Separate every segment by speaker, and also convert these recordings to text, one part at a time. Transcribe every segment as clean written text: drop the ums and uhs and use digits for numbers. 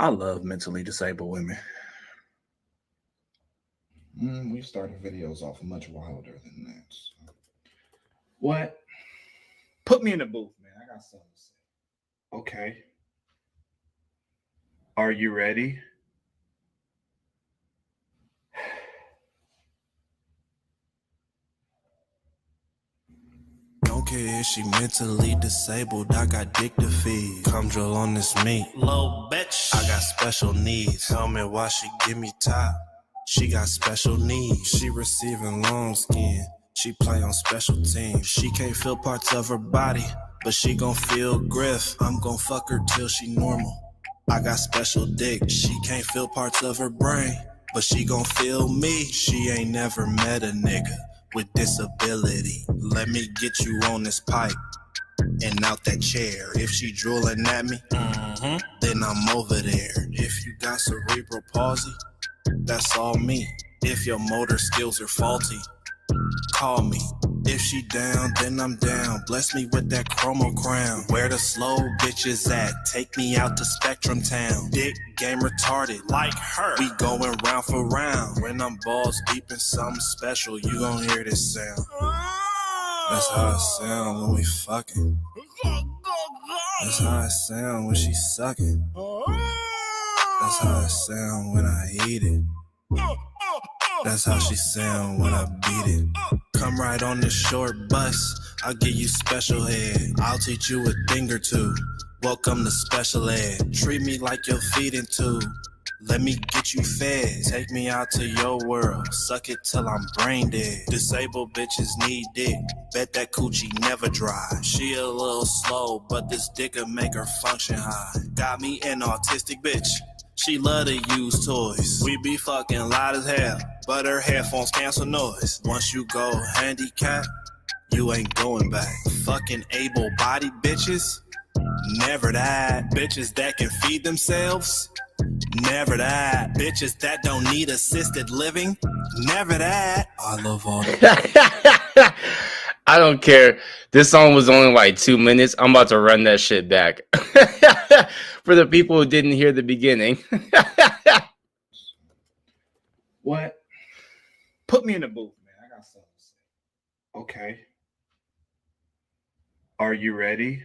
Speaker 1: I love mentally disabled women.
Speaker 2: We started videos off much wilder than that. So.
Speaker 1: What? Put me in the booth, man. I got something to say.
Speaker 3: Okay. Are you ready?
Speaker 4: Don't care if she mentally disabled, I got dick to feed. Come drill on this meat. Low bitch. I got special needs. Tell me why she give me top. She got special needs. She receiving long skin. She play on special teams. She can't feel parts of her body, but she gon' feel griff. I'm gon' fuck her till she normal. I got special dick. She can't feel parts of her brain, but she gon' feel me. She ain't never met a nigga with disability. Let me get you on this pipe and out that chair. If she drooling at me, then I'm over there. If you got cerebral palsy, that's all me. If your motor skills are faulty, call me. If she down, then I'm down. Bless me with that chromo crown. Where the slow bitches at? Take me out to Spectrum Town. Dick game retarded, like her. We going round for round. When I'm balls deep in something special, you gon' hear this sound. That's how it sound when we fucking. That's how it sound when she sucking. That's how it sound when I eat it. That's how she sound when I beat it. Come right on this short bus, I'll give you special head. I'll teach you a thing or two. Welcome to special ed. Treat me like your feeding tube. Let me get you fed. Take me out to your world. Suck it till I'm brain dead. Disabled bitches need dick. Bet that coochie never dry. She a little slow, but this dick'll make her function high. Got me an autistic bitch. She love to use toys. We be fucking loud as hell, but her headphones cancel noise. Once you go handicap, you ain't going back. Fucking able-bodied bitches, never that. Bitches that can feed themselves, never that. Bitches that don't need assisted living, never that. I love all the
Speaker 1: I don't care. This song was only like 2 minutes. I'm about to run that shit back. For the people who didn't hear the beginning.
Speaker 2: What? Put me in the booth, man. I got something to say.
Speaker 3: Okay. Are you ready?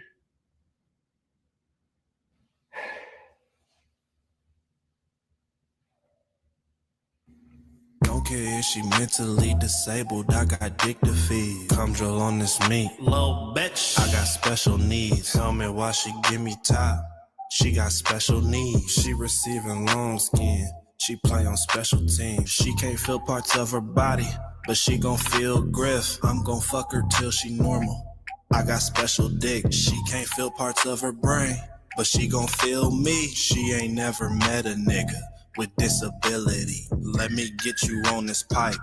Speaker 4: Don't care if she mentally disabled, I got dick to feed. Come drill on this meat. Low bitch. I got special needs. Tell me why she give me top. She got special needs. She receiving long skin. She play on special teams. She can't feel parts of her body, but she gon' feel griff. I'm gon' fuck her till she normal. I got special dick. She can't feel parts of her brain, but she gon' feel me. She ain't never met a nigga with disability. Let me get you on this pipe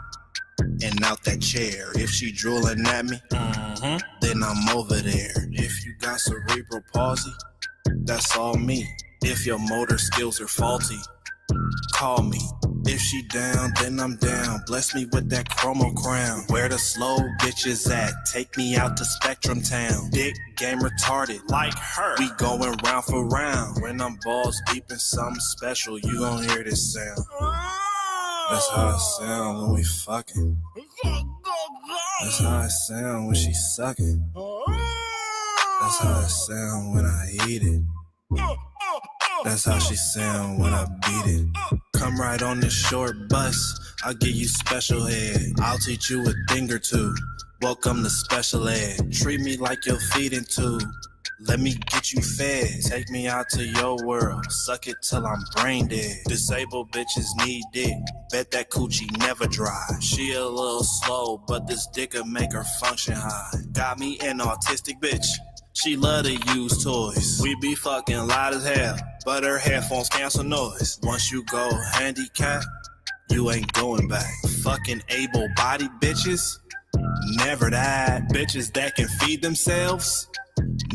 Speaker 4: and out that chair. If she drooling at me, then I'm over there. If you got cerebral palsy, that's all me. If your motor skills are faulty, call me. If she down, then I'm down. Bless me with that chromo crown. Where the slow bitches at? Take me out to Spectrum Town. Dick game retarded, like her. We going round for round. When I'm balls deep in something special, you gon' hear this sound. That's how it sound when we fucking. That's how it sound when she sucking. That's how it sound when I eat it. That's how she sound when I beat it. Come right on this short bus, I'll give you special head. I'll teach you a thing or two. Welcome to special ed. Treat me like your feeding tube. Let me get you fed. Take me out to your world. Suck it till I'm brain dead. Disabled bitches need dick. Bet that coochie never dry. She a little slow, but this dick'll make her function high. Got me an autistic bitch. She love to use toys. We be fucking loud as hell, but her headphones cancel noise. Once you go handicap, you ain't going back. Fucking able-bodied bitches, never that. Bitches that can feed themselves,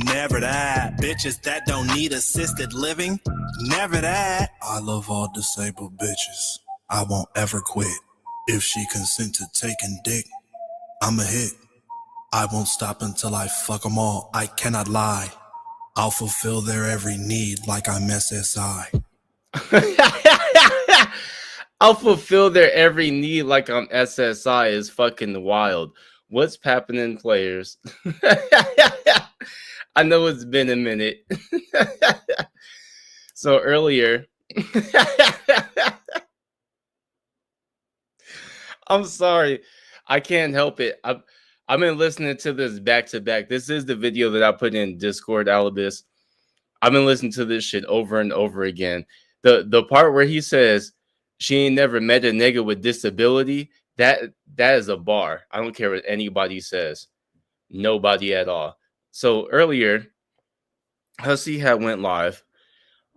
Speaker 4: never that. Bitches that don't need assisted living, never that. I love all disabled bitches. I won't ever quit. If she consent to taking dick, I'm a hit. I won't stop until I fuck them all. I cannot lie. I'll fulfill their every need like I'm SSI.
Speaker 1: I'll fulfill their every need like I'm SSI is fucking wild. What's happening, players? I know it's been a minute. So earlier, I'm sorry. I can't help it. I've been listening to this back to back. This is the video that I put in Discord, Alibis. I've been listening to this shit over and over again. The part where he says she ain't never met a nigga with disability, that is a bar. I don't care what anybody says. Nobody at all. So earlier, Hussy had went live.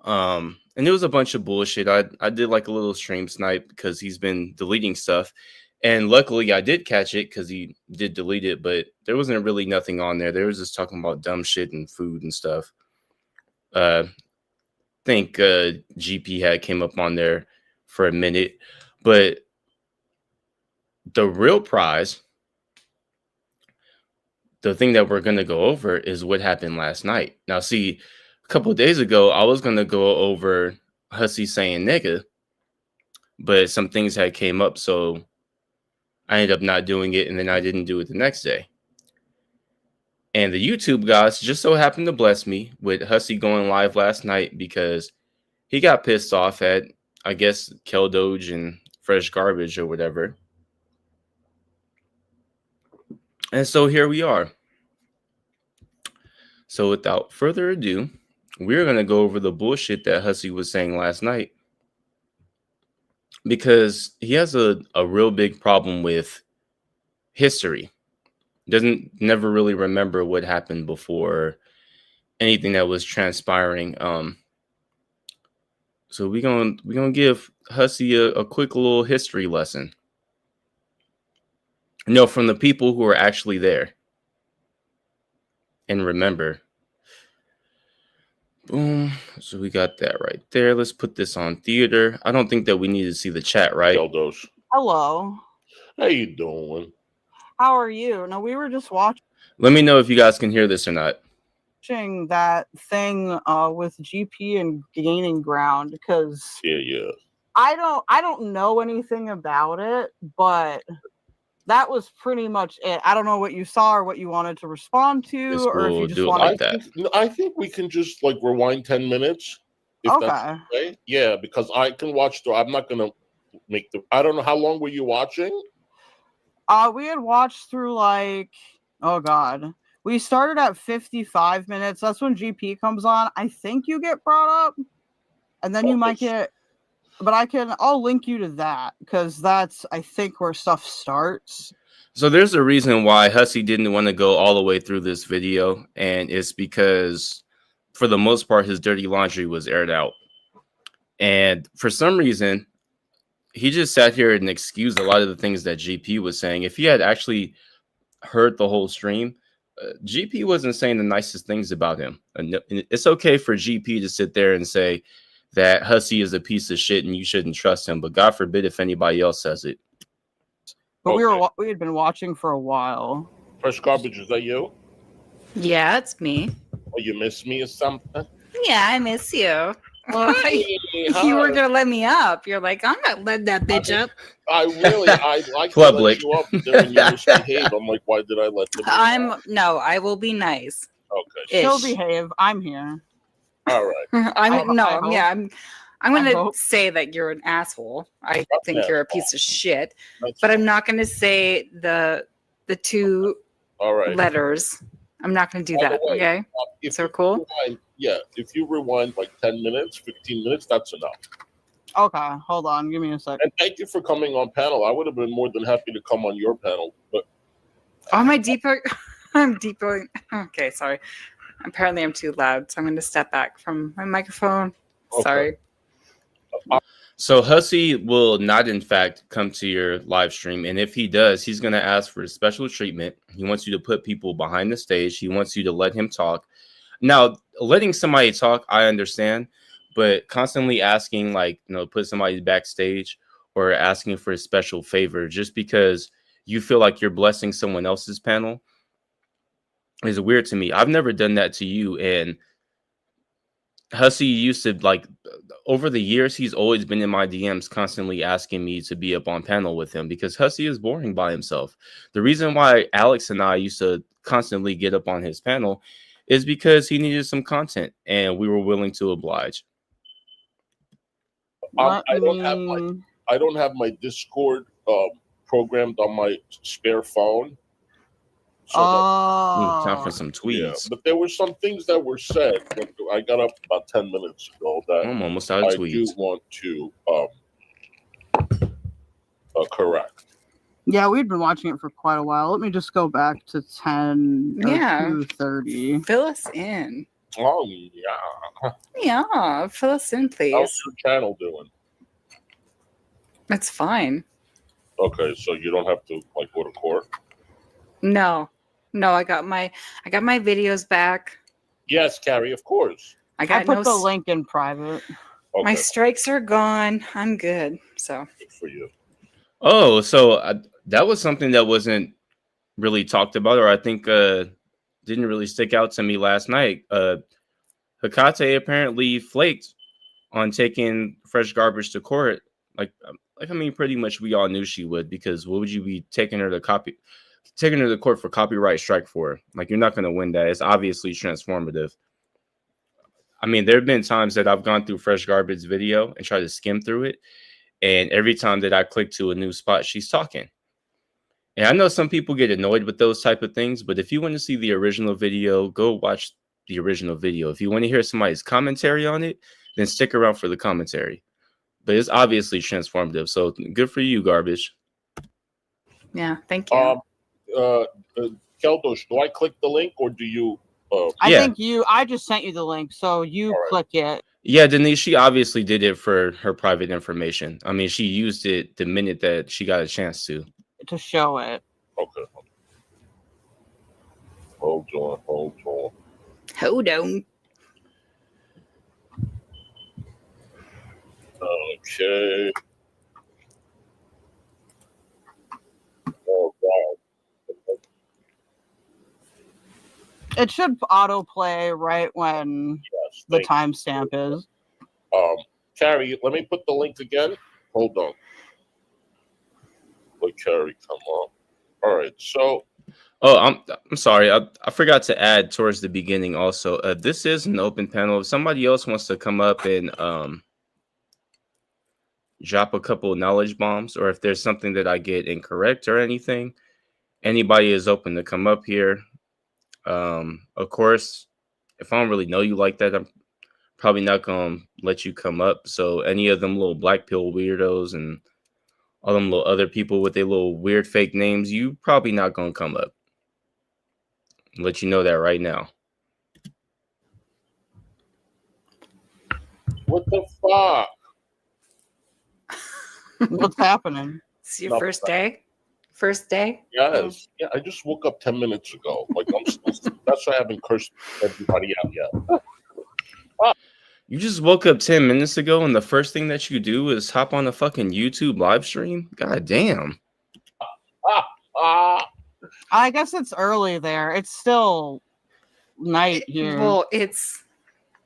Speaker 1: And it was a bunch of bullshit. I did like a little stream snipe because he's been deleting stuff. And luckily I did catch it because he did delete it, but there wasn't really nothing on there. They was just talking about dumb shit and food and stuff. Think GP had came up on there for a minute, but the real prize, the thing that we're going to go over is what happened last night. Now, see, a couple of days ago, I was going to go over Hussy saying nigga, but some things had came up, so I ended up not doing it, and then I didn't do it the next day. And the YouTube gods just so happened to bless me with Hussy going live last night because he got pissed off at, I guess, Kel Doge and Fresh Garbage or whatever. And so here we are. So without further ado, we're going to go over the bullshit that Hussy was saying last night because he has a real big problem with history. Doesn't never really remember what happened before, anything that was transpiring. So we're gonna give Hussy a quick little history lesson. No, from the people who are actually there. And remember. Boom. So we got that right there. Let's put this on theater. I don't think that we need to see the chat, right?
Speaker 5: Keldos.
Speaker 6: Hello.
Speaker 5: How you doing?
Speaker 6: How are you? No, we were just watching
Speaker 1: Let me know if you guys can hear this or not.
Speaker 6: that thing with GP and gaining ground because
Speaker 5: Yeah.
Speaker 6: I don't know anything about it, but that was pretty much it. I don't know what you saw or what you wanted to respond to,
Speaker 1: This
Speaker 6: or if
Speaker 1: will
Speaker 6: you just
Speaker 1: do it
Speaker 6: wanted
Speaker 1: like that.
Speaker 5: I think we can just like rewind 10 minutes. If
Speaker 6: Okay.
Speaker 5: That's okay. Yeah, because I can watch through. I'm not gonna make the. I don't know how long were you watching.
Speaker 6: We had watched through like, oh god, we started at 55 minutes. That's when GP comes on. I think you get brought up, and then you might get. But I'll link you to that because that's, I think, where stuff starts.
Speaker 1: So there's a reason why Hussy didn't want to go all the way through this video, and it's because for the most part his dirty laundry was aired out. And for some reason, he just sat here and excused a lot of the things that GP was saying. If he had actually heard the whole stream, GP wasn't saying the nicest things about him. And it's okay for GP to sit there and say that Hussy is a piece of shit and you shouldn't trust him, but God forbid if anybody else says it.
Speaker 6: But
Speaker 5: Okay.
Speaker 6: we had been watching for a while.
Speaker 5: Fresh Garbage, is that you?
Speaker 7: Yeah, it's me.
Speaker 5: Or you miss me or something?
Speaker 7: Yeah, I miss you. Well,
Speaker 5: Hey,
Speaker 7: you were
Speaker 5: hi.
Speaker 7: gonna let me up. You're like, I'm not letting that bitch up.
Speaker 5: I like to
Speaker 1: Public.
Speaker 5: let you up there and you misbehave. I'm like, why did I let them?
Speaker 7: I will be nice.
Speaker 5: Okay.
Speaker 6: She'll
Speaker 7: Ish.
Speaker 6: behave. I'm here.
Speaker 5: All right.
Speaker 6: I hope.
Speaker 7: I'm
Speaker 6: I
Speaker 7: gonna
Speaker 6: hope.
Speaker 7: say that you're an asshole. I think
Speaker 5: Yeah.
Speaker 7: you're a piece of shit.
Speaker 5: That's
Speaker 7: But I'm not gonna say the two
Speaker 5: all right.
Speaker 7: letters. I'm not gonna do
Speaker 5: By the
Speaker 7: that.
Speaker 5: way,
Speaker 7: Okay.
Speaker 5: If
Speaker 7: So
Speaker 5: you
Speaker 7: cool?
Speaker 5: if you rewind like 10 minutes, 15 minutes, that's enough.
Speaker 6: Okay, hold on. Give me a sec.
Speaker 5: And thank you for coming on panel. I would have been more than happy to come on your panel, but
Speaker 7: Oh, my deeper. I'm deeper. Okay, sorry. Apparently, I'm too loud, so I'm going to step back from my microphone.
Speaker 5: Okay.
Speaker 7: Sorry.
Speaker 1: So Hussy will not, in fact, come to your live stream. And if he does, he's going to ask for special treatment. He wants you to put people behind the stage. He wants you to let him talk. Now, letting somebody talk, I understand. But constantly asking, like, put somebody backstage or asking for a special favor just because you feel like you're blessing someone else's panel is weird to me. I've never done that to you. And Hussy used to like over the years, he's always been in my DMs constantly asking me to be up on panel with him because Hussy is boring by himself. The reason why Alex and I used to constantly get up on his panel is because he needed some content and we were willing to oblige.
Speaker 5: I don't have my Discord programmed on my spare phone. So
Speaker 1: Time for some tweets.
Speaker 5: yeah, but there were some things that were said when I got up about 10 minutes ago that
Speaker 1: I'm almost out of
Speaker 5: I
Speaker 1: tweets.
Speaker 5: do want to correct.
Speaker 6: Yeah, we'd been watching it for quite a while. Let me just go back to 10 or
Speaker 7: Yeah.
Speaker 6: 2:30.
Speaker 7: Fill us in.
Speaker 5: Oh yeah.
Speaker 7: Yeah, fill us in, please.
Speaker 5: How's your channel doing?
Speaker 7: It's fine.
Speaker 5: Okay, so you don't have to like go to court.
Speaker 7: No, I got my videos back.
Speaker 5: Yes, Carrie, of course.
Speaker 7: I
Speaker 6: I
Speaker 7: got
Speaker 6: put
Speaker 7: no.
Speaker 6: the link in private.
Speaker 5: Okay,
Speaker 7: My strikes are gone. I'm good. So
Speaker 5: good for you.
Speaker 1: Oh, so that was something that wasn't really talked about, or I think didn't really stick out to me last night. Hecate apparently flaked on taking Fresh Garbage to court. Like I mean, pretty much we all knew she would, because what would you be taking her to court for copyright strike for? Like, you're not going to win that. It's obviously transformative. I mean, there have been times that I've gone through Fresh Garbage video and tried to skim through it, and every time that I click to a new spot, she's talking. And I know some people get annoyed with those type of things, but if you want to see the original video, go watch the original video. If you want to hear somebody's commentary on it, then stick around for the commentary. But it's obviously transformative, so good for you, Garbage.
Speaker 7: yeah, thank you.
Speaker 5: Keldosh, do I click the link or do you?
Speaker 6: I just sent you the link, so you click it.
Speaker 1: Yeah, Denise, she obviously did it for her private information. I mean, she used it the minute that she got a chance to
Speaker 6: show it.
Speaker 5: Okay. Hold on.
Speaker 7: Hold on.
Speaker 5: Okay. Oh wow.
Speaker 6: It should autoplay right when
Speaker 5: Yes,
Speaker 6: the
Speaker 5: thank
Speaker 6: timestamp is.
Speaker 5: Carrie, let me put the link again. Hold on. Let Carrie come on. All right. So.
Speaker 1: Oh, I'm sorry. I forgot to add towards the beginning also. This is an open panel. If somebody else wants to come up and drop a couple of knowledge bombs, or if there's something that I get incorrect or anything, anybody is open to come up here. Of course, if I don't really know you like that, I'm probably not gonna let you come up. So any of them little black pill weirdos and all them little other people with their little weird fake names, you probably not gonna come up. I'll let you know that right now.
Speaker 5: What the fuck?
Speaker 6: What's happening?
Speaker 7: It's your first day? First day?
Speaker 5: Yes. Yeah, I just woke up 10 minutes ago. Like that's why I haven't cursed everybody out yet.
Speaker 1: You just woke up 10 minutes ago, and the first thing that you do is hop on a fucking YouTube live stream? God damn.
Speaker 6: I guess it's early there. It's still night here.
Speaker 7: Well, it's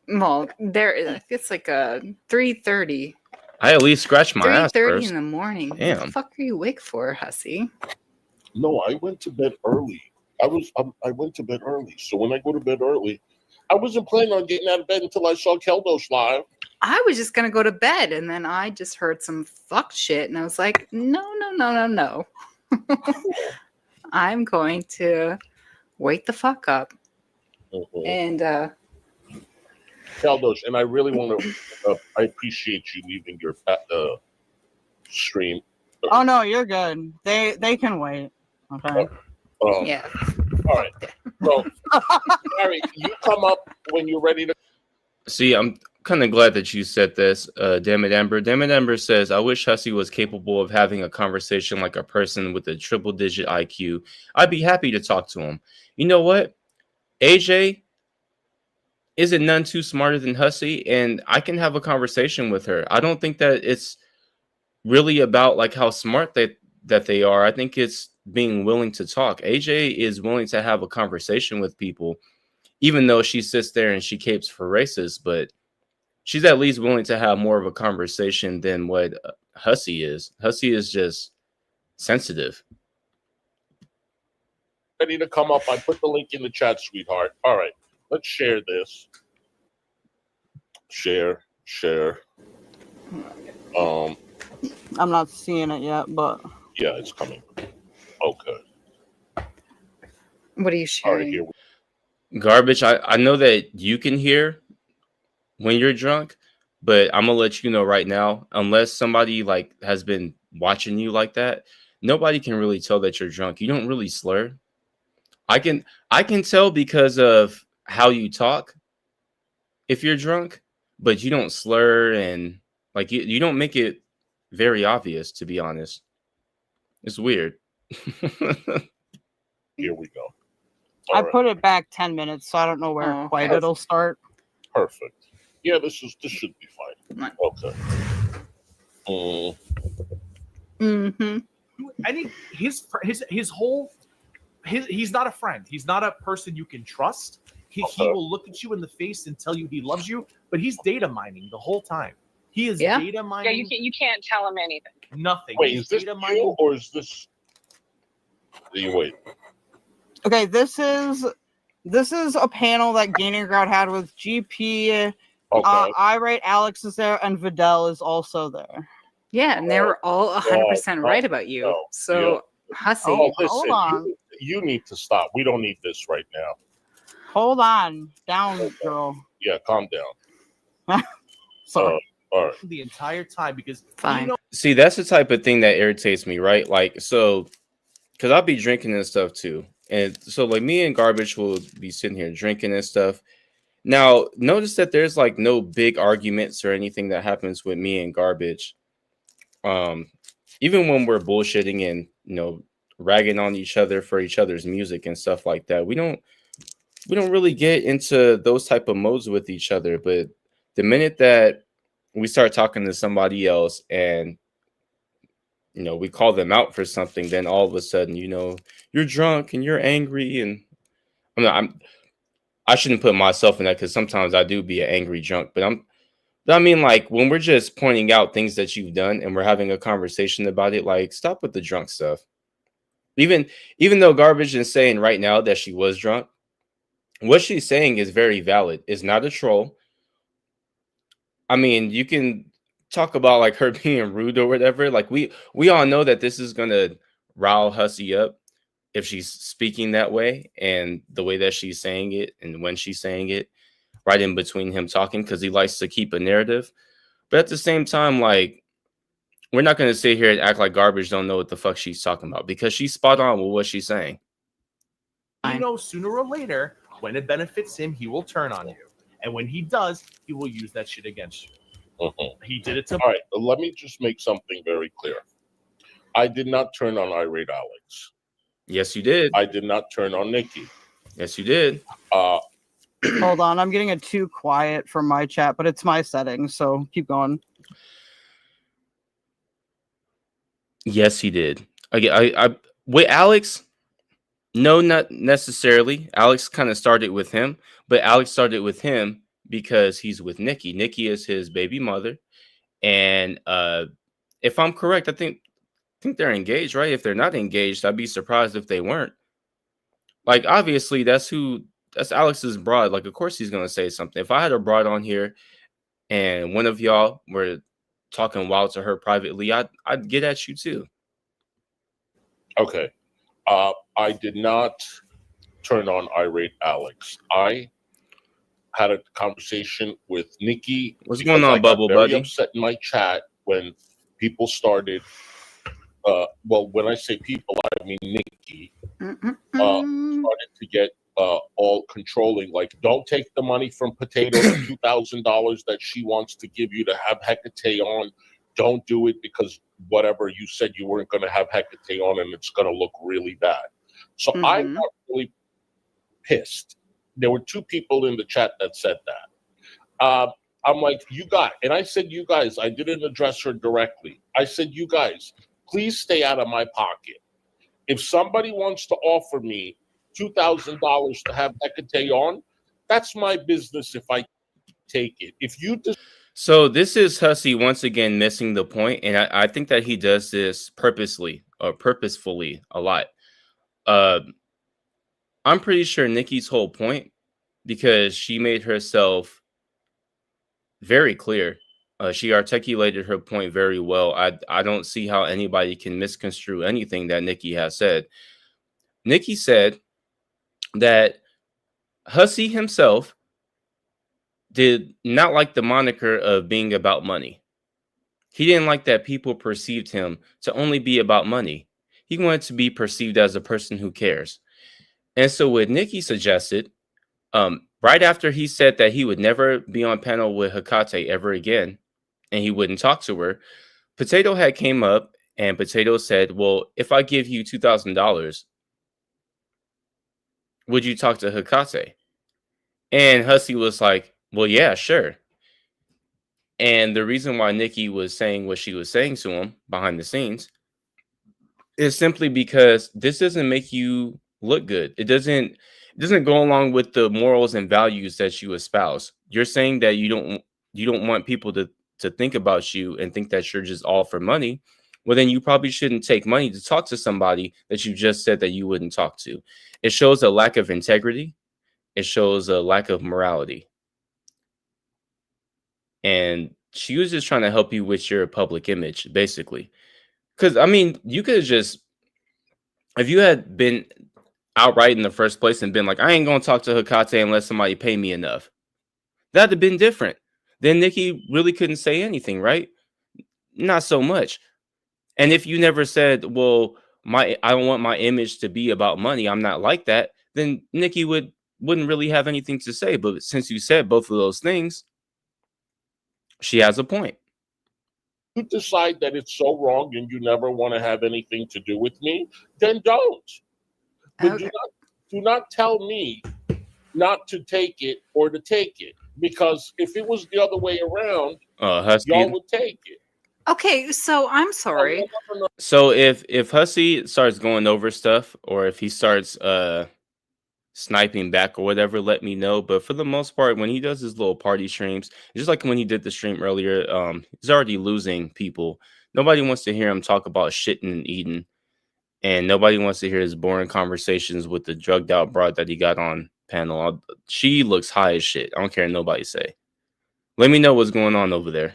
Speaker 7: like a 3:30.
Speaker 1: I at least scratched my ass
Speaker 7: 3:30
Speaker 1: first.
Speaker 7: in the morning.
Speaker 1: Damn.
Speaker 7: What the fuck are you awake for, Hussy?
Speaker 5: No, I went to bed early. I went to bed early. So when I go to bed early, I wasn't planning on getting out of bed until I saw Keldosh live.
Speaker 7: I was just gonna go to bed, and then I just heard some fuck shit, and I was like, no. I'm going to wake the fuck up.
Speaker 5: Mm-hmm.
Speaker 7: And
Speaker 5: Keldosh, and I really want to. I appreciate you leaving your stream.
Speaker 6: Oh no, you're good. They can wait. Okay.
Speaker 7: yeah.
Speaker 5: All right. So, Harry, you come up when you're ready to.
Speaker 1: See, I'm kind of glad that you said this. Damn it, Amber. Damn it, Amber says, I wish Hussy was capable of having a conversation like a person with a triple-digit IQ. I'd be happy to talk to him. You know what? AJ isn't none too smarter than Hussy, and I can have a conversation with her. I don't think that it's really about like how smart that they are. I think it's being willing to talk. AJ is willing to have a conversation with people, even though she sits there and she capes for racists. But she's at least willing to have more of a conversation than what Hussy is. Hussy is just sensitive.
Speaker 5: Ready to come up? I put the link in the chat, sweetheart. All right, let's share this. Share.
Speaker 6: I'm not seeing it yet, but
Speaker 5: Yeah, it's coming. Okay.
Speaker 7: What are you
Speaker 5: All right,
Speaker 7: sharing?
Speaker 5: here.
Speaker 1: Garbage. I know that you can hear when you're drunk, but I'm gonna let you know right now, unless somebody like has been watching you like that, nobody can really tell that you're drunk. You don't really slur. I can tell because of how you talk if you're drunk, but you don't slur and like you don't make it very obvious, to be honest. It's weird.
Speaker 5: Here we go.
Speaker 6: I
Speaker 5: All right,
Speaker 6: put it back 10 minutes, so I don't know where
Speaker 7: Oh,
Speaker 6: quite
Speaker 5: okay.
Speaker 6: it'll start.
Speaker 5: perfect. Yeah, this should be fine. Okay.
Speaker 6: Mm-hmm.
Speaker 2: I think his he's not a friend. He's not a person you can trust. He will look at you in the face and tell you he loves you, but he's data mining the whole time. He is
Speaker 7: Yeah.
Speaker 2: data mining.
Speaker 8: Yeah, you can't tell him anything.
Speaker 2: Nothing.
Speaker 5: Wait,
Speaker 2: He's
Speaker 5: is this
Speaker 2: data
Speaker 5: you
Speaker 2: mining.
Speaker 5: or is this? Wait.
Speaker 6: Okay, this is a panel that Gaining Ground had with GP.
Speaker 5: Okay.
Speaker 6: Irate Alex is there, and Vidal is also there.
Speaker 7: Yeah, and they were all 100% right about you.
Speaker 5: no,
Speaker 7: So, Hussy,
Speaker 5: Oh,
Speaker 6: Hold
Speaker 5: listen,
Speaker 6: on.
Speaker 5: you need to stop. We don't need this right now.
Speaker 6: Hold on, down, girl.
Speaker 5: Yeah, calm down.
Speaker 6: Sorry.
Speaker 5: All right.
Speaker 2: The entire time because
Speaker 7: Fine.
Speaker 2: he knows
Speaker 1: See, that's the type of thing that irritates me, right? Like, so, because I'll be drinking and stuff too. And so, like, me and Garbage will be sitting here drinking and stuff. Now, notice that there's like no big arguments or anything that happens with me and Garbage. Even when we're bullshitting and, ragging on each other for each other's music and stuff like that, we don't really get into those type of modes with each other. But the minute that we start talking to somebody else and we call them out for something, then all of a sudden, you're drunk and you're angry. And I shouldn't put myself in that because sometimes I do be an angry drunk, but I mean, like, when we're just pointing out things that you've done and we're having a conversation about it, like, stop with the drunk stuff. Even though Garbage is saying right now that she was drunk, what she's saying is very valid. It's not a troll. I mean, you can talk about like her being rude or whatever. Like we all know that this is gonna rile Hussy up if she's speaking that way and the way that she's saying it and when she's saying it, right in between him talking, because he likes to keep a narrative. But at the same time, like, we're not gonna sit here and act like Garbage don't know what the fuck she's talking about because she's spot on with what she's saying.
Speaker 2: sooner or later when it benefits him, he will turn on you, and when he does, he will use that shit against you. He did it to.
Speaker 5: All right, let me just make something very clear. I did not turn on Irate Alex.
Speaker 1: Yes, you did.
Speaker 5: I did not turn on Nikki.
Speaker 1: Yes, you did.
Speaker 6: Hold on, I'm getting it too quiet from my chat, but it's my settings, so keep going.
Speaker 1: Yes, he did. I with Alex. No, not necessarily. Alex kind of started with him, but Alex started with him because he's with Nikki. Nikki is his baby mother, and if I'm correct, I think they're engaged, right? If they're not engaged, I'd be surprised if they weren't. Like, obviously, that's Alex's broad. Like, of course he's gonna say something. If I had a broad on here and one of y'all were talking wild to her privately, I'd get at you too.
Speaker 5: Okay. I did not turn on Irate Alex. I had a conversation with Nikki.
Speaker 1: What's going on,
Speaker 5: I got
Speaker 1: Bubble
Speaker 5: very
Speaker 1: Buddy?
Speaker 5: upset in my chat when people started. Well, when I say people, I mean Nikki. Started to get all controlling. Like, don't take the money from Potato, the $2,000 that she wants to give you to have Hecate on. Don't do it because whatever you said you weren't going to have Hecate on, and it's going to look really bad. So I got really pissed. There were two people in the chat that said that. I'm like, you guys, and I said, you guys, I didn't address her directly. I said, you guys, please stay out of my pocket. If somebody wants to offer me $2,000 to have Hecate on, that's my business. If I take it. If you just
Speaker 1: So this is Hussy once again missing the point, and I think that he does this purposely or purposefully a lot. Uh, I'm pretty sure Nikki's whole point, because she made herself very clear. She articulated her point very well. I don't see how anybody can misconstrue anything that Nikki has said. Nikki said that Hussy himself did not like the moniker of being about money. He didn't like that people perceived him to only be about money. He wanted to be perceived as a person who cares. And so what Nikki suggested, right after he said that he would never be on panel with Hecate ever again, and he wouldn't talk to her, Potato Head came up and Potato said, well, if I give you $2,000, would you talk to Hecate? And Hussy was like, well, yeah, sure. And the reason why Nikki was saying what she was saying to him behind the scenes is simply because this doesn't make you look good. It doesn't go along with the morals and values that you espouse. You're saying that you don't want people to think about you and think that you're just all for money. Well, then you probably shouldn't take money to talk to somebody that you just said that you wouldn't talk to. It shows a lack of integrity. It shows a lack of morality. And she was just trying to help you with your public image, basically. Because, I mean, you could have just, if you had been outright in the first place and been like, I ain't going to talk to Hecate unless somebody pay me enough, that'd have been different. Then Nikki really couldn't say anything, right? Not so much. And if you never said, well, I don't want my image to be about money, I'm not like that, then Nikki wouldn't really have anything to say. But since you said both of those things, she has a point.
Speaker 5: you decide that it's so wrong and you never want to have anything to do with me, then don't. But
Speaker 7: Okay.
Speaker 5: do not tell me not to take it or to take it. Because if it was the other way around,
Speaker 1: Hussy.
Speaker 5: y'all would take it.
Speaker 7: Okay, so I'm sorry.
Speaker 5: No.
Speaker 1: So if Hussy starts going over stuff, or if he starts sniping back or whatever, let me know. But for the most part, when he does his little party streams, just like when he did the stream earlier, he's already losing people. Nobody wants to hear him talk about shitting and eating, and nobody wants to hear his boring conversations with the drugged out broad that he got on panel. She looks high as shit. I don't care what nobody say. Let me know what's going on over there.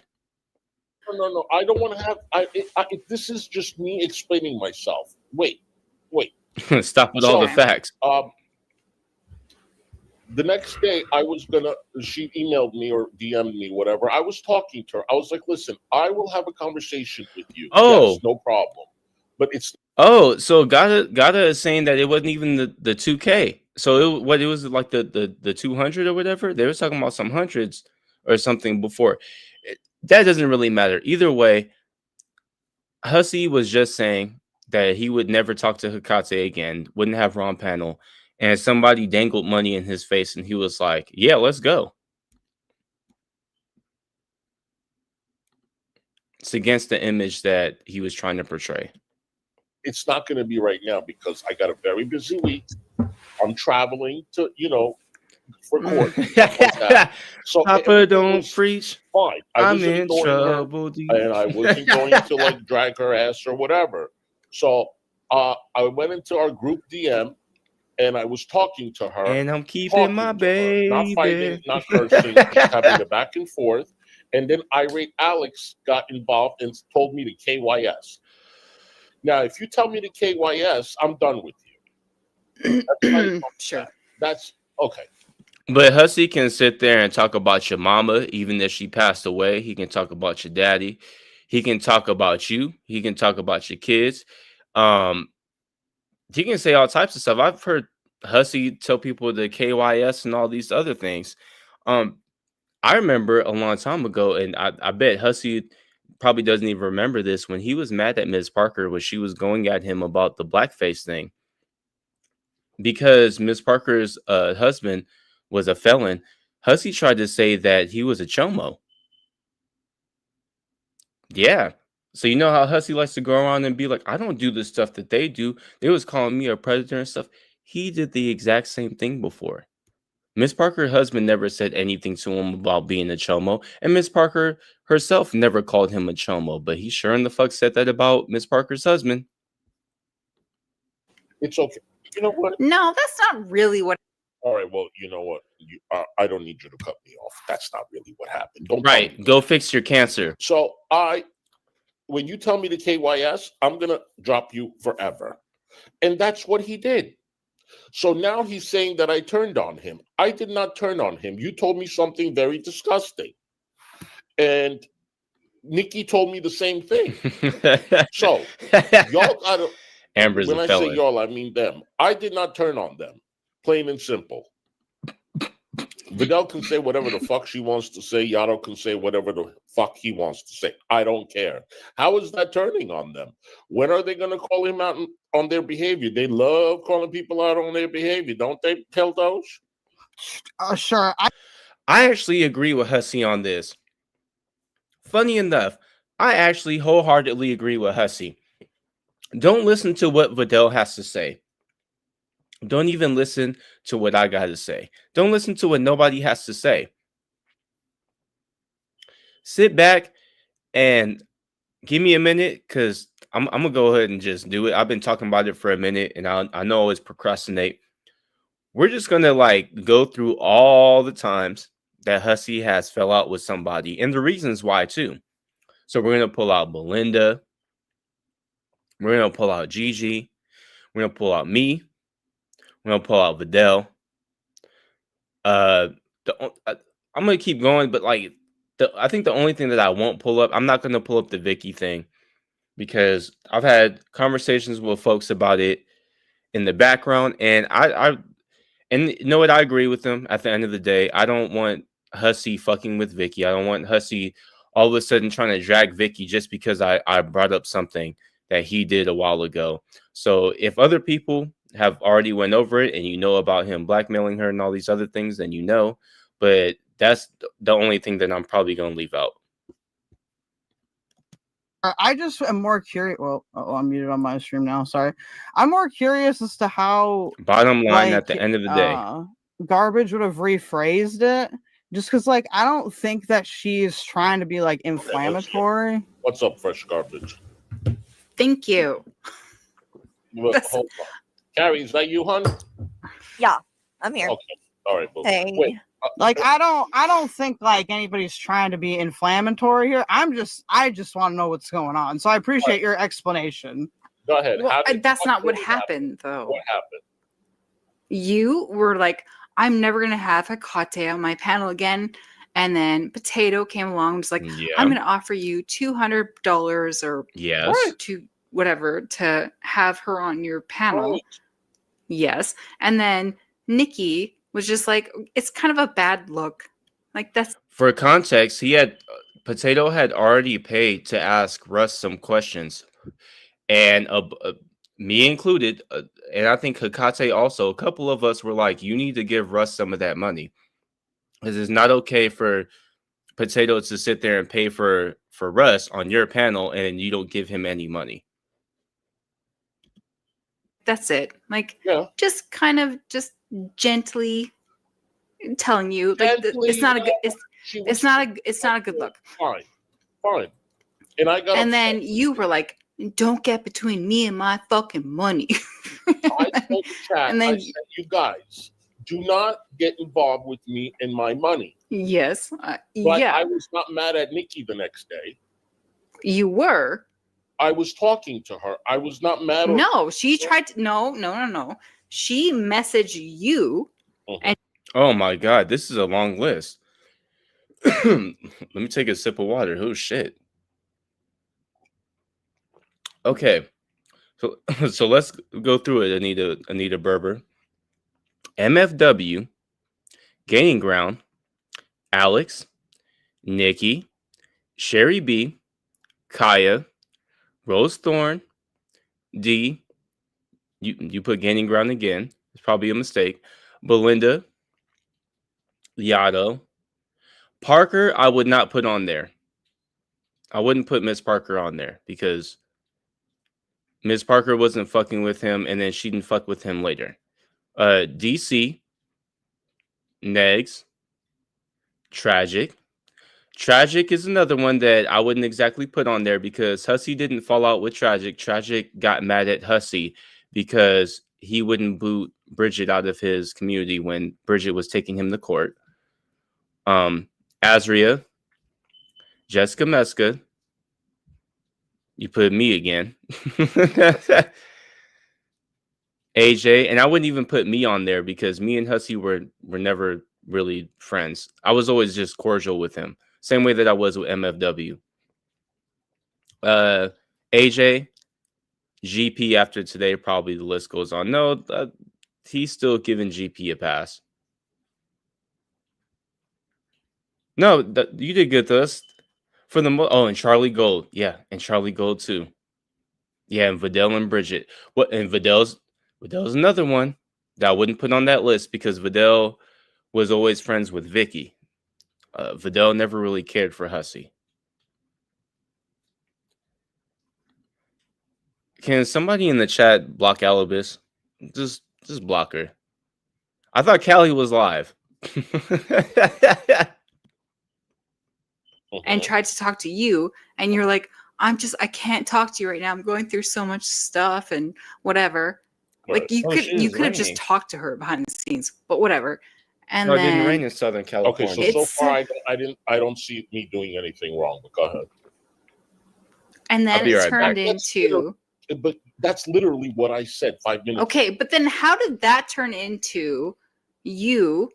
Speaker 5: No. I don't want to have. This is just me explaining myself. Wait.
Speaker 1: Stop with all the facts.
Speaker 5: The next day, she emailed me or DM'd me, whatever. I was talking to her. I was like, listen, I will have a conversation with you.
Speaker 1: Oh.
Speaker 5: Yes, no problem. But it's.
Speaker 1: Oh, so Gata is saying that it wasn't even the 2K. So it was like the 200 or whatever. They were talking about some hundreds or something before. That doesn't really matter. Either way, Hussy was just saying that he would never talk to Hecate again, wouldn't have her on panel. And somebody dangled money in his face, and he was like, yeah, let's go. It's against the image that he was trying to portray.
Speaker 5: It's not going to be right now because I got a very busy week. I'm traveling to, for court. So
Speaker 1: Papa don't preach.
Speaker 5: Fine.
Speaker 1: I'm in trouble.
Speaker 5: And I wasn't going to like drag her ass or whatever. So I went into our group DM and I was talking to her.
Speaker 1: And I'm keeping my baby.
Speaker 5: Not fighting, not cursing, just having a back and forth. And then Irate Alex got involved and told me to KYS. Now, if you tell me to KYS, I'm done with you. That's
Speaker 7: Sure.
Speaker 5: That's okay.
Speaker 1: But Hussy can sit there and talk about your mama, even if she passed away. He can talk about your daddy. He can talk about you. He can talk about your kids. He can say all types of stuff. I've heard Hussy tell people to KYS and all these other things. I remember a long time ago, and I bet Hussy probably doesn't even remember this, when he was mad at Ms. Parker when she was going at him about the blackface thing. Because Ms. Parker's husband was a felon, Hussy tried to say that he was a chomo. Yeah. So you know how Hussy likes to go around and be like, I don't do the stuff that they do. They was calling me a predator and stuff. He did the exact same thing before. Miss Parker's husband never said anything to him about being a chomo, and Miss Parker herself never called him a chomo, but he sure in the fuck said that about Miss Parker's husband.
Speaker 5: It's okay. You know what?
Speaker 7: No, that's not really what.
Speaker 5: All right. Well, you know what? I don't need you to cut me off. That's not really what happened. Don't
Speaker 1: Right. Go fix your cancer.
Speaker 5: So when you tell me the KYS, I'm gonna drop you forever, and that's what he did. So now he's saying that I turned on him. I did not turn on him. You told me something very disgusting, and Nikki told me the same thing. So y'all gotta.
Speaker 1: Amber's
Speaker 5: When
Speaker 1: a
Speaker 5: I
Speaker 1: felon.
Speaker 5: say y'all, I mean them. I did not turn on them. Plain and simple. Vidal can say whatever the fuck she wants to say. Yano can say whatever the fuck he wants to say. I don't care. How is that turning on them? When are they going to call him out on their behavior? They love calling people out on their behavior. Don't they, tell those?
Speaker 6: Sure.
Speaker 1: I actually agree with Hussy on this. Funny enough, I actually wholeheartedly agree with Hussy. Don't listen to what Vidal has to say. Don't even listen to what I got to say. Don't listen to what nobody has to say. Sit back and give me a minute, because I'm going to go ahead and just do it. I've been talking about it for a minute, and I know I always procrastinate. We're just going to like go through all the times that Hussy has fell out with somebody and the reasons why too. So we're going to pull out Belinda. We're going to pull out Gigi. We're going to pull out me. We're going to pull out Vidal. I'm going to keep going, but like, I think the only thing that I won't pull up, I'm not going to pull up the Vicky thing, because I've had conversations with folks about it in the background, and and you know what, I agree with them. At the end of the day, I don't want Hussy fucking with Vicky. I don't want Hussy all of a sudden trying to drag Vicky just because I brought up something that he did a while ago. So if other people have already went over it and you know about him blackmailing her and all these other things, then you know. But that's the only thing that I'm probably going to leave out.
Speaker 6: I just am more curious. Well, I'm muted on my stream now. Sorry. I'm more curious as to how.
Speaker 1: Bottom line, at the end of the day,
Speaker 6: Garbage would have rephrased it. Just because, like, I don't think that she's trying to be like inflammatory.
Speaker 5: What's up, Fresh Garbage?
Speaker 7: Thank you.
Speaker 5: Hold on. Carrie, is that you, hon?
Speaker 8: Yeah, I'm here.
Speaker 5: Okay. All right. Well,
Speaker 8: Hey.
Speaker 5: wait.
Speaker 6: Like, I don't think like anybody's trying to be inflammatory here. I just want to know what's going on. So I appreciate your explanation.
Speaker 5: Go ahead.
Speaker 7: Well, that's not what happened, though.
Speaker 5: What happened?
Speaker 7: You were like, I'm never going to have Hecate on my panel again. And then Potato came along and was like,
Speaker 1: yeah.
Speaker 7: I'm going to offer you $200 or
Speaker 1: Yes.
Speaker 7: to whatever to have her on your panel.
Speaker 5: Right.
Speaker 7: Yes. And then Nikki was just like, it's kind of a bad look. Like, that's
Speaker 1: For context, Potato had already paid to ask Russ some questions, and me included, and I think Hecate also. A couple of us were like, "You need to give Russ some of that money, because it's not okay for Potato to sit there and pay for Russ on your panel, and you don't give him any money."
Speaker 7: that's it. Like,
Speaker 5: Yeah.
Speaker 7: just kind of just gently telling you, like,
Speaker 5: Gently,
Speaker 7: it's not a good,
Speaker 5: She was
Speaker 7: it's not a good look.
Speaker 5: fine. And I got
Speaker 7: And
Speaker 5: upset.
Speaker 7: then you were like, don't get between me and my fucking money.
Speaker 5: I told the chat,
Speaker 7: And then-
Speaker 5: I said, you guys, do not get involved with me and my money.
Speaker 7: Yes.
Speaker 5: But
Speaker 7: Yeah,
Speaker 5: I was not mad at Nikki the next day.
Speaker 7: you were.
Speaker 5: I was talking to her. I was not mad.
Speaker 7: No, she tried to, no. She messaged you.
Speaker 1: Oh my god, this is a long list. Let me take a sip of water. Oh shit. Okay. So let's go through it, Anita Berber. MFW, Gaining Ground, Alex, Nikki, Sherry B, Kaya, Rose Thorne, D. You put Gaining Ground again. It's probably a mistake. Belinda, Yato, Parker. I would not put on there. I wouldn't put Miss Parker on there because Miss Parker wasn't fucking with him, and then she didn't fuck with him later. DC, Negs, Tragic. Tragic is another one that I wouldn't exactly put on there because Hussy didn't fall out with Tragic. Tragic got mad at Hussy because he wouldn't boot Bridget out of his community when Bridget was taking him to court. Azria, Jessica Meska. You put me again. AJ, and I wouldn't even put me on there because me and Hussy were never really friends. I was always just cordial with him. Same way that I was with MFW. AJ, GP after today, probably the list goes on. No, he's still giving GP a pass. No, you did good to us. For the and Charlie Gold. Yeah, and Charlie Gold too. Yeah, and Vidal and Bridget. And Vidal's another one that I wouldn't put on that list because Vidal was always friends with Vicky. Vidal never really cared for Hussy. Can somebody in the chat block Alibis? Just block her. I thought Callie was live.
Speaker 7: And tried to talk to you, and you're like, I can't talk to you right now. I'm going through so much stuff and whatever.
Speaker 5: Right.
Speaker 7: Like you could have just talked to her behind the scenes, but whatever. And
Speaker 1: no, it
Speaker 7: then
Speaker 1: didn't rain in Southern California.
Speaker 5: Okay, so far I don't see me doing anything wrong. But go ahead.
Speaker 7: And then it
Speaker 1: right
Speaker 7: turned
Speaker 1: back.
Speaker 7: into.
Speaker 5: But that's literally what I said 5 minutes.
Speaker 7: Okay, but then how did that turn into you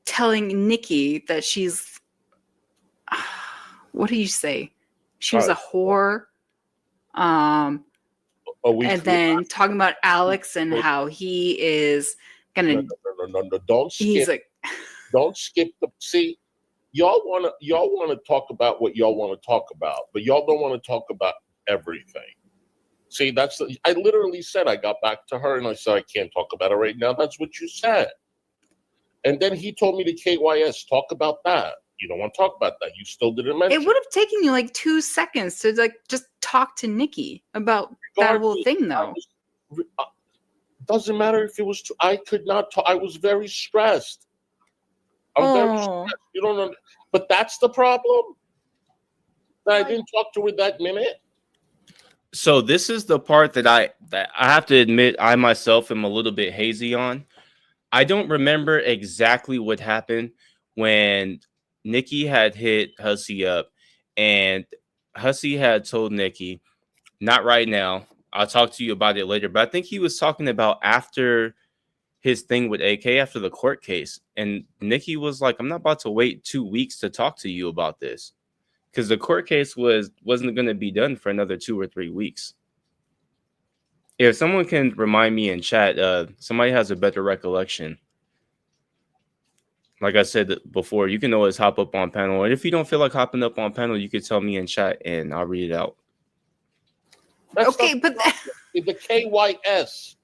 Speaker 7: telling Nikki that she's what do you say? She was a whore. And then talking about Alex and how he is gonna.
Speaker 5: No. Don't skip.
Speaker 7: He's like,
Speaker 5: don't skip the. See, y'all wanna talk about what y'all want to talk about, but y'all don't want to talk about everything. See, I literally said, I got back to her and I said, I can't talk about it right now. That's what you said. And then he told me to KYS, talk about that. You don't want to talk about that. You still didn't mention
Speaker 7: it would have taken you like 2 seconds to like just talk to Nikki about that whole thing, though.
Speaker 5: Doesn't matter if it was. I could not talk. I was very stressed. I'm very stressed. You don't know, but that's the problem. That I didn't talk to her that minute.
Speaker 1: So this is the part that I have to admit I myself am a little bit hazy on. I don't remember exactly what happened when Nikki had hit Hussy up and Hussy had told Nikki, not right now. I'll talk to you about it later. But I think he was talking about after his thing with AK, after the court case. And Nikki was like, I'm not about to wait 2 weeks to talk to you about this. Because the court case wasn't going to be done for another 2 or 3 weeks. If someone can remind me in chat, somebody has a better recollection. Like I said before, you can always hop up on panel. And if you don't feel like hopping up on panel, you could tell me in chat and I'll read it out.
Speaker 5: That's
Speaker 7: okay, but
Speaker 5: the KYS,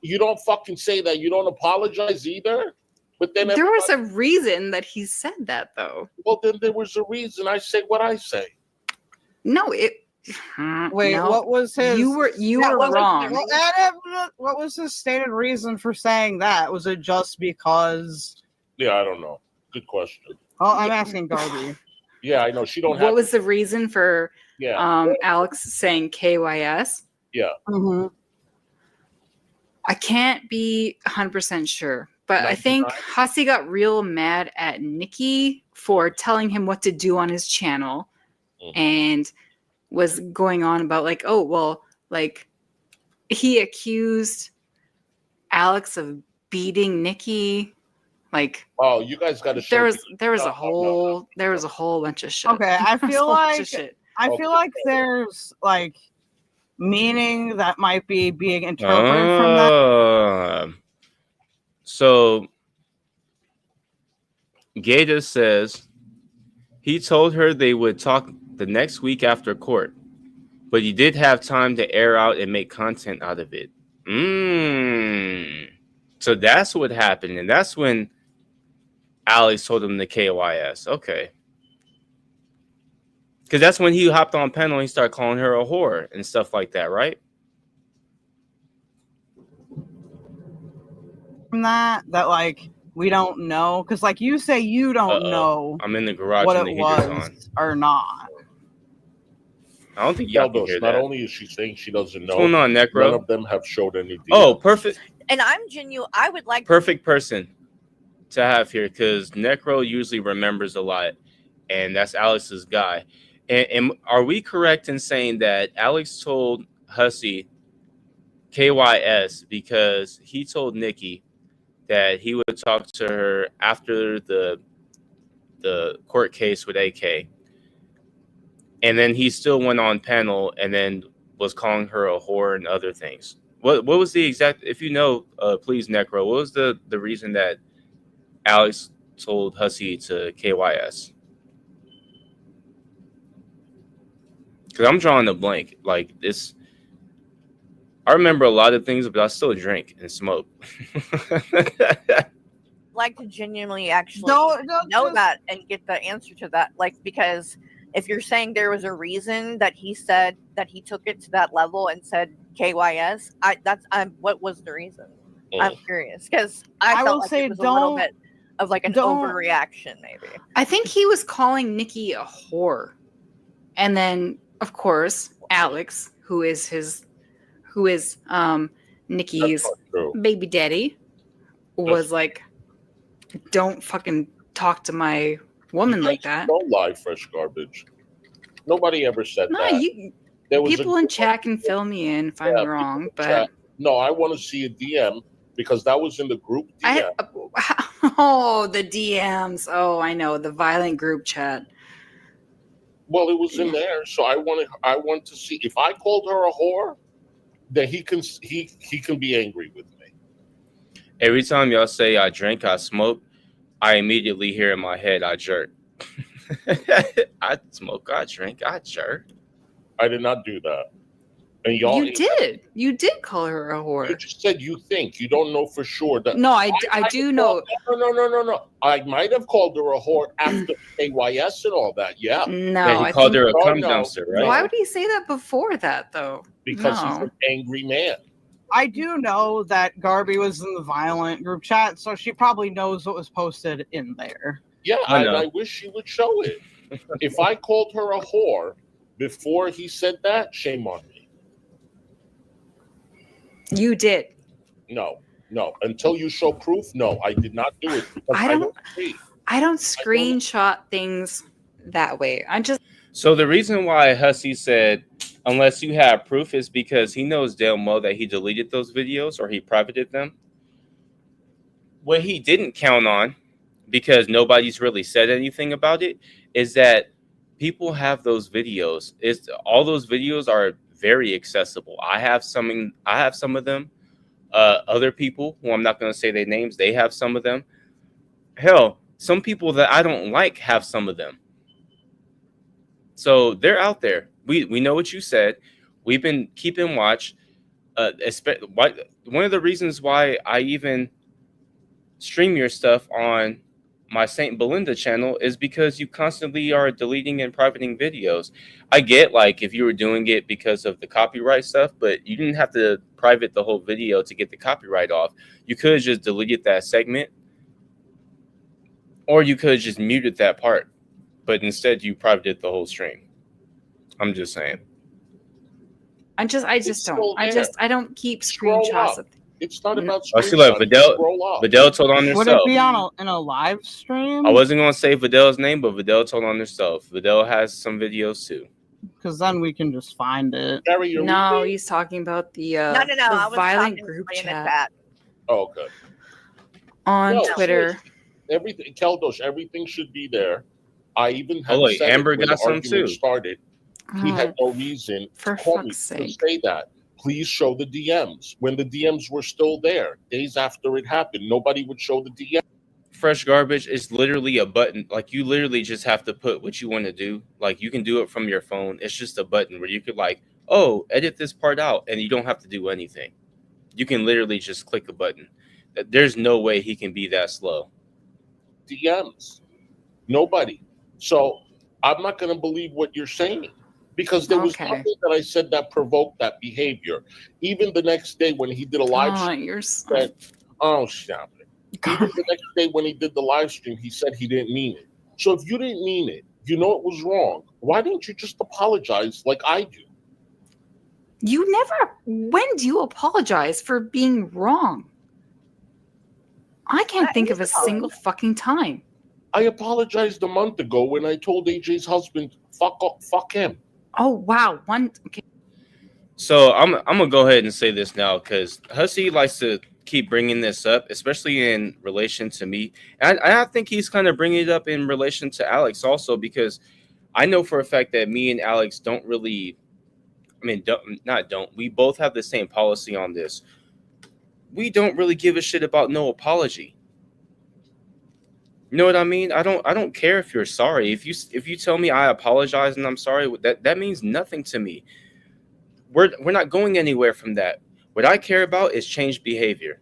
Speaker 5: you don't fucking say that. You don't apologize either. But then
Speaker 7: there was a reason that he said that, though.
Speaker 5: Well, then there was a reason. I say what I say.
Speaker 7: No,
Speaker 6: Wait,
Speaker 7: no.
Speaker 6: what was his?
Speaker 7: You were wrong.
Speaker 6: What was his stated reason for saying that? Was it just because?
Speaker 5: Yeah, I don't know. Good question.
Speaker 6: Oh, I'm asking Garby.
Speaker 5: Yeah, I know she don't have.
Speaker 7: What was the reason for?
Speaker 5: Yeah.
Speaker 7: Alex saying KYS.
Speaker 5: Yeah.
Speaker 6: Mm-hmm.
Speaker 7: I can't be 100% sure. But
Speaker 5: No,
Speaker 7: I think
Speaker 5: not.
Speaker 7: Hussy got real mad at Nikki for telling him what to do on his channel and was going on about like, oh, well, like he accused Alex of beating Nikki. Like,
Speaker 5: oh, you guys got to show
Speaker 7: there was a whole bunch of shit.
Speaker 6: Okay, I feel like
Speaker 5: Okay.
Speaker 6: there's like meaning that might be being interpreted from that.
Speaker 1: So Gaeta says he told her they would talk the next week after court, but he did have time to air out and make content out of it. So that's what happened, and that's when Alex told him the KYS. Okay. Because that's when he hopped on panel and he started calling her a whore and stuff like that, right?
Speaker 6: From that like We don't know because, like you say, you don't know
Speaker 1: I'm in the garage
Speaker 6: what
Speaker 1: and the
Speaker 6: it
Speaker 1: heater's
Speaker 6: was
Speaker 1: on.
Speaker 6: or not.
Speaker 1: I don't think y'all can
Speaker 5: Keldos,
Speaker 1: hear
Speaker 5: not
Speaker 1: that.
Speaker 5: only is she saying she doesn't
Speaker 1: What's
Speaker 5: know,
Speaker 1: going on,
Speaker 5: none
Speaker 1: Necro?
Speaker 5: of them have showed any DMs.
Speaker 1: Oh, perfect.
Speaker 8: And I'm genuine. I would like
Speaker 1: Perfect person to have here because Necro usually remembers a lot, and that's Alex's guy. And are we correct in saying that Alex told Hussy KYS because he told Nikki that he would talk to her after the court case with AK, and then he still went on panel and then was calling her a whore and other things. What was the exact? If you know, please, Necro. What was the reason that Alex told Hussy to KYS? Because I'm drawing a blank. Like this, I remember a lot of things, but I still drink and smoke.
Speaker 8: like to genuinely actually
Speaker 6: Don't
Speaker 8: know
Speaker 6: just-
Speaker 8: that and get the answer to that. Like, because if you're saying there was a reason that he said that he took it to that level and said KYS, what was the reason? I'm curious because I
Speaker 6: will
Speaker 8: felt like
Speaker 6: say
Speaker 8: it was a little
Speaker 6: don't-
Speaker 8: bit of like an
Speaker 6: don't-
Speaker 8: overreaction, maybe.
Speaker 7: I think he was calling Nikki a whore. And then, of course, Alex, who is Nikki's
Speaker 5: That's not true.
Speaker 7: baby daddy, was like, don't fucking talk to my woman like that.
Speaker 5: Don't lie, fresh garbage. Nobody ever said
Speaker 7: No,
Speaker 5: that. There was
Speaker 7: people in chat can fill me in if I'm wrong, but
Speaker 5: chat. No, I want to see a DM because that was in the group DM.
Speaker 7: the DMs. Oh, I know, the violent group chat.
Speaker 5: Well, it was in there, so I want to see if I called her a whore, then he can be angry with me.
Speaker 1: Every time y'all say I drink, I smoke, I immediately hear in my head I jerk. I smoke, I drink, I jerk.
Speaker 5: I did not do that. And y'all,
Speaker 7: You did call her a whore.
Speaker 5: You just said you think. You don't know for sure that.
Speaker 7: No, I do know.
Speaker 5: No. I might have called her a whore after KYS and all that. Yeah.
Speaker 7: No,
Speaker 1: Yeah, he
Speaker 7: I
Speaker 1: called
Speaker 7: think,
Speaker 1: her a cum dumpster, right?
Speaker 7: Why would he say that before that, though?
Speaker 5: Because he's
Speaker 7: No.
Speaker 5: an angry man.
Speaker 6: I do know that Garby was in the violent group chat, so she probably knows what was posted in there.
Speaker 5: Yeah,
Speaker 1: I
Speaker 5: and
Speaker 1: know.
Speaker 5: I wish she would show it. If I called her a whore before he said that, shame on me.
Speaker 7: You did.
Speaker 5: No. Until you show proof, no, I did not do it. Because
Speaker 7: I don't-
Speaker 5: agree.
Speaker 7: I don't screenshot things that way. I just
Speaker 1: So the reason why Hussy said, unless you have proof, is because he knows damn well that he deleted those videos or he privated them. What he didn't count on, because nobody's really said anything about it, is that people have those videos. All those videos are very accessible. I have some of them. Other people, who I'm not going to say their names, they have some of them. Hell, some people that I don't like have some of them. So they're out there. We know what you said. We've been keeping watch. One of the reasons why I even stream your stuff on my St. Belinda channel is because you constantly are deleting and privating videos. I get, like, if you were doing it because of the copyright stuff, but you didn't have to private the whole video to get the copyright off. You could have just deleted that segment, or you could have just muted that part, but instead you privated the whole stream. I'm just saying.
Speaker 7: I just don't. I don't keep
Speaker 5: Scroll
Speaker 7: screenshots
Speaker 5: up.
Speaker 7: of
Speaker 5: It's not about
Speaker 1: I see, like,
Speaker 5: screenshots.
Speaker 1: Vidal told on
Speaker 6: Would
Speaker 1: herself.
Speaker 6: it be on in a live stream?
Speaker 1: I wasn't going to say Vidal's name, but Vidal told on herself. Vidal has some videos too.
Speaker 6: Because then we can just find it.
Speaker 5: Gary, you're
Speaker 7: No,
Speaker 5: reading?
Speaker 7: he's talking about the
Speaker 8: No.
Speaker 7: the
Speaker 8: I was
Speaker 7: violent
Speaker 8: talking
Speaker 7: group
Speaker 8: to somebody in the
Speaker 7: chat
Speaker 8: chat.
Speaker 5: Oh, okay.
Speaker 7: on
Speaker 5: No,
Speaker 7: Twitter.
Speaker 5: seriously. Everything, Keldos, everything should be there. I even had
Speaker 1: Oh, wait,
Speaker 5: said
Speaker 1: Amber
Speaker 5: it when
Speaker 1: got
Speaker 5: the
Speaker 1: some
Speaker 5: argument
Speaker 1: too.
Speaker 5: started. He
Speaker 7: Oh,
Speaker 5: had no reason
Speaker 7: for
Speaker 5: to call me
Speaker 7: fuck's
Speaker 5: to
Speaker 7: sake.
Speaker 5: say that. Please show the DMs. When the DMs were still there, days after it happened, nobody would show the DM.
Speaker 1: Fresh Garbage is literally a button. Like, you literally just have to put what you want to do. Like, you can do it from your phone. It's just a button where you could, like, oh, edit this part out, and you don't have to do anything. You can literally just click a button. There's no way he can be that slow.
Speaker 5: DMs. Nobody. So I'm not going to believe what you're saying because there was
Speaker 7: Okay.
Speaker 5: nothing that I said that provoked that behavior. Even the next day when he did a live
Speaker 7: Oh,
Speaker 5: stream,
Speaker 7: you're
Speaker 5: said, oh, stop it. Even the next day when he did the live stream, he said he didn't mean it. So if you didn't mean it, you know it was wrong. Why didn't you just apologize like I do?
Speaker 7: You never. When do you apologize for being wrong? I can't think of a single fucking time.
Speaker 5: I apologized a month ago when I told AJ's husband, fuck him.
Speaker 7: Oh wow, okay.
Speaker 1: So I'm gonna go ahead and say this now because Hussy likes to keep bringing this up, especially in relation to me, and I think he's kind of bringing it up in relation to Alex also, because I know for a fact that me and Alex don't really. I mean, we both have the same policy on this. We don't really give a shit about no apology. You know what I mean? I don't care if you're sorry. If you tell me I apologize and I'm sorry, that means nothing to me. We're not going anywhere from that. What I care about is changed behavior.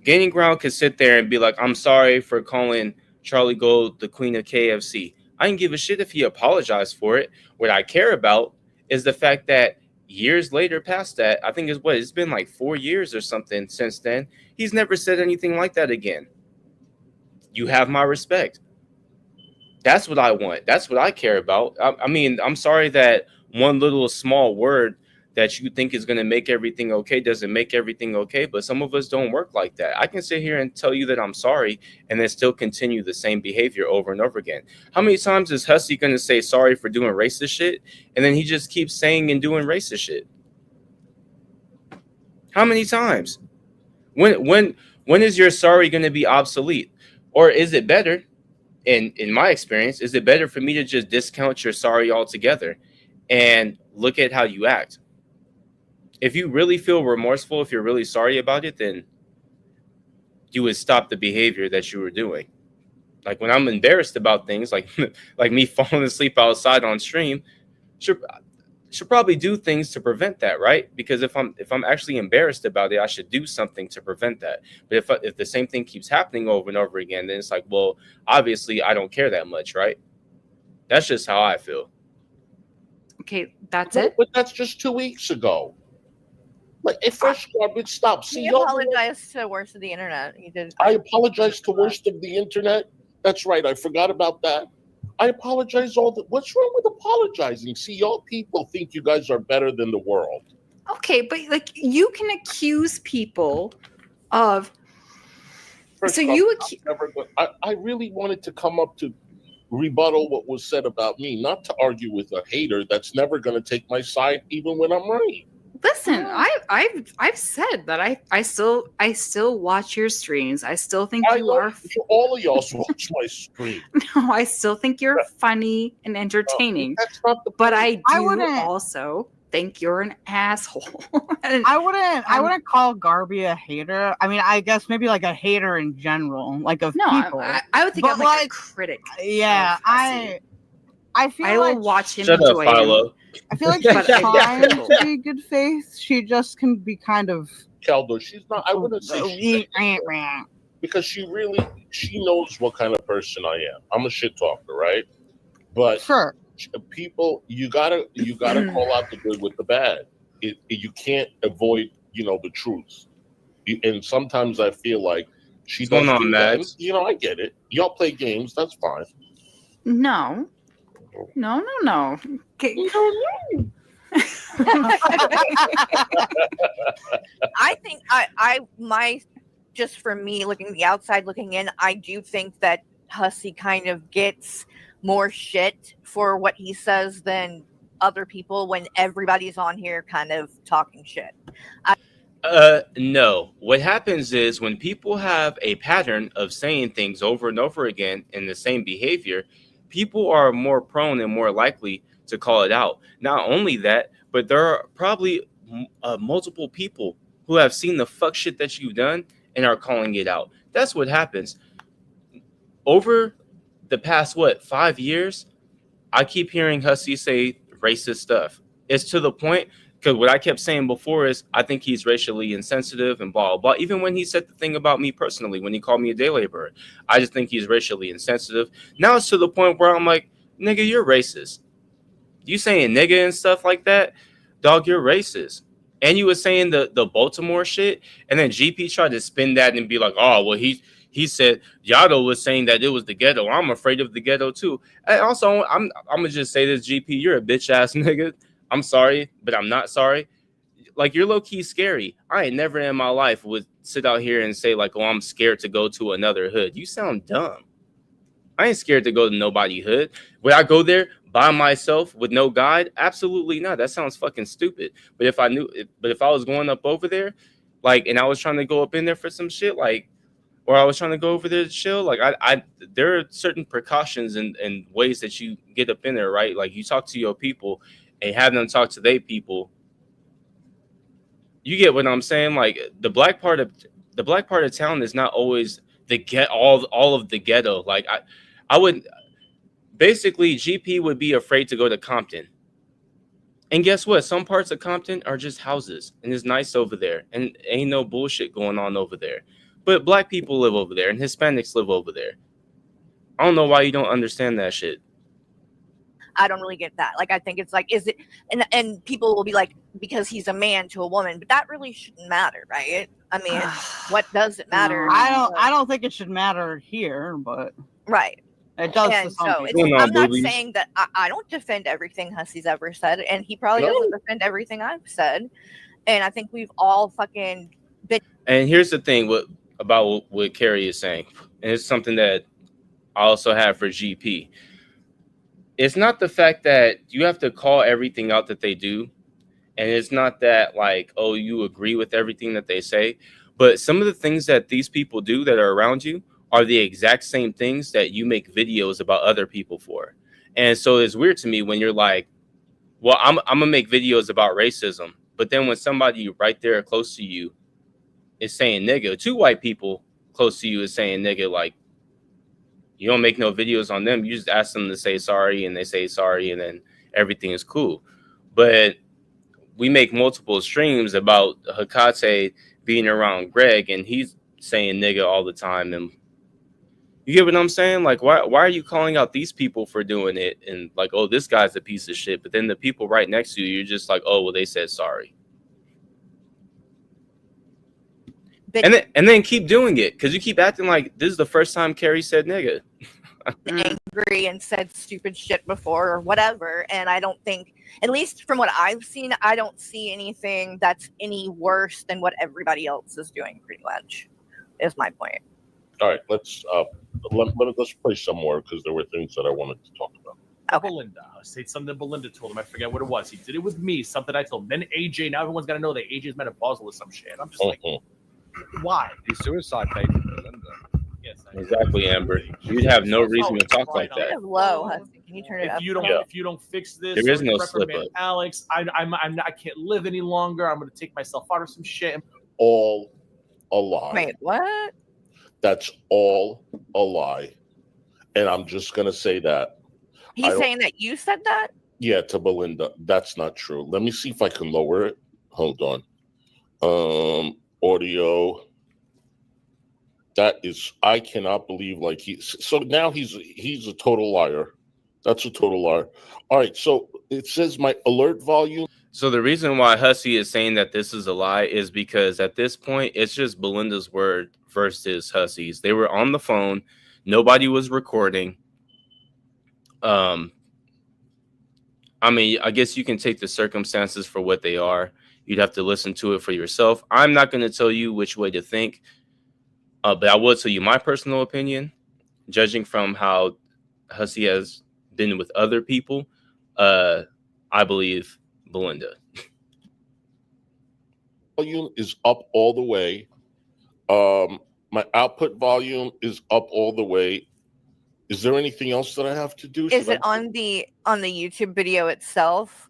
Speaker 1: Gaining Ground could sit there and be like, I'm sorry for calling Charlie Gold the queen of KFC. I didn't give a shit if he apologized for it. What I care about is the fact that years later past that, I think it's been like 4 years or something since then, he's never said anything like that again. You have my respect. That's what I want. That's what I care about. I mean, I'm sorry that one little small word that you think is going to make everything okay doesn't make everything okay, but some of us don't work like that. I can sit here and tell you that I'm sorry and then still continue the same behavior over and over again. How many times is Hussy going to say sorry for doing racist shit and then he just keeps saying and doing racist shit? How many times? When is your sorry going to be obsolete? Or is it better, in my experience, is it better for me to just discount your sorry altogether and look at how you act? If you really feel remorseful, if you're really sorry about it, then you would stop the behavior that you were doing. Like when I'm embarrassed about things, like me falling asleep outside on stream, should probably do things to prevent that, right? Because if I'm actually embarrassed about it, I should do something to prevent that. But if the same thing keeps happening over and over again, then it's like, well, obviously I don't care that much, right? That's just how I feel.
Speaker 7: Okay, that's it.
Speaker 5: But that's just 2 weeks ago. Like, if Fresh Garbage stopped.
Speaker 8: He apologized to Worst of the Internet. He did.
Speaker 5: I apologized to Worst of the Internet. That's right. I forgot about that. I apologize what's wrong with apologizing? See, y'all people think you guys are better than the world.
Speaker 7: Okay, but like you can accuse people of.
Speaker 5: First
Speaker 7: so
Speaker 5: off,
Speaker 7: you
Speaker 5: I really wanted to come up to rebuttal what was said about me, not to argue with a hater that's never going to take my side, even when I'm right.
Speaker 7: Listen, I've said that I still watch your streams. I still think you are.
Speaker 5: All of y'all watch my stream.
Speaker 7: No, I still think you're funny and entertaining.
Speaker 5: That's not the point.
Speaker 7: But I also think you're an asshole.
Speaker 6: I wouldn't call Garby a hater. I mean, I guess maybe like a hater in general, like of people.
Speaker 7: I would think I'm like a critic.
Speaker 6: Yeah, I feel
Speaker 7: I
Speaker 6: like
Speaker 7: will watch him.
Speaker 1: Shut up, Philo.
Speaker 6: I feel like she's trying to be good faith. She just can be kind of.
Speaker 5: Keldo, she's not. I wouldn't say because she knows what kind of person I am. I'm a shit talker, right? But
Speaker 6: sure,
Speaker 5: people, you gotta call out the good with the bad. You can't avoid, the truth. And sometimes I feel like she doesn't.
Speaker 1: What's going on, Max?
Speaker 5: I get it. Y'all play games. That's fine.
Speaker 7: No. Okay.
Speaker 8: I think just for me looking the outside looking in, I do think that Hussy kind of gets more shit for what he says than other people when everybody's on here kind of talking shit.
Speaker 1: No. What happens is when people have a pattern of saying things over and over again in the same behavior, people are more prone and more likely to call it out. Not only that, but there are probably multiple people who have seen the fuck shit that you've done and are calling it out. That's what happens. Over the past, 5 years, I keep hearing Hussy say racist stuff. It's to the point, because what I kept saying before is I think he's racially insensitive and blah, blah, blah. Even when he said the thing about me personally, when he called me a day laborer, I just think he's racially insensitive. Now it's to the point where I'm like, nigga, you're racist. You saying nigga and stuff like that, dog, you're racist. and you were saying the Baltimore shit, and then GP tried to spin that and be like, oh well, he said Yato was saying that it was the ghetto. I'm afraid of the ghetto too. And also, I'm gonna just say this, GP, you're a bitch ass nigga. I'm sorry, but I'm not sorry. Like, you're low key scary. I ain't never in my life would sit out here and say like, oh, I'm scared to go to another hood. You sound dumb. I ain't scared to go to nobody hood. Would I go there by myself with no guide? Absolutely not. That sounds fucking stupid. But if I was going up over there, like, and I was trying to go up in there for some shit, like, or I was trying to go over there to chill, like, there are certain precautions and ways that you get up in there, right? Like, you talk to your people and have them talk to their people. You get what I'm saying? Like, the black part of town is not always all of the ghetto. Like, I would basically, GP would be afraid to go to Compton. And guess what? Some parts of Compton are just houses and it's nice over there and ain't no bullshit going on over there. But black people live over there and Hispanics live over there. I don't know why you don't understand that shit.
Speaker 8: I don't really get that. Like, I think it's like, is it, and people will be like, because he's a man to a woman, but that really shouldn't matter, right? I mean, what does it matter?
Speaker 6: I don't think it should matter here, but
Speaker 8: right.
Speaker 6: It does.
Speaker 8: And
Speaker 6: to some
Speaker 8: so
Speaker 6: people.
Speaker 8: I'm not saying that I don't defend everything Hussy's ever said, and he probably doesn't defend everything I've said. And I think we've all fucking been.
Speaker 1: And here's the thing about what Carrie is saying, and it's something that I also have for GP. It's not the fact that you have to call everything out that they do. And it's not that like, oh, you agree with everything that they say. But some of the things that these people do that are around you are the exact same things that you make videos about other people for. And so it's weird to me when you're like, well, I'm going to make videos about racism. But then when somebody right there close to you is saying nigga, two white people close to you is saying nigga, like, you don't make no videos on them. You just ask them to say sorry, and they say sorry, and then everything is cool. But we make multiple streams about Hecate being around Greg, and he's saying nigga all the time. And you get what I'm saying? Like, why are you calling out these people for doing it? And like, oh, this guy's a piece of shit. But then the people right next to you, you're just like, oh, well, they said sorry. And then keep doing it because you keep acting like this is the first time Carrie said nigga.
Speaker 8: Angry and said stupid shit before or whatever, and I don't think, at least from what I've seen, I don't see anything that's any worse than what everybody else is doing. Pretty much, is my point.
Speaker 5: All right, let's play some more because there were things that I wanted to talk about.
Speaker 8: Okay.
Speaker 2: Belinda. Say something Belinda told him. I forget what it was. He did it with me. Something I told him. Then AJ. Now everyone's got to know that AJ's menopausal or some shit. I'm just like, why?
Speaker 9: He's suicide baiting Belinda.
Speaker 2: Yes,
Speaker 1: Exactly, Amber. You'd have no reason to talk like that.
Speaker 8: It's low, Hussy. Can you turn it up?
Speaker 2: If you don't fix this,
Speaker 1: There is no
Speaker 2: reprimand
Speaker 1: slip up.
Speaker 2: Alex, I can't live any longer. I'm going to take myself out of some shit.
Speaker 5: All a lie.
Speaker 8: Wait, what?
Speaker 5: That's all a lie. And I'm just going to say that.
Speaker 8: He's saying that you said that?
Speaker 5: Yeah, to Belinda. That's not true. Let me see if I can lower it. Hold on. Audio. That is, I cannot believe like so now he's a total liar. That's a total liar. All right, so it says my alert volume.
Speaker 1: So the reason why Hussy is saying that this is a lie is because at this point it's just Belinda's word versus Hussy's. They were on the phone, nobody was recording. I mean, I guess you can take the circumstances for what they are. You'd have to listen to it for yourself. I'm not going to tell you which way to think, but I will tell you my personal opinion, judging from how Hussy has been with other people. I believe Belinda.
Speaker 5: Volume is up all the way. My output volume is up all the way. Is there anything else that I have to do?
Speaker 8: Is it on the YouTube video itself?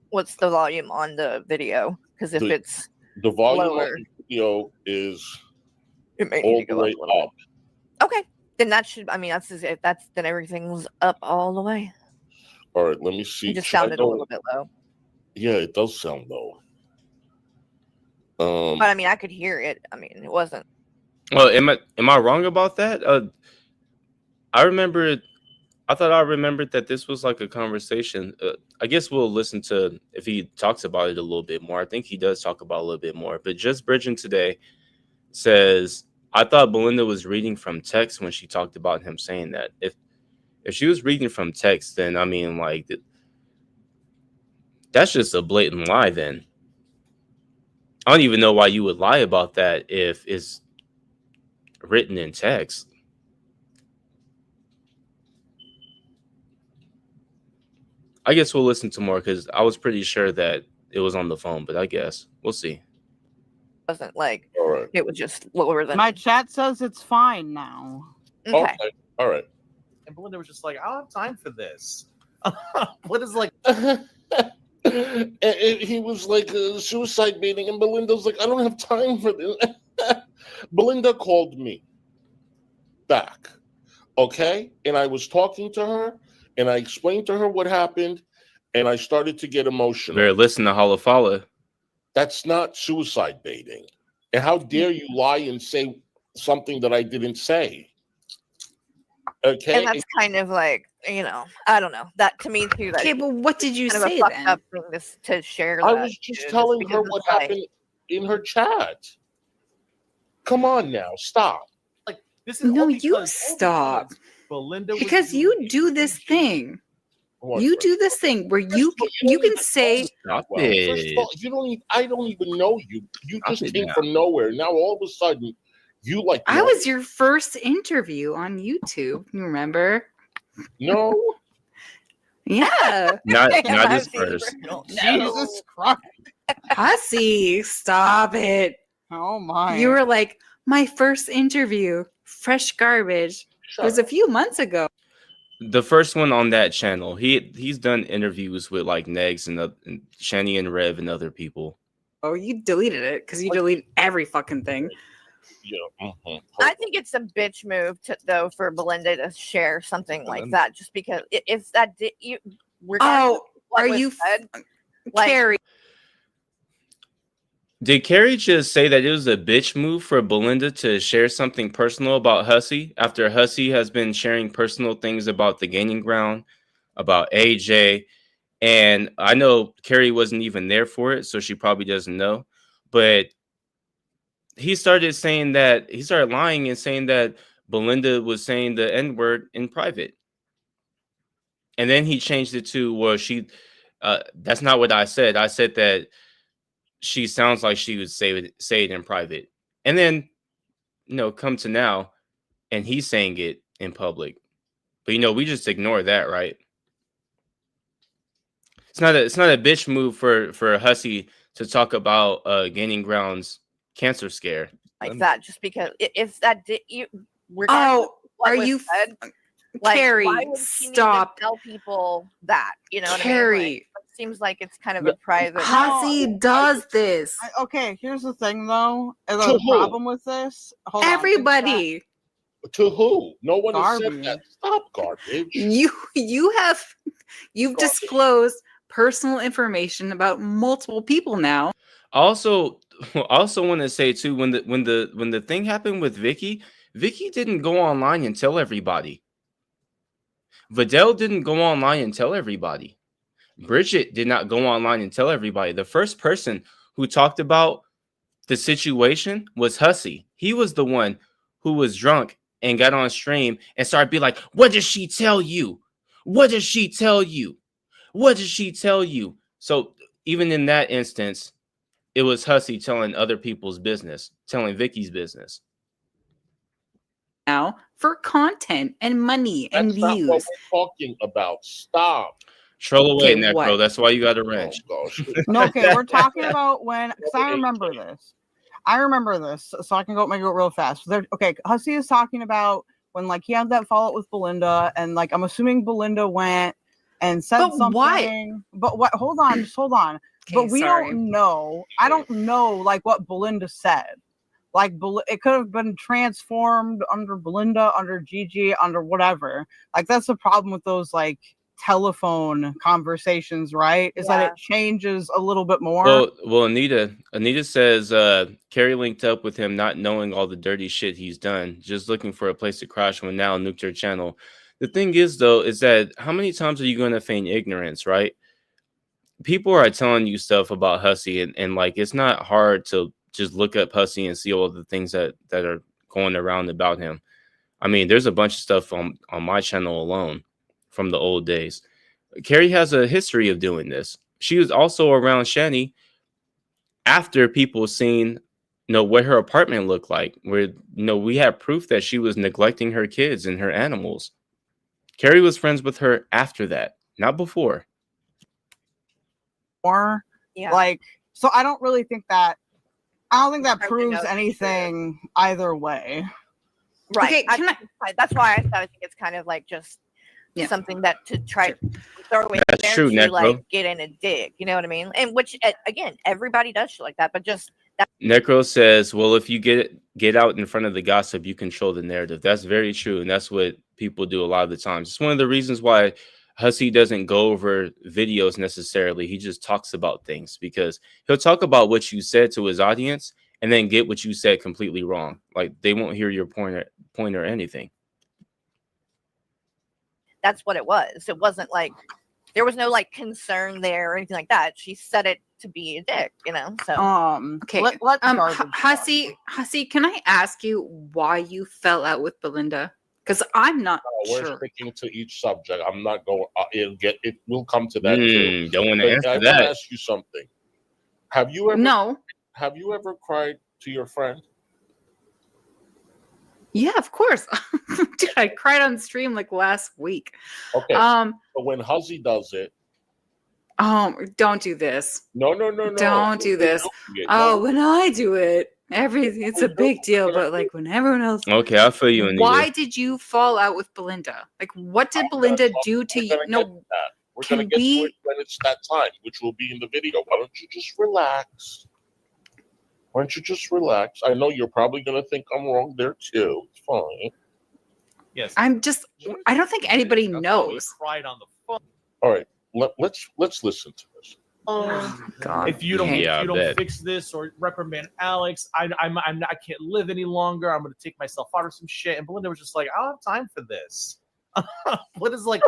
Speaker 8: What's the volume on the video? Because if it's
Speaker 5: the volume
Speaker 8: lower,
Speaker 5: on the video is
Speaker 8: it may
Speaker 5: all
Speaker 8: need to
Speaker 5: the
Speaker 8: go
Speaker 5: way
Speaker 8: up. Okay, then that should. I mean, that's then everything's up all the way.
Speaker 5: All right, let me see.
Speaker 8: It just sounded a little bit low.
Speaker 5: Yeah, it does sound low.
Speaker 8: But I mean, I could hear it. I mean, it wasn't.
Speaker 1: Well, am I wrong about that? I remember I thought I remembered that this was like a conversation. I guess we'll listen to if he talks about it a little bit more. I think he does talk about it a little bit more. But Just Bridging today says, I thought Belinda was reading from text when she talked about him saying that. If she was reading from text, then I mean, like, that's just a blatant lie. Then I don't even know why you would lie about that if it's written in text. I guess we'll listen to more because I was pretty sure that it was on the phone, but I guess we'll see.
Speaker 8: Wasn't like
Speaker 5: All right.
Speaker 8: it was just lower than
Speaker 6: My chat says it's fine now.
Speaker 8: okay.
Speaker 5: Okay. All right.
Speaker 2: And Belinda was just like, I don't have time for this. Belinda's like,
Speaker 5: And he was like suicide baiting, and Belinda's like, I don't have time for this. Belinda called me back, okay? And I was talking to her, and I explained to her what happened, and I started to get emotional.
Speaker 1: Better listen to Halafala.
Speaker 5: That's not suicide baiting. And how dare you lie and say something that I didn't say? Okay.
Speaker 8: And that's kind of like, you know, I don't know. That to me too.
Speaker 7: Okay, but what did you
Speaker 8: kind of
Speaker 7: say
Speaker 8: a fucked
Speaker 7: then?
Speaker 8: up thing to share.
Speaker 5: I
Speaker 8: that,
Speaker 5: was just
Speaker 8: dude,
Speaker 5: telling
Speaker 8: because
Speaker 5: her
Speaker 8: it's
Speaker 5: what
Speaker 8: like-
Speaker 5: happened in her chat. Come on now, stop.
Speaker 2: like this is
Speaker 7: No,
Speaker 2: all
Speaker 7: you
Speaker 2: because-
Speaker 7: stop.
Speaker 2: Belinda was
Speaker 7: Because
Speaker 2: doing
Speaker 7: you do this thing.
Speaker 5: What,
Speaker 7: You
Speaker 5: Fred?
Speaker 7: do this thing where
Speaker 5: First of all,
Speaker 7: you
Speaker 5: don't
Speaker 7: can
Speaker 5: even
Speaker 7: say
Speaker 5: know.
Speaker 1: Stop
Speaker 5: Well, first of
Speaker 1: it.
Speaker 5: all, you don't even, I don't even know you. You
Speaker 1: Stop
Speaker 5: just
Speaker 1: it
Speaker 5: came
Speaker 1: now.
Speaker 5: from nowhere. Now all of a sudden, you like.
Speaker 7: I was your first interview on YouTube. You remember?
Speaker 5: No.
Speaker 7: Yeah.
Speaker 1: Not
Speaker 8: My
Speaker 1: his
Speaker 8: favorite.
Speaker 1: first.
Speaker 6: Jesus Christ.
Speaker 7: Hussy, stop it.
Speaker 6: Oh my.
Speaker 7: You were like, my first interview, fresh garbage. It was a few months ago.
Speaker 1: The first one on that channel. He's done interviews with like Negs and Shani and Rev and other people.
Speaker 7: Oh, you deleted it because you deleted every fucking thing.
Speaker 5: Yeah.
Speaker 8: I think it's a bitch move though for Belinda to share something like
Speaker 2: Belinda.
Speaker 8: that, just because if that did you.
Speaker 7: Oh,
Speaker 8: what
Speaker 7: are
Speaker 8: was
Speaker 7: you
Speaker 8: said, like-
Speaker 7: Carrie?
Speaker 1: Did Carrie just say that it was a bitch move for Belinda to share something personal about Hussy after Hussy has been sharing personal things about the Gaining Ground, about AJ? And I know Carrie wasn't even there for it, so she probably doesn't know. But he started lying and saying that Belinda was saying the N-word in private. And then he changed it to, well, that's not what I said. I said that she sounds like she would say it in private. And then, come to now, and he's saying it in public. But, we just ignore that, right? It's not a bitch move for Hussy to talk about Gaining Ground's cancer scare.
Speaker 8: like that, just because if that did you.
Speaker 7: Oh,
Speaker 8: what
Speaker 7: are
Speaker 8: was
Speaker 7: you
Speaker 8: said, like,
Speaker 7: Carrie,
Speaker 8: why would she need to
Speaker 7: stop.
Speaker 8: tell people that? You know what I mean?
Speaker 7: Carrie.
Speaker 8: Like, it seems like it's kind of a private.
Speaker 7: Hussy does this.
Speaker 6: Okay, here's the thing though.
Speaker 5: To
Speaker 6: The
Speaker 5: who?
Speaker 6: problem with this. Hold on,
Speaker 7: Everybody.
Speaker 5: To who? No one has said
Speaker 6: Garbage.
Speaker 5: that. Stop garbage.
Speaker 7: You've disclosed personal information about multiple people now.
Speaker 1: I also want to say too, when the thing happened with Vicky didn't go online and tell everybody. Vidal didn't go online and tell everybody. Bridget did not go online and tell everybody. The first person who talked about the situation was Hussy. He was the one who was drunk and got on stream and started being like, what did she tell you? What did she tell you? What did she tell you? So even in that instance, it was Hussy telling other people's business, telling Vicky's business.
Speaker 7: Now for content and money and
Speaker 5: That's not
Speaker 7: views.
Speaker 5: what we're talking about. Stop.
Speaker 1: Troll away,
Speaker 7: Okay,
Speaker 1: Necro.
Speaker 7: what?
Speaker 1: That's why you got a
Speaker 5: Oh,
Speaker 1: wrench.
Speaker 5: gosh.
Speaker 6: No, okay, we're talking about when, because I remember this. So I can make it real fast. Okay, Hussy is talking about when like he had that fallout with Belinda, and like I'm assuming Belinda went and said
Speaker 7: But
Speaker 6: something.
Speaker 7: why?
Speaker 6: But what? Hold on, just hold on. But
Speaker 7: Okay,
Speaker 6: we
Speaker 7: sorry.
Speaker 6: don't know. I don't know like what Belinda said. Like it could have been transformed under Belinda, under Gigi, under whatever. Like that's the problem with those like telephone conversations, right? Is that it changes a little bit more.
Speaker 1: Well, Anita says Carrie linked up with him not knowing all the dirty shit he's done, just looking for a place to crash when now nuked her channel. The thing is, though, is that how many times are you going to feign ignorance, right? People are telling you stuff about Hussy, and like it's not hard to just look up Hussy and see all the things that are going around about him. I mean, there's a bunch of stuff on my channel alone from the old days. Carrie has a history of doing this. She was also around Shani after people seen what her apartment looked like, where we have proof that she was neglecting her kids and her animals. Carrie was friends with her after that, not before.
Speaker 6: Or
Speaker 8: Yeah.
Speaker 6: like, so I don't really think that. I don't think that
Speaker 8: Probably
Speaker 6: proves
Speaker 8: knows
Speaker 6: anything either way.
Speaker 8: Right.
Speaker 7: Okay, can
Speaker 8: That's why I thought I think it's kind of like just something that to try to throw in
Speaker 1: That's
Speaker 8: there
Speaker 1: true,
Speaker 8: to
Speaker 1: Necro.
Speaker 8: like get in a dig. You know what I mean? And which again, everybody does shit like that, but just that.
Speaker 1: Necro says, well, if you get out in front of the gossip, you control the narrative. That's very true. And that's what people do a lot of the times. It's one of the reasons why Hussy doesn't go over videos necessarily. He just talks about things because he'll talk about what you said to his audience and then get what you said completely wrong. Like they won't hear your point or anything.
Speaker 8: That's what it was. It wasn't like there was no like concern there or anything like that. She said it to be a dick, you know. So
Speaker 7: Okay.
Speaker 6: let's
Speaker 7: Hussy, can I ask you why you fell out with Belinda? Because I'm not
Speaker 5: We're
Speaker 7: sure.
Speaker 5: sticking to each subject. I'm not going. It will come to that too.
Speaker 1: Don't want
Speaker 5: But
Speaker 1: to answer
Speaker 5: I want
Speaker 1: that.
Speaker 5: to ask you something. Have you ever?
Speaker 7: No.
Speaker 5: Have you ever cried to your friend?
Speaker 7: Yeah, of course. Dude, I cried on stream like last week.
Speaker 5: Okay. But when Hussy does it,
Speaker 7: don't do this.
Speaker 5: no.
Speaker 7: Don't do this. Oh, when I do it, it's a big deal. But like when everyone else,
Speaker 1: Okay, I feel you. Anita.
Speaker 7: Why did you fall out with Belinda? Like, what did Belinda do to you? No,
Speaker 5: we're gonna get to it when it's that time, which will be in the video. Why don't you just relax? Why don't you just relax? I know you're probably gonna think I'm wrong there too. It's fine.
Speaker 2: Yes.
Speaker 7: I don't think anybody knows.
Speaker 2: Cried on the phone.
Speaker 5: All right. Let's listen to this.
Speaker 7: Oh God!
Speaker 2: If you don't,
Speaker 1: Yeah,
Speaker 2: if you
Speaker 1: I
Speaker 2: don't
Speaker 1: bet.
Speaker 2: fix this or reprimand Alex, I can't live any longer. I'm gonna take myself out of some shit. And Belinda was just like, I don't have time for this. Belinda's like,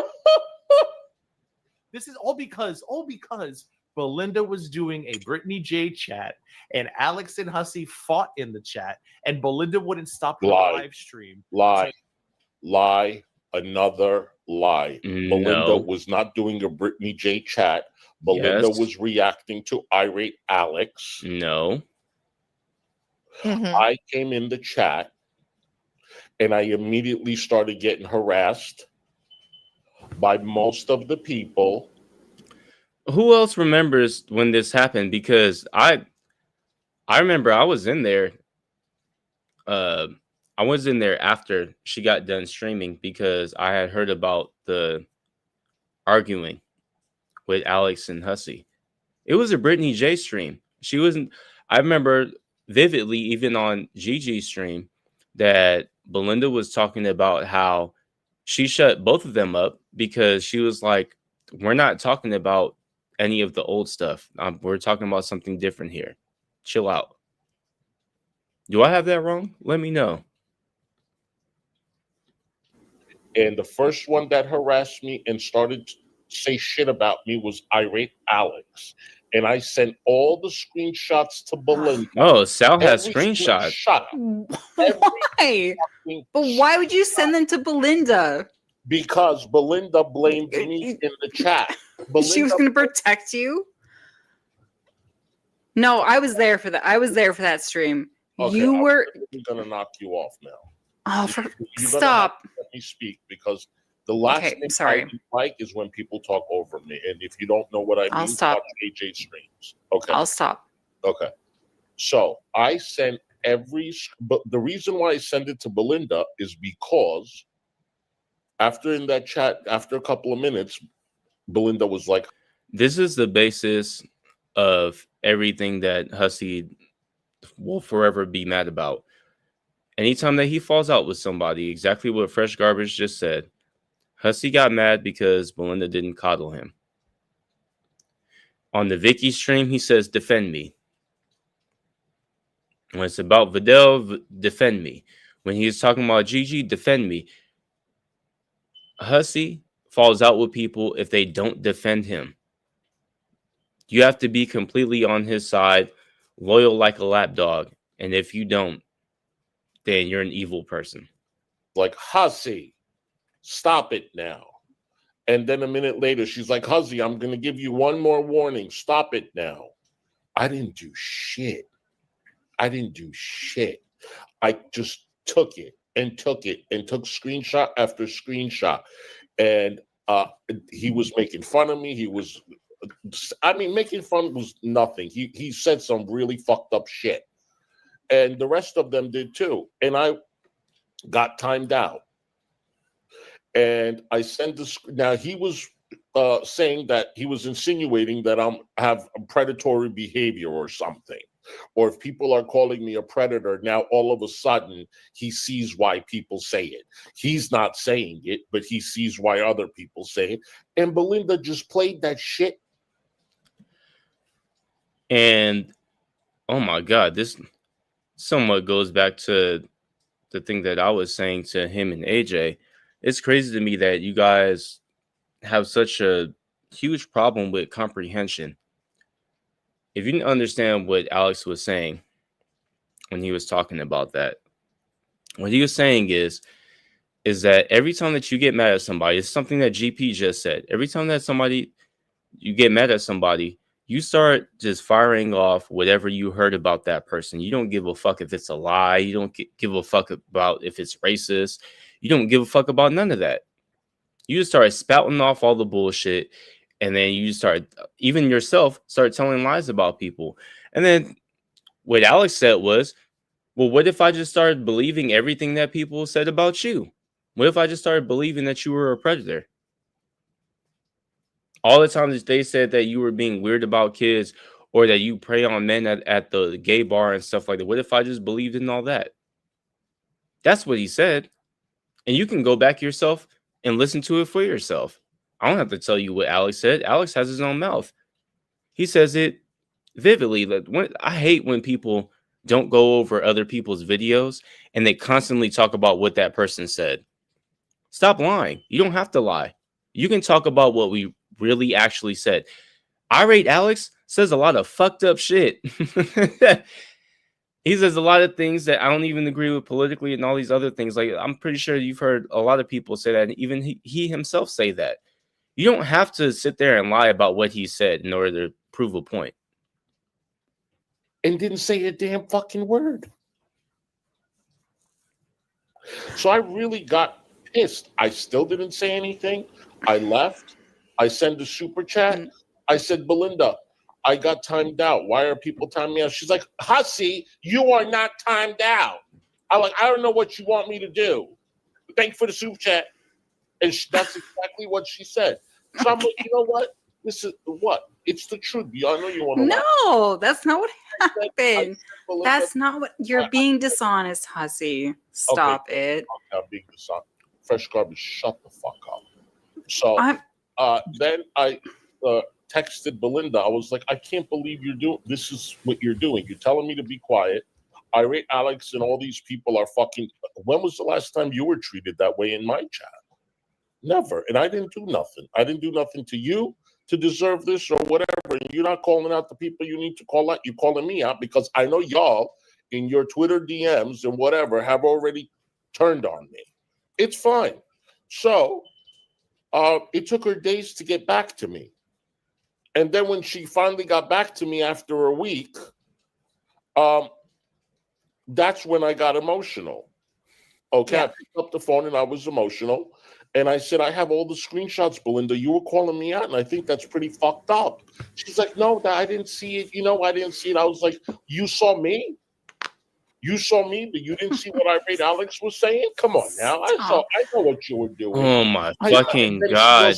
Speaker 2: this is all because Belinda was doing a Brittany J chat, and Alex and Hussy fought in the chat, and Belinda wouldn't stop her live stream.
Speaker 5: Lie, another lie. Belinda was not doing a Brittany J chat. Belinda was reacting to irate Alex.
Speaker 1: No.
Speaker 5: I came in the chat and I immediately started getting harassed by most of the people.
Speaker 1: Who else remembers when this happened? Because I remember I was in there. I was in there after she got done streaming because I had heard about the arguing with Alex and Hussy. It was a Brittany J stream. She wasn't. I remember vividly, even on Gigi's stream, that Belinda was talking about how she shut both of them up because she was like, "We're not talking about any of the old stuff. We're talking about something different here. Chill out." Do I have that wrong? Let me know.
Speaker 5: And the first one that harassed me and started to say shit about me was irate Alex. And I sent all the screenshots to Belinda.
Speaker 1: Oh, Sal has screenshots.
Speaker 5: Shut up.
Speaker 7: Why? But why would you send them to Belinda?
Speaker 5: Because Belinda blamed me in the chat.
Speaker 7: She was going to protect you? No, I was there for that. I was there for that stream.
Speaker 5: Okay,
Speaker 7: you were
Speaker 5: going to knock you off now.
Speaker 7: Oh,
Speaker 5: You're
Speaker 7: stop.
Speaker 5: Let me speak because the last thing I like is when people talk over me. And if you don't know what I mean,
Speaker 7: I'll stop.
Speaker 5: watch AJ streams. Okay.
Speaker 7: I'll stop.
Speaker 5: Okay. So I sent but the reason why I sent it to Belinda is because after in that chat, after a couple of minutes, Belinda was like,
Speaker 1: this is the basis of everything that Hussy will forever be mad about. Anytime that he falls out with somebody, exactly what Fresh Garbage just said, Hussy got mad because Belinda didn't coddle him. On the Vicky stream, he says, defend me. When it's about Vidal, defend me. When he's talking about Gigi, defend me. Hussy falls out with people if they don't defend him. You have to be completely on his side, loyal like a lapdog. And if you don't, then you're an evil person.
Speaker 5: Like, Hussy, stop it now. And then a minute later, she's like, Hussy, I'm going to give you one more warning. Stop it now. I didn't do shit. I just took it and took screenshot after screenshot. And he was making fun of me. Making fun was nothing. He said some really fucked up shit. And the rest of them did too. And I got timed out. And I sent this. Now, he was saying that he was insinuating that I have a predatory behavior or something. Or if people are calling me a predator, now all of a sudden he sees why people say it. He's not saying it, but he sees why other people say it. And Belinda just played that shit.
Speaker 1: And oh my God, this somewhat goes back to the thing that I was saying to him and AJ. It's crazy to me that you guys have such a huge problem with comprehension. If you didn't understand what Alex was saying when he was talking about that, what he was saying is that every time that you get mad at somebody, it's something that GP just said. Every time that you get mad at somebody, you start just firing off whatever you heard about that person. You don't give a fuck if it's a lie. You don't give a fuck about if it's racist. You don't give a fuck about none of that. You just start spouting off all the bullshit. And then you start, even yourself, start telling lies about people. And then what Alex said was, well, what if I just started believing everything that people said about you? What if I just started believing that you were a predator? All the times they said that you were being weird about kids or that you prey on men at the gay bar and stuff like that. What if I just believed in all that? That's what he said. And you can go back yourself and listen to it for yourself. I don't have to tell you what Alex said. Alex has his own mouth. He says it vividly. I hate when people don't go over other people's videos and they constantly talk about what that person said. Stop lying. You don't have to lie. You can talk about what we really actually said. Irate Alex says a lot of fucked up shit. He says a lot of things that I don't even agree with politically and all these other things. Like, I'm pretty sure you've heard a lot of people say that, and even he himself say that. You don't have to sit there and lie about what he said in order to prove a point.
Speaker 5: And didn't say a damn fucking word. So I really got pissed. I still didn't say anything. I left. I sent a super chat. I said, Belinda, I got timed out. Why are people timing me out? She's like, Hussy, you are not timed out. I don't know what you want me to do. Thank you for the super chat. And that's exactly what she said. So I'm like, you know what? This is what? It's the truth. I know you want to.
Speaker 7: No, that's not what happened. That's not what you're being dishonest, Hussy. Stop it.
Speaker 5: I'm being dishonest. Fresh garbage. Shut the fuck up. So then I texted Belinda. I was like, I can't believe you're doing this. Is what you're doing. You're telling me to be quiet. Irate Alex and all these people are fucking. When was the last time you were treated that way in my chat? Never. And I didn't do nothing. I didn't do nothing to you to deserve this or whatever. And you're not calling out the people you need to call out. You're calling me out because I know y'all in your Twitter DMs and whatever have already turned on me. It's fine. So it took her days to get back to me. And then when she finally got back to me after a week, that's when I got emotional. Okay, yeah. I picked up the phone and I was emotional. And I said, I have all the screenshots, Belinda. You were calling me out, and I think that's pretty fucked up. She's like, no, I didn't see it. I didn't see it. I was like, you saw me? You saw me, but you didn't see what Irate Alex was saying? Come on now. I know what you were doing.
Speaker 1: Oh, my fucking God.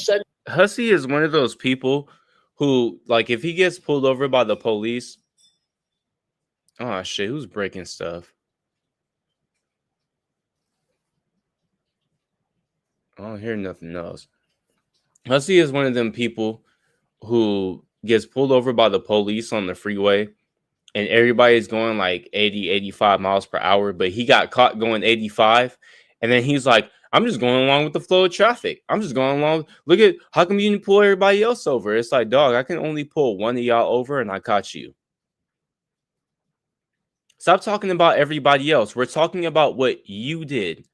Speaker 1: Hussy is one of those people who, like, if he gets pulled over by the police, oh, shit, who's breaking stuff? I don't hear nothing else. Hussy is one of them people who gets pulled over by the police on the freeway and everybody's going like 80, 85 miles per hour, but he got caught going 85. And then he's like, I'm just going along with the flow of traffic. I'm just going along. Look at how come you didn't pull everybody else over? It's like, dog, I can only pull one of y'all over, and I caught you. Stop talking about everybody else. We're talking about what you did.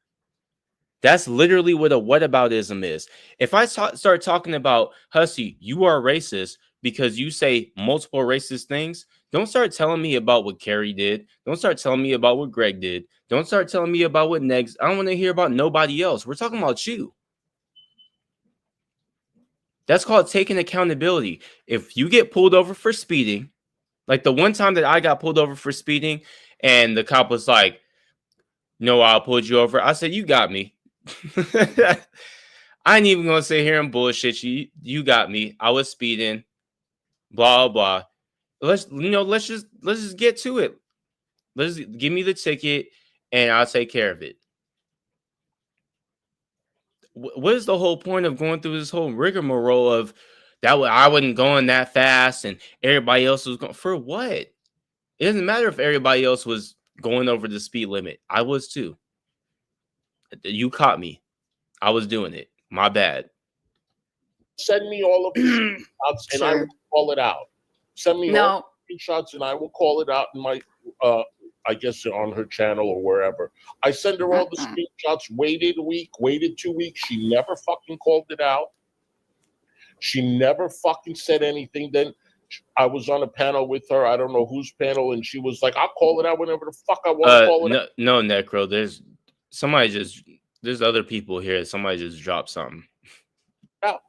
Speaker 1: That's literally what a whataboutism is. If I start talking about, Hussy, you are racist because you say multiple racist things, don't start telling me about what Carrie did. Don't start telling me about what Greg did. Don't start telling me about what Negs. I don't want to hear about nobody else. We're talking about you. That's called taking accountability. If you get pulled over for speeding, like the one time that I got pulled over for speeding and the cop was like, no, I pulled you over. I said, you got me. I ain't even gonna sit here and bullshit you. You got me. I was speeding. Blah blah. Let's just get to it. Let's give me the ticket and I'll take care of it. What is the whole point of going through this whole rigmarole of that? I wasn't going that fast and everybody else was going for what? It doesn't matter if everybody else was going over the speed limit. I was too. You caught me. I was doing it. My bad.
Speaker 5: Send me all of the screenshots and I will call it out. Send me all the screenshots and I will call it out in my, I guess on her channel or wherever. I send her all the screenshots, waited a week, waited 2 weeks. She never fucking called it out. She never fucking said anything. Then I was on a panel with her. I don't know whose panel. And she was like, I'll call it out whenever the fuck I want to call it out.
Speaker 1: No, Necro, there's other people here. Somebody just dropped something.
Speaker 5: Out.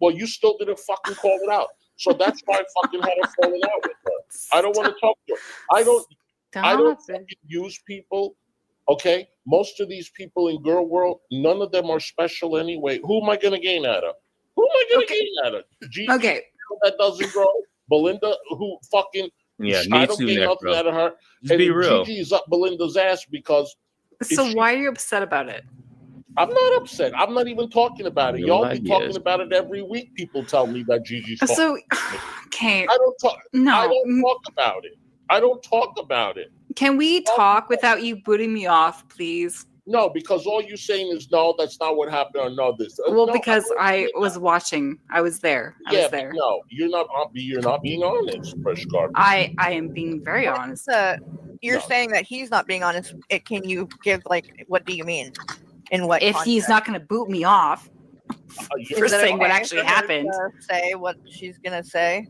Speaker 5: Well, you still didn't fucking call it out. So that's why I fucking had a falling out with her. I don't want to talk to her. I don't fucking use people. Okay? Most of these people in girl world, none of them are special anyway. Who am I going to gain at her? Who am I going to gain at her? Gigi, that doesn't grow. Belinda, who fucking...
Speaker 1: Yeah,
Speaker 5: I don't gain nothing out of her.
Speaker 1: Just be real.
Speaker 5: Gigi is up Belinda's ass because...
Speaker 7: So why are you upset about it?
Speaker 5: I'm not upset. I'm not even talking about it. Y'all be talking about it every week. People tell me that Gigi's talking.
Speaker 7: So, okay.
Speaker 5: I don't talk.
Speaker 7: No.
Speaker 5: I don't talk about it. I don't talk about it.
Speaker 7: Can we talk without you booting me off, please?
Speaker 5: No, because all you're saying is no, that's not what happened, or no, this.
Speaker 7: Well,
Speaker 5: no,
Speaker 7: because I was watching. I was there. I was there.
Speaker 5: No, you're not being honest, Fresh Garbage.
Speaker 7: I am being very honest.
Speaker 8: You're saying that he's not being honest. Can you give what do you mean? In what?
Speaker 7: If he's not going to boot me off for saying what actually happened,
Speaker 8: say what she's gonna say.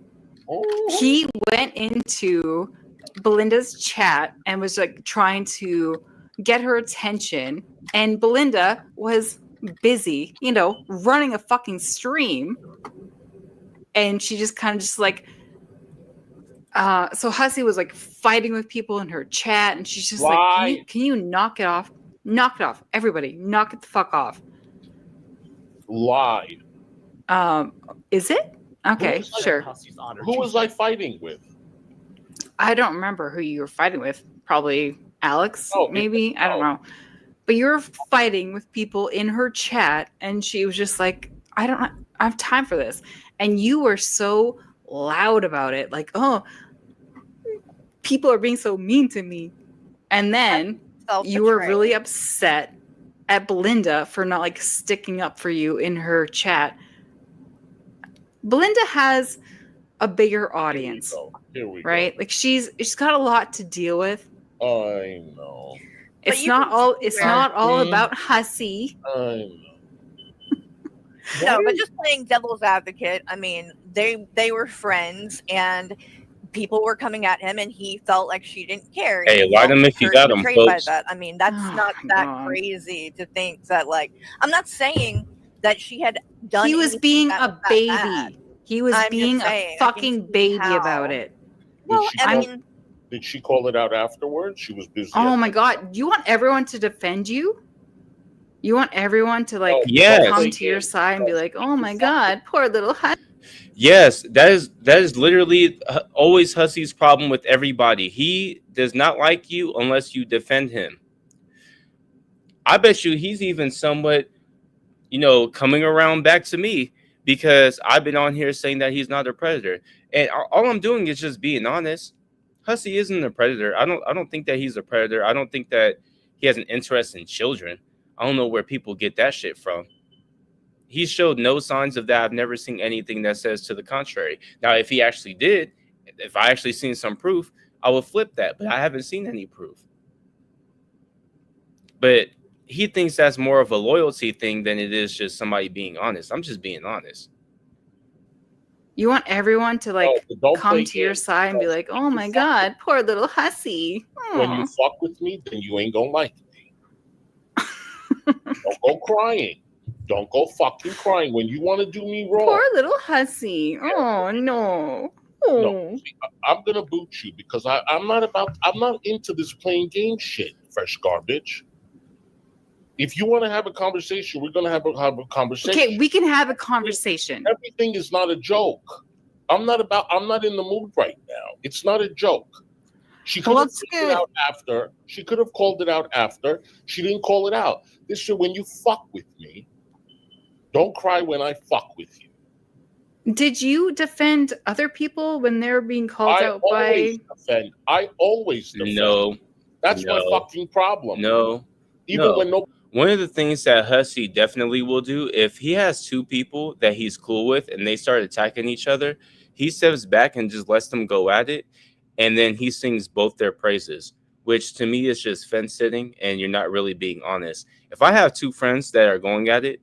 Speaker 7: He went into Belinda's chat and was like trying to get her attention, and Belinda was busy, running a fucking stream, and she just kind of just like. So Hussy was like fighting with people in her chat, and she's just like, can you knock it off? Knock it off. Everybody, knock it the fuck off.
Speaker 5: Lied.
Speaker 7: Is it? Okay, sure.
Speaker 5: Who was I fighting with?
Speaker 7: I don't remember who you were fighting with. Probably Alex, maybe. I don't know. But you were fighting with people in her chat, and she was just like, I have time for this. And you were so loud about it. Like, oh, people are being so mean to me. And then you were really upset at Belinda for not like sticking up for you in her chat. Belinda has a bigger audience, right? Like she's got a lot to deal with.
Speaker 5: I know.
Speaker 7: It's not all about Hussy.
Speaker 5: I know.
Speaker 8: No, but just playing devil's advocate. I mean, they were friends, and people were coming at him, and he felt like she didn't care.
Speaker 1: Hey, why them if you got them, folks?
Speaker 8: I mean, that's not that crazy to think that. Like, I'm not saying that she had done.
Speaker 7: He was being a baby.
Speaker 8: Bad.
Speaker 7: He was being a fucking baby about it.
Speaker 8: Well, I mean,
Speaker 5: did she call it out afterwards? She was busy.
Speaker 7: Oh my god! You want everyone to defend you? You want everyone to come to your side and be like, "Oh my god, poor little Hussy."
Speaker 1: Yes, that is literally always Hussy's problem with everybody. He does not like you unless you defend him. I bet you he's even somewhat, coming around back to me because I've been on here saying that he's not a predator, and all I'm doing is just being honest. Hussy isn't a predator. I don't think that he's a predator. I don't think that he has an interest in children. I don't know where people get that shit from. He showed no signs of that. I've never seen anything that says to the contrary. Now, if he actually did, if I actually seen some proof, I would flip that, but I haven't seen any proof. But he thinks that's more of a loyalty thing than it is just somebody being honest. I'm just being honest.
Speaker 7: You want everyone to like
Speaker 5: don't
Speaker 7: come
Speaker 5: play
Speaker 7: to your
Speaker 5: games.
Speaker 7: side and be like, "Oh my god, poor little Hussy."
Speaker 5: When you fuck with me, then you ain't gonna like me. Don't go crying. Don't go fucking crying when you want to do me wrong.
Speaker 7: Poor little Hussy. Oh no.
Speaker 5: No, see, I'm gonna boot you because I'm not into this playing game shit, fresh garbage. If you want to have a conversation, we're gonna have a conversation.
Speaker 7: Okay, we can have a conversation.
Speaker 5: Everything is not a joke. I'm not in the mood right now. It's not a joke. She could have called it out after. She could have called it out after. She didn't call it out. This is when you fuck with me. Don't cry when I fuck with you.
Speaker 7: Did you defend other people when they're being called out by?
Speaker 5: I always defend.
Speaker 1: No.
Speaker 5: That's my fucking problem.
Speaker 1: No.
Speaker 5: Even when no.
Speaker 1: One of the things that Hussy definitely will do, if he has two people that he's cool with and they start attacking each other, he steps back and just lets them go at it. And then he sings both their praises, which to me is just fence sitting and you're not really being honest. If I have two friends that are going at it,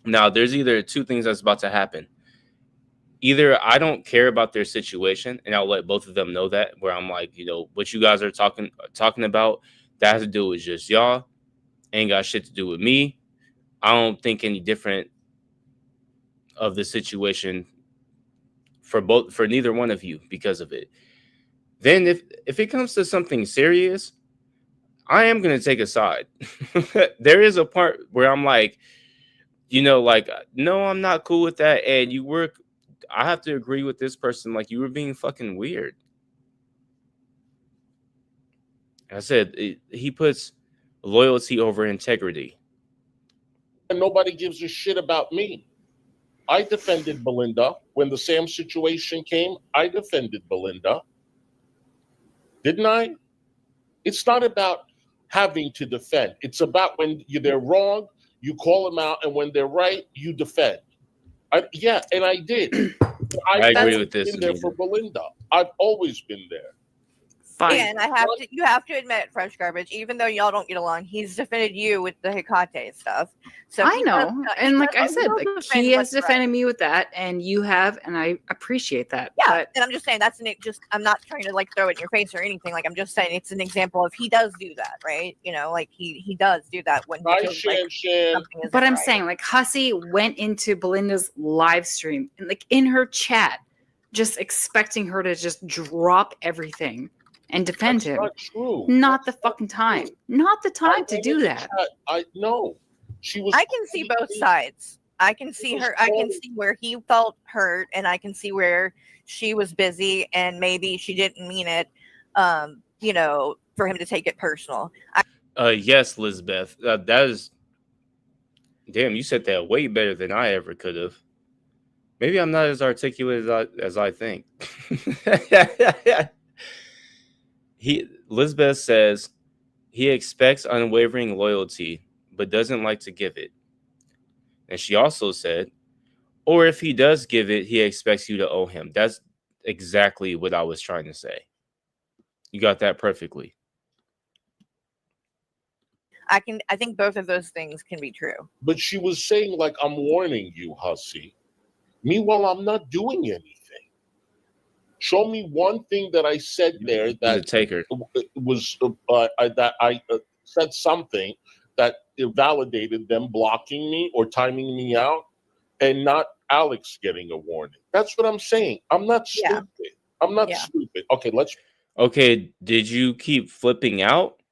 Speaker 1: now there's either two things that's about to happen. Either I don't care about their situation and I'll let both of them know that, where I'm like, you know, what you guys are talking about, that has to do with just y'all. Ain't got shit to do with me. I don't think any different of the situation for neither one of you because of it. Then if it comes to something serious, I am going to take a side. There is a part where I'm like, you know, like, no, I'm not cool with that. And I have to agree with this person. Like, you were being fucking weird. I said, he puts loyalty over integrity.
Speaker 5: And nobody gives a shit about me. I defended Belinda. When the Sam situation came, I defended Belinda. Didn't I? It's not about having to defend. It's about when they're wrong, you call them out, and when they're right, you defend. Yeah, and I did.
Speaker 1: I agree with this.
Speaker 5: I've been there for Belinda. I've always been there.
Speaker 7: Fine.
Speaker 8: Yeah, and you have to admit, fresh garbage, even though y'all don't get along, he's defended you with the Hecate stuff. So
Speaker 7: I know. And like I said, like he has defended me with that, and you have, and I appreciate that.
Speaker 8: Yeah,
Speaker 7: but
Speaker 8: and I'm just saying I'm not trying to like throw it in your face or anything. Like I'm just saying it's an example of he does do that, right? You know, like he does do that when he feels like something isn't
Speaker 7: But I'm
Speaker 8: right.
Speaker 7: saying like Hussy went into Belinda's live stream and like in her chat, just expecting her to just drop everything and defend him.
Speaker 5: Not true.
Speaker 7: Not the fucking time. Not the time to do that.
Speaker 5: I know. She was.
Speaker 8: I can see both sides. I can see her. I can see where he felt hurt, and I can see where she was busy, and maybe she didn't mean it. You know, for him to take it personal.
Speaker 1: Yes, Lizbeth. That is. Damn, you said that way better than I ever could have. Maybe I'm not as articulate as I think. Lizbeth says he expects unwavering loyalty, but doesn't like to give it. And she also said, or if he does give it, he expects you to owe him. That's exactly what I was trying to say. You got that perfectly.
Speaker 8: I think both of those things can be true.
Speaker 5: But she was saying, like, I'm warning you, Hussy. Meanwhile, I'm not doing anything. Show me one thing that I said there that was that I said something that validated them blocking me or timing me out, and not Alex getting a warning. That's what I'm saying. I'm not stupid. I'm not stupid. Okay,
Speaker 1: Okay, did you keep flipping out?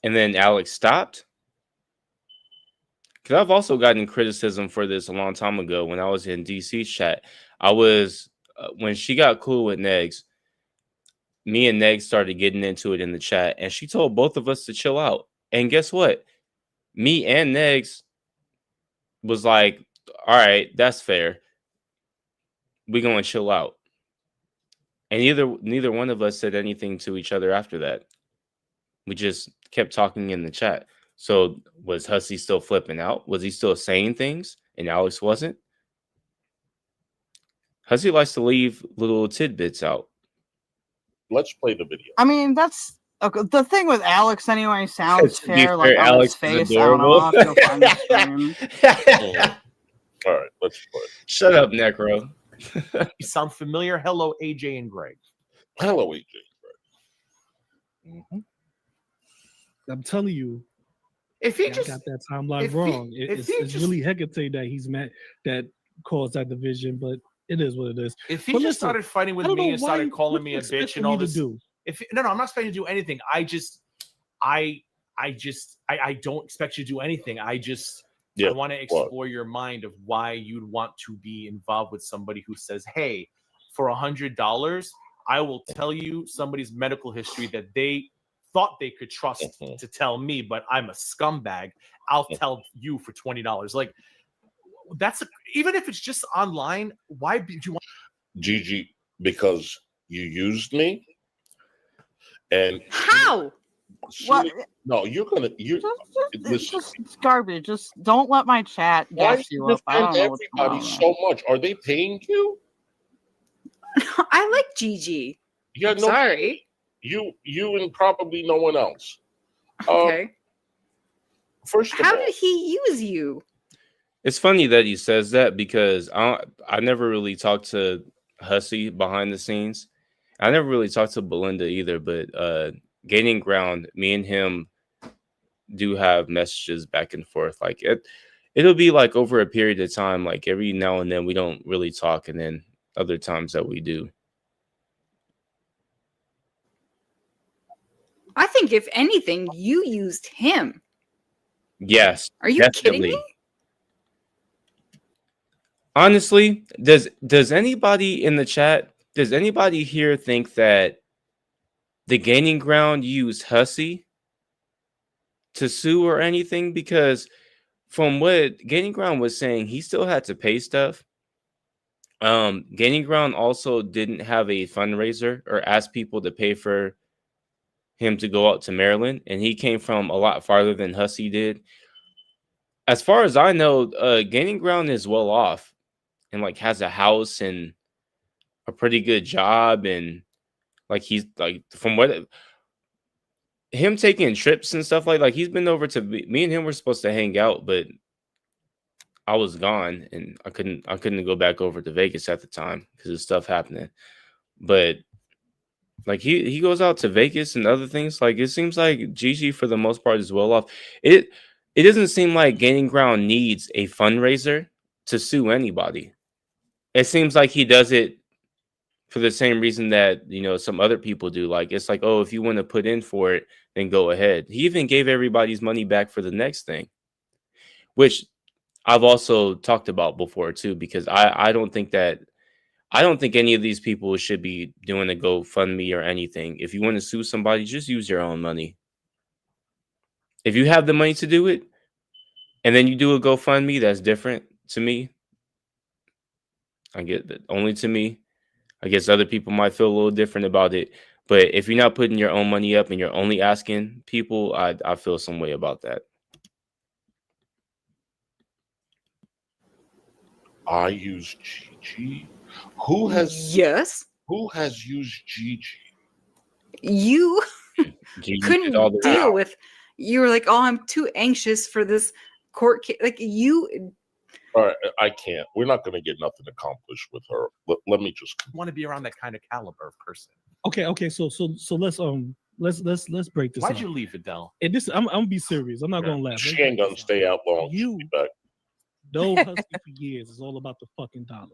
Speaker 1: And then Alex stopped? Because I've also gotten criticism for this a long time ago when I was in DC chat. I was, when she got cool with Negs, me and Negs started getting into it in the chat, and she told both of us to chill out. And guess what? Me and Negs was like, all right, that's fair. We're going to chill out. And neither one of us said anything to each other after that. We just kept talking in the chat. So was Hussy still flipping out? Was he still saying things and Alex wasn't? Hussy likes to leave little tidbits out.
Speaker 5: Let's play the video.
Speaker 6: I mean, that's okay. The thing with Alex anyway sounds
Speaker 1: To be
Speaker 6: fair. Like
Speaker 1: fair,
Speaker 6: on
Speaker 1: Alex
Speaker 6: his
Speaker 1: is
Speaker 6: face, I don't know. I'll
Speaker 1: adorable.
Speaker 6: have to go find the stream.
Speaker 5: All right, let's play.
Speaker 1: Shut up, Necro.
Speaker 2: You sound familiar? Hello, AJ and Greg.
Speaker 5: Hello, AJ.
Speaker 10: I'm telling you,
Speaker 2: If he
Speaker 10: I
Speaker 2: just
Speaker 10: got that timeline
Speaker 2: if he-
Speaker 10: wrong.
Speaker 2: if
Speaker 10: It's,
Speaker 2: he
Speaker 10: it's
Speaker 2: just-
Speaker 10: really Hecate that he's mad that caused that division, but it is what it is.
Speaker 2: If he
Speaker 10: But
Speaker 2: just
Speaker 10: listen,
Speaker 2: started fighting with
Speaker 10: I don't
Speaker 2: me
Speaker 10: know
Speaker 2: and
Speaker 10: why
Speaker 2: started
Speaker 10: you-
Speaker 2: calling
Speaker 10: what
Speaker 2: me
Speaker 10: you
Speaker 2: a
Speaker 10: expect
Speaker 2: bitch
Speaker 10: for
Speaker 2: and all
Speaker 10: me to
Speaker 2: this,
Speaker 10: do?
Speaker 2: no, I'm not expecting you to do anything. I don't expect you to do anything. I
Speaker 5: Yeah,
Speaker 2: want to explore your mind of why you'd want to be involved with somebody who says, "Hey, for $100, I will tell you somebody's medical history that they thought they could trust to tell me, but I'm a scumbag. I'll tell you for $20." Like even if it's just online, why do you want
Speaker 5: Gigi, because you used me, and
Speaker 7: How?
Speaker 6: What?
Speaker 5: no, you're
Speaker 6: It's just it's garbage. Just don't let my chat
Speaker 5: why
Speaker 6: gas
Speaker 5: do
Speaker 6: you
Speaker 5: you
Speaker 6: up. I don't
Speaker 5: defend
Speaker 6: know what's going
Speaker 5: everybody
Speaker 6: on.
Speaker 5: so much? Are they paying you?
Speaker 7: I like Gigi.
Speaker 5: Yeah, no.
Speaker 7: Sorry.
Speaker 5: You and probably no one else.
Speaker 7: Okay.
Speaker 5: First of
Speaker 7: How
Speaker 5: all,
Speaker 7: did he use you?
Speaker 1: It's funny that he says that because I never really talked to Hussy behind the scenes. I never really talked to Belinda either, but Gaining Ground, me and him do have messages back and forth. Like it'll be like over a period of time, like every now and then we don't really talk, and then other times that we do.
Speaker 7: I think if anything, you used him.
Speaker 1: Yes.
Speaker 7: Are you kidding me?
Speaker 1: Honestly, does anybody in the chat, does anybody here think that the Gaining Ground used Hussy to sue or anything? Because from what Gaining Ground was saying, he still had to pay stuff. Gaining Ground also didn't have a fundraiser or ask people to pay for him to go out to Maryland, and he came from a lot farther than Hussy did. As far as I know, Gaining Ground is well off and like has a house and a pretty good job, and like he's like from what him taking trips and stuff like he's been over to me and him were supposed to hang out, but I was gone and I couldn't go back over to Vegas at the time because of stuff happening. But like he goes out to Vegas and other things. Like it seems like Gigi for the most part is well off. It doesn't seem like Gaining Ground needs a fundraiser to sue anybody. It seems like he does it for the same reason that, you know, some other people do. Like, it's like, oh, if you want to put in for it, then go ahead. He even gave everybody's money back for the next thing, which I've also talked about before too, because I don't think any of these people should be doing a GoFundMe or anything. If you want to sue somebody, just use your own money. If you have the money to do it and then you do a GoFundMe, that's different to me. I get that only to me. I guess other people might feel a little different about it. But if you're not putting your own money up and you're only asking people, I feel some way about that.
Speaker 5: I use Gigi. Who has used Gigi?
Speaker 7: You
Speaker 1: Gigi
Speaker 7: couldn't
Speaker 1: did all the
Speaker 7: deal
Speaker 1: work.
Speaker 7: with. You were like, "Oh, I'm too anxious for this court case." Like you.
Speaker 5: All right, I can't. We're not going to get nothing accomplished with her. Let me just
Speaker 2: want to be around that kind of caliber of person?
Speaker 10: Okay. So let's break this.
Speaker 2: Why'd
Speaker 10: up.
Speaker 2: you leave, Adele?
Speaker 10: And this, I'm gonna be serious. I'm not gonna laugh.
Speaker 5: She ain't gonna stay out long.
Speaker 10: You know Husky for years. It's all about the fucking dollar.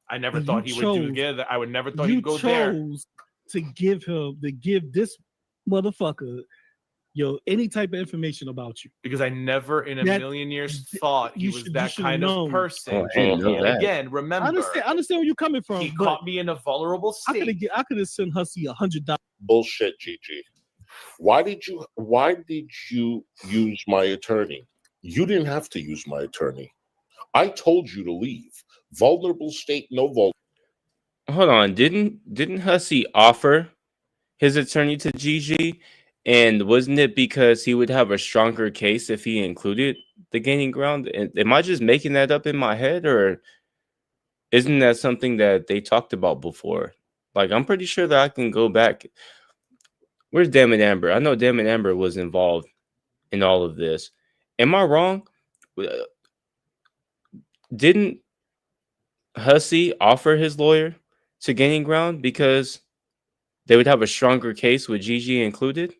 Speaker 2: I never
Speaker 10: And
Speaker 2: thought
Speaker 10: you
Speaker 2: he would do
Speaker 10: chose-
Speaker 2: that. I would never thought
Speaker 10: You
Speaker 2: he'd go there.
Speaker 10: chose to give this motherfucker any type of information about you.
Speaker 2: Because I never in a
Speaker 10: That-
Speaker 2: million years thought he
Speaker 10: you
Speaker 2: was
Speaker 10: should-
Speaker 2: that
Speaker 10: you should
Speaker 2: kind
Speaker 10: know.
Speaker 2: of person.
Speaker 1: Oh, I didn't know
Speaker 2: And
Speaker 1: that.
Speaker 2: again,
Speaker 10: I
Speaker 2: remember,
Speaker 10: understand where you're coming from.
Speaker 2: he
Speaker 10: but
Speaker 2: caught me in a vulnerable state.
Speaker 10: I could have sent Hussy $100.
Speaker 5: bullshit, Gigi. Why did you use my attorney? You didn't have to use my attorney. I told you to leave. Vulnerable state, no vulnerable.
Speaker 1: Hold on, didn't Hussy offer his attorney to Gigi, And wasn't it because he would have a stronger case if he included the gaining ground? And am I just making that up in my head, or isn't that something that they talked about before? Like, I'm pretty sure that I can go back. Where's Damn It Amber? I know Damn It Amber was involved in all of this. Am I wrong? Didn't Hussy offer his lawyer to gaining ground because they would have a stronger case with Gigi included?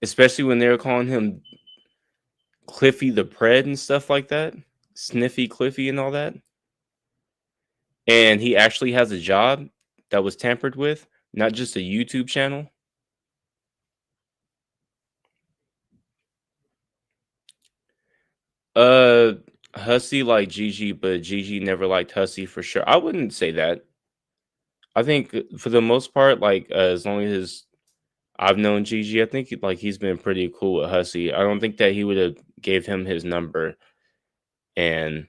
Speaker 1: Especially when they were calling him Cliffy the Pred and stuff like that. Sniffy Cliffy and all that. And he actually has a job that was tampered with, not just a YouTube channel. Hussy liked Gigi, but Gigi never liked Hussy for sure. I wouldn't say that. I think for the most part, like as long as I've known Gigi, I think like he's been pretty cool with Hussy. I don't think that he would have gave him his number and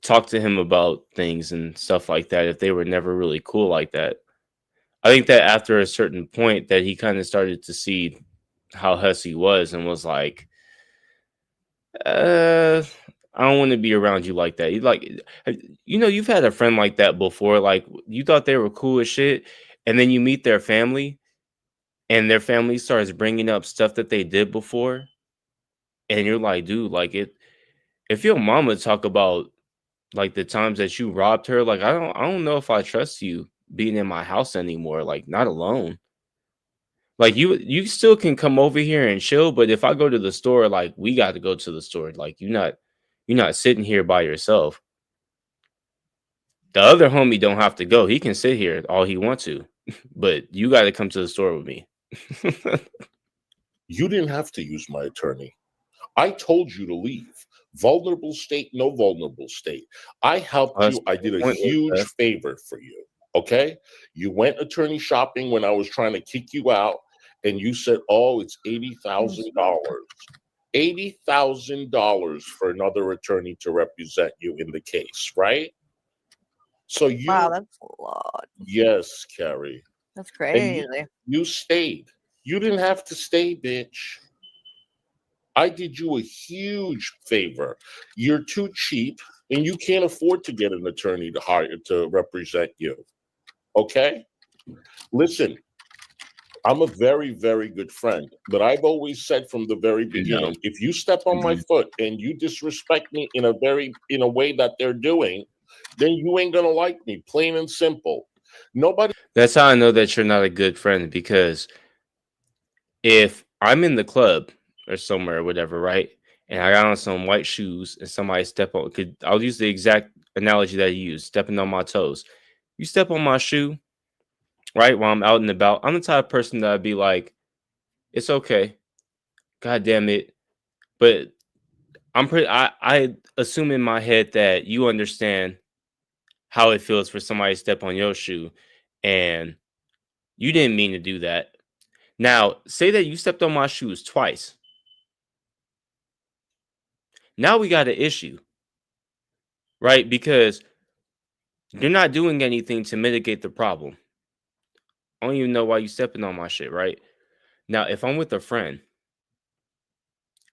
Speaker 1: talked to him about things and stuff like that if they were never really cool like that. I think that after a certain point that he kind of started to see how Hussy was and was like, I don't want to be around you like that. You like, you've had a friend like that before. Like you thought they were cool as shit, and then you meet their family, and their family starts bringing up stuff that they did before, and you're like, dude, like if your mama talk about like the times that you robbed her, like I don't know if I trust you being in my house anymore. Like not alone. Like you still can come over here and chill, but if I go to the store, like we got to go to the store. Like you're not sitting here by yourself. The other homie don't have to go. He can sit here all he wants to, but you got to come to the store with me.
Speaker 5: You didn't have to use my attorney. I told you to leave. Vulnerable state, no vulnerable state. I helped you. I did a huge favor for you. Okay? You went attorney shopping when I was trying to kick you out, and you said, oh, it's $80,000. $80,000 for another attorney to represent you in the case, right? So you.
Speaker 8: Wow, that's a lot.
Speaker 5: Yes, Carrie.
Speaker 8: That's crazy.
Speaker 5: You stayed. You didn't have to stay, bitch. I did you a huge favor. You're too cheap, and you can't afford to get an attorney to hire to represent you. Okay? Listen, I'm a very, very good friend, but I've always said from the very beginning, if you step on my foot and you disrespect me in a way that they're doing, then you ain't gonna like me, plain and simple. Nobody.
Speaker 1: That's how I know that you're not a good friend, because if I'm in the club or somewhere or whatever, right, and I got on some white shoes and somebody step on, I'll use the exact analogy that you used, stepping on my toes. You step on my shoe, right, while I'm out and about, I'm the type of person that I'd be like, it's okay, god damn it, but I assume in my head that you understand how it feels for somebody to step on your shoe, and you didn't mean to do that. Now, say that you stepped on my shoes twice. Now we got an issue, right? Because you're not doing anything to mitigate the problem. I don't even know why you stepping on my shit, right? Now, if I'm with a friend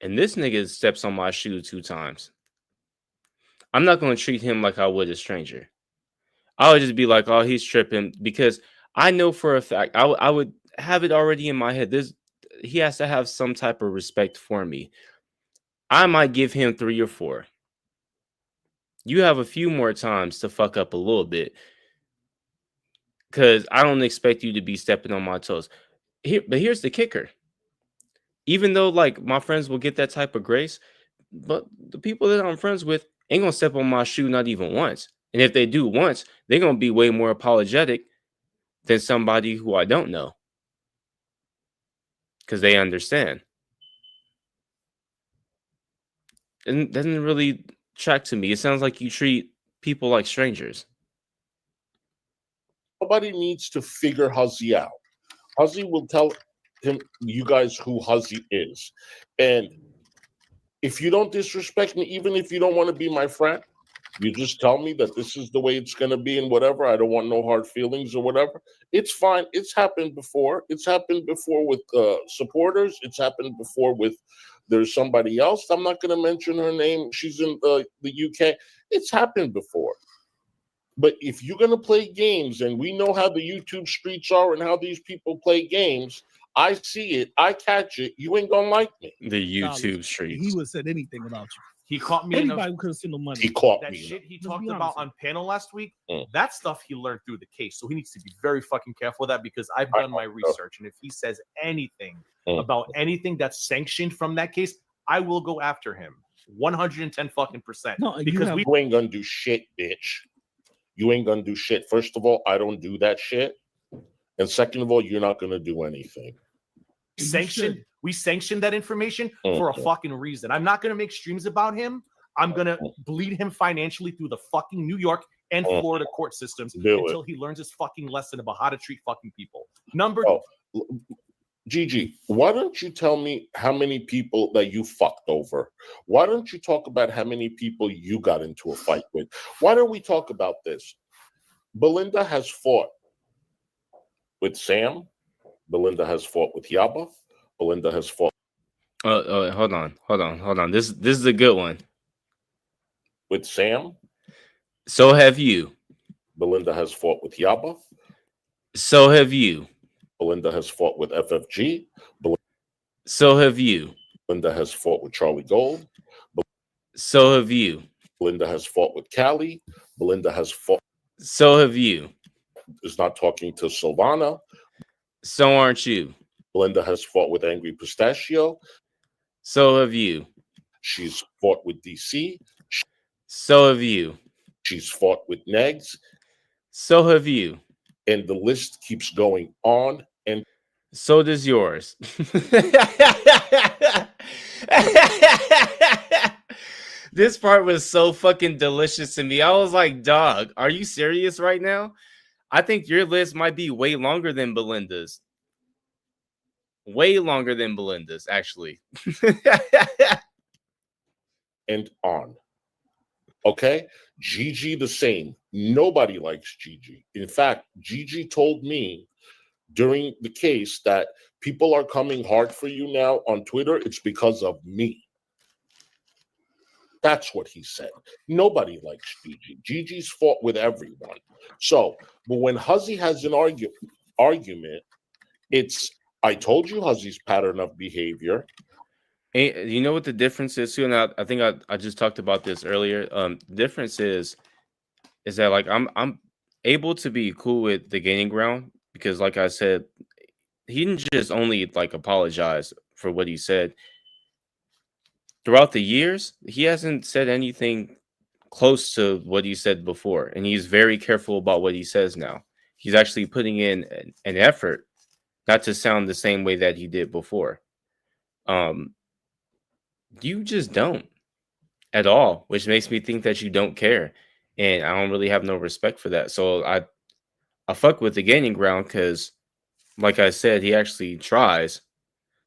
Speaker 1: and this nigga steps on my shoe 2 times, I'm not going to treat him like I would a stranger. I would just be like, oh, he's tripping, because I know for a fact, I would have it already in my head. He has to have some type of respect for me. I might give him 3 or 4. You have a few more times to fuck up a little bit, because I don't expect you to be stepping on my toes. But here's the kicker. Even though like my friends will get that type of grace, but the people that I'm friends with ain't gonna step on my shoe not even once. And if they do once, they're gonna be way more apologetic than somebody who I don't know, because they understand. And doesn't really track to me. It sounds like you treat people like strangers.
Speaker 5: Nobody needs to figure Hussy out. Hussy will tell you guys who Hussy is. And if you don't disrespect me, even if you don't want to be my friend, You just tell me that this is the way it's going to be and whatever. I don't want no hard feelings or whatever. It's fine. It's happened before. It's happened before with supporters. It's happened before with there's somebody else. I'm not going to mention her name. She's in the UK. It's happened before. But if you're going to play games, and we know how the YouTube streets are and how these people play games, I see it. I catch it. You ain't going to like me.
Speaker 1: The
Speaker 10: Knowledge.
Speaker 1: YouTube streets.
Speaker 10: He would have said anything about you.
Speaker 2: He caught me in
Speaker 10: Anybody could have seen the money.
Speaker 5: He caught
Speaker 2: that
Speaker 5: me.
Speaker 2: shit he
Speaker 10: Let's
Speaker 2: talked
Speaker 10: be
Speaker 2: about
Speaker 10: honest.
Speaker 2: on panel last week.
Speaker 5: Mm.
Speaker 2: That stuff he learned through the case, so he needs to be very fucking careful with that because I've done my research, and if he says anything about anything that's sanctioned from that case, I will go after him 110 fucking percent.
Speaker 10: No, you
Speaker 2: because
Speaker 10: have-
Speaker 2: we
Speaker 5: You ain't going to do shit, bitch. You ain't going to do shit. First of all, I don't do that shit. And second of all, you're not going to do anything.
Speaker 2: sanctioned that information for a fucking reason. I'm not gonna make streams about him. I'm gonna bleed him financially through the fucking New York and Florida court systems until he learns his fucking lesson about how to treat fucking people.
Speaker 5: Gigi, why don't you tell me how many people that you fucked over? Why don't you talk about how many people you got into a fight with? Why don't we talk about this? Belinda has fought with Sam. Belinda has fought with Yaba. Belinda has fought
Speaker 1: Hold on. This is a good one.
Speaker 5: with Sam.
Speaker 1: So have you.
Speaker 5: Belinda has fought with Yaba.
Speaker 1: So have you.
Speaker 5: Belinda has fought with FFG.
Speaker 1: So have you.
Speaker 5: Belinda has fought with Charlie Gold.
Speaker 1: So have you.
Speaker 5: Belinda has fought with Callie. Belinda has fought.
Speaker 1: So have you.
Speaker 5: Is not talking to Silvana.
Speaker 1: So aren't you.
Speaker 5: Belinda has fought with Angry Pistachio.
Speaker 1: So have you.
Speaker 5: She's fought with DC.
Speaker 1: So have you.
Speaker 5: She's fought with Negs.
Speaker 1: So have you.
Speaker 5: And the list keeps going on. And
Speaker 1: so does yours. This part was so fucking delicious to me. I was like, dog, are you serious right now? I think your list might be way longer than Belinda's. Way longer than Belinda's, actually.
Speaker 5: and on. Okay? Gigi the same. Nobody likes Gigi. In fact, Gigi told me during the case that people are coming hard for you now on Twitter. It's because of me. That's what he said. Nobody likes Gigi. Gigi's fought with everyone. So, but when Hussy has an argument, it's, I told you Hussy's pattern of behavior.
Speaker 1: And you know what the difference is too? And I think I just talked about this earlier. The difference is that like I'm able to be cool with the gaining ground because, like I said, he didn't just only like apologize for what he said. Throughout the years, he hasn't said anything close to what he said before, and he's very careful about what he says now. He's actually putting in an effort not to sound the same way that he did before. You just don't at all, which makes me think that you don't care, and I don't really have no respect for that. So I fuck with the gaining ground because, like I said, he actually tries,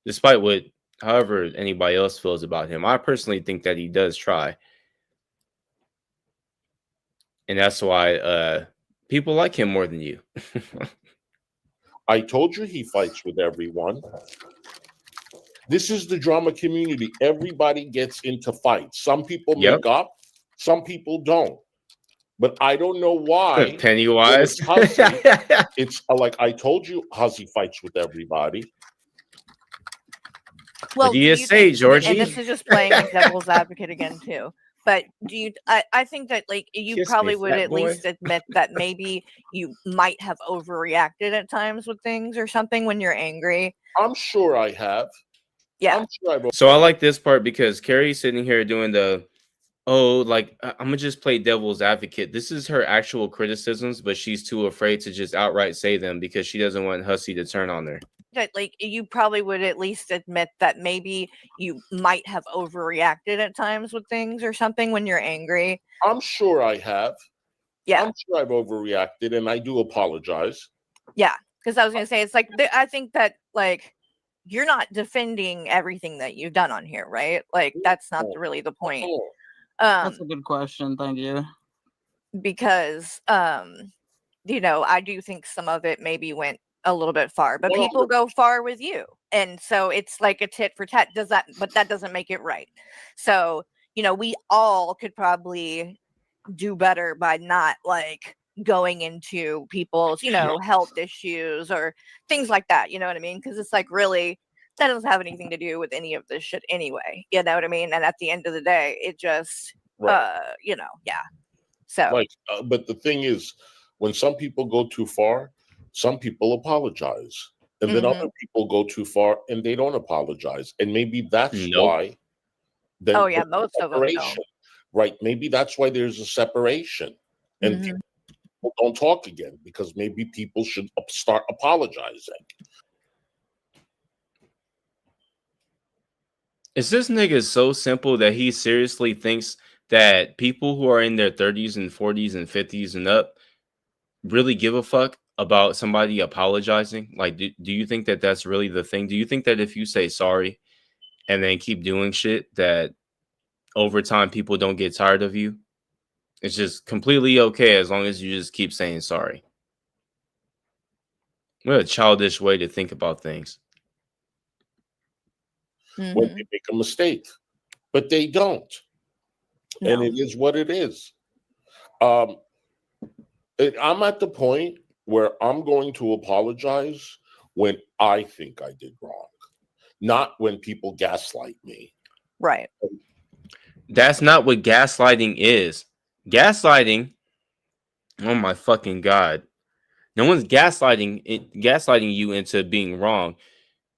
Speaker 1: despite what however anybody else feels about him. I personally think that he does try, and that's why people like him more than you.
Speaker 5: I told you he fights with everyone. This is the drama community. Everybody gets into fights. Some people make up, some people don't. But I don't know why.
Speaker 1: Pennywise.
Speaker 5: It's like I told you, Hussy fights with everybody.
Speaker 8: Well,
Speaker 1: what do you say, Georgie?
Speaker 8: And this is just playing like devil's advocate again too. But do you? I think that like you
Speaker 1: Kiss
Speaker 8: probably
Speaker 1: me,
Speaker 8: would
Speaker 1: fat
Speaker 8: at
Speaker 1: boy.
Speaker 8: least admit that maybe you might have overreacted at times with things or something when you're angry.
Speaker 5: I'm sure I have.
Speaker 8: Yeah.
Speaker 5: I'm sure I've.
Speaker 1: So I like this part because Carrie's sitting here doing the, like I'm gonna just play devil's advocate. This is her actual criticisms, but she's too afraid to just outright say them because she doesn't want Hussy to turn on her.
Speaker 8: That like you probably would at least admit that maybe you might have overreacted at times with things or something when you're angry.
Speaker 5: I'm sure I have.
Speaker 8: Yeah.
Speaker 5: I'm sure I've overreacted, and I do apologize.
Speaker 8: Yeah, because I was gonna say it's like I think that like you're not defending everything that you've done on here, right? Like that's not really the point.
Speaker 6: That's a good question. Thank you.
Speaker 8: because you know, I do think some of it maybe went a little bit far, but
Speaker 5: Well,
Speaker 8: people go far with you, and so it's like a tit for tat. But that doesn't make it right. So, you know, we all could probably do better by not like going into people's, you know, health issues or things like that. You know what I mean? Because it's like, really, that doesn't have anything to do with any of this shit anyway. You know what I mean? And at the end of the day, it just you know, yeah. So
Speaker 5: like, but the thing is, when some people go too far, some people apologize, and then other people go too far and they don't apologize, and maybe that's why. Then
Speaker 8: oh yeah, most of them don't.
Speaker 5: separation, right? Maybe that's why there's a separation, and
Speaker 8: Mhm.
Speaker 5: people don't talk again because maybe people should start apologizing.
Speaker 1: Is this nigga so simple that he seriously thinks that people who are in their 30s and 40s and 50s and up really give a fuck about somebody apologizing? Like, do you think that that's really the thing? Do you think that if you say sorry and then keep doing shit, that over time people don't get tired of you? It's just completely okay as long as you just keep saying sorry. What a childish way to think about things.
Speaker 5: When they make a mistake, but they don't, and it is what it is. I'm at the point where I'm going to apologize when I think I did wrong, not when people gaslight me.
Speaker 8: Right.
Speaker 1: That's not what gaslighting is. Gaslighting, oh my fucking god. No one's gaslighting you into being wrong.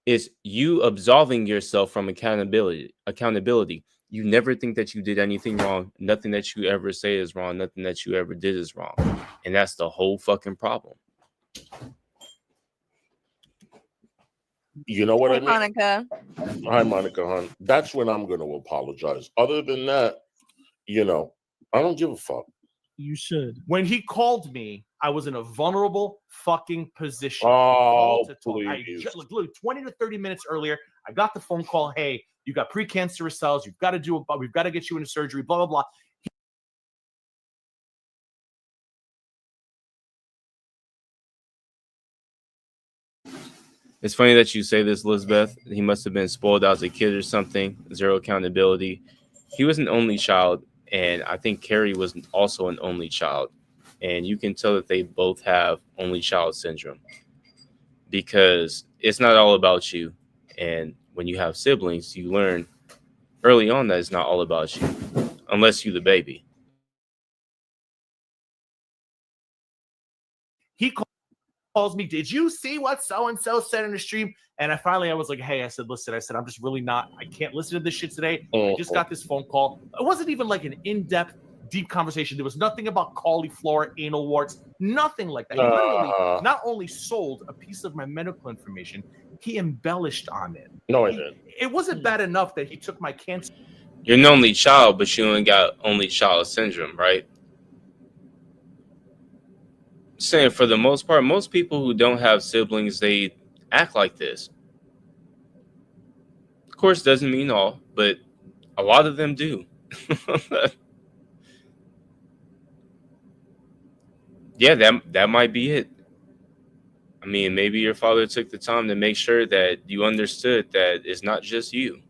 Speaker 1: It's you absolving yourself from accountability. You never think that you did anything wrong. Nothing that you ever say is wrong. Nothing that you ever did is wrong. And that's the whole fucking problem.
Speaker 5: You know what I mean?
Speaker 8: Monica.
Speaker 5: Hi, Monica, hon. That's when I'm going to apologize. Other than that, you know, I don't give a fuck.
Speaker 10: You should.
Speaker 2: When he called me, I was in a vulnerable fucking position.
Speaker 5: Oh,
Speaker 2: to talk.
Speaker 5: please.
Speaker 2: Literally 20 to 30 minutes earlier, I got the phone call. Hey, you got precancerous cells. You've got to do we've got to get you into surgery. Blah blah blah.
Speaker 1: It's funny that you say this, Elizabeth. He must have been spoiled as a kid or something. Zero accountability. He was an only child, and I think Carrie was also an only child. And you can tell that they both have only child syndrome because it's not all about you. And when you have siblings, you learn early on that it's not all about you, unless you're the baby.
Speaker 2: He calls me, did you see what so-and-so said in the stream? And I was like, hey, I said, listen, I'm just really not, I can't listen to this shit today. I just got this phone call. It wasn't even like an in-depth, deep conversation. There was nothing about cauliflower, anal warts, nothing like that. He literally not only sold a piece of my medical information, he embellished on it.
Speaker 5: No, I didn't.
Speaker 2: It wasn't bad enough that he took my cancer.
Speaker 1: You're an only child, but you ain't got only child syndrome, right? Saying for the most part, most people who don't have siblings, they act like this. Of course, doesn't mean all, but a lot of them do. Yeah, that might be it. I mean, maybe your father took the time to make sure that you understood that it's not just you.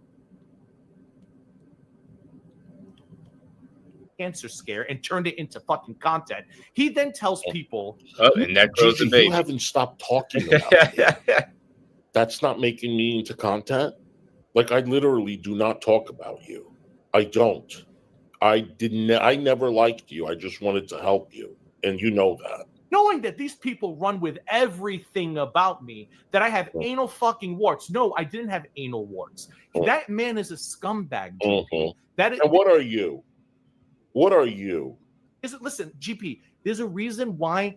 Speaker 2: Cancer scare and turned it into fucking content. He then tells people,
Speaker 1: and that grows the
Speaker 5: Gigi,
Speaker 1: baby.
Speaker 5: you haven't stopped talking about it. That's not making me into content. Like, I literally do not talk about you. I don't. I never liked you. I just wanted to help you, and you know that.
Speaker 2: Knowing that these people run with everything about me, that I have anal fucking warts. No, I didn't have anal warts. That man is a scumbag. That is,
Speaker 5: and what are you? What are you?
Speaker 2: Listen, GP, there's a reason why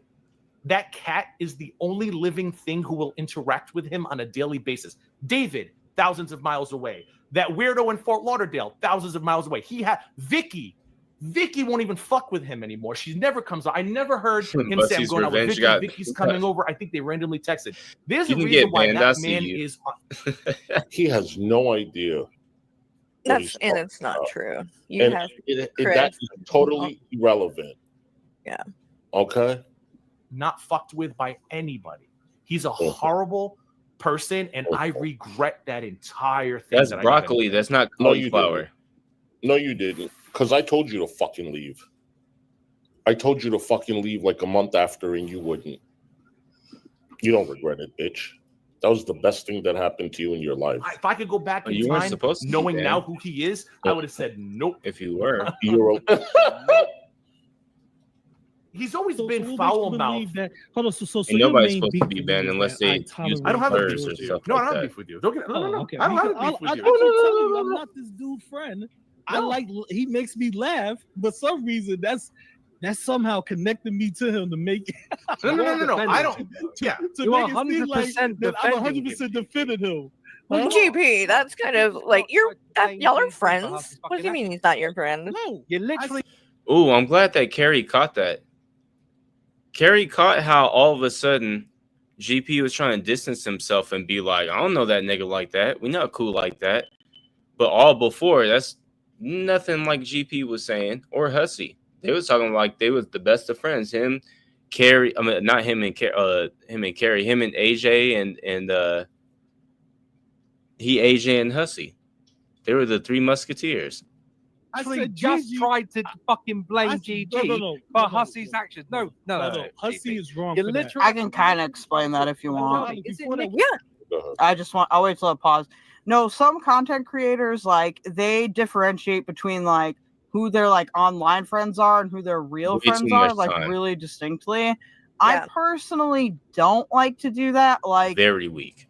Speaker 2: that cat is the only living thing who will interact with him on a daily basis. David, thousands of miles away. That weirdo in Fort Lauderdale, thousands of miles away. Vicky won't even fuck with him anymore. She never comes out. I never heard him say, I'm going out with Vicky. Vicky's coming over. I think they randomly texted. There's a reason why that man is...
Speaker 5: He has no idea.
Speaker 8: And it's not true. That's totally
Speaker 5: irrelevant.
Speaker 8: Yeah.
Speaker 5: Okay.
Speaker 2: Not fucked with by anybody. He's a horrible person, and I regret that entire thing.
Speaker 1: That's
Speaker 2: that
Speaker 1: broccoli.
Speaker 2: I even
Speaker 1: That's not
Speaker 5: No, you
Speaker 1: cauliflower.
Speaker 5: didn't. No, you didn't. Because I told you to fucking leave. I told you to fucking leave like a month after, and you wouldn't. You don't regret it, bitch. That was the best thing that happened to you in your life.
Speaker 2: if I could go back in
Speaker 1: You weren't
Speaker 2: time,
Speaker 1: supposed to be
Speaker 2: knowing
Speaker 1: banned.
Speaker 2: now who he is, I would have said nope.
Speaker 1: If you were,
Speaker 5: You're
Speaker 2: He's always
Speaker 10: So
Speaker 2: been
Speaker 10: what
Speaker 2: foul
Speaker 10: makes you
Speaker 2: mouth.
Speaker 10: believe that? Hold on. So
Speaker 1: and
Speaker 10: your
Speaker 1: nobody's
Speaker 10: main
Speaker 1: supposed
Speaker 10: beef
Speaker 1: to be
Speaker 10: with
Speaker 1: banned
Speaker 10: me is
Speaker 1: unless
Speaker 10: that I
Speaker 1: they use
Speaker 10: tolerate
Speaker 2: I don't have a
Speaker 1: slurs
Speaker 2: beef
Speaker 1: or
Speaker 2: with you.
Speaker 1: stuff
Speaker 2: No, I
Speaker 1: like
Speaker 2: don't have
Speaker 1: that.
Speaker 2: beef with you. Don't get, no,
Speaker 10: Oh,
Speaker 2: no.
Speaker 10: okay.
Speaker 2: I don't have a
Speaker 10: Because
Speaker 2: beef with
Speaker 10: I
Speaker 2: you.
Speaker 10: keep telling you I'm not this dude's friend. I
Speaker 2: No.
Speaker 10: like he makes me laugh, but some reason that's somehow connected me to him to make
Speaker 2: No. I don't. Yeah.
Speaker 10: to
Speaker 9: You
Speaker 10: make
Speaker 9: are
Speaker 10: it seem like
Speaker 9: 100%
Speaker 10: that I'm
Speaker 9: defending
Speaker 10: 100% defending him.
Speaker 8: Well,
Speaker 10: Huh?
Speaker 8: GP, that's kind of like y'all are friends. What do you mean he's not your friend?
Speaker 10: No,
Speaker 9: You literally
Speaker 1: Ooh, I'm glad that Carrie caught that. Carrie caught how all of a sudden GP was trying to distance himself and be like, I don't know that nigga like that. We not cool like that. But all before, that's nothing like GP was saying or Hussy. They was talking like they was the best of friends. Him, Carrie, I mean not him and Carrie, him and AJ and AJ and Hussy. They were the three musketeers.
Speaker 10: I
Speaker 9: actually
Speaker 10: said
Speaker 9: just
Speaker 10: Gigi-
Speaker 9: tried to fucking blame
Speaker 10: I-
Speaker 9: GG
Speaker 10: no,
Speaker 9: for Hussy's actions. No.
Speaker 10: Hussy
Speaker 9: GP.
Speaker 10: is wrong
Speaker 9: You
Speaker 10: for that.
Speaker 9: literally
Speaker 6: I can kind of explain that if you want.
Speaker 9: Is it
Speaker 10: Before that-
Speaker 9: Nick?
Speaker 8: Yeah.
Speaker 6: I'll wait till I pause. No, some content creators like they differentiate between like who their like online friends are and who their real
Speaker 1: Way
Speaker 6: friends
Speaker 1: too
Speaker 6: are,
Speaker 1: much
Speaker 6: like
Speaker 1: time.
Speaker 6: really distinctly. I
Speaker 8: Yeah.
Speaker 6: personally don't like to do that.
Speaker 1: Very weak.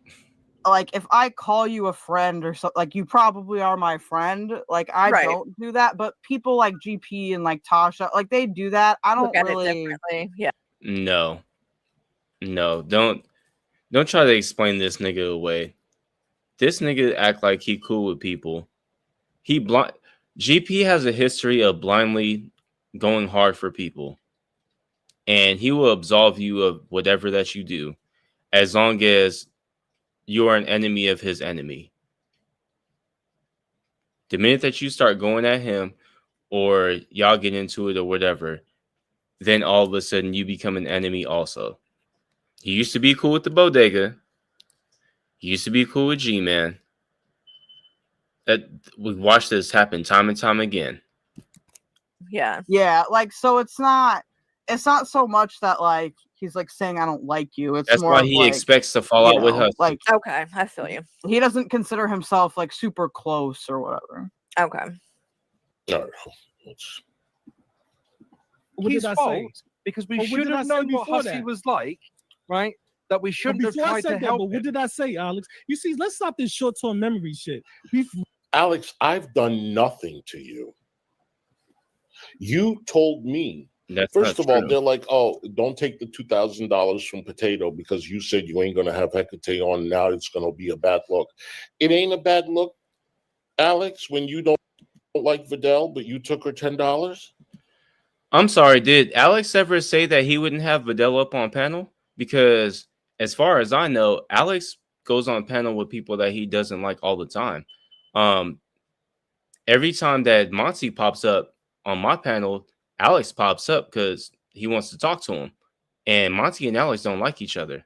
Speaker 6: Like if I call you a friend or something, like you probably are my friend. Like I
Speaker 8: Right.
Speaker 6: don't do that, but people like GP and like Tasha, like they do that. I don't
Speaker 8: Look at
Speaker 6: really.
Speaker 8: it differently. Yeah.
Speaker 1: No. Don't try to explain this nigga away. This nigga act like he cool with people. GP has a history of blindly going hard for people. And he will absolve you of whatever that you do as long as you are an enemy of his enemy. The minute that you start going at him or y'all get into it or whatever, then all of a sudden you become an enemy also. He used to be cool with the bodega. He used to be cool with G-Man. We've watched this happen time and time again.
Speaker 8: Yeah.
Speaker 6: Yeah, like so it's not so much that like he's like saying I don't like you. It's
Speaker 1: That's
Speaker 6: more
Speaker 1: why
Speaker 6: of,
Speaker 1: he
Speaker 6: like,
Speaker 1: expects to fall
Speaker 6: you
Speaker 1: out with
Speaker 6: know,
Speaker 1: Hussy.
Speaker 6: like
Speaker 8: Okay, I feel you.
Speaker 6: he doesn't consider himself like super close or whatever.
Speaker 8: Okay.
Speaker 5: No.
Speaker 10: What
Speaker 9: His
Speaker 10: did I
Speaker 9: fault
Speaker 10: say?
Speaker 9: because we
Speaker 10: But what
Speaker 9: should
Speaker 10: did I
Speaker 9: have
Speaker 10: say
Speaker 9: known what
Speaker 10: before
Speaker 9: Hussy
Speaker 10: that?
Speaker 9: was like, right? That we
Speaker 10: But
Speaker 9: shouldn't have
Speaker 10: before I
Speaker 9: tried
Speaker 10: said
Speaker 9: to
Speaker 10: that,
Speaker 9: help
Speaker 10: but what
Speaker 9: him.
Speaker 10: did I say, Alex? You see, let's stop this short-term memory shit.
Speaker 5: Alex, I've done nothing to you. You told me.
Speaker 1: That's
Speaker 5: First
Speaker 1: not
Speaker 5: of all,
Speaker 1: true.
Speaker 5: they're like, oh, don't take the $2,000 from Potato because you said you ain't going to have Hecate on. Now it's going to be a bad look. It ain't a bad look, Alex, when you don't like Vidal, but you took her $10.
Speaker 1: I'm sorry, did Alex ever say that he wouldn't have Vidal up on panel? Because as far as I know, Alex goes on panel with people that he doesn't like all the time. Every time that Monty pops up on my panel, Alex pops up because he wants to talk to him. And Monty and Alex don't like each other.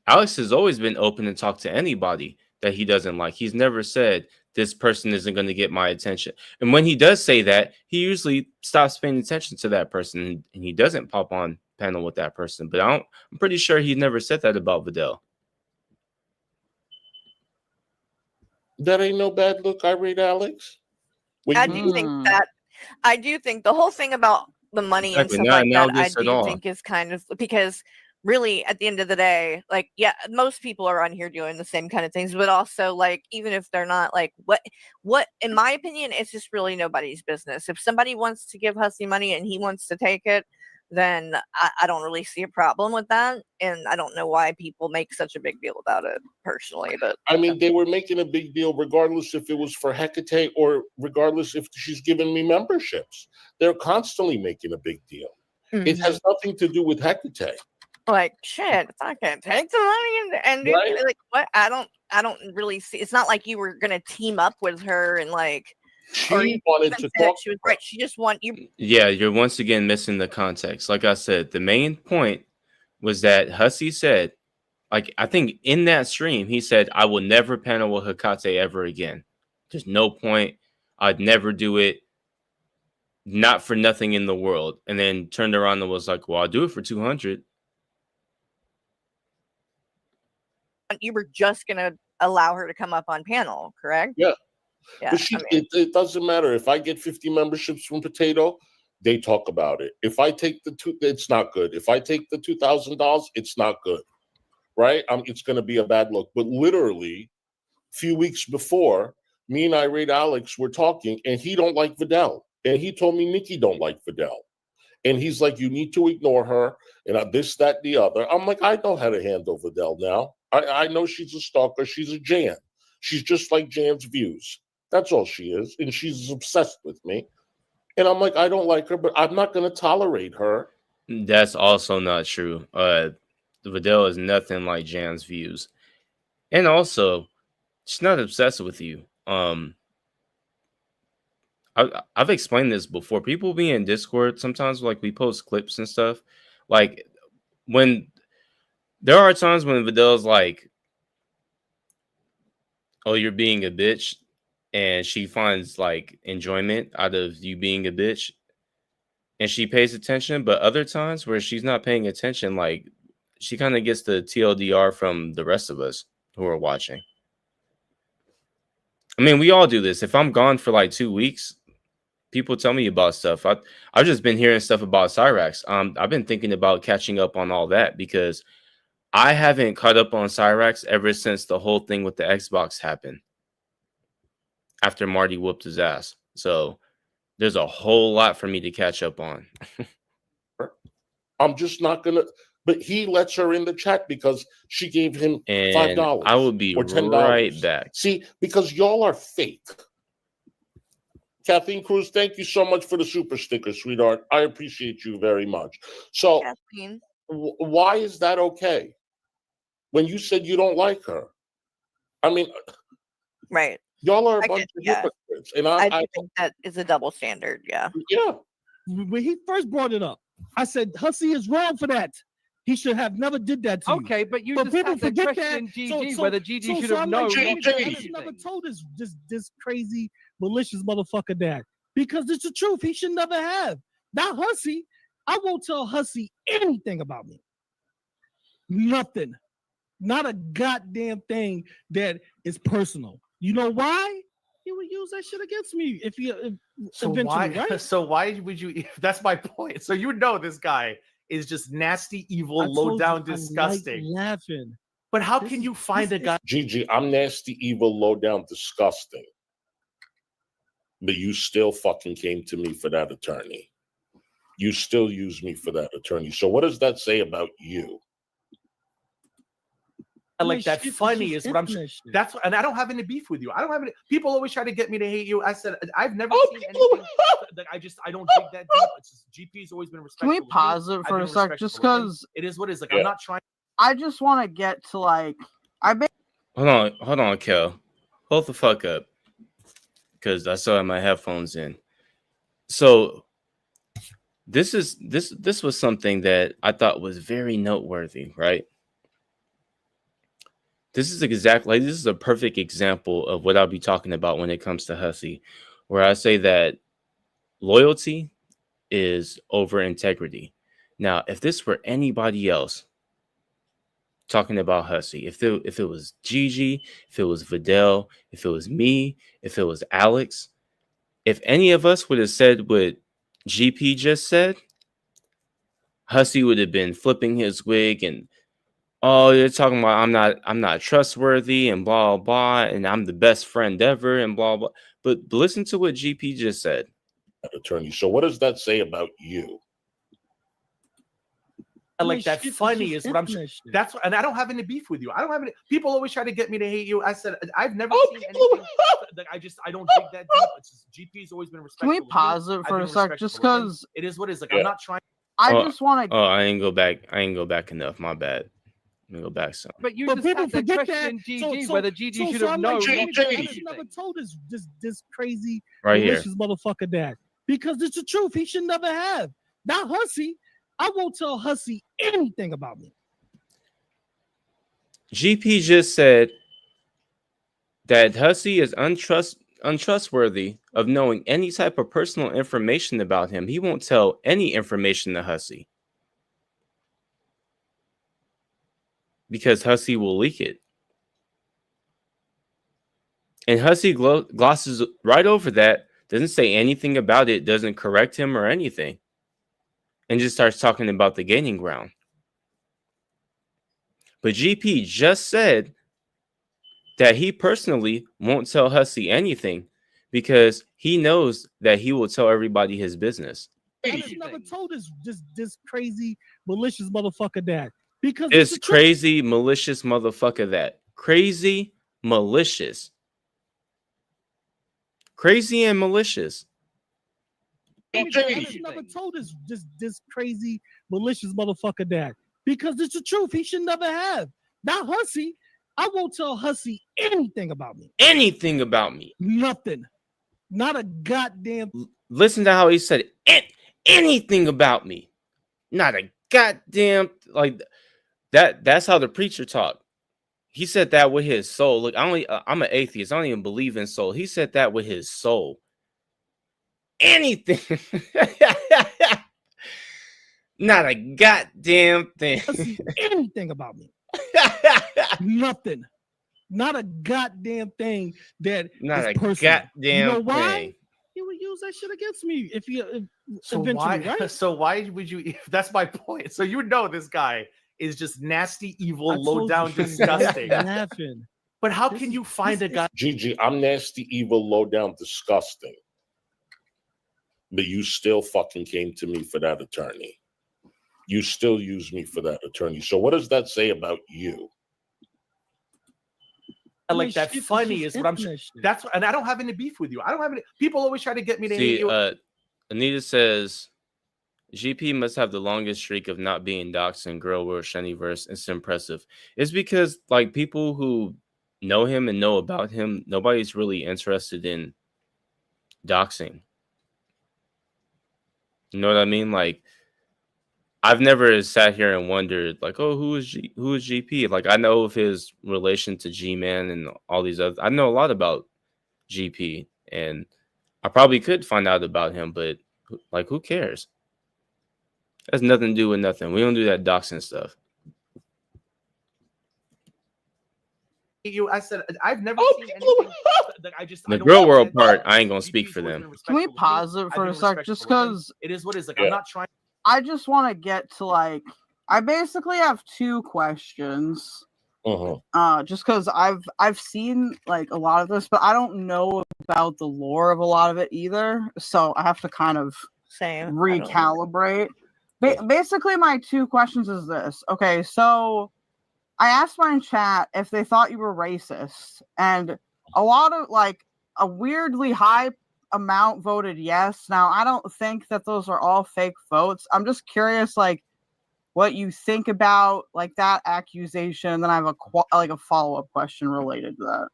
Speaker 1: Alex has always been open to talk to anybody that he doesn't like. He's never said this person isn't going to get my attention. And when he does say that, he usually stops paying attention to that person and he doesn't pop on panel with that person. But I'm pretty sure he never said that about Vidal.
Speaker 5: That ain't no bad look, I read Alex. When
Speaker 8: I
Speaker 5: you-
Speaker 8: do think that I do think the whole thing about the money and
Speaker 1: Exactly,
Speaker 8: stuff
Speaker 1: not
Speaker 8: like that, I
Speaker 1: analogous at
Speaker 8: do
Speaker 1: all.
Speaker 8: think is kind of because really at the end of the day, like yeah, most people are on here doing the same kind of things, but also like even if they're not like what in my opinion, it's just really nobody's business. If somebody wants to give Hussy money and he wants to take it, then I don't really see a problem with that. And I don't know why people make such a big deal about it personally, but
Speaker 5: I mean, they were making a big deal regardless if it was for Hecate or regardless if she's giving me memberships. They're constantly making a big deal. It has nothing to do with Hecate.
Speaker 8: like shit, fucking take the money and do
Speaker 5: Right.
Speaker 8: like what I don't really see. It's not like you were gonna team up with her and like Or
Speaker 5: She
Speaker 8: you
Speaker 5: wanted
Speaker 8: even
Speaker 5: to
Speaker 8: said
Speaker 5: talk.
Speaker 8: she was right. She just want you.
Speaker 1: Yeah, you're once again missing the context. Like I said, the main point was that Hussy said, like, I think in that stream, he said, I will never panel with Hecate ever again. There's no point. I'd never do it. Not for nothing in the world. And then turned around and was like, well, I'll do it for 200.
Speaker 8: You were just gonna allow her to come up on panel, correct?
Speaker 5: Yeah.
Speaker 8: Yeah.
Speaker 5: But it doesn't matter. If I get 50 memberships from Potato, they talk about it. If I take it's not good. If I take the $2,000, it's not good. Right? It's going to be a bad look. But literally, a few weeks before, me and Irate Alex were talking, and he don't like Vidal. And he told me Nikki don't like Vidal. And he's like, you need to ignore her, and this, that, the other. I'm like, I know how to handle Vidal now. I know she's a stalker. She's a Jan. She's just like Jan's views. That's all she is. And she's obsessed with me. And I'm like, I don't like her, but I'm not going to tolerate her.
Speaker 1: That's also not true. Vidal is nothing like Jan's views. And also, she's not obsessed with you. I've explained this before. People be in Discord sometimes, like we post clips and stuff. Like when there are times when Vidal's like, "Oh, you're being a bitch," and she finds like enjoyment out of you being a bitch, and she pays attention. But other times where she's not paying attention, like she kind of gets the TLDR from the rest of us who are watching. I mean, we all do this. If I'm gone for like 2 weeks, people tell me about stuff. I've just been hearing stuff about Cyrax. I've been thinking about catching up on all that because I haven't caught up on Cyrax ever since the whole thing with the Xbox happened. After Marty whooped his ass. So there's a whole lot for me to catch up on.
Speaker 5: I'm just not gonna. But he lets her in the chat because she gave him
Speaker 1: And
Speaker 5: $5.
Speaker 1: I will be
Speaker 5: or $10.
Speaker 1: right back.
Speaker 5: See, because y'all are fake. Kathleen Cruz, thank you so much for the super sticker, sweetheart. I appreciate you very much. So,
Speaker 8: Kathleen.
Speaker 5: Why is that okay? When you said you don't like her, I mean,
Speaker 8: Right.
Speaker 5: y'all are a bunch of hypocrites, and
Speaker 8: I do think that is a double standard. Yeah.
Speaker 5: Yeah.
Speaker 10: When he first brought it up, I said Hussy is wrong for that. He should have never did that to you.
Speaker 9: Okay, but you
Speaker 10: But
Speaker 9: just
Speaker 10: people
Speaker 9: had to
Speaker 10: forget
Speaker 9: question
Speaker 10: that.
Speaker 9: GG whether GG should
Speaker 10: so
Speaker 9: have
Speaker 10: I'm
Speaker 9: known.
Speaker 10: like,
Speaker 5: GG.
Speaker 10: I never told this crazy malicious motherfucker that because it's the truth. He should never have. Not Hussy. I won't tell Hussy anything about me. Nothing. Not a goddamn thing that is personal. You know why? He would use that shit against me if
Speaker 2: So
Speaker 10: eventually,
Speaker 2: why?
Speaker 10: right?
Speaker 2: So why would you? That's my point. So you know this guy is just nasty, evil,
Speaker 10: I
Speaker 2: low
Speaker 10: told
Speaker 2: down,
Speaker 10: you, I like
Speaker 2: disgusting.
Speaker 10: laughing.
Speaker 2: But how
Speaker 10: This
Speaker 2: can
Speaker 10: is-
Speaker 2: you find
Speaker 10: this
Speaker 2: a guy?
Speaker 5: Gigi, I'm nasty, evil, low down, disgusting. But you still fucking came to me for that attorney. You still use me for that attorney. So what does that say about you?
Speaker 2: Like that
Speaker 10: shit,
Speaker 2: funny
Speaker 10: it's
Speaker 2: is what I'm.
Speaker 10: internet shit.
Speaker 2: That's and I don't have any beef with you. I don't have any. People always try to get me to hate you. I said I've never seen anything. That I don't dig that deep. It's just, GP's always been
Speaker 6: Can
Speaker 2: respectful.
Speaker 6: we
Speaker 2: of me.
Speaker 6: pause it
Speaker 2: I've
Speaker 6: for
Speaker 2: been
Speaker 6: a sec? Just
Speaker 2: respectful of him.
Speaker 6: because
Speaker 2: It is what it is. Like
Speaker 5: Yeah.
Speaker 2: I'm not trying.
Speaker 6: I just want to get to like
Speaker 1: Hold on, Kel. Hold the fuck up. Because I still have my headphones in. So this was something that I thought was very noteworthy, right? This is a perfect example of what I'll be talking about when it comes to Hussy, where I say that loyalty is over integrity. Now, if this were anybody else talking about Hussy, if it was Gigi, if it was Vidal, if it was me, if it was Alex, if any of us would have said what GP just said, Hussy would have been flipping his wig and, oh, you're talking about I'm not trustworthy and blah blah, and I'm the best friend ever and blah blah. But listen to what GP just said.
Speaker 5: Attorney. So what does that say about you?
Speaker 2: Like that funny is what I'm. That's what, and I don't have any beef with you. I don't have any. People always try to get me to hate you. I said I've never seen anything. That I don't dig that deep. It's just, GP's always been respectful.
Speaker 6: Can we pause it for a sec? Just because
Speaker 2: it is what it is. Like I'm not trying.
Speaker 6: I just want to.
Speaker 1: Oh, I ain't go back enough. My bad. Let me go back some.
Speaker 9: But you
Speaker 10: But
Speaker 9: just
Speaker 10: people
Speaker 9: had the
Speaker 10: forget
Speaker 9: question,
Speaker 10: that.
Speaker 9: GG, whether GG should
Speaker 10: so
Speaker 9: have
Speaker 10: I'm
Speaker 9: known.
Speaker 10: like,
Speaker 5: GG.
Speaker 10: I should never told this crazy
Speaker 1: Right here.
Speaker 10: malicious motherfucker that, because it's the truth. He should never have. Not Hussy. I won't tell Hussy anything about me.
Speaker 1: GP just said that Hussy is untrustworthy of knowing any type of personal information about him. He won't tell any information to Hussy because Hussy will leak it. And Hussy glosses right over that, doesn't say anything about it, doesn't correct him or anything, and just starts talking about the gaining ground. But GP just said that he personally won't tell Hussy anything because he knows that he will tell everybody his business.
Speaker 10: I just never told this crazy malicious motherfucker that, because
Speaker 1: This
Speaker 10: it's the truth.
Speaker 1: crazy malicious motherfucker that. Crazy malicious. Crazy and malicious.
Speaker 10: I just never told this crazy malicious motherfucker that, because it's the truth. He should never have. Not Hussy. I won't tell Hussy anything about me.
Speaker 1: Anything about me.
Speaker 10: Nothing. Not a goddamn.
Speaker 1: Listen to how he said it. Anything about me. Not a goddamn like that. That's how the preacher talked. He said that with his soul. Look, I'm an atheist. I don't even believe in soul. He said that with his soul. Anything. Not a goddamn thing.
Speaker 10: Hussy anything about me. Nothing. Not a goddamn thing that
Speaker 1: Not
Speaker 10: is
Speaker 1: a
Speaker 10: personal.
Speaker 1: goddamn
Speaker 10: You know why?
Speaker 1: thing.
Speaker 10: He would use that shit against me if
Speaker 2: So
Speaker 10: eventually,
Speaker 2: why?
Speaker 10: right?
Speaker 2: So why would you? That's my point. So you know this guy is just nasty, evil,
Speaker 10: I
Speaker 2: low
Speaker 10: told
Speaker 2: down,
Speaker 10: you,
Speaker 2: disgusting.
Speaker 10: laughing.
Speaker 2: But how can you find a guy?
Speaker 5: GG, I'm nasty, evil, low down, disgusting. But you still fucking came to me for that attorney. You still use me for that attorney. So what does that say about you?
Speaker 2: Like that funny is what I'm. That's and I don't have any beef with you. I don't have any. People always try to get me to hate
Speaker 1: See,
Speaker 2: you.
Speaker 1: Anita says GP must have the longest streak of not being doxxed in Girl World Shiniverse. It's impressive. It's because like people who know him and know about him, nobody's really interested in doxing. You know what I mean? Like I've never sat here and wondered like, oh, who is GP? Like I know of his relation to G-Man and all these other. I know a lot about GP and I probably could find out about him, but like who cares? It has nothing to do with nothing. We don't do that doxing stuff.
Speaker 2: I said I've never seen anything. I
Speaker 1: The Girl World part, I ain't gonna speak for them.
Speaker 6: Can we pause it for a sec? Just because
Speaker 2: it is what it is. Like I'm not trying.
Speaker 6: I just want to get to like I basically have two questions. Just because I've seen like a lot of this, but I don't know about the lore of a lot of it either. So I have to kind of recalibrate. Basically, my two questions is this. Okay, so I asked my chat if they thought you were racist, and a lot of like a weirdly high amount voted yes. Now I don't think that those are all fake votes. I'm just curious, like what you think about like that accusation. And then I have a follow-up question related to that.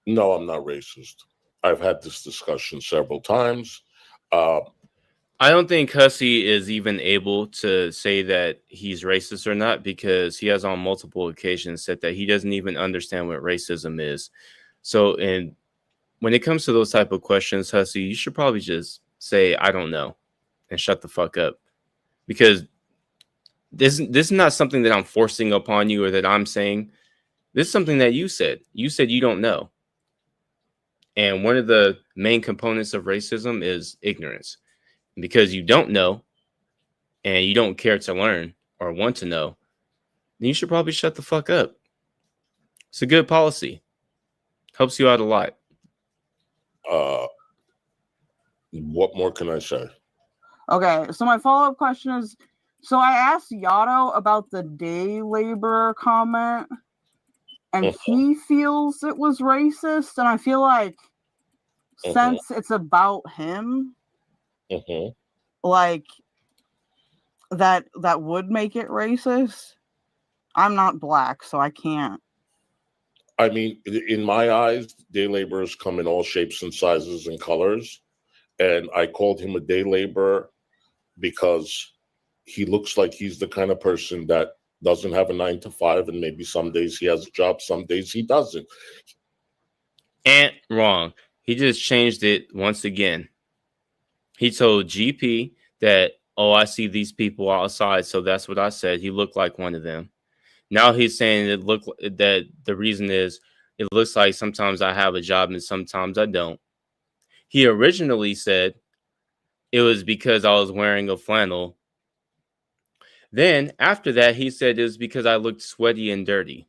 Speaker 5: No, I'm not racist. I've had this discussion several times.
Speaker 1: I don't think Hussy is even able to say that he's racist or not because he has on multiple occasions said that he doesn't even understand what racism is. So, and when it comes to those type of questions, Hussy, you should probably just say, I don't know, and shut the fuck up. Because this is not something that I'm forcing upon you or that I'm saying. This is something that you said. You said you don't know. And one of the main components of racism is ignorance. Because you don't know and you don't care to learn or want to know, then you should probably shut the fuck up. It's a good policy. Helps you out a lot.
Speaker 5: What more can I say?
Speaker 6: Okay, so my follow-up question is, so I asked Yato about the day laborer comment, and he feels it was racist, and I feel like since it's about him, like that would make it racist. I'm not black, so I can't.
Speaker 5: I mean, in my eyes, day laborers come in all shapes and sizes and colors. And I called him a day laborer because he looks like he's the kind of person that doesn't have a 9 to 5, and maybe some days he has a job, some days he doesn't.
Speaker 1: And wrong. He just changed it once again. He told GP that, oh, I see these people outside, so that's what I said. He looked like one of them. Now he's saying that the reason is it looks like sometimes I have a job and sometimes I don't. He originally said it was because I was wearing a flannel. Then after that, he said it was because I looked sweaty and dirty,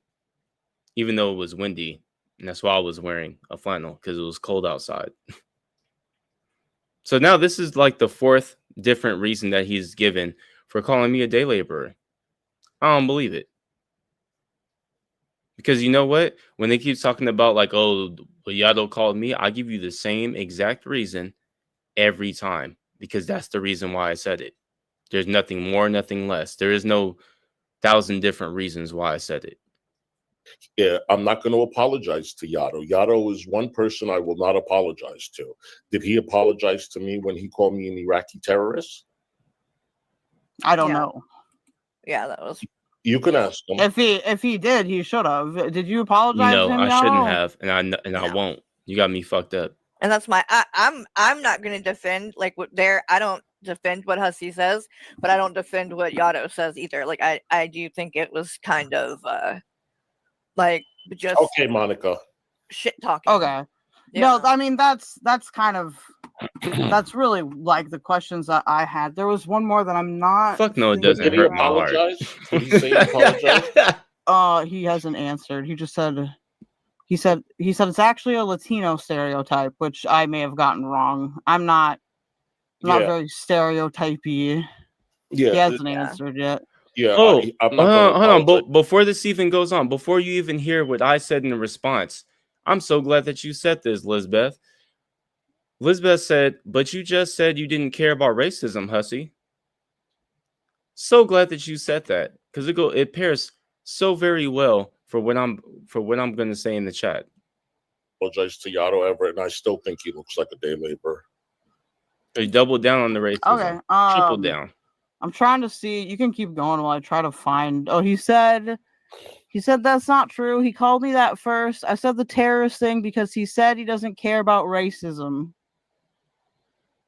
Speaker 1: even though it was windy. And that's why I was wearing a flannel, because it was cold outside. So now this is like the fourth different reason that he's given for calling me a day laborer. I don't believe it. Because you know what? When they keep talking about like, oh, Yado called me, I give you the same exact reason every time. Because that's the reason why I said it. There's nothing more, nothing less. There is no 1,000 different reasons why I said it.
Speaker 5: Yeah, I'm not going to apologize to Yado. Yado is one person I will not apologize to. Did he apologize to me when he called me an Iraqi terrorist?
Speaker 6: I don't
Speaker 8: Yeah.
Speaker 6: know.
Speaker 8: Yeah, that was.
Speaker 5: You can ask him.
Speaker 6: If he did, he should have. Did you apologize
Speaker 1: No,
Speaker 6: to him?
Speaker 1: I shouldn't
Speaker 6: Yado?
Speaker 1: have, and I
Speaker 8: No.
Speaker 1: won't. You got me fucked up.
Speaker 8: And that's my. I'm not going to defend like what there. I don't defend what Hussy says, but I don't defend what Yado says either. Like I do think it was kind of like just
Speaker 5: Okay, Monica.
Speaker 8: shit talking.
Speaker 6: Okay.
Speaker 8: Yeah.
Speaker 6: No, I mean that's kind of that's really like the questions that I had. There was one more that I'm not.
Speaker 1: Fuck no, it
Speaker 6: thinking
Speaker 1: doesn't
Speaker 5: Did he
Speaker 1: hurt my heart.
Speaker 5: apologize? Did he say he apologized?
Speaker 6: He hasn't answered. He just said he said it's actually a Latino stereotype, which I may have gotten wrong. I'm not
Speaker 5: Yeah.
Speaker 6: very stereotypy.
Speaker 5: Yeah.
Speaker 6: He hasn't answered yet.
Speaker 5: Yeah.
Speaker 1: Oh,
Speaker 5: I'm not
Speaker 1: hold on.
Speaker 5: apologize.
Speaker 1: Before this even goes on, before you even hear what I said in the response, I'm so glad that you said this, Lizbeth. Lizbeth said, but you just said you didn't care about racism, Hussy. So glad that you said that, because it pairs so very well for what I'm going to say in the chat.
Speaker 5: Apologize to Yado Everett, and I still think he looks like a day laborer.
Speaker 1: You double down on the racism.
Speaker 6: Okay.
Speaker 1: Triple down.
Speaker 6: I'm trying to see. You can keep going while I try to find. Oh, he said that's not true. He called me that first. I said the terrorist thing because he said he doesn't care about racism.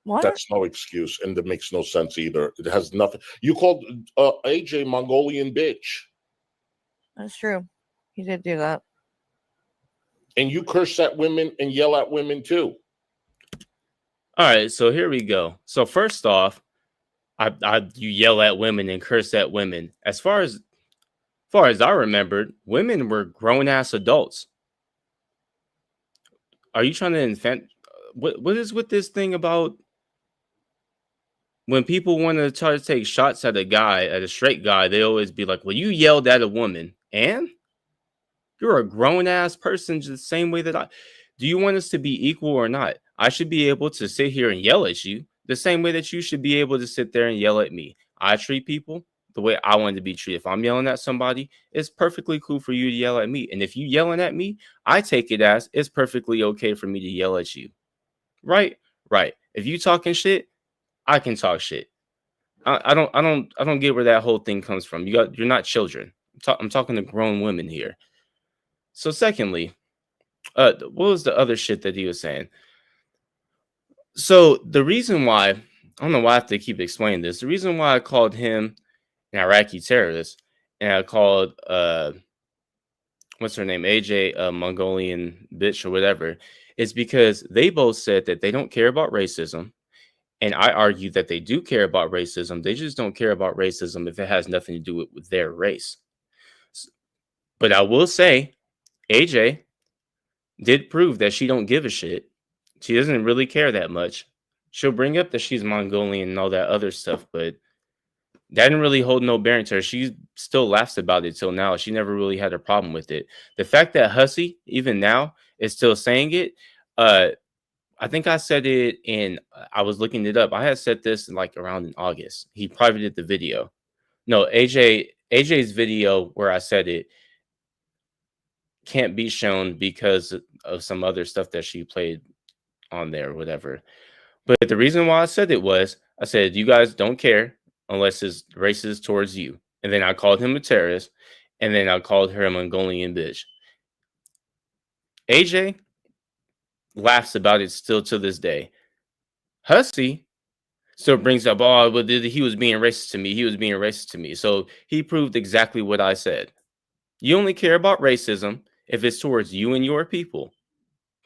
Speaker 8: What?
Speaker 5: That's no excuse, and it makes no sense either. It has nothing. You called AJ Mongolian bitch,
Speaker 8: That's true. He did do that.
Speaker 5: and you curse at women and yell at women too.
Speaker 1: All right, so here we go. So first off, you yell at women and curse at women. As far as I remembered, women were grown ass adults. Are you trying to invent what is with this thing about when people want to try to take shots at a straight guy, they always be like, well, you yelled at a woman and you're a grown ass person just the same way that do you want us to be equal or not? I should be able to sit here and yell at you the same way that you should be able to sit there and yell at me. I treat people the way I want to be treated. If I'm yelling at somebody, it's perfectly cool for you to yell at me. And if you yelling at me, I take it as it's perfectly okay for me to yell at you. Right? Right. If you talking shit, I can talk shit. I don't get where that whole thing comes from. You're not children. I'm talking to grown women here. So secondly, what was the other shit that he was saying? So the reason why, I don't know why I have to keep explaining this. The reason why I called him an Iraqi terrorist and I called what's her name, AJ, a Mongolian bitch or whatever, is because they both said that they don't care about racism. And I argue that they do care about racism. They just don't care about racism if it has nothing to do with their race. But I will say, AJ did prove that she don't give a shit. She doesn't really care that much. She'll bring up that she's Mongolian and all that other stuff, but that didn't really hold no bearing to her. She still laughs about it till now. She never really had a problem with it. The fact that Hussy, even now, is still saying it, I think I said it I was looking it up. I had said this like around in August. He privated the video. No, AJ AJ's video where I said it can't be shown because of some other stuff that she played on there or whatever. But the reason why I said it was, I said, you guys don't care unless it's racist towards you. And then I called him a terrorist. And then I called her a Mongolian bitch. AJ laughs about it still to this day. Hussy still brings up, oh, but he was being racist to me. He was being racist to me. So he proved exactly what I said. You only care about racism if it's towards you and your people.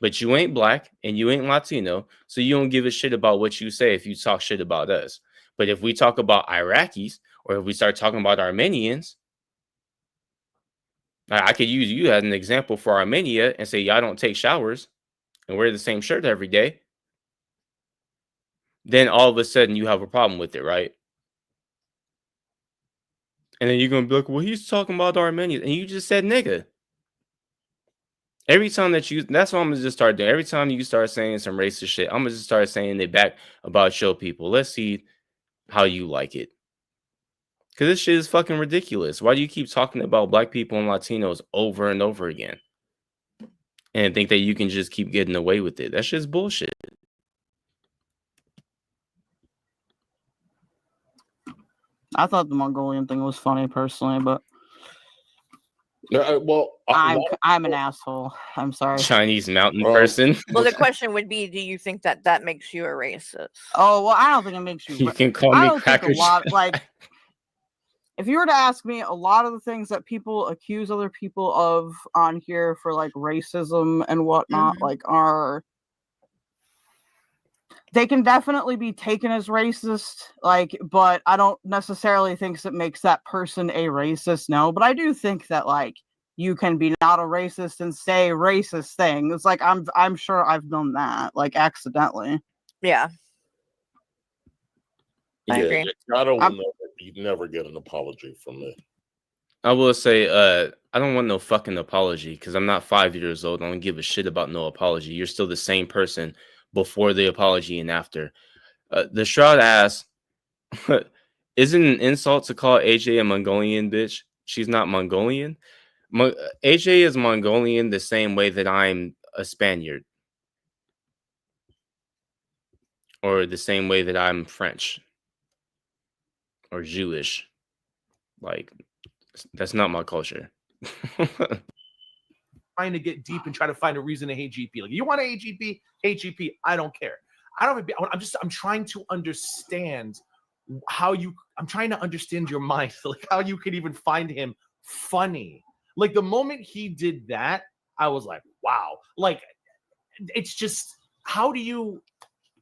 Speaker 1: But you ain't black and you ain't Latino, so you don't give a shit about what you say if you talk shit about us. But if we talk about Iraqis or if we start talking about Armenians, I could use you as an example for Armenia and say y'all don't take showers and wear the same shirt every day. Then all of a sudden you have a problem with it, right? And then you're going to be like, well, he's talking about Armenians. And you just said nigga. Every time that you, that's what I'm gonna just start doing. Every time you start saying some racist shit, I'm gonna just start saying it back about your people. Let's see how you like it. Cause this shit is fucking ridiculous. Why do you keep talking about black people and Latinos over and over again? And think that you can just keep getting away with it? That shit's bullshit.
Speaker 6: I thought the Mongolian thing was funny personally, but
Speaker 5: Well,
Speaker 6: I'm an asshole. I'm sorry.
Speaker 1: Chinese mountain person.
Speaker 8: Well, the question would be, do you think that that makes you a racist?
Speaker 6: Oh, well, I don't think it makes you.
Speaker 1: You can call
Speaker 6: I
Speaker 1: me
Speaker 6: don't think
Speaker 1: Cracker
Speaker 6: a lot.
Speaker 1: Jack.
Speaker 6: Like, if you were to ask me, a lot of the things that people accuse other people of on here for like racism and whatnot, like are. They can definitely be taken as racist, like, but I don't necessarily think it makes that person a racist. No, but I do think that like you can be not a racist and say racist things. Like I'm sure I've done that, like accidentally.
Speaker 8: Yeah. I agree.
Speaker 5: You never get an apology from me.
Speaker 1: I will say, I don't want no fucking apology because I'm not 5 years old. I don't give a shit about no apology. You're still the same person before the apology and after. The Shroud asks, isn't an insult to call AJ a Mongolian bitch? She's not Mongolian. AJ is Mongolian the same way that I'm a Spaniard. Or the same way that I'm French. Or Jewish. Like, that's not my culture.
Speaker 2: Trying to get deep and try to find a reason to hate GP. Like, you want to hate GP? Hate GP. I don't care. I'm trying to understand how you. I'm trying to understand your mind, like how you could even find him funny. Like the moment he did that, I was like, wow. Like, it's just, how do you?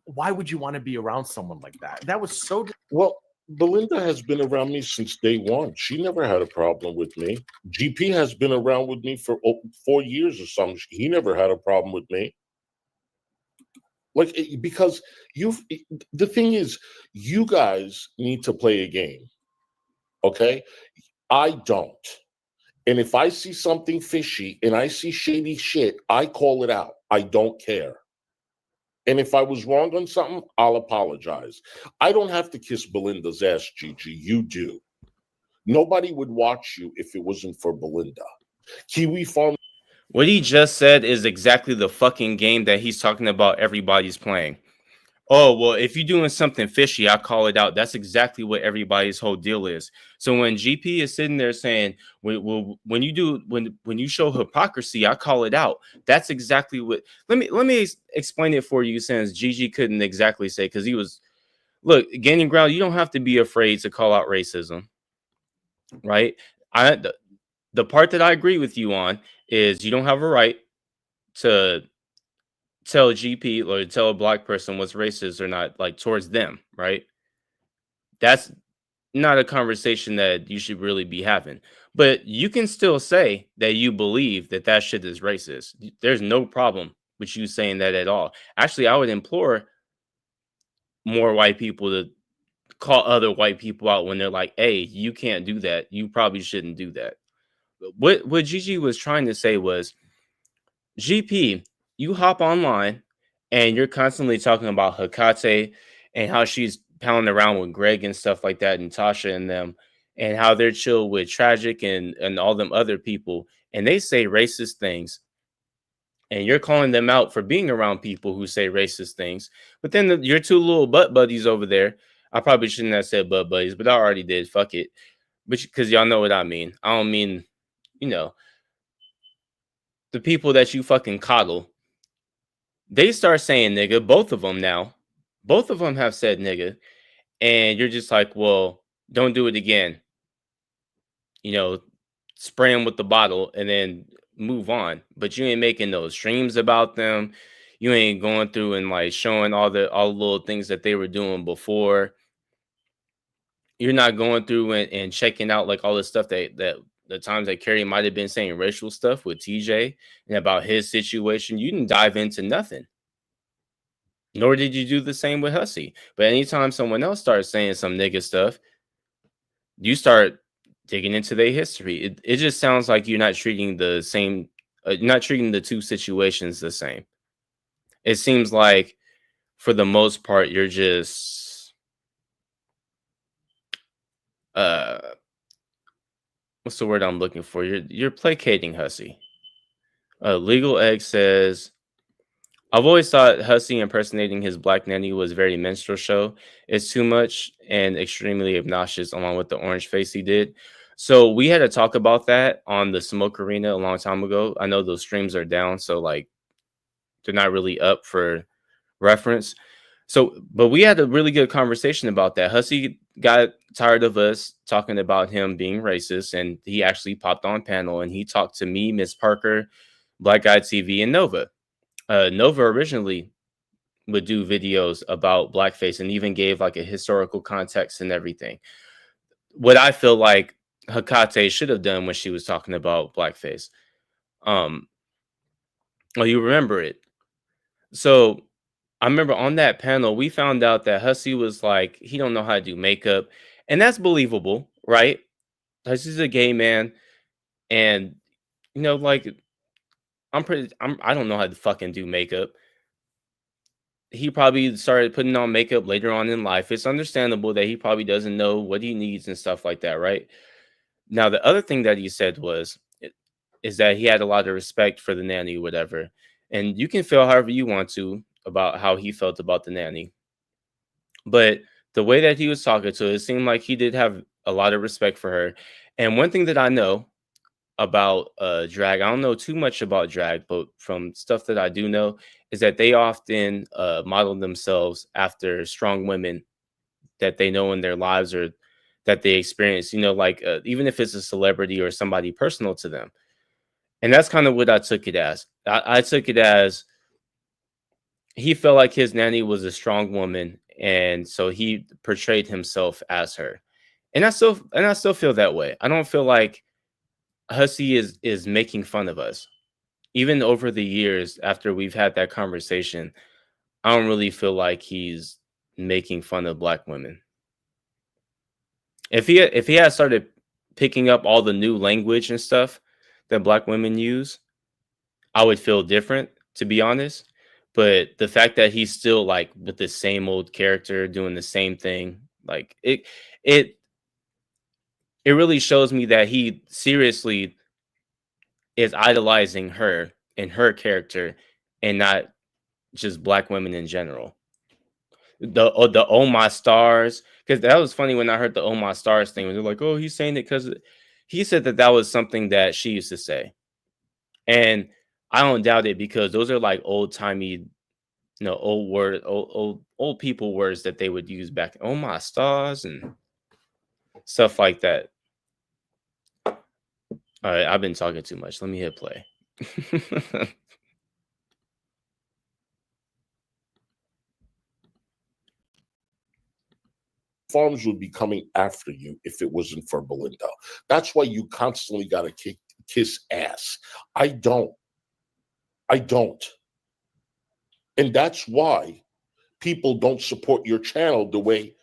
Speaker 2: Why would you want to be around someone like that? That was so.
Speaker 5: Well, Belinda has been around me since day one. She never had a problem with me. GP has been around with me for 4 years or something. He never had a problem with me. Like, because the thing is, you guys need to play a game. Okay? I don't. And if I see something fishy and I see shady shit, I call it out. I don't care. And if I was wrong on something, I'll apologize. I don't have to kiss Belinda's ass, Gigi. You do. Nobody would watch you if it wasn't for Belinda. Kiwi Farm.
Speaker 1: What he just said is exactly the fucking game that he's talking about everybody's playing. Oh, well, if you're doing something fishy, I call it out. That's exactly what everybody's whole deal is. So when GP is sitting there saying, when you show hypocrisy, I call it out. That's exactly what. Let me explain it for you, since Gigi couldn't exactly say, because he was, look, gaining ground. You don't have to be afraid to call out racism, right? The part that I agree with you on is you don't have a right to tell a GP or tell a black person what's racist or not, like towards them, right? That's not a conversation that you should really be having. But you can still say that you believe that that shit is racist. There's no problem with you saying that at all. Actually, I would implore more white people to call other white people out when they're like, hey, you can't do that. You probably shouldn't do that. What Gigi was trying to say was, GP, you hop online and you're constantly talking about Hecate and how she's pounding around with Greg and stuff like that, and Tasha and them. and how they're chill with Tragic and all them other people, and they say racist things, and you're calling them out for being around people who say racist things. But then your two little butt buddies over there, I probably shouldn't have said butt buddies, but I already did. Fuck it. But because y'all know what I mean. I don't mean, you know, the people that you fucking coddle. They start saying nigga, both of them now. Both of them have said nigga. And you're just like, well, don't do it again. You know, spray them with the bottle and then move on. But you ain't making those streams about them. You ain't going through and like showing all the little things that they were doing before. You're not going through and checking out like all the stuff that the times that Kerry might have been saying racial stuff with TJ and about his situation. You didn't dive into nothing. Nor did you do the same with Hussy. But anytime someone else starts saying some nigga stuff, you start digging into their history. It just sounds like you're not treating the same, not treating the two situations the same. It seems like for the most part, you're just, what's the word I'm looking for? You're placating Hussy. Legal Egg says, I've always thought Hussy impersonating his black nanny was very minstrel show. It's too much and extremely obnoxious, along with the orange face he did. So we had to talk about that on the Smoke Arena a long time ago. I know those streams are down, so like they're not really up for reference. So, but we had a really good conversation about that. Hussy got tired of us talking about him being racist, and he actually popped on panel and he talked to me, Miss Parker, Black Guy TV, and Nova. Nova originally would do videos about blackface and even gave like a historical context and everything. What I feel like Hecate should have done when she was talking about blackface. Well, you remember it. So I remember on that panel, we found out that Hussy was like, he don't know how to do makeup. And that's believable, right? Hussy's a gay man. And, you know, like, I don't know how to fucking do makeup. He probably started putting on makeup later on in life. It's understandable that he probably doesn't know what he needs and stuff like that, right? Now, the other thing that he said is that he had a lot of respect for the nanny, whatever. And you can feel however you want to about how he felt about the nanny. But the way that he was talking to her, it seemed like he did have a lot of respect for her. And one thing that I know about drag, I don't know too much about drag, but from stuff that I do know is that they often model themselves after strong women that they know in their lives or that they experience, you know, like even if it's a celebrity or somebody personal to them. And that's kind of what I took it as. I took it as he felt like his nanny was a strong woman, and so he portrayed himself as her. And I still feel that way. I don't feel like Hussy is making fun of us. Even over the years after we've had that conversation, I don't really feel like he's making fun of black women. If he had started picking up all the new language and stuff that black women use, I would feel different, to be honest. But the fact that he's still like with the same old character doing the same thing, like it really shows me that he seriously is idolizing her and her character and not just black women in general. The oh my stars, because that was funny when I heard the oh my stars thing. They're like, oh, he's saying it because he said that was something that she used to say, and I don't doubt it because those are like old timey, you know, old people words that they would use back. Oh my stars and stuff like that. All right, I've been talking too much. Let me hit play.
Speaker 5: Farms would be coming after you if it wasn't for Belinda. That's why you constantly got to kiss ass. I don't. And that's why people don't support your channel the way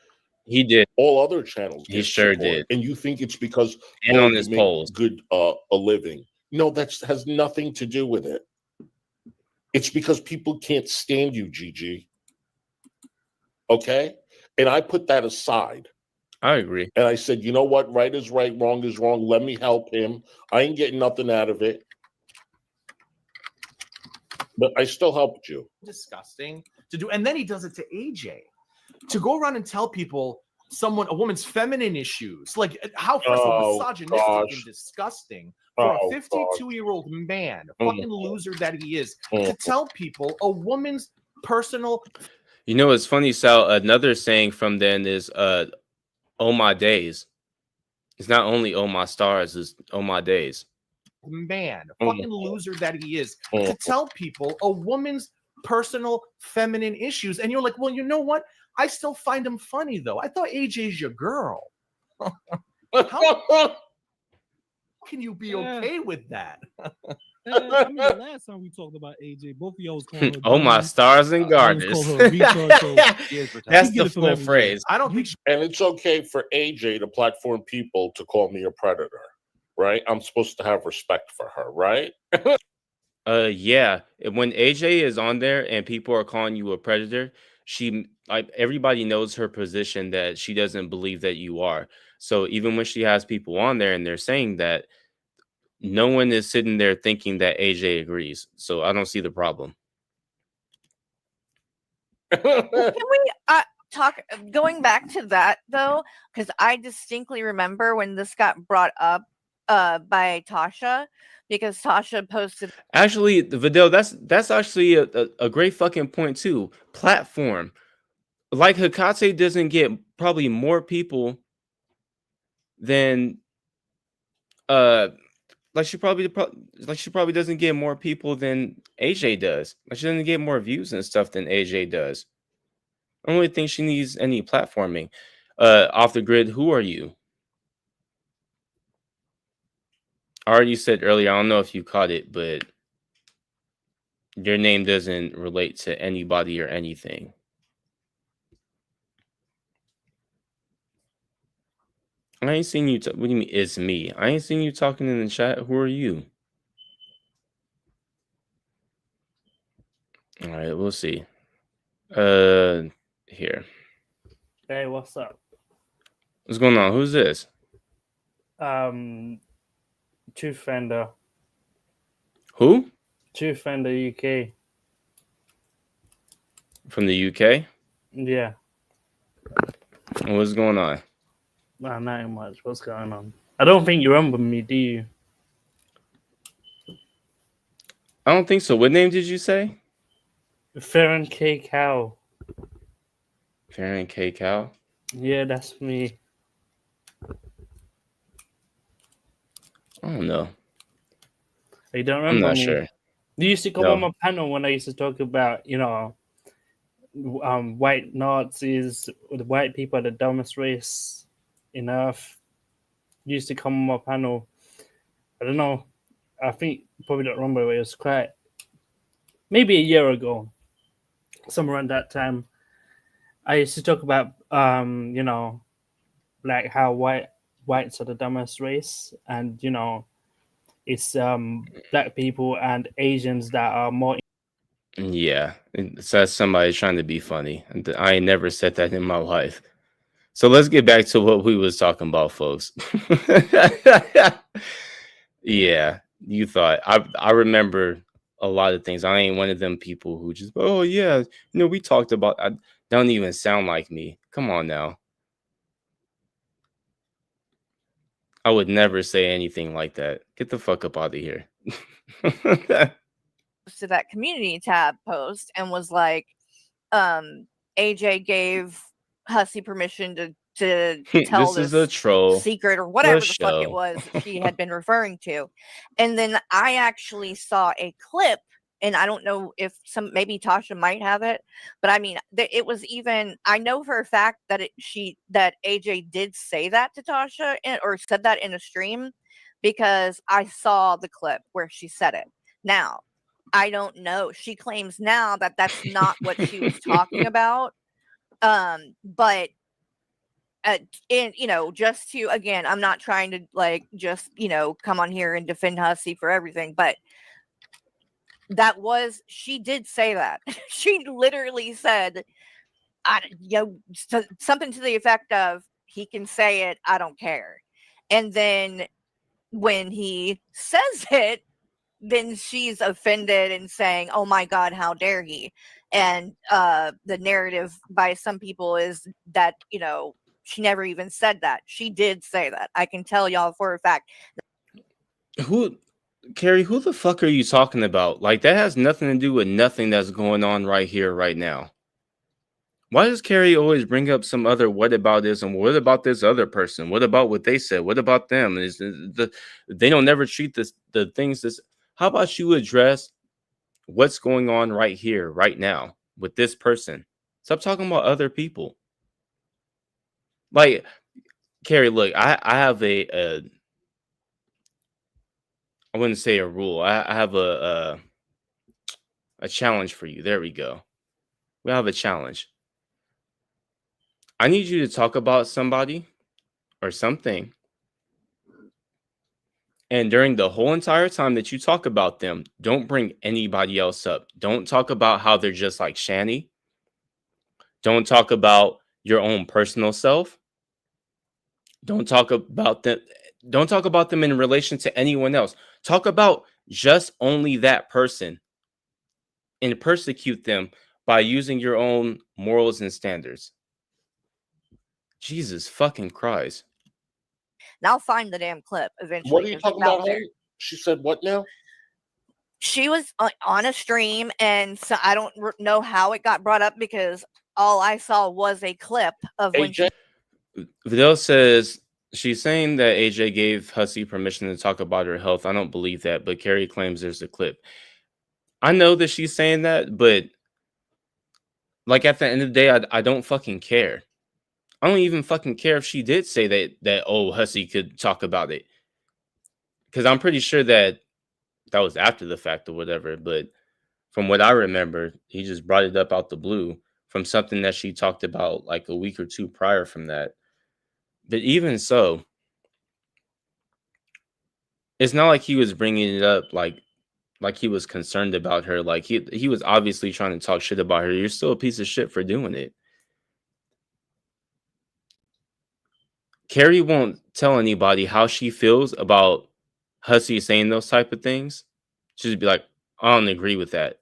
Speaker 1: he did.
Speaker 5: All other channels.
Speaker 1: He sure
Speaker 5: support.
Speaker 1: did.
Speaker 5: And you think it's because
Speaker 1: and on his polls,
Speaker 5: good a living. No, that has nothing to do with it. It's because people can't stand you, Gigi. Okay? And I put that aside.
Speaker 1: I agree.
Speaker 5: And I said, you know what? Right is right, wrong is wrong. Let me help him. I ain't getting nothing out of it. But I still helped you.
Speaker 2: Disgusting to do. And then he does it to AJ. To go around and tell people a woman's feminine issues. Like how first of all, misogynistic and disgusting for a 52-year-old man, fucking loser that he is, to tell people a woman's personal.
Speaker 1: You know, it's funny, Sal. Another saying from then is "Oh my days." It's not only "Oh my stars," it's "Oh my days."
Speaker 2: Man, fucking loser that he is, to tell people a woman's personal feminine issues. And you're like, well, you know what? I still find him funny, though. I thought AJ's your girl. How can you be okay with that?
Speaker 10: I mean, the last time we talked about AJ, both of y'all was calling her
Speaker 1: Oh my
Speaker 10: dumb.
Speaker 1: stars and garters. That's the full phrase.
Speaker 2: I don't think.
Speaker 5: And it's okay for AJ to platform people to call me a predator, right? I'm supposed to have respect for her, right?
Speaker 1: Yeah. When AJ is on there and people are calling you a predator, everybody knows her position that she doesn't believe that you are. So even when she has people on there and they're saying that, no one is sitting there thinking that AJ agrees. So I don't see the problem.
Speaker 8: Well, can we talk going back to that though? Because I distinctly remember when this got brought up by Tasha, because Tasha posted.
Speaker 1: Actually, Vidal, that's actually a great fucking point too. Platform. Like Hikate doesn't get probably more people than like she probably doesn't get more people than AJ does. Like she doesn't get more views and stuff than AJ does. I don't really think she needs any platforming. Off the grid, who are you? I already said earlier, I don't know if you caught it, but your name doesn't relate to anybody or anything. I ain't seen you. What do you mean? It's me. I ain't seen you talking in the chat. Who are you? All right, we'll see. Here.
Speaker 11: Hey, what's up?
Speaker 1: What's going on? Who's this?
Speaker 11: Truth Fender.
Speaker 1: Who?
Speaker 11: Truth Fender UK.
Speaker 1: From the UK?
Speaker 11: Yeah.
Speaker 1: What's going on?
Speaker 11: Not much. What's going on? I don't think you remember me, do you?
Speaker 1: I don't think so. What name did you say?
Speaker 11: Farron K. Cow.
Speaker 1: Farron K. Cow?
Speaker 11: Yeah, that's me.
Speaker 1: I don't know.
Speaker 11: You don't remember
Speaker 1: I'm not
Speaker 11: me?
Speaker 1: sure.
Speaker 11: You used to come on my panel when I used to talk about, white Nazis, the white people are the dumbest race in Earth. You used to come on my panel. I don't know. I think you probably don't remember. It was quite maybe a year ago, somewhere around that time. I used to talk about, like how whites are the dumbest race, and it's black people and Asians that are more.
Speaker 1: Yeah, so somebody trying to be funny. I ain't never said that in my life. So let's get back to what we was talking about, folks. Yeah, you thought I remember a lot of things. I ain't one of them people who just, oh yeah, we talked about. I don't even sound like me. Come on now. I would never say anything like that. Get the fuck up out of here.
Speaker 8: To that community tab post and was like, AJ gave Hussy permission to tell
Speaker 1: this is a troll
Speaker 8: secret or whatever the fuck
Speaker 1: show.
Speaker 8: it was she had been referring to. And then I actually saw a clip, and I don't know if maybe Tasha might have it, but I mean, it was even, I know for a fact that that AJ did say that to Tasha or said that in a stream, because I saw the clip where she said it. Now, I don't know. She claims now that that's not what she was talking about. But just to, again, I'm not trying to just come on here and defend Hussy for everything, but she did say that. She literally said, something to the effect of, he can say it. I don't care. And then when he says it, then she's offended and saying, "Oh my God, how dare he?" And the narrative by some people is that, you know, she never even said that. She did say that. I can tell y'all for a fact.
Speaker 1: Who, Carrie? Who the fuck are you talking about? Like, that has nothing to do with nothing that's going on right here, right now. Why does Carrie always bring up some other what about this and what about this other person? What about what they said? What about them? They don't never treat the things this. How about you address what's going on right here, right now with this person? Stop talking about other people. Like, Carrie, look, I have a I wouldn't say a rule. I have a challenge for you. There we go. We have a challenge. I need you to talk about somebody or something. And during the whole entire time that you talk about them, don't bring anybody else up. Don't talk about how they're just like Shani. Don't talk about your own personal self. Don't talk about them. Don't talk about them in relation to anyone else. Talk about just only that person and persecute them by using your own morals and standards. Jesus fucking Christ.
Speaker 8: And I'll find the damn clip eventually.
Speaker 5: What are you
Speaker 8: 'cause
Speaker 5: talking
Speaker 8: it's out
Speaker 5: about?
Speaker 8: there.
Speaker 5: Honey? She said what now?
Speaker 8: She was on a stream, and so I don't know how it got brought up because all I saw was a clip of when she.
Speaker 1: Vidal says she's saying that AJ gave Hussy permission to talk about her health. I don't believe that, but Carrie claims there's a clip. I know that she's saying that, but like at the end of the day, I don't fucking care. I don't even fucking care if she did say that oh, Hussy could talk about it. Because I'm pretty sure that was after the fact or whatever. But from what I remember, he just brought it up out the blue from something that she talked about like a week or two prior from that. But even so, it's not like he was bringing it up like he was concerned about her. Like he was obviously trying to talk shit about her. You're still a piece of shit for doing it. Carrie won't tell anybody how she feels about Hussy saying those type of things. She'll just be like, I don't agree with that.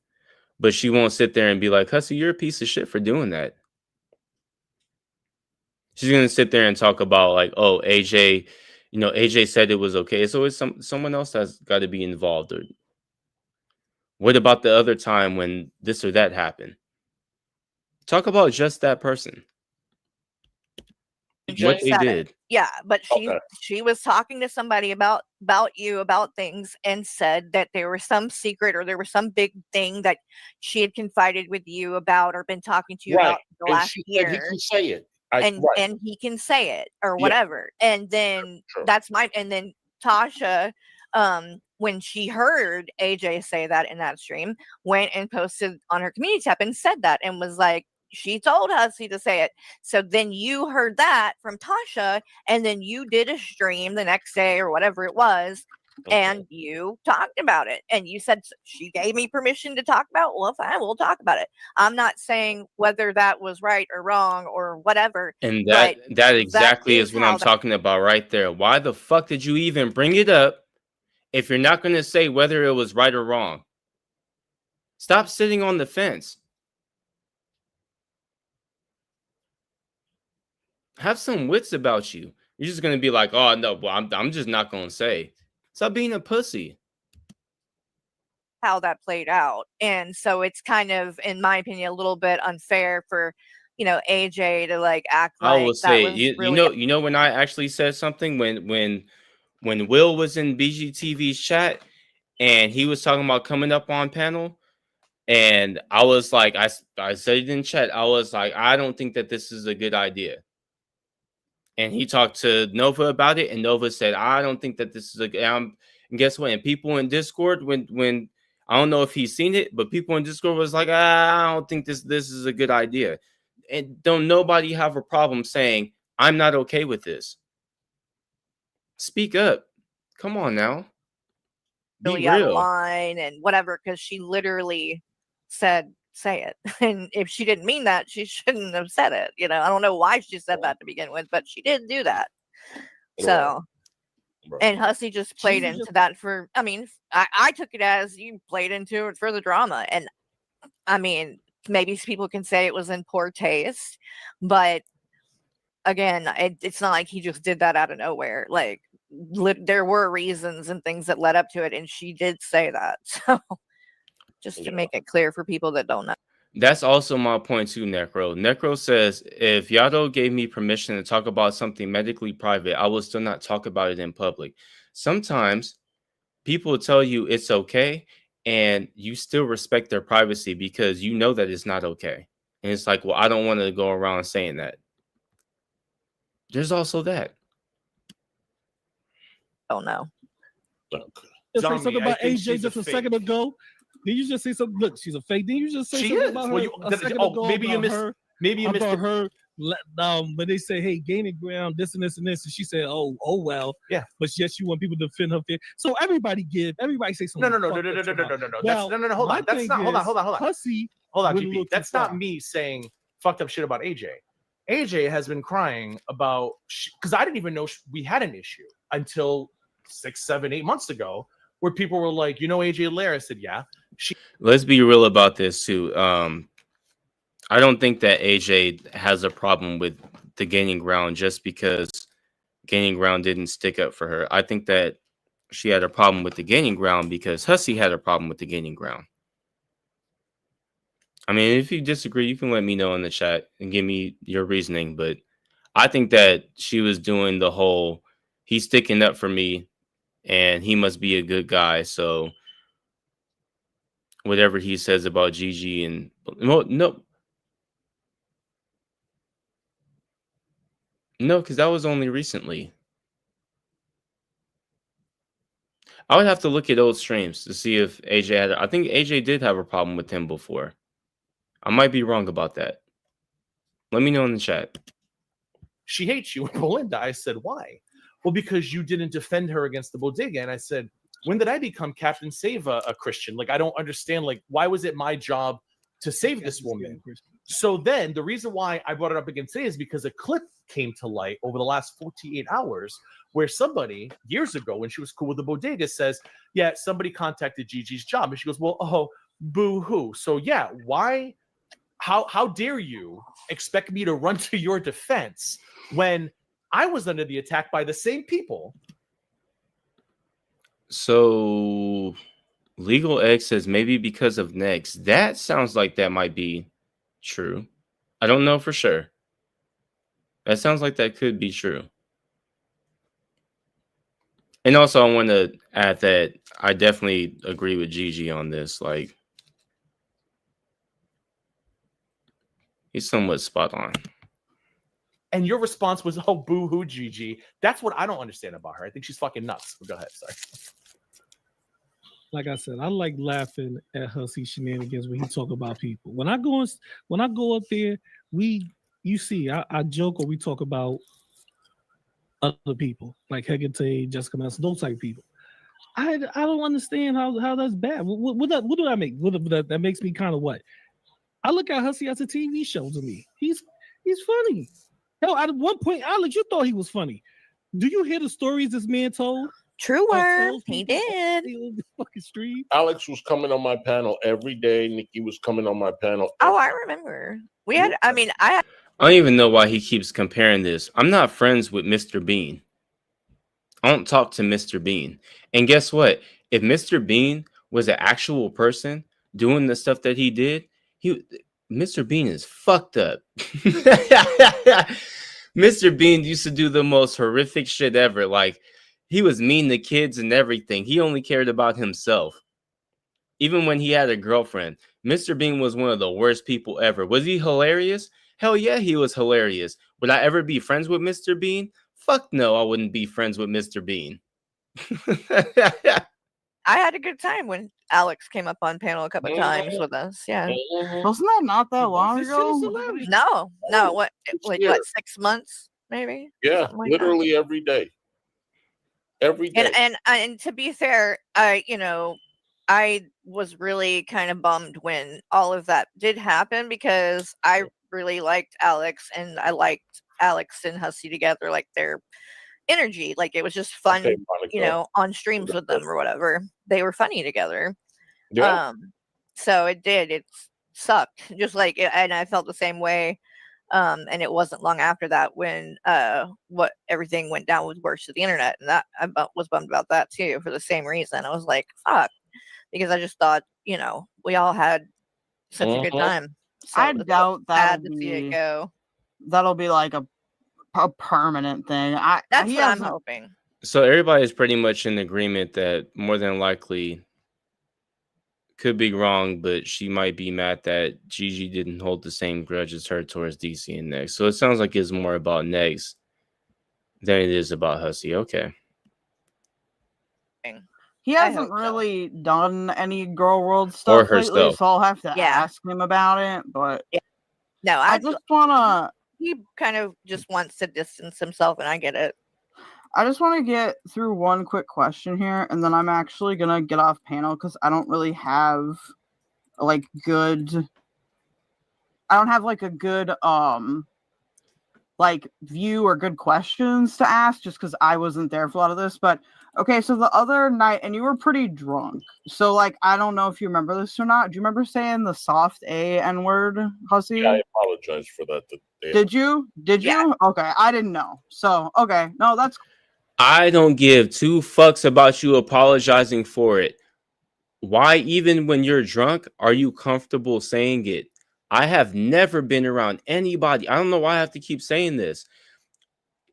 Speaker 1: But she won't sit there and be like, Hussy, you're a piece of shit for doing that. She's gonna sit there and talk about like, oh, AJ, you know, AJ said it was okay. It's always someone else that's got to be involved. Or what about the other time when this or that happened? Talk about just that person. What they did.
Speaker 8: Yeah, but she was talking to somebody about you, about things, and said that there was some secret or there was some big thing that she had confided with you about or been talking to you about the
Speaker 5: and
Speaker 8: last
Speaker 5: she
Speaker 8: year.
Speaker 5: said he can say it.
Speaker 8: And he can say it or whatever. And then and then Tasha, when she heard AJ say that in that stream, went and posted on her community tab and said that and was like, she told Hussy to say it. So then you heard that from Tasha, and then you did a stream the next day or whatever it was, and you talked about it. And you said, she gave me permission to talk about it. Well, fine, we'll talk about it. I'm not saying whether that was right or wrong or whatever.
Speaker 1: And that exactly is what I'm talking about right there. Why the fuck did you even bring it up if you're not going to say whether it was right or wrong? Stop sitting on the fence. Have some wits about you. You're just going to be like, oh, no, well, I'm just not going to say. Stop being a pussy.
Speaker 8: How that played out. And so it's kind of, in my opinion, a little bit unfair for, you know, AJ to like act like
Speaker 1: I will say, you know when I actually said something when Will was in BGTV's chat and he was talking about coming up on panel, and I was like, I said it in chat, I was like, I don't think that this is a good idea. And he talked to Nova about it, and Nova said, I don't think that this is a good. And guess what? And people in Discord, when I don't know if he's seen it, but people in Discord was like, I don't think this is a good idea. And don't nobody have a problem saying, I'm not okay with this. Speak up. Come on now.
Speaker 8: Be really out of line and whatever, because she literally said say it. And if she didn't mean that, she shouldn't have said it. You know, I don't know why she said that to begin with, but she did do that. So, and Hussy just played into that for, I mean, I took it as you played into it for the drama. And I mean, maybe people can say it was in poor taste, but again, it's not like he just did that out of nowhere. Like, there were reasons and things that led up to it, and she did say that. So, just to make it clear for people that don't know.
Speaker 1: That's also my point too, Necro. Necro says, if Yado gave me permission to talk about something medically private, I will still not talk about it in public. Sometimes people tell you it's okay, and you still respect their privacy because you know that it's not okay. And it's like, well, I don't want to go around saying that. There's also that.
Speaker 10: Oh no. Just say something about AJ just a second ago. Did you just say something? Look, she's a fake. Did you just say something about her a second ago?
Speaker 2: Maybe you missed. Maybe you missed
Speaker 10: her. But they say, "Hey, gaining ground, this and this and this," and she said, "Oh well."
Speaker 2: Yeah.
Speaker 10: But yes, you want people to defend her fear. So everybody say something.
Speaker 2: No. No. Hold on. That's not. Hold on.
Speaker 10: Hussy.
Speaker 2: Hold on, GP. That's not me saying fucked up shit about AJ. AJ has been crying about because I didn't even know we had an issue until 6, 7, 8 months ago, where people were like, you know, AJ Lara. I said, yeah.
Speaker 1: Let's be real about this too. I don't think that AJ has a problem with the gaining ground just because gaining ground didn't stick up for her. I think that she had a problem with the gaining ground because Hussy had a problem with the gaining ground. I mean, if you disagree, you can let me know in the chat and give me your reasoning. But I think that she was doing the whole, he's sticking up for me and he must be a good guy. So whatever he says about Gigi and no, because that was only recently. I would have to look at old streams to see if AJ had. I think AJ did have a problem with him before. I might be wrong about that. Let me know in the chat.
Speaker 2: She hates you, Belinda. I said, why? Well, because you didn't defend her against the bodega. And I said, when did I become Captain Save a Christian? Like, I don't understand. Like, why was it my job to save this woman? So then the reason why I brought it up again today is because a clip came to light over the last 48 hours where somebody years ago, when she was cool with the bodega, says, yeah, somebody contacted Gigi's job. And she goes, well, oh, boo-hoo. So yeah, why? How dare you expect me to run to your defense when I was under the attack by the same people?
Speaker 1: So Legal X says maybe because of Next. That sounds like that might be true. I don't know for sure. That sounds like that could be true. And also I want to add that I definitely agree with Gigi on this. Like, he's somewhat spot on.
Speaker 2: And your response was, oh, boo-hoo, Gigi. That's what I don't understand about her. I think she's fucking nuts. Go ahead, sorry.
Speaker 10: Like I said, I like laughing at Hussy shenanigans when he talk about people. When I go up there, you see, I joke or we talk about other people like Hecate, Jessica Nelson, those type of people. I don't understand how that's bad. What do I make? That makes me kind of what? I look at Hussy as a TV show to me. He's funny. Hell, at one point, Alex, you thought he was funny. Do you hear the stories this man told?
Speaker 8: True word. He did.
Speaker 5: Alex was coming on my panel every day. Nikki was coming on my panel.
Speaker 8: Oh, I remember. We had. I mean, I
Speaker 1: don't even know why he keeps comparing this. I'm not friends with Mr. Bean. I don't talk to Mr. Bean. And guess what? If Mr. Bean was an actual person doing the stuff that he did, Mr. Bean is fucked up. Mr. Bean used to do the most horrific shit ever. Like, he was mean to kids and everything. He only cared about himself. Even when he had a girlfriend, Mr. Bean was one of the worst people ever. Was he hilarious? Hell yeah, he was hilarious. Would I ever be friends with Mr. Bean? Fuck no, I wouldn't be friends with Mr. Bean.
Speaker 8: I had a good time when Alex came up on panel a couple times with us. Yeah.
Speaker 6: Wasn't that not that long ago?
Speaker 8: No. What 6 months, maybe?
Speaker 5: Yeah,
Speaker 8: like
Speaker 5: literally every day. Every day.
Speaker 8: And to be fair, I was really kind of bummed when all of that did happen because I really liked Alex and I liked Alex and Hussy together, like their energy. Like it was just fun,
Speaker 5: Okay, Monica.
Speaker 8: on streams with them or whatever. They were funny together.
Speaker 5: Yeah.
Speaker 8: So it sucked. Just like and I felt the same way. And it wasn't long after that when what everything went down with worse to the internet, and that was bummed about that too for the same reason. I was like, fuck, because I just thought, we all had such a good time. So
Speaker 6: I
Speaker 8: it was
Speaker 6: doubt
Speaker 8: sad to see it go.
Speaker 6: that'll be like a permanent thing.
Speaker 8: That's
Speaker 6: he
Speaker 8: what I'm
Speaker 6: hasn't-
Speaker 8: hoping.
Speaker 1: So everybody is pretty much in agreement that more than likely, could be wrong, but she might be mad that Gigi didn't hold the same grudge as her towards DC and Next. So it sounds like it's more about Next than it is about Hussy. Okay.
Speaker 6: He hasn't really done any Girl World stuff lately,
Speaker 1: herself.
Speaker 6: so I'll have to
Speaker 8: Yeah.
Speaker 6: ask him about it. But
Speaker 8: No,
Speaker 6: I just wanna.
Speaker 8: He kind of just wants to distance himself, and I get it.
Speaker 6: I just want to get through one quick question here, and then I'm actually gonna get off panel because I don't really have like good. I don't have like a good like view or good questions to ask just because I wasn't there for a lot of this. But okay, so the other night, and you were pretty drunk. So like I don't know if you remember this or not. Do you remember saying the soft A N word, Hussy?
Speaker 5: Yeah, I apologize for that.
Speaker 6: Did you? Did you? Okay, I didn't know. So okay, no, that's
Speaker 1: I don't give two fucks about you apologizing for it. Why, even when you're drunk, are you comfortable saying it? I have never been around anybody. I don't know why I have to keep saying this.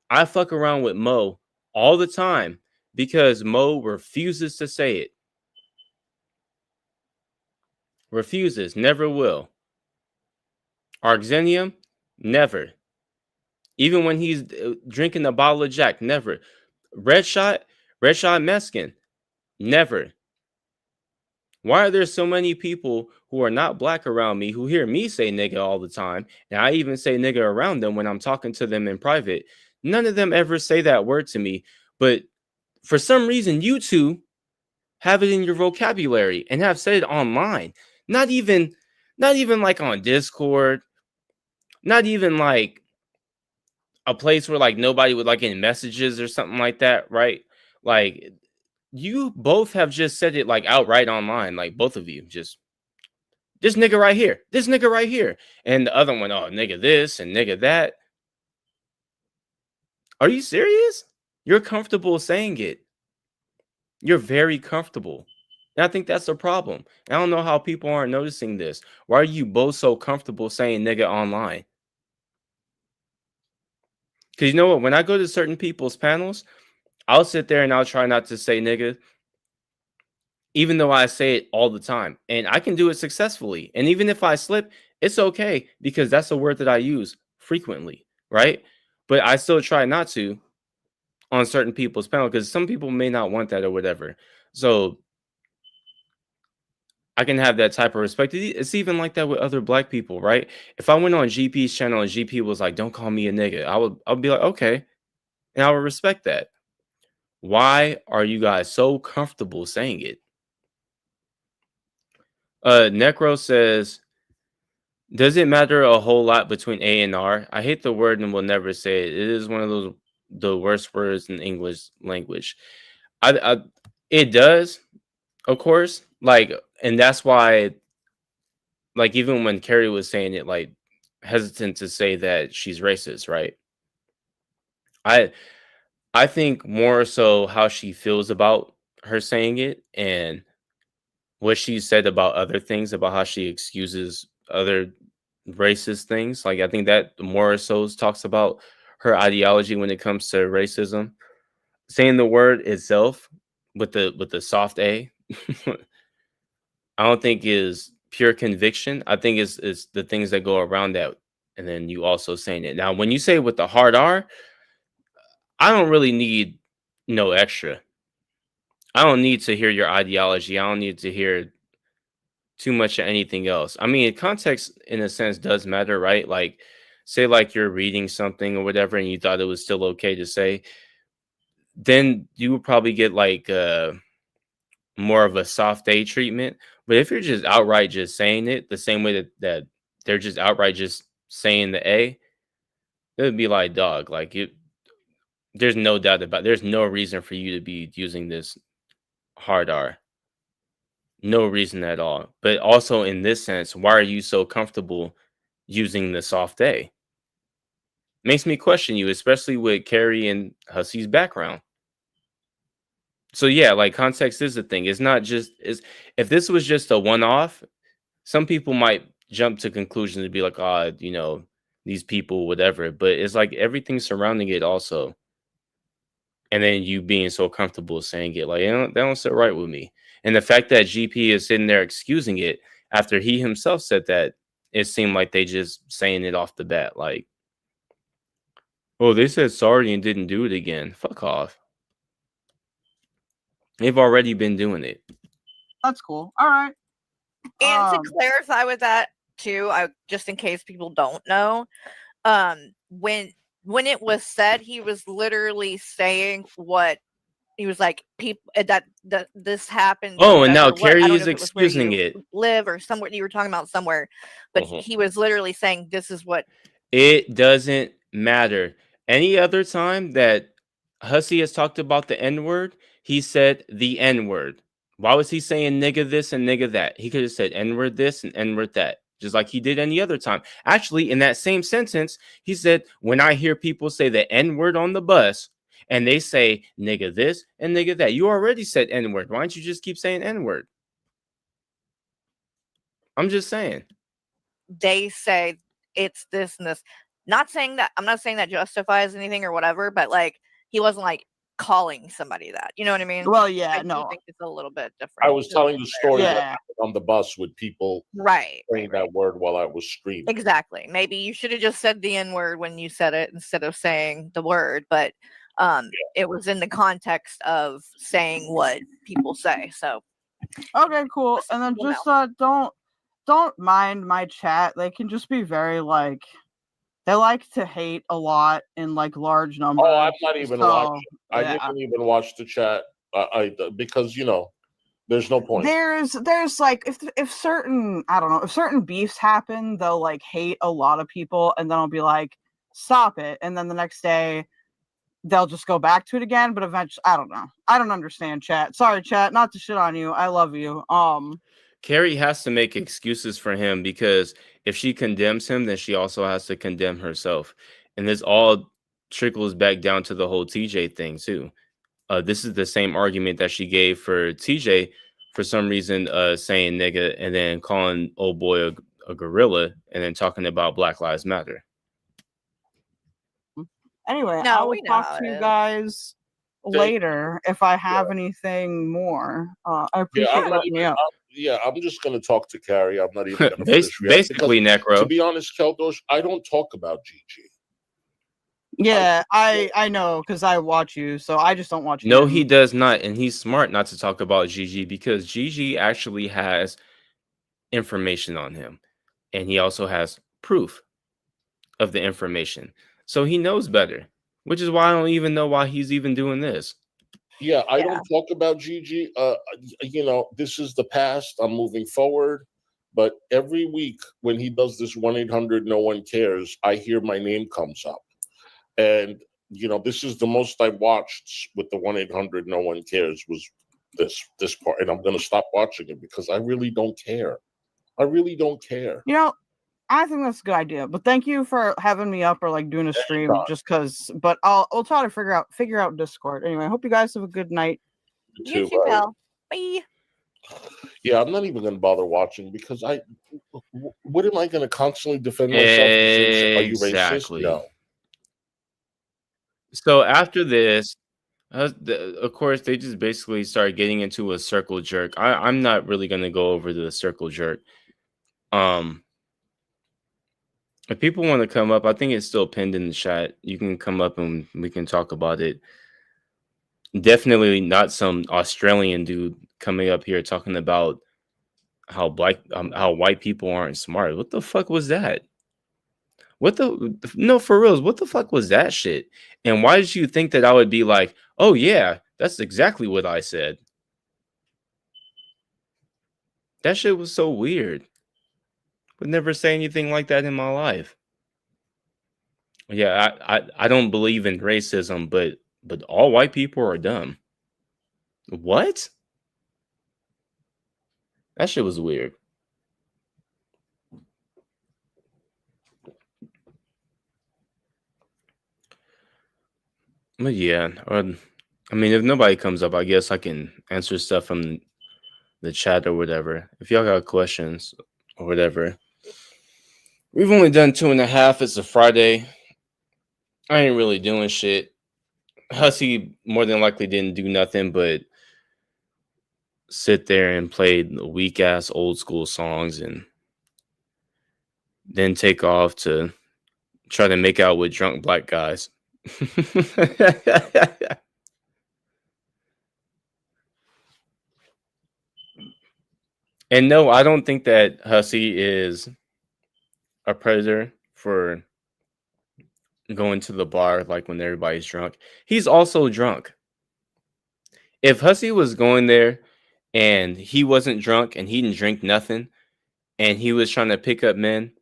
Speaker 1: I fuck around with Mo all the time because Mo refuses to say it. Refuses, never will. Arxenium, never. Even when he's drinking a bottle of Jack, never. Red shot Mexican, never. Why are there so many people who are not black around me who hear me say nigga all the time? And I even say nigga around them when I'm talking to them in private. None of them ever say that word to me. But for some reason, you two have it in your vocabulary and have said it online. Not even like on Discord. Not even like a place where like nobody would like in messages or something like that, right? Like you both have just said it like outright online, like both of you, just this nigga right here, this nigga right here, and the other one, oh nigga this and nigga that. Are you serious? You're comfortable saying it. You're very comfortable. And I think that's a problem. I don't know how people aren't noticing this. Why are you both so comfortable saying nigga online? Because you know what? When I go to certain people's panels, I'll sit there and I'll try not to say nigga, even though I say it all the time. And I can do it successfully. And even if I slip, it's okay because that's a word that I use frequently, right? But I still try not to on certain people's panel because some people may not want that or whatever. So I can have that type of respect. It's even like that with other black people, right? If I went on GP's channel and GP was like, don't call me a nigga, I'll be like, okay. And I would respect that. Why are you guys so comfortable saying it? Necro says, does it matter a whole lot between A and R? I hate the word and will never say it. It is one of the worst words in English language. It does, of course. Like, and that's why, like, even when Carrie was saying it, like, hesitant to say that she's racist, right? I think more so how she feels about her saying it and what she said about other things, about how she excuses other racist things. Like I think that more so talks about her ideology when it comes to racism. Saying the word itself with the soft A, I don't think is pure conviction. I think it's the things that go around that, and then you also saying it. Now, when you say with the hard R, I don't really need no extra. I don't need to hear your ideology. I don't need to hear too much of anything else. I mean, context in a sense does matter, right? Like, say like you're reading something or whatever, and you thought it was still okay to say, then you would probably get like more of a soft A treatment. But if you're just outright just saying it the same way that they're just outright just saying the A, it would be like, dog, like there's no doubt about there's no reason for you to be using this hard R. No reason at all. But also in this sense, why are you so comfortable using the soft A? Makes me question you, especially with Carrie and Hussy's background. So yeah, like context is the thing. It's not just is if this was just a one-off, some people might jump to conclusions and be like, oh, you know, these people, whatever. But it's like everything surrounding it also. And then you being so comfortable saying it, like, that don't sit right with me. And the fact that GP is sitting there excusing it after he himself said that, it seemed like they just saying it off the bat, like, oh, they said sorry and didn't do it again. Fuck off. They've already been doing it.
Speaker 6: That's cool. All right.
Speaker 8: And to clarify with that too, just in case people don't know, when it was said, he was literally saying what he was like, people that this happened.
Speaker 1: Oh, and now Carrie is excusing it.
Speaker 8: Live or somewhere you were talking about somewhere, but he was literally saying this is what.
Speaker 1: It doesn't matter. Any other time that Hussy has talked about the N-word, he said the N-word. Why was he saying nigga this and nigga that? He could have said N-word this and N-word that, just like he did any other time. Actually, in that same sentence, he said, when I hear people say the N-word on the bus and they say nigga this and nigga that, you already said N-word. Why don't you just keep saying N-word? I'm just saying.
Speaker 8: They say it's this and this. Not saying that, I'm not saying that justifies anything or whatever, but like he wasn't like calling somebody that. You know what I mean?
Speaker 6: Well, yeah,
Speaker 8: I
Speaker 6: no.
Speaker 8: think it's a little bit different.
Speaker 5: I was telling the story that
Speaker 6: Yeah.
Speaker 5: happened on the bus with people saying that word while I was screaming.
Speaker 8: Exactly. Maybe you should have just said the N-word when you said it instead of saying the word, but it was in the context of saying what people say. So
Speaker 6: okay, cool. And then just don't mind my chat. They can just be very like they like to hate a lot in like large numbers.
Speaker 5: Oh, I'm not even watching. I didn't even watch the chat. Because you know, there's no point.
Speaker 6: There's like if certain I don't know if certain beefs happen, they'll like hate a lot of people, and then I'll be like, stop it, and then the next day they'll just go back to it again. But eventually, I don't know. I don't understand chat. Sorry, chat. Not to shit on you. I love you.
Speaker 1: Carrie has to make excuses for him because if she condemns him, then she also has to condemn herself. And this all trickles back down to the whole TJ thing too. This is the same argument that she gave for TJ for some reason, saying nigga and then calling old boy a gorilla and then talking about Black Lives Matter.
Speaker 6: Anyway, I will talk to you guys later if I have anything more. I appreciate letting me up.
Speaker 5: I'm just going to talk to Carrie. I'm not even going to
Speaker 1: basically, Necro.
Speaker 5: To be honest, Keldosh, I don't talk about Gigi.
Speaker 6: Yeah, I know because I watch you, so I just don't watch you.
Speaker 1: No, he does not, and he's smart not to talk about Gigi because Gigi actually has information on him, and he also has proof of the information, so he knows better. Which is why I don't even know why he's even doing this.
Speaker 5: Yeah, I don't talk about Gigi. You know, this is the past. I'm moving forward. But every week when he does this 1-800-no-one-cares, I hear my name comes up. And, you know, this is the most I watched with the 1-800-no-one-cares was this part. And I'm going to stop watching it because I really don't care. I really don't care.
Speaker 6: You know, I think that's a good idea. But thank you for having me up or like doing a stream just because. But I'll try to figure out Discord. Anyway, I hope you guys have a good night.
Speaker 8: You too, pal. Bye.
Speaker 5: Yeah, I'm not even going to bother watching because what am I going to constantly defend myself? Are you racist? No.
Speaker 1: So after this, of course, they just basically start getting into a circle jerk. I'm not really going to go over the circle jerk. If people want to come up, I think it's still pinned in the chat. You can come up and we can talk about it. Definitely not some Australian dude coming up here talking about how white people aren't smart. What the fuck was that? No, for reals, what the fuck was that shit? And why did you think that I would be like, oh yeah, that's exactly what I said? That shit was so weird. Would never say anything like that in my life. Yeah, I don't believe in racism, but all white people are dumb. What? That shit was weird. But yeah, I mean, if nobody comes up, I guess I can answer stuff from the chat or whatever. If y'all got questions or whatever. We've only done 2.5. It's a Friday. I ain't really doing shit. Hussy more than likely didn't do nothing but sit there and play weak ass old school songs and then take off to try to make out with drunk black guys. And no, I don't think that Hussy is a predator for going to the bar like when everybody's drunk. He's also drunk. If Hussy was going there and he wasn't drunk and he didn't drink nothing and he was trying to pick up men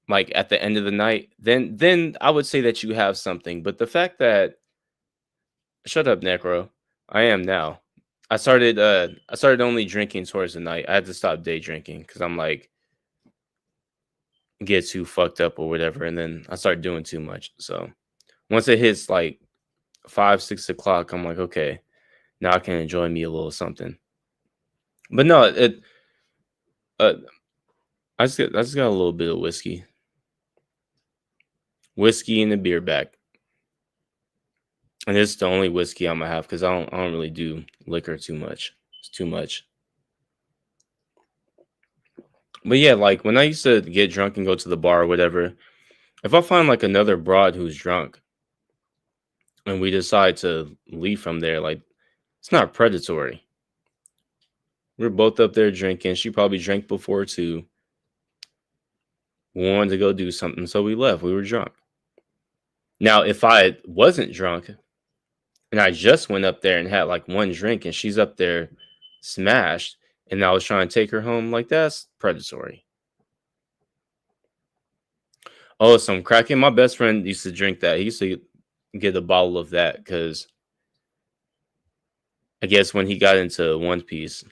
Speaker 1: like at the end of the night, then I would say that you have something. But the fact that shut up, Necro. I am now. I started only drinking towards the night. I had to stop day drinking because I'm like get too fucked up or whatever, and then I start doing too much. So once it hits like 5-6 o'clock, I'm like, okay, now I can enjoy me a little something. But no, I just got a little bit of whiskey in the beer back, and it's the only whiskey I'm gonna have because I don't really do liquor too much. It's too much. But yeah, like when I used to get drunk and go to the bar or whatever, if I find like another broad who's drunk and we decide to leave from there, like it's not predatory. We're both up there drinking. She probably drank before too. We wanted to go do something, so we left. We were drunk. Now, if I wasn't drunk and I just went up there and had like one drink and she's up there smashed and I was trying to take her home, like that's predatory. Oh, some cracking. My best friend used to drink that. He used to get a bottle of that because I guess when he got into One Piece,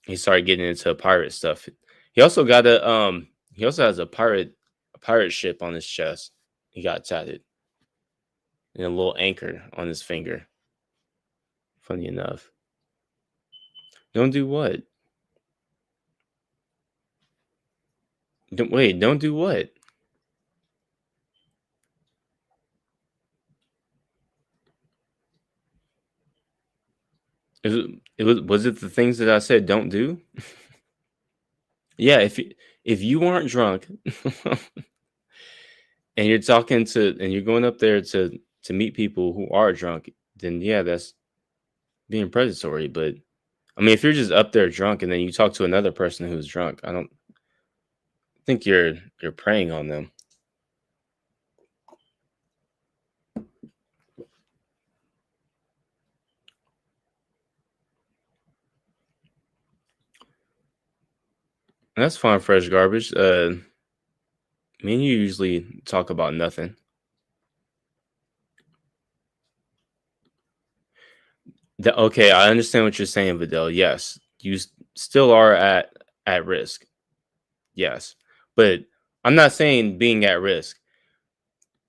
Speaker 1: he started getting into pirate stuff. He also got he also has a pirate ship on his chest. He got tatted. And a little anchor on his finger. Funny enough. Don't do what? Don't do what? Was it the things that I said don't do? Yeah, if you aren't drunk and you're talking to and you're going up there to meet people who are drunk, then yeah, that's being predatory. But I mean, if you're just up there drunk and then you talk to another person who's drunk, I don't think you're preying on them. And that's fine, fresh garbage. Me and you usually talk about nothing. Okay, I understand what you're saying, Vidal. Yes, you still are at risk. Yes, but I'm not saying being at risk.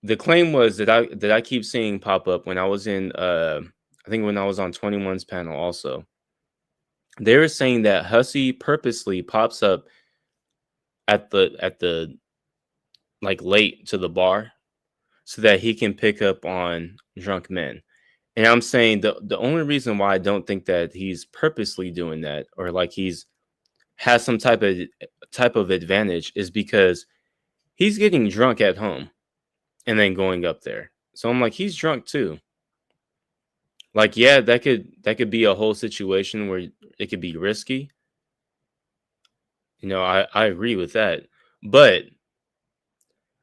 Speaker 1: The claim was that I keep seeing pop up when I was in I think when I was on 21's panel also. They were saying that Hussy purposely pops up at the like late to the bar so that he can pick up on drunk men. And I'm saying the only reason why I don't think that he's purposely doing that or like he's has some type of advantage is because he's getting drunk at home and then going up there. So I'm like, he's drunk too. Like, yeah, that could be a whole situation where it could be risky. You know, I agree with that. But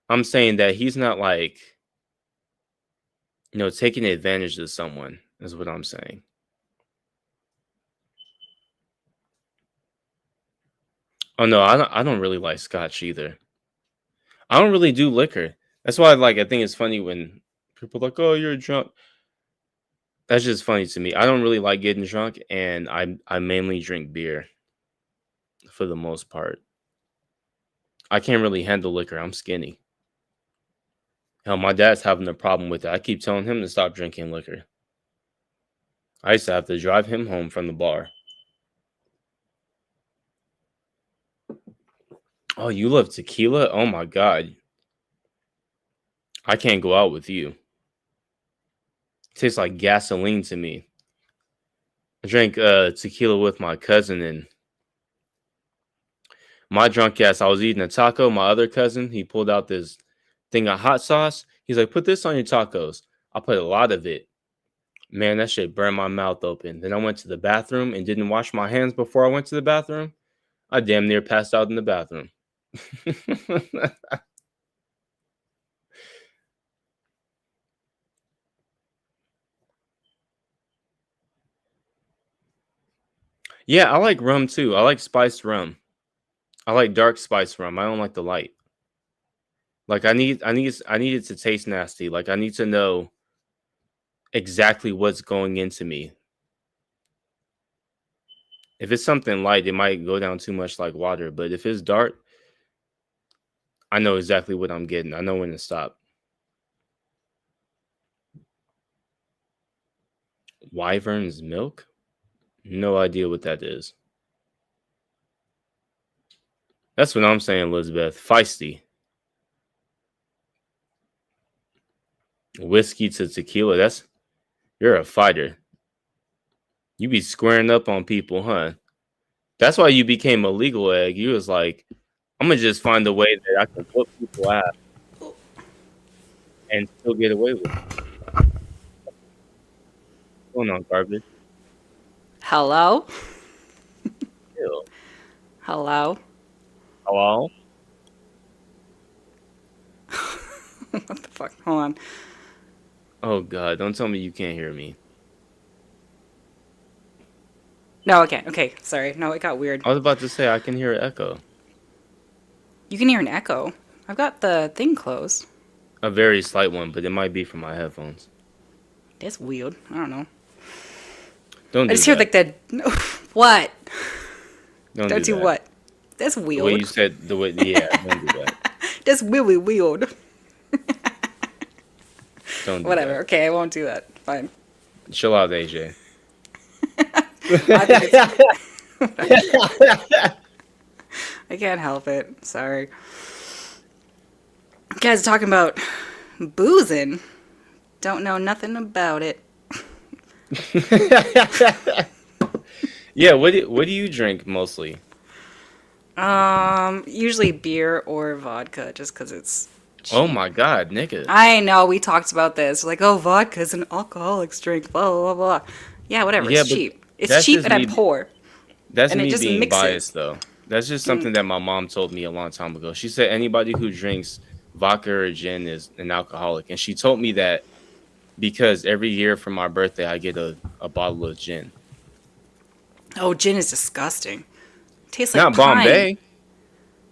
Speaker 1: I'm saying that he's not like, you know, taking advantage of someone is what I'm saying. Oh no, I don't really like scotch either. I don't really do liquor. That's why I think it's funny when people are like, "Oh, you're drunk." That's just funny to me. I don't really like getting drunk, and I mainly drink beer for the most part. I can't really handle liquor. I'm skinny. Hell, my dad's having a problem with it. I keep telling him to stop drinking liquor. I used to have to drive him home from the bar. Oh, you love tequila? Oh my god. I can't go out with you. It tastes like gasoline to me. I drank tequila with my cousin, and my drunk ass, I was eating a taco. My other cousin, he pulled out this thing of hot sauce. He's like, put this on your tacos. I put a lot of it. Man, that shit burned my mouth open. Then I went to the bathroom and didn't wash my hands before I went to the bathroom. I damn near passed out in the bathroom. Yeah, I like rum too. I like spiced rum. I like dark spiced rum. I don't like the light. Like I need it to taste nasty. Like I need to know exactly what's going into me. If it's something light, it might go down too much like water. But if it's dark, I know exactly what I'm getting. I know when to stop. Wyvern's milk? No idea what that is. That's what I'm saying, Elizabeth. Feisty. Whiskey to tequila. You're a fighter. You be squaring up on people, huh? That's why you became a legal egg. You was like, I'm gonna just find a way that I can put people out and still get away with it. What's going on, garbage?
Speaker 7: Hello?
Speaker 1: Ew.
Speaker 7: Hello?
Speaker 1: Hello?
Speaker 7: What the fuck? Hold on.
Speaker 1: Oh god, don't tell me you can't hear me.
Speaker 7: No, okay. Sorry. No, it got weird.
Speaker 1: I was about to say I can hear an echo.
Speaker 7: You can hear an echo. I've got the thing closed.
Speaker 1: A very slight one, but it might be from my headphones.
Speaker 7: That's weird. I don't know.
Speaker 1: Don't do
Speaker 7: I just hear
Speaker 1: that.
Speaker 7: like that. What?
Speaker 1: Don't
Speaker 7: do
Speaker 1: that.
Speaker 7: what? That's
Speaker 1: The
Speaker 7: weird.
Speaker 1: way you said the way, yeah, don't do that.
Speaker 7: That's really weird.
Speaker 1: Don't do
Speaker 7: Whatever. Okay, I won't do that. Fine.
Speaker 1: that. Chill out, AJ.
Speaker 7: I can't help it. Sorry. You guys are talking about boozing. Don't know nothing about it.
Speaker 1: Yeah, what do you drink mostly?
Speaker 7: Usually beer or vodka, just because it's cheap.
Speaker 1: Oh my god, nigga.
Speaker 7: I know, we talked about this. Like, oh, vodka's an alcoholic's drink, blah, blah, blah, blah. Yeah, whatever,
Speaker 1: Yeah,
Speaker 7: it's
Speaker 1: but
Speaker 7: cheap. It's
Speaker 1: that's
Speaker 7: cheap
Speaker 1: just
Speaker 7: and I'm
Speaker 1: me-
Speaker 7: poor.
Speaker 1: That's
Speaker 7: And it
Speaker 1: me
Speaker 7: just
Speaker 1: being
Speaker 7: mixes.
Speaker 1: biased, though. That's just something that my mom told me a long time ago. She said anybody who drinks vodka or gin is an alcoholic. And she told me that because every year for my birthday, I get a bottle of gin.
Speaker 7: Oh, gin is disgusting. Tastes like
Speaker 1: Not
Speaker 7: pine.
Speaker 1: Bombay.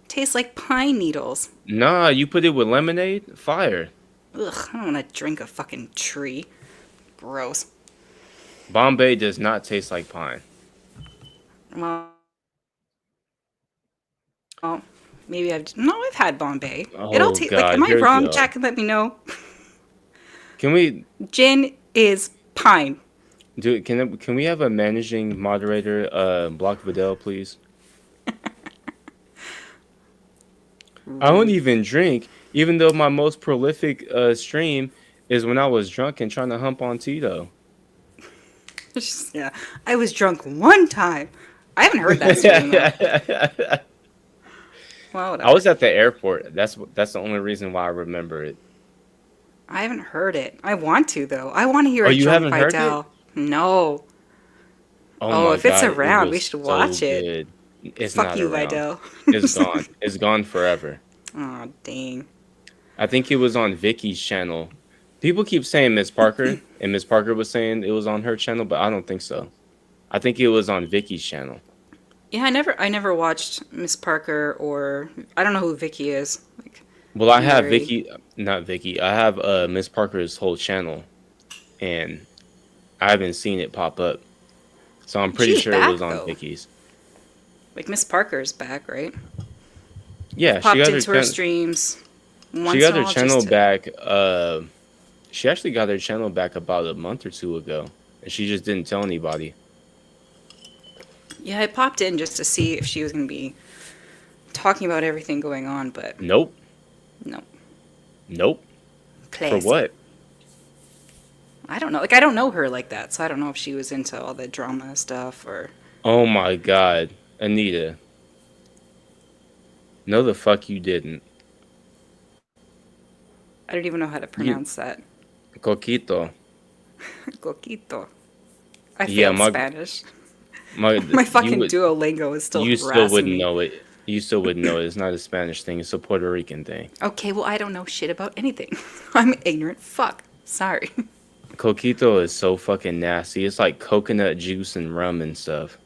Speaker 7: Tastes like pine needles.
Speaker 1: Nah, you put it with lemonade? Fire.
Speaker 7: Ugh, I don't want to drink a fucking tree. Gross.
Speaker 1: Bombay does not taste like pine.
Speaker 7: Well, maybe I've had Bombay.
Speaker 1: Oh,
Speaker 7: Like,
Speaker 1: God,
Speaker 7: am I
Speaker 1: here we
Speaker 7: wrong?
Speaker 1: go.
Speaker 7: Jack can let me know.
Speaker 1: Can we
Speaker 7: Gin is pine.
Speaker 1: do? Can we have a managing moderator, Block Vidal, please? I don't even drink, even though my most prolific stream is when I was drunk and trying to hump on Tito.
Speaker 7: Yeah, I was drunk one time. I haven't heard that story. Though. Well, whatever.
Speaker 1: I was at the airport. That's the only reason why I remember it.
Speaker 7: I haven't heard it. I want to though. I want to hear
Speaker 1: Oh,
Speaker 7: a
Speaker 1: you
Speaker 7: drunk
Speaker 1: haven't heard
Speaker 7: Vidal. No.
Speaker 1: Oh, my
Speaker 7: if it's
Speaker 1: God, it
Speaker 7: around, we
Speaker 1: was
Speaker 7: should
Speaker 1: so
Speaker 7: watch it.
Speaker 1: good. It's
Speaker 7: Fuck
Speaker 1: not
Speaker 7: you,
Speaker 1: around.
Speaker 7: Vidal.
Speaker 1: It's gone. It's gone forever.
Speaker 7: Oh, dang.
Speaker 1: I think it was on Vicky's channel. People keep saying Miss Parker, and Miss Parker was saying it was on her channel, but I don't think so. I think it was on Vicky's channel.
Speaker 7: Yeah, I never watched Miss Parker, or I don't know who Vicky is. Like,
Speaker 1: Well, I have
Speaker 7: Mary.
Speaker 1: Vicky, not Vicky. I have Miss Parker's whole channel, and I haven't seen it pop up. So I'm pretty
Speaker 7: She's
Speaker 1: sure it was
Speaker 7: back
Speaker 1: on
Speaker 7: though.
Speaker 1: Vicky's.
Speaker 7: Like Miss Parker's back, right?
Speaker 1: Yeah,
Speaker 7: I've popped into her streams
Speaker 1: she
Speaker 7: once
Speaker 1: got
Speaker 7: in a
Speaker 1: her
Speaker 7: while
Speaker 1: channel
Speaker 7: just to.
Speaker 1: back. She actually got her channel back about a month or two ago, and she just didn't tell anybody.
Speaker 7: Yeah, I popped in just to see if she was gonna be talking about everything going on, but
Speaker 1: Nope.
Speaker 7: no.
Speaker 1: Nope.
Speaker 7: Classy.
Speaker 1: For what?
Speaker 7: I don't know. Like, I don't know her like that, so I don't know if she was into all the drama stuff or.
Speaker 1: Oh my God, Anita. No, the fuck you didn't.
Speaker 7: I don't even know how to pronounce that.
Speaker 1: Coquito.
Speaker 7: Coquito. I
Speaker 1: Yeah,
Speaker 7: failed Spanish.
Speaker 1: My
Speaker 7: fucking Duolingo is still
Speaker 1: You still
Speaker 7: harassing
Speaker 1: wouldn't
Speaker 7: me.
Speaker 1: know it. You still wouldn't know it. It's not a Spanish thing. It's a Puerto Rican thing.
Speaker 7: Okay, well, I don't know shit about anything. I'm ignorant. Fuck. Sorry.
Speaker 1: Coquito is so fucking nasty. It's like coconut juice and rum and stuff.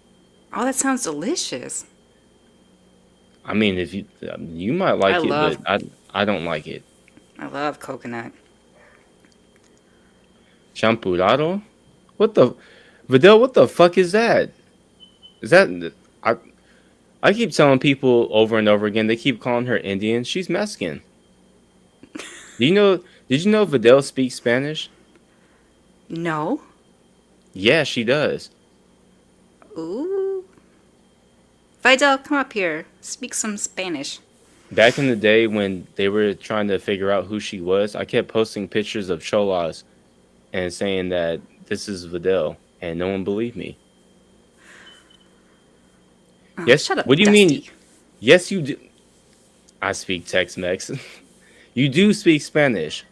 Speaker 7: Oh, that sounds delicious.
Speaker 1: I mean, if you might like but I don't like it.
Speaker 7: I love coconut.
Speaker 1: Champurrado? What the Vidal? What the fuck is that? Is that I keep telling people over and over again. They keep calling her Indian. She's Mexican. Did you know Vidal speaks Spanish?
Speaker 7: No.
Speaker 1: Yeah, she does.
Speaker 7: Ooh. Vidal, come up here. Speak some Spanish.
Speaker 1: Back in the day when they were trying to figure out who she was, I kept posting pictures of cholas and saying that this is Vidal, and no one believed me.
Speaker 7: Oh,
Speaker 1: Yes.
Speaker 7: shut up,
Speaker 1: What do you
Speaker 7: Dusty.
Speaker 1: mean? Yes, you do. I speak Tex-Mex. You do speak Spanish.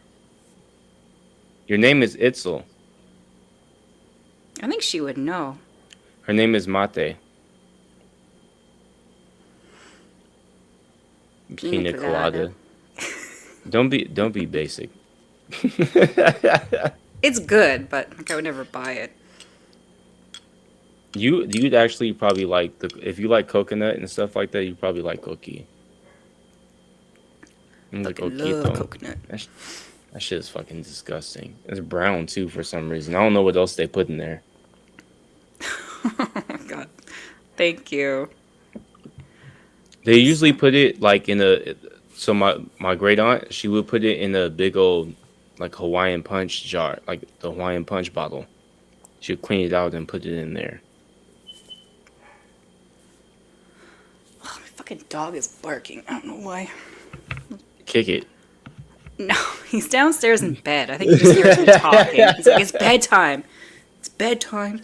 Speaker 1: Your name is Itzel.
Speaker 7: I think she would know.
Speaker 1: Her name is Mate. Pina colada. Don't be basic.
Speaker 7: It's good, but like, I would never buy it.
Speaker 1: You'd actually probably like if you like coconut and stuff like that, you'd probably like coqui.
Speaker 7: Love coconut.
Speaker 1: That shit is fucking disgusting. It's brown too for some reason. I don't know what else they put in there.
Speaker 7: Oh my god. Thank you.
Speaker 1: They usually put it like in a. So my great aunt, she would put it in a big old like Hawaiian punch jar, like the Hawaiian punch bottle. She would clean it out and put it in there.
Speaker 7: Oh, my fucking dog is barking. I don't know why.
Speaker 1: Kick it.
Speaker 7: No, he's downstairs in bed. I think he just hears me talking. He's like, it's bedtime. It's bedtime.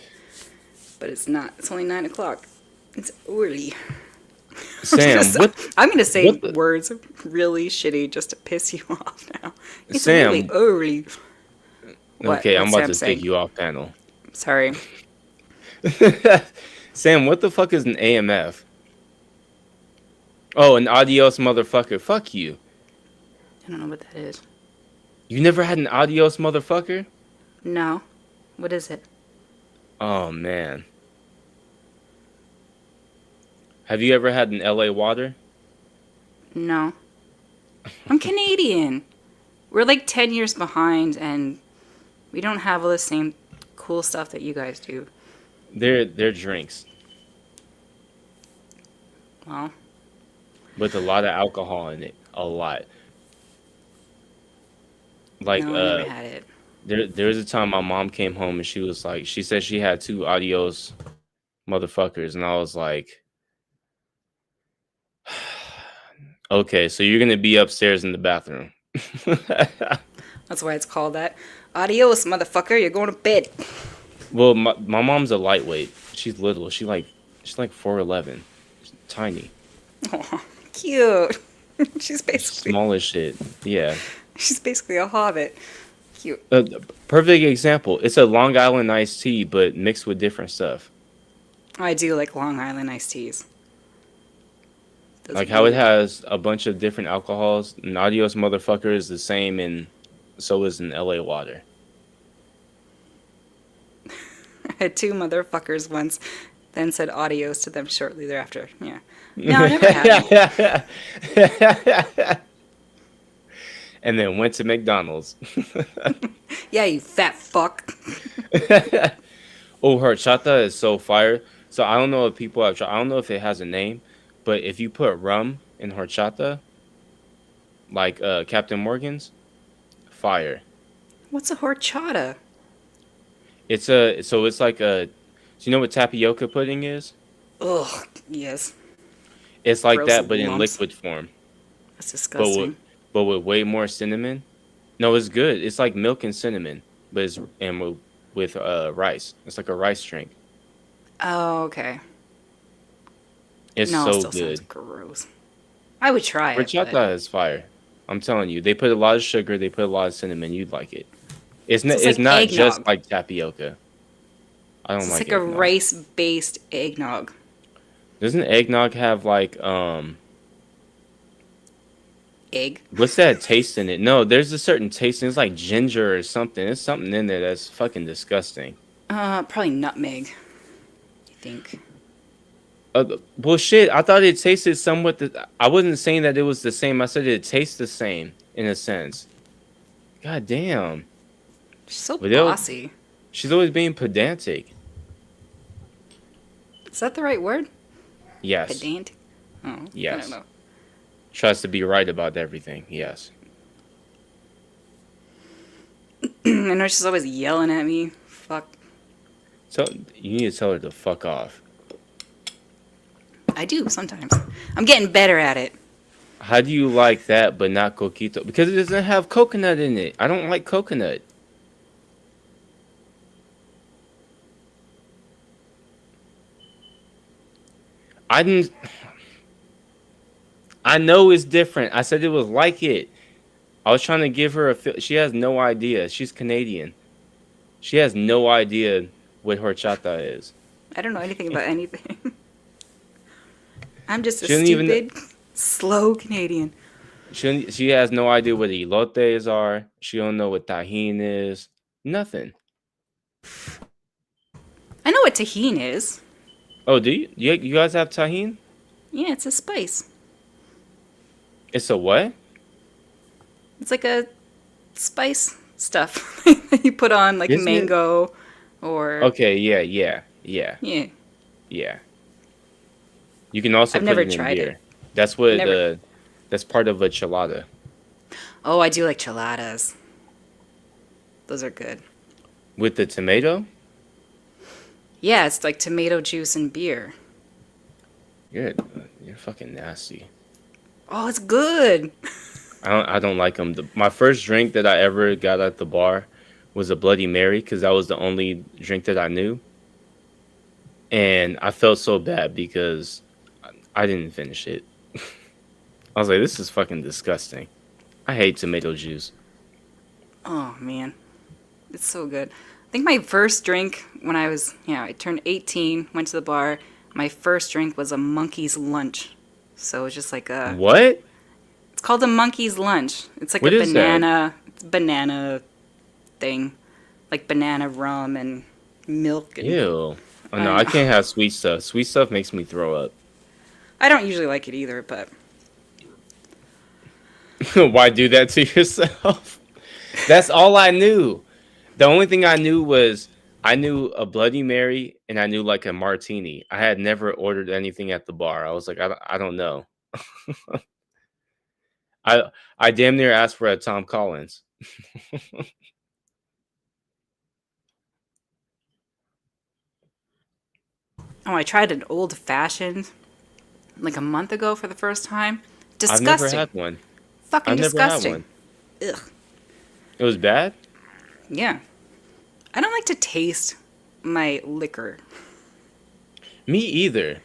Speaker 7: But it's not. It's only 9 o'clock. It's early.
Speaker 1: Sam,
Speaker 7: I'm going to say words really shitty just to piss you off now. It's
Speaker 1: Sam.
Speaker 7: really early.
Speaker 1: Okay, I'm
Speaker 7: What's
Speaker 1: about
Speaker 7: Sam
Speaker 1: to
Speaker 7: saying?
Speaker 1: take you off panel.
Speaker 7: Sorry.
Speaker 1: Sam, what the fuck is an AMF? Oh, an adios motherfucker. Fuck you.
Speaker 7: I don't know what that is.
Speaker 1: You never had an adios motherfucker?
Speaker 7: No. What is it?
Speaker 1: Oh, man. Have you ever had an LA water?
Speaker 7: No. I'm Canadian. We're like 10 years behind, and we don't have all the same cool stuff that you guys do.
Speaker 1: They're drinks
Speaker 7: Well,
Speaker 1: with a lot of alcohol in it. A lot. Like,
Speaker 7: no, I never had it.
Speaker 1: There was a time my mom came home and she said she had 2 adios motherfuckers, and I was like, okay, so you're gonna be upstairs in the bathroom.
Speaker 7: That's why it's called that. Adios, motherfucker. You're going to bed.
Speaker 1: Well, my mom's a lightweight. She's little. She's like 4'11". She's tiny.
Speaker 7: Oh, cute. She's basically
Speaker 1: Small as shit. Yeah.
Speaker 7: She's basically a hobbit. Cute.
Speaker 1: Perfect example. It's a Long Island iced tea, but mixed with different stuff.
Speaker 7: I do like Long Island iced teas. Those
Speaker 1: Like
Speaker 7: are
Speaker 1: how it
Speaker 7: good.
Speaker 1: has a bunch of different alcohols. An adios motherfucker is the same, and so is an LA water.
Speaker 7: I had 2 motherfuckers once, then said adios to them shortly thereafter. Yeah. No, never happened.
Speaker 1: And then went to McDonald's.
Speaker 7: Yeah, you fat fuck.
Speaker 1: Oh, horchata is so fire. So I don't know if people have tried. I don't know if it has a name, but if you put rum in horchata, like Captain Morgan's, fire.
Speaker 7: What's a horchata?
Speaker 1: It's like a. So you know what tapioca pudding is?
Speaker 7: Ugh, yes.
Speaker 1: It's like
Speaker 7: Gross
Speaker 1: that, but in
Speaker 7: lumps.
Speaker 1: liquid form.
Speaker 7: That's disgusting.
Speaker 1: But with way more cinnamon. No, it's good. It's like milk and cinnamon, but it's with rice. It's like a rice drink.
Speaker 7: Oh, okay.
Speaker 1: It's
Speaker 7: No, it
Speaker 1: so
Speaker 7: still
Speaker 1: good.
Speaker 7: sounds gross. I would try it.
Speaker 1: Horchata
Speaker 7: But
Speaker 1: is fire. I'm telling you, they put a lot of sugar. They put a lot of cinnamon. You'd like it. It's
Speaker 7: So it's
Speaker 1: it's
Speaker 7: like
Speaker 1: not
Speaker 7: eggnog.
Speaker 1: just like tapioca. I don't
Speaker 7: it's
Speaker 1: like
Speaker 7: like a
Speaker 1: eggnog.
Speaker 7: rice-based eggnog.
Speaker 1: Doesn't eggnog have like
Speaker 7: Egg.
Speaker 1: what's that taste in it? No, there's a certain taste. It's like ginger or something. There's something in there that's fucking disgusting.
Speaker 7: Probably nutmeg. I think.
Speaker 1: Well, shit. I thought it tasted somewhat. I wasn't saying that it was the same. I said it tastes the same in a sense. God damn.
Speaker 7: She's so
Speaker 1: But they'll-
Speaker 7: bossy.
Speaker 1: She's always being pedantic.
Speaker 7: Is that the right word?
Speaker 1: Yes.
Speaker 7: Pedantic? Oh, I
Speaker 1: Yes.
Speaker 7: don't know.
Speaker 1: Tries to be right about everything. Yes.
Speaker 7: I know she's always yelling at me. Fuck.
Speaker 1: So you need to tell her to fuck off.
Speaker 7: I do sometimes. I'm getting better at it.
Speaker 1: How do you like that but not coquito? Because it doesn't have coconut in it. I don't like coconut. I know it's different. I said it was like it. I was trying to give her a feel. She has no idea. She's Canadian. She has no idea what horchata is.
Speaker 7: I don't know anything about anything. I'm just a
Speaker 1: She doesn't even-
Speaker 7: stupid, slow Canadian.
Speaker 1: She has no idea what elotes are. She don't know what tajin is. Nothing.
Speaker 7: I know what tahini is.
Speaker 1: Oh, do you? You guys have tajin?
Speaker 7: Yeah, it's a spice.
Speaker 1: It's a what?
Speaker 7: It's like a spice stuff you put on like
Speaker 1: Isn't it-
Speaker 7: mango or
Speaker 1: Okay, yeah.
Speaker 7: yeah.
Speaker 1: You can also
Speaker 7: I've
Speaker 1: put
Speaker 7: never
Speaker 1: it in
Speaker 7: tried
Speaker 1: beer.
Speaker 7: it.
Speaker 1: That's what
Speaker 7: Never.
Speaker 1: that's part of a chelada.
Speaker 7: Oh, I do like cheladas. Those are good.
Speaker 1: With the tomato?
Speaker 7: Yeah, it's like tomato juice and beer.
Speaker 1: You're fucking nasty.
Speaker 7: Oh, it's good.
Speaker 1: I don't like them. My first drink that I ever got at the bar was a Bloody Mary because that was the only drink that I knew. And I felt so bad because I didn't finish it. I was like, this is fucking disgusting. I hate tomato juice.
Speaker 7: Oh man, it's so good. I think my first drink when I turned 18, went to the bar. My first drink was a monkey's lunch. So it's just like a
Speaker 1: What?
Speaker 7: It's called a monkey's lunch. It's like
Speaker 1: What
Speaker 7: a
Speaker 1: is that?
Speaker 7: banana thing, like banana rum and milk. And,
Speaker 1: Ew. Oh no,
Speaker 7: I
Speaker 1: I
Speaker 7: know.
Speaker 1: can't have sweet stuff. Sweet stuff makes me throw up.
Speaker 7: I don't usually like it either, but
Speaker 1: Why do that to yourself? That's all I knew. The only thing I knew was I knew a Bloody Mary and I knew like a martini. I had never ordered anything at the bar. I was like, I don't know. I damn near asked for a Tom Collins.
Speaker 7: oh, I tried an old fashioned like a month ago for the first time.
Speaker 1: I've
Speaker 7: Disgusting.
Speaker 1: never had one.
Speaker 7: Fucking
Speaker 1: I've never
Speaker 7: disgusting.
Speaker 1: had one.
Speaker 7: Ugh.
Speaker 1: It was bad?
Speaker 7: Yeah. I don't like to taste my liquor.
Speaker 1: Me either.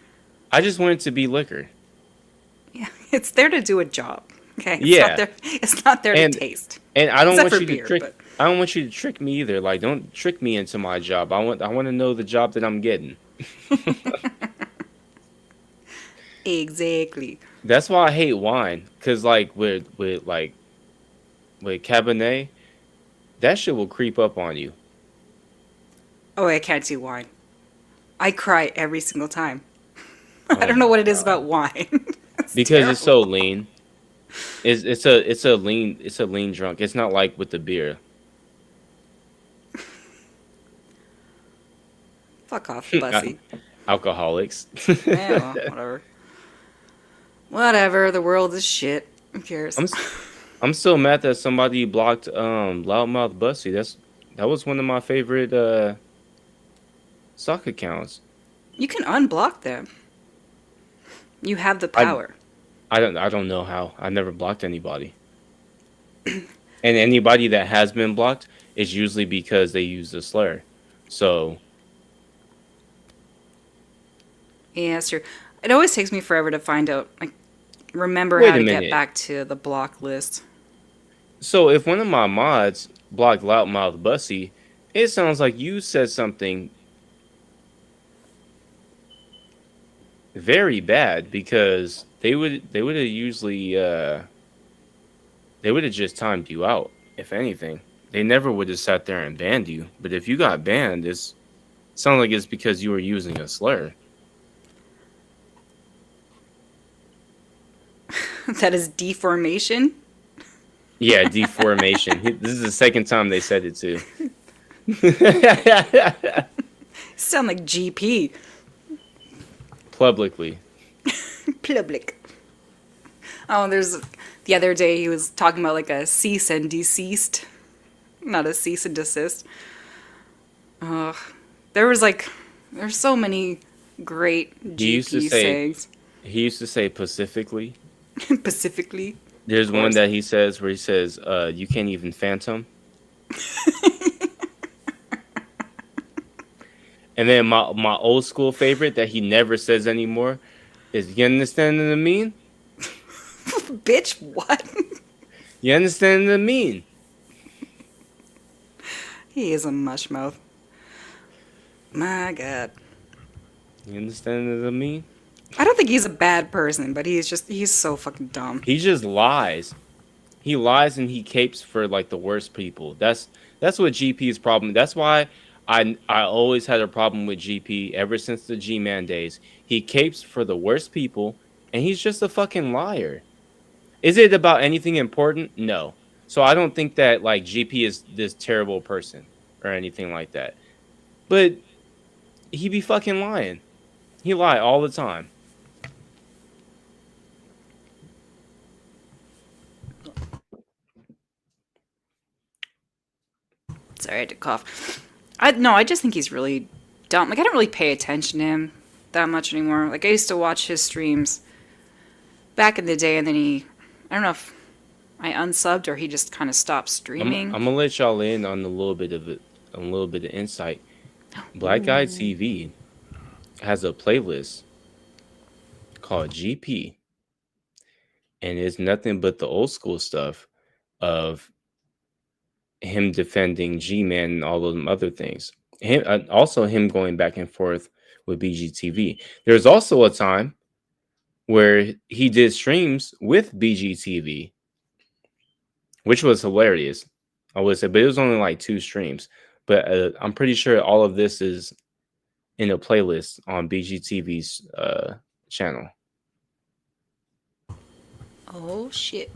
Speaker 1: I just want it to be liquor.
Speaker 7: Yeah, it's there to do a job. Okay.
Speaker 1: Yeah.
Speaker 7: It's not there
Speaker 1: And-
Speaker 7: to taste.
Speaker 1: And I don't
Speaker 7: Except
Speaker 1: want
Speaker 7: for
Speaker 1: you
Speaker 7: beer,
Speaker 1: to trick.
Speaker 7: but-
Speaker 1: I don't want you to trick me either. Like, don't trick me into my job. I want to know the job that I'm getting.
Speaker 7: Exactly.
Speaker 1: That's why I hate wine. Cause like with Cabernet, that shit will creep up on you.
Speaker 7: Oh, I can't do wine. I cry every single time.
Speaker 1: Oh
Speaker 7: I don't know
Speaker 1: my
Speaker 7: what it is
Speaker 1: God.
Speaker 7: about wine.
Speaker 1: Because it's so lean. It's a lean drunk. It's not like with the beer.
Speaker 7: Fuck off, Bussy.
Speaker 1: Alcoholics.
Speaker 7: Yeah, well, whatever. Whatever. The world is shit. Who cares?
Speaker 1: I'm still mad that somebody blocked Loudmouth Bussy. That was one of my favorite sock accounts.
Speaker 7: You can unblock them. You have the power.
Speaker 1: I don't know how. I never blocked anybody. And anybody that has been blocked is usually because they used a slur. So
Speaker 7: Yeah, that's true. It always takes me forever to find out, like, remember
Speaker 1: Wait
Speaker 7: how
Speaker 1: a
Speaker 7: to
Speaker 1: minute.
Speaker 7: get back to the block list.
Speaker 1: So if one of my mods blocked Loudmouth Bussy, it sounds like you said something very bad because they would have usually they would have just timed you out. If anything, they never would have sat there and banned you. But if you got banned, it sounds like it's because you were using a slur.
Speaker 7: That is deformation.
Speaker 1: Yeah, deformation. This is the second time they said it too.
Speaker 7: Sound like GP.
Speaker 1: Publicly.
Speaker 7: Public. Oh, there's the other day he was talking about like a cease and desist, not a cease and desist. There's so many great GP sayings.
Speaker 1: He used to say pacifically.
Speaker 7: Pacifically.
Speaker 1: There's one that he says where he says, you can't even phantom. And then my old school favorite that he never says anymore is, you understand what I mean?
Speaker 7: Bitch, what?
Speaker 1: You understand what I mean?
Speaker 7: He is a mush mouth. My God.
Speaker 1: You understand what I mean?
Speaker 7: I don't think he's a bad person, but he's so fucking dumb.
Speaker 1: He just lies. He lies and he capes for like the worst people. That's what GP's problem. That's why I always had a problem with GP ever since the G-Man days. He capes for the worst people and he's just a fucking liar. Is it about anything important? No. So I don't think that like GP is this terrible person or anything like that. But he be fucking lying. He lie all the time.
Speaker 7: Sorry, I had to cough. I just think he's really dumb. Like, I don't really pay attention to him that much anymore. Like, I used to watch his streams back in the day, and then I don't know if I unsubbed or he just kind of stopped streaming.
Speaker 1: I'm gonna let y'all in on a little bit of insight. Black Guy TV has a playlist called GP, and it's nothing but the old school stuff of him defending G-Man and all of them other things. Also him going back and forth with BGTV. There's also a time where he did streams with BGTV, which was hilarious, I would say, but it was only like 2 streams. But I'm pretty sure all of this is in a playlist on BGTV's channel.
Speaker 7: Oh, shit.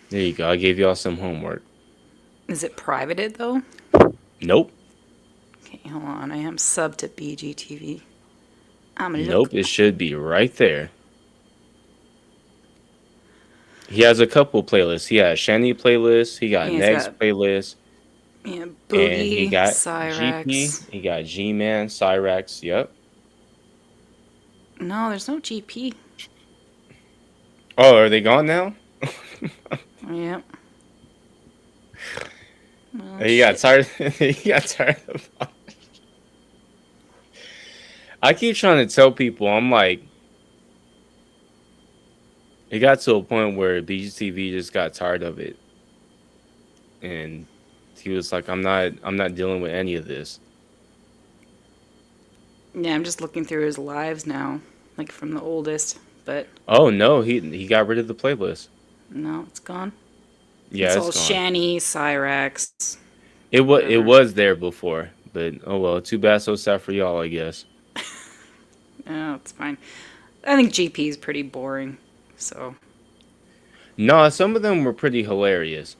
Speaker 1: There you go. I gave y'all some homework.
Speaker 7: Is it privated, though?
Speaker 1: Nope.
Speaker 7: Okay, hold on. I am subbed to BGTV.
Speaker 1: Nope, it should be right there. He has a couple playlists. He has Shanny playlist. He got Next playlist.
Speaker 7: Yeah, Boogie,
Speaker 1: and he got
Speaker 7: Cyrax.
Speaker 1: GP. He got G-Man, Cyrax. Yep.
Speaker 7: No, there's no GP.
Speaker 1: Oh, are they gone now?
Speaker 7: Yep. Oh,
Speaker 1: he got tired. He got tired of. I keep trying to tell people, I'm like, it got to a point where BGTV just got tired of it, and he was like, I'm not dealing with any of this.
Speaker 7: Yeah, I'm just looking through his lives now, like from the oldest, but
Speaker 1: Oh no, he got rid of the playlist.
Speaker 7: no, it's gone.
Speaker 1: Yeah,
Speaker 7: it's
Speaker 1: it's
Speaker 7: all
Speaker 1: gone.
Speaker 7: Shanny, Cyrax.
Speaker 1: It was there before, But oh well, too bad, so sad for y'all, I guess.
Speaker 7: Oh, it's fine. I think GP is pretty boring. So
Speaker 1: No, some of them were pretty hilarious.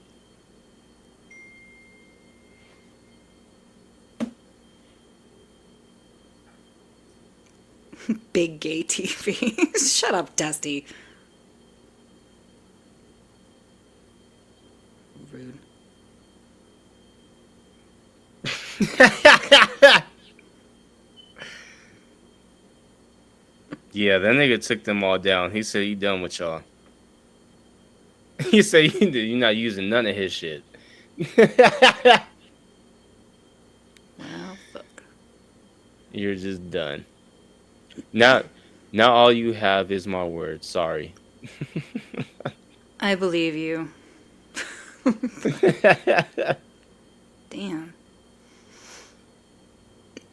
Speaker 7: big gay TV. Shut up, Dusty. Rude.
Speaker 1: Yeah, that nigga took them all down. He said he done with y'all. He said you're not using none of his shit.
Speaker 7: Well, fuck.
Speaker 1: You're just done. Now all you have is my word. Sorry.
Speaker 7: I believe you. Damn.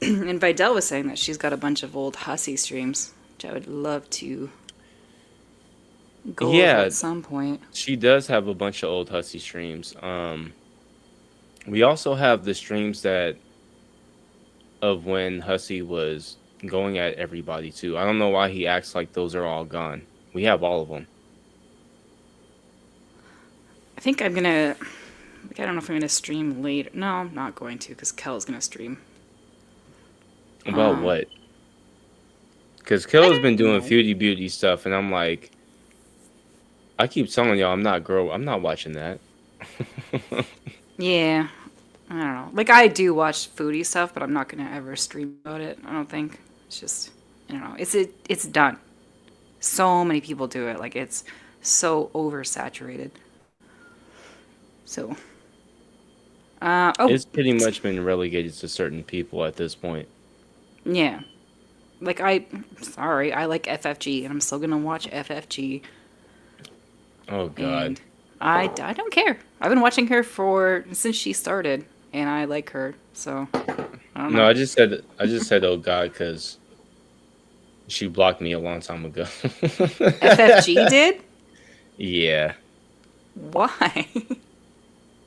Speaker 7: And Vidal was saying that she's got a bunch of old Hussy streams, which I would love to go over at some point.
Speaker 1: She does have a bunch of old Hussy streams. We also have the streams that of when Hussy was going at everybody too. I don't know why he acts like those are all gone. We have all of them.
Speaker 7: I think I'm gonna. Like, I don't know if I'm gonna stream later. No, I'm not going to, because Kel's gonna stream.
Speaker 1: About what? Because Kel's been doing Foodie Beauty stuff, and I'm like, I keep telling y'all, I'm not watching that.
Speaker 7: Yeah, I don't know. Like, I do watch foodie stuff, but I'm not gonna ever stream about it. I don't think. It's just, I don't know. It's done. So many people do it. Like, it's so oversaturated. So,
Speaker 1: It's pretty much been relegated to certain people at this point.
Speaker 7: Yeah. Like, I like FFG, and I'm still gonna watch FFG.
Speaker 1: Oh God.
Speaker 7: And I don't care. I've been watching her since she started, and I like her. So I don't know.
Speaker 1: No, I just said oh God because she blocked me a long time ago.
Speaker 7: FFG did?
Speaker 1: Yeah.
Speaker 7: Why?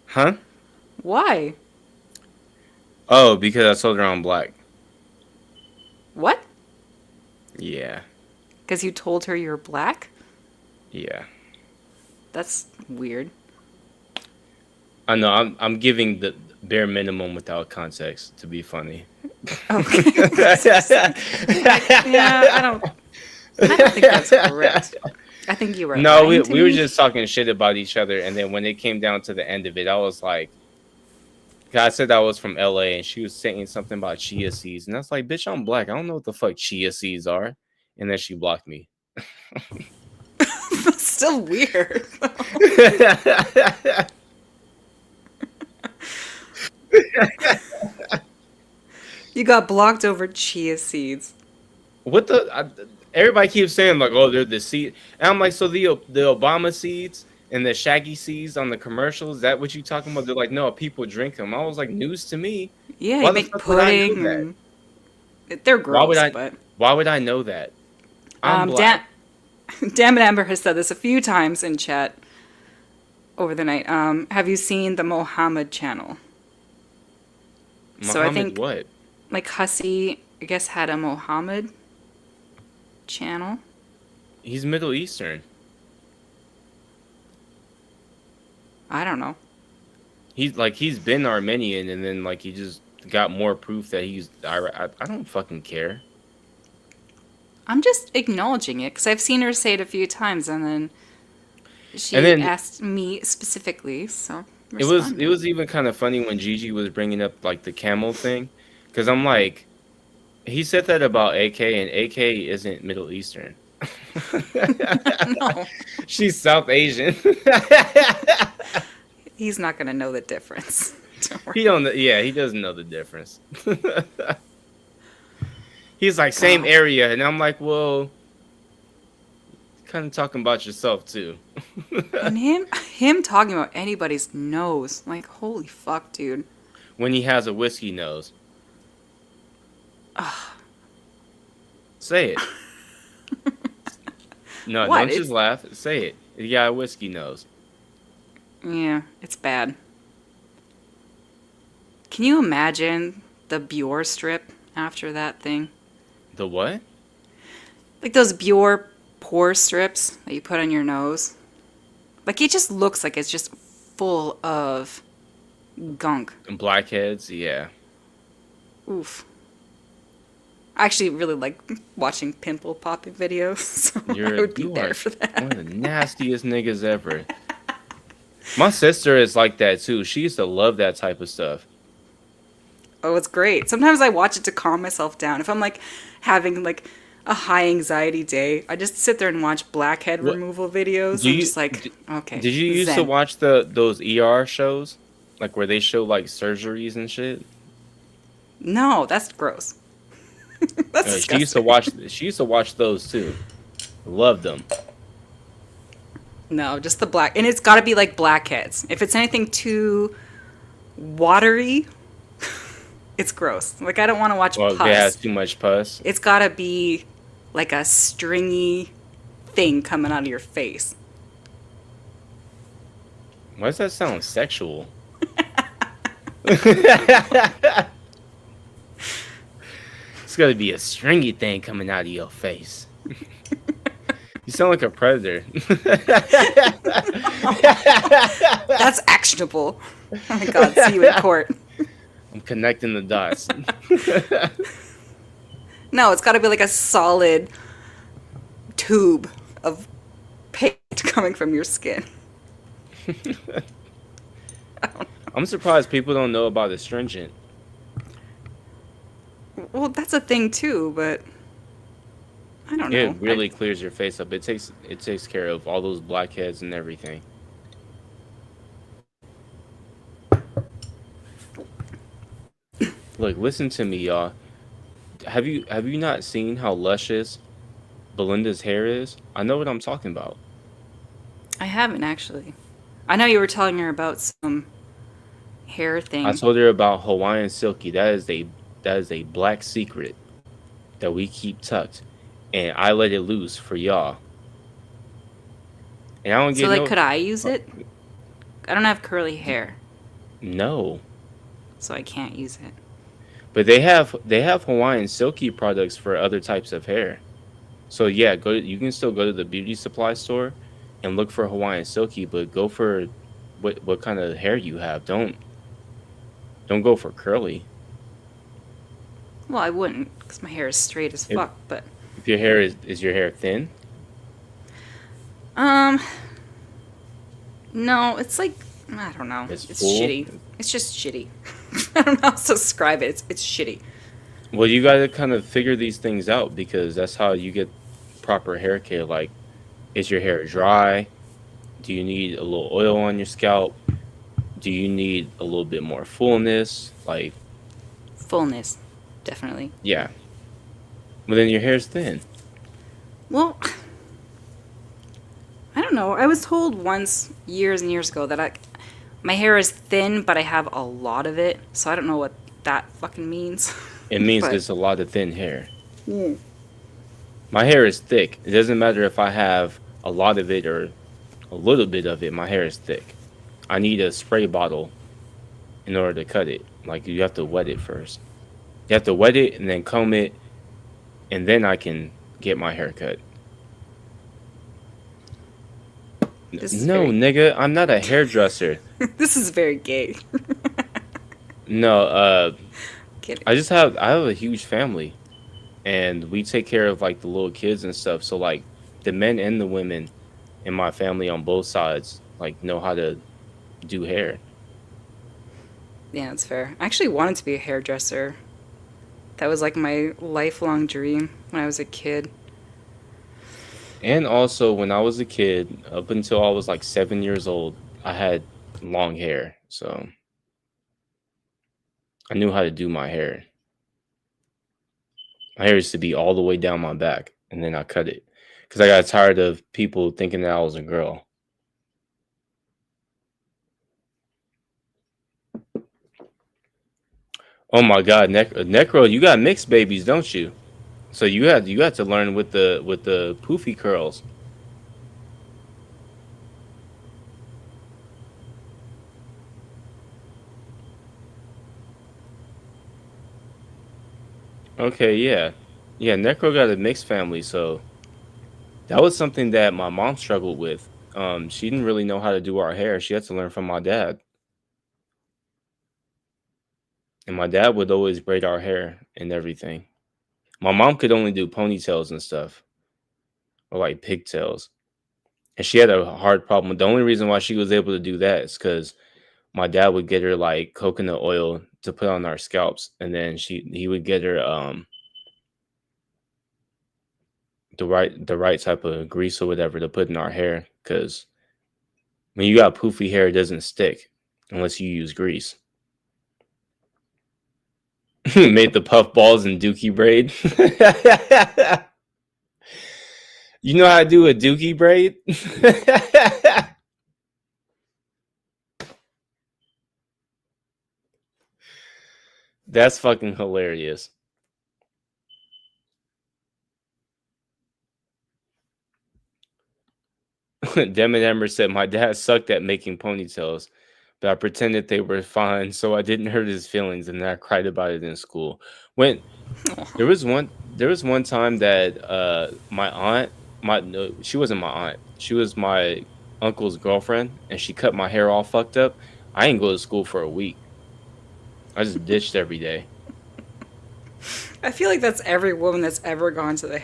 Speaker 1: Huh?
Speaker 7: Why?
Speaker 1: Oh, because I told her I'm black.
Speaker 7: What?
Speaker 1: Yeah.
Speaker 7: Because you told her you're black?
Speaker 1: Yeah.
Speaker 7: That's weird.
Speaker 1: I know. I'm giving the bare minimum without context to be funny.
Speaker 7: Okay. Yeah, I don't think that's correct. I think you were.
Speaker 1: No, we were just talking shit about each other, and then when it came down to the end of it, I was like, I said I was from LA, and she was saying something about chia seeds, and I was like, bitch, I'm black. I don't know what the fuck chia seeds are. And then she blocked me.
Speaker 7: That's still weird. You got blocked over chia seeds.
Speaker 1: What the? Everybody keeps saying like, oh, they're the seed, and I'm like, so the Obama seeds and the Shaggy seeds on the commercials, is that what you talking about? They're like, no, people drink them. I was like, news to me.
Speaker 7: Yeah,
Speaker 1: Why
Speaker 7: you make pudding. They're gross,
Speaker 1: why would I know that? I'm black.
Speaker 7: Damn it, Amber has said this a few times in chat over the night. Have you seen the Mohammed channel? So I think
Speaker 1: what?
Speaker 7: Like Hussy, I guess, had a Mohammed channel.
Speaker 1: He's Middle Eastern.
Speaker 7: I don't know.
Speaker 1: He's been Armenian, and then like he just got more proof that he's. I don't fucking care.
Speaker 7: I'm just acknowledging it because I've seen her say it a few times, and then she asked me specifically. So
Speaker 1: it was even kind of funny when Gigi was bringing up like the camel thing, because I'm like, he said that about AK, and AK isn't Middle Eastern.
Speaker 7: No,
Speaker 1: she's South Asian.
Speaker 7: He's not gonna know the difference.
Speaker 1: He don't. Yeah, he doesn't know the difference. He's like, same area, and I'm like, well, kind of talking about yourself too.
Speaker 7: And him talking about anybody's nose, like, holy fuck, dude.
Speaker 1: When he has a whiskey nose. Say it. No,
Speaker 7: What?
Speaker 1: don't just laugh. Say it. He got a whiskey nose.
Speaker 7: Yeah, it's bad. Can you imagine the Bior strip after that thing.
Speaker 1: The what?
Speaker 7: Like those Bior pore strips that you put on your nose. Like it just looks like it's just full of gunk.
Speaker 1: And blackheads, yeah.
Speaker 7: Oof. I actually really like watching pimple popping videos, so I would be there for that.
Speaker 1: One of the nastiest niggas ever. My sister is like that too. She used to love that type of stuff.
Speaker 7: Oh, it's great. Sometimes I watch it to calm myself down. If I'm like having like a high anxiety day, I just sit there and watch blackhead removal videos. I'm just like, okay.
Speaker 1: Did you used to watch those ER shows, like where they show like surgeries and shit?
Speaker 7: No, that's gross. That's disgusting.
Speaker 1: She used to watch those too. Loved them.
Speaker 7: No, just the black, and it's got to be like blackheads. If it's anything too watery, it's gross. Like I don't want to watch pus.
Speaker 1: It has too much pus.
Speaker 7: It's got to be like a stringy thing coming out of your face.
Speaker 1: Why does that sound sexual? It's got to be a stringy thing coming out of your face. You sound like a predator.
Speaker 7: That's actionable. Oh my god, see you in court.
Speaker 1: I'm connecting the dots.
Speaker 7: No, it's got to be like a solid tube of paint coming from your skin.
Speaker 1: I'm surprised people don't know about astringent.
Speaker 7: Well, that's a thing too, but I don't know.
Speaker 1: It really clears your face up. It takes care of all those blackheads and everything. Look, listen to me, y'all. Have you not seen how luscious Belinda's hair is? I know what I'm talking about.
Speaker 7: I haven't actually. I know you were telling her about some hair thing.
Speaker 1: I told her about Hawaiian Silky. That is a black secret that we keep tucked, and I let it loose for y'all. And I don't get
Speaker 7: could I use it? I don't have curly hair.
Speaker 1: No.
Speaker 7: So I can't use it.
Speaker 1: But they have Hawaiian Silky products for other types of hair. So yeah, you can still go to the beauty supply store and look for Hawaiian Silky, but go for what kind of hair you have. Don't go for curly.
Speaker 7: Well, I wouldn't, because my hair is straight as fuck, but...
Speaker 1: If your hair is your hair thin?
Speaker 7: No, it's like, I don't know. It's
Speaker 1: full?
Speaker 7: shitty. It's just shitty. I don't know how to describe it. It's shitty.
Speaker 1: Well, you gotta kind of figure these things out, because that's how you get proper hair care. Like, is your hair dry? Do you need a little oil on your scalp? Do you need a little bit more fullness? Like...
Speaker 7: Fullness. Definitely.
Speaker 1: Yeah. Well, then your hair's thin.
Speaker 7: Well, I don't know. I was told once, years and years ago, that my hair is thin, but I have a lot of it. So I don't know what that fucking means.
Speaker 1: It means there's a lot of thin hair.
Speaker 7: Yeah.
Speaker 1: My hair is thick. It doesn't matter if I have a lot of it or a little bit of it. My hair is thick. I need a spray bottle in order to cut it. Like, you have to wet it first. You have to wet it and then comb it, and then I can get my hair cut. No, nigga, I'm not a hairdresser.
Speaker 7: This is very gay.
Speaker 1: No,
Speaker 7: Kidding.
Speaker 1: I have a huge family, and we take care of like the little kids and stuff. So like the men and the women in my family on both sides like know how to do hair.
Speaker 7: Yeah, that's fair. I actually wanted to be a hairdresser. That was like my lifelong dream when I was a kid.
Speaker 1: And also, when I was a kid, up until I was like 7 years old, I had long hair. So I knew how to do my hair. My hair used to be all the way down my back, and then I cut it because I got tired of people thinking that I was a girl. Oh my God, Necro, you got mixed babies, don't you? So you had to learn with the poofy curls. Okay, yeah. Yeah, Necro got a mixed family, so that was something that my mom struggled with. She didn't really know how to do our hair. She had to learn from my dad. And my dad would always braid our hair and everything. My mom could only do ponytails and stuff, or like pigtails. And she had a hard problem. The only reason why she was able to do that is because my dad would get her like coconut oil to put on our scalps, and then he would get her the right type of grease or whatever to put in our hair. Because when you got poofy hair, it doesn't stick unless you use grease. Made the puff balls and dookie braid. You know how to do a dookie braid? That's fucking hilarious. Demon Ember said, my dad sucked at making ponytails, but I pretended they were fine so I didn't hurt his feelings, and then I cried about it in school. When there was one time that my aunt, no, she wasn't my aunt, she was my uncle's girlfriend, and she cut my hair all fucked up. I didn't go to school for a week. I just ditched every day.
Speaker 7: I feel like that's every woman that's ever gone to the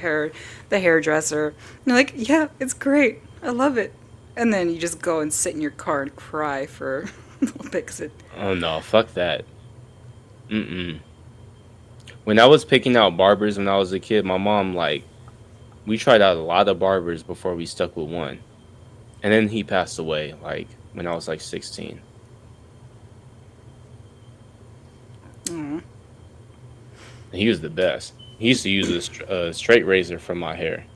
Speaker 7: hairdresser. You're like, yeah, it's great. I love it. And then you just go and sit in your car and cry for a little bit. 'Cause
Speaker 1: Oh no, fuck that. When I was picking out barbers when I was a kid, my mom, like, we tried out a lot of barbers before we stuck with one. And then he passed away, like, when I was like 16.
Speaker 7: Mm.
Speaker 1: He was the best. He used to use a straight razor for my hair.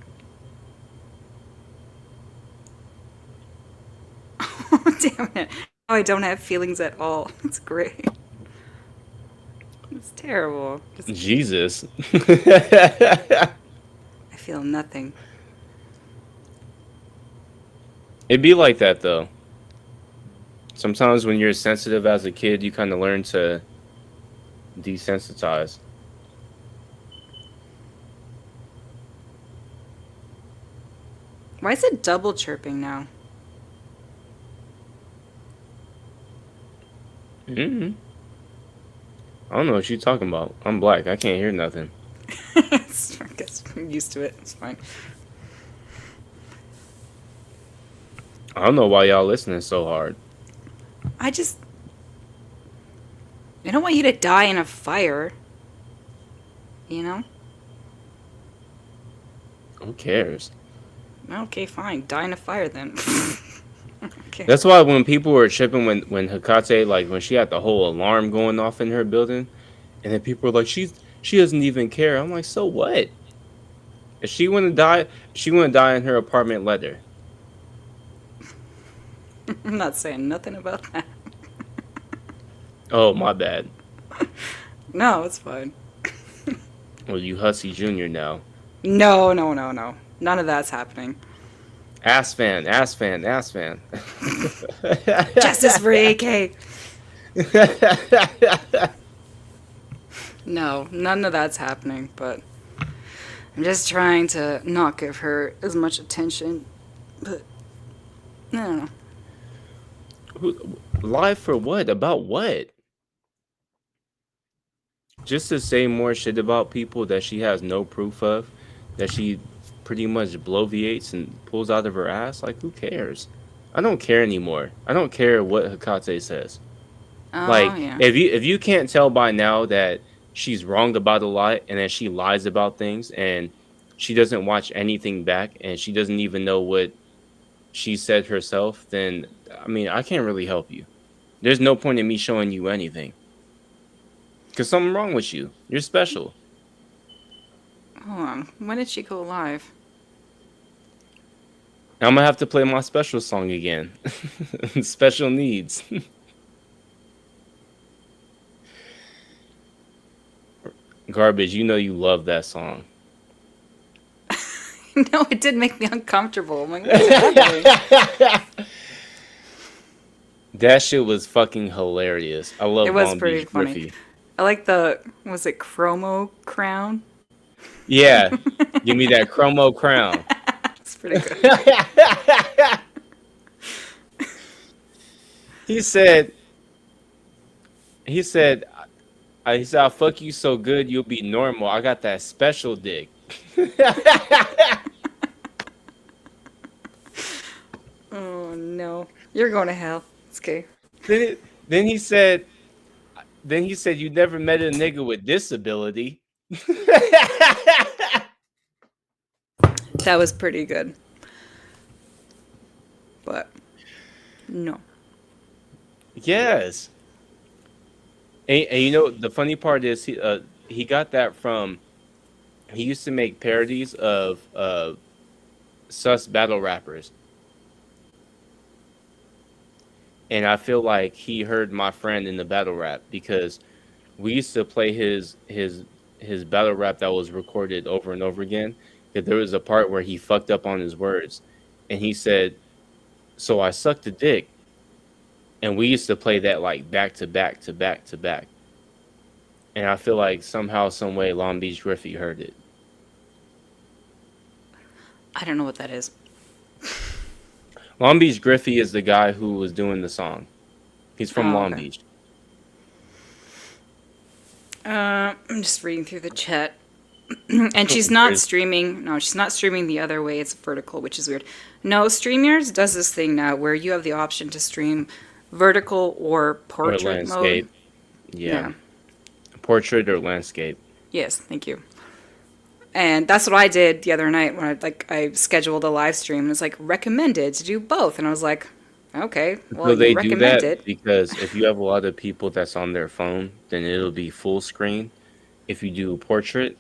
Speaker 7: Damn it. Oh, I don't have feelings at all. It's great. It's terrible.
Speaker 1: Jesus.
Speaker 7: I feel nothing.
Speaker 1: It'd be like that, though. Sometimes when you're sensitive as a kid, you kind of learn to desensitize.
Speaker 7: Why is it double chirping now?
Speaker 1: I don't know what you're talking about. I'm black. I can't hear nothing.
Speaker 7: I guess I'm used to it. It's fine.
Speaker 1: I don't know why y'all listening so hard.
Speaker 7: I don't want you to die in a fire. You know?
Speaker 1: Who cares?
Speaker 7: Okay, fine. Die in a fire then. Okay.
Speaker 1: That's why when people were tripping when Hekate, like when she had the whole alarm going off in her building, and then people were like, she doesn't even care. I'm like, so what? If she wanna die, in her apartment, let her.
Speaker 7: I'm not saying nothing about that.
Speaker 1: Oh, my bad.
Speaker 7: No, it's fine.
Speaker 1: Well, you Hussy Jr. now.
Speaker 7: No. None of that's happening.
Speaker 1: Ass fan.
Speaker 7: Justice for AK. No, none of that's happening, but I'm just trying to not give her as much attention. But I don't know.
Speaker 1: Live for what? About what? Just to say more shit about people that she has no proof of, that she pretty much bloviates and pulls out of her ass. Like, who cares? I don't care anymore. I don't care what Hekate says.
Speaker 7: Oh,
Speaker 1: Like,
Speaker 7: yeah.
Speaker 1: if you can't tell by now that she's wrong about a lot and that she lies about things and she doesn't watch anything back and she doesn't even know what she said herself, then I mean, I can't really help you. There's no point in me showing you anything. Because something wrong with you. You're special.
Speaker 7: Hold on. When did she go live?
Speaker 1: I'm gonna have to play my special song again. Special needs. Garbage, you know you love that song.
Speaker 7: No, it did make me uncomfortable. I'm like, what's happening?
Speaker 1: That shit was fucking hilarious. I love
Speaker 7: It was
Speaker 1: Long
Speaker 7: pretty
Speaker 1: Beach
Speaker 7: funny.
Speaker 1: Griffey.
Speaker 7: I like the, was it Chromo Crown?
Speaker 1: Yeah, give me that chromo crown.
Speaker 7: It's pretty good.
Speaker 1: He said, he said, I'll fuck you so good you'll be normal. I got that special dick.
Speaker 7: Oh no, you're going to hell. It's okay.
Speaker 1: Then he said, you never met a nigga with disability.
Speaker 7: That was pretty good. But no.
Speaker 1: Yes. And you know the funny part is he got that from, he used to make parodies of sus battle rappers. And I feel like he heard my friend in the battle rap, because we used to play his battle rap that was recorded over and over again. That there was a part where he fucked up on his words, and he said, "So I sucked a dick," and we used to play that like back to back to back to back. And I feel like somehow, some way, Long Beach Griffey heard it.
Speaker 7: I don't know what that is.
Speaker 1: Long Beach Griffey is the guy who was doing the song. He's from Long
Speaker 7: okay.
Speaker 1: Beach.
Speaker 7: I'm just reading through the chat. And she's not streaming. No, she's not streaming the other way. It's vertical, which is weird. No, StreamYards does this thing now where you have the option to stream vertical or portrait mode.
Speaker 1: Yeah. Portrait or landscape.
Speaker 7: Yes, thank you. And that's what I did the other night when I scheduled a live stream, and it's like recommended to do both, and I was like, okay, well,
Speaker 1: So they do
Speaker 7: recommend
Speaker 1: that
Speaker 7: it.
Speaker 1: because if you have a lot of people that's on their phone, then it'll be full screen if you do a portrait.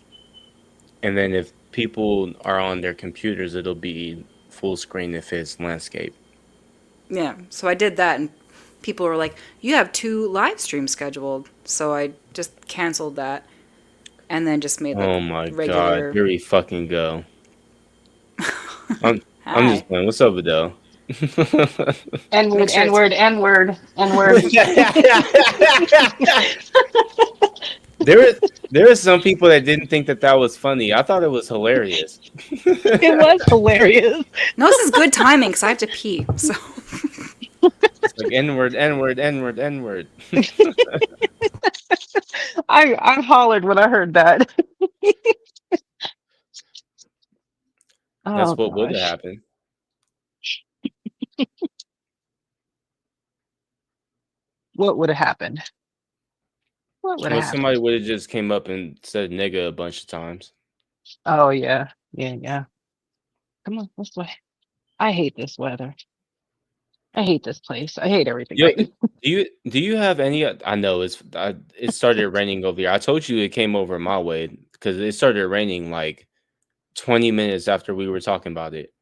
Speaker 1: And then if people are on their computers, it'll be full screen if it's landscape.
Speaker 7: Yeah, so I did that, and people were like, you have 2 live streams scheduled. So I just canceled that and then just made
Speaker 1: Oh my
Speaker 7: regular...
Speaker 1: god, here we fucking go. I'm just playing. What's up, Adele?
Speaker 12: N-word, N-word, N-word, N-word.
Speaker 1: There were some people that didn't think that was funny. I thought it was hilarious.
Speaker 12: It was hilarious.
Speaker 7: No, this is good timing because I have to pee. So
Speaker 1: It's like N-word, N-word, N-word, N-word.
Speaker 12: I hollered when I heard that.
Speaker 1: That's what would have happened.
Speaker 12: What would have happened? What would have happened?
Speaker 1: Somebody would have just came up and said nigga a bunch of times.
Speaker 12: Oh yeah. Come on, this way. I hate this weather. I hate this place. I hate everything.
Speaker 1: Yo, do you have any? I know it started raining over here. I told you it came over my way because it started raining like 20 minutes after we were talking about it.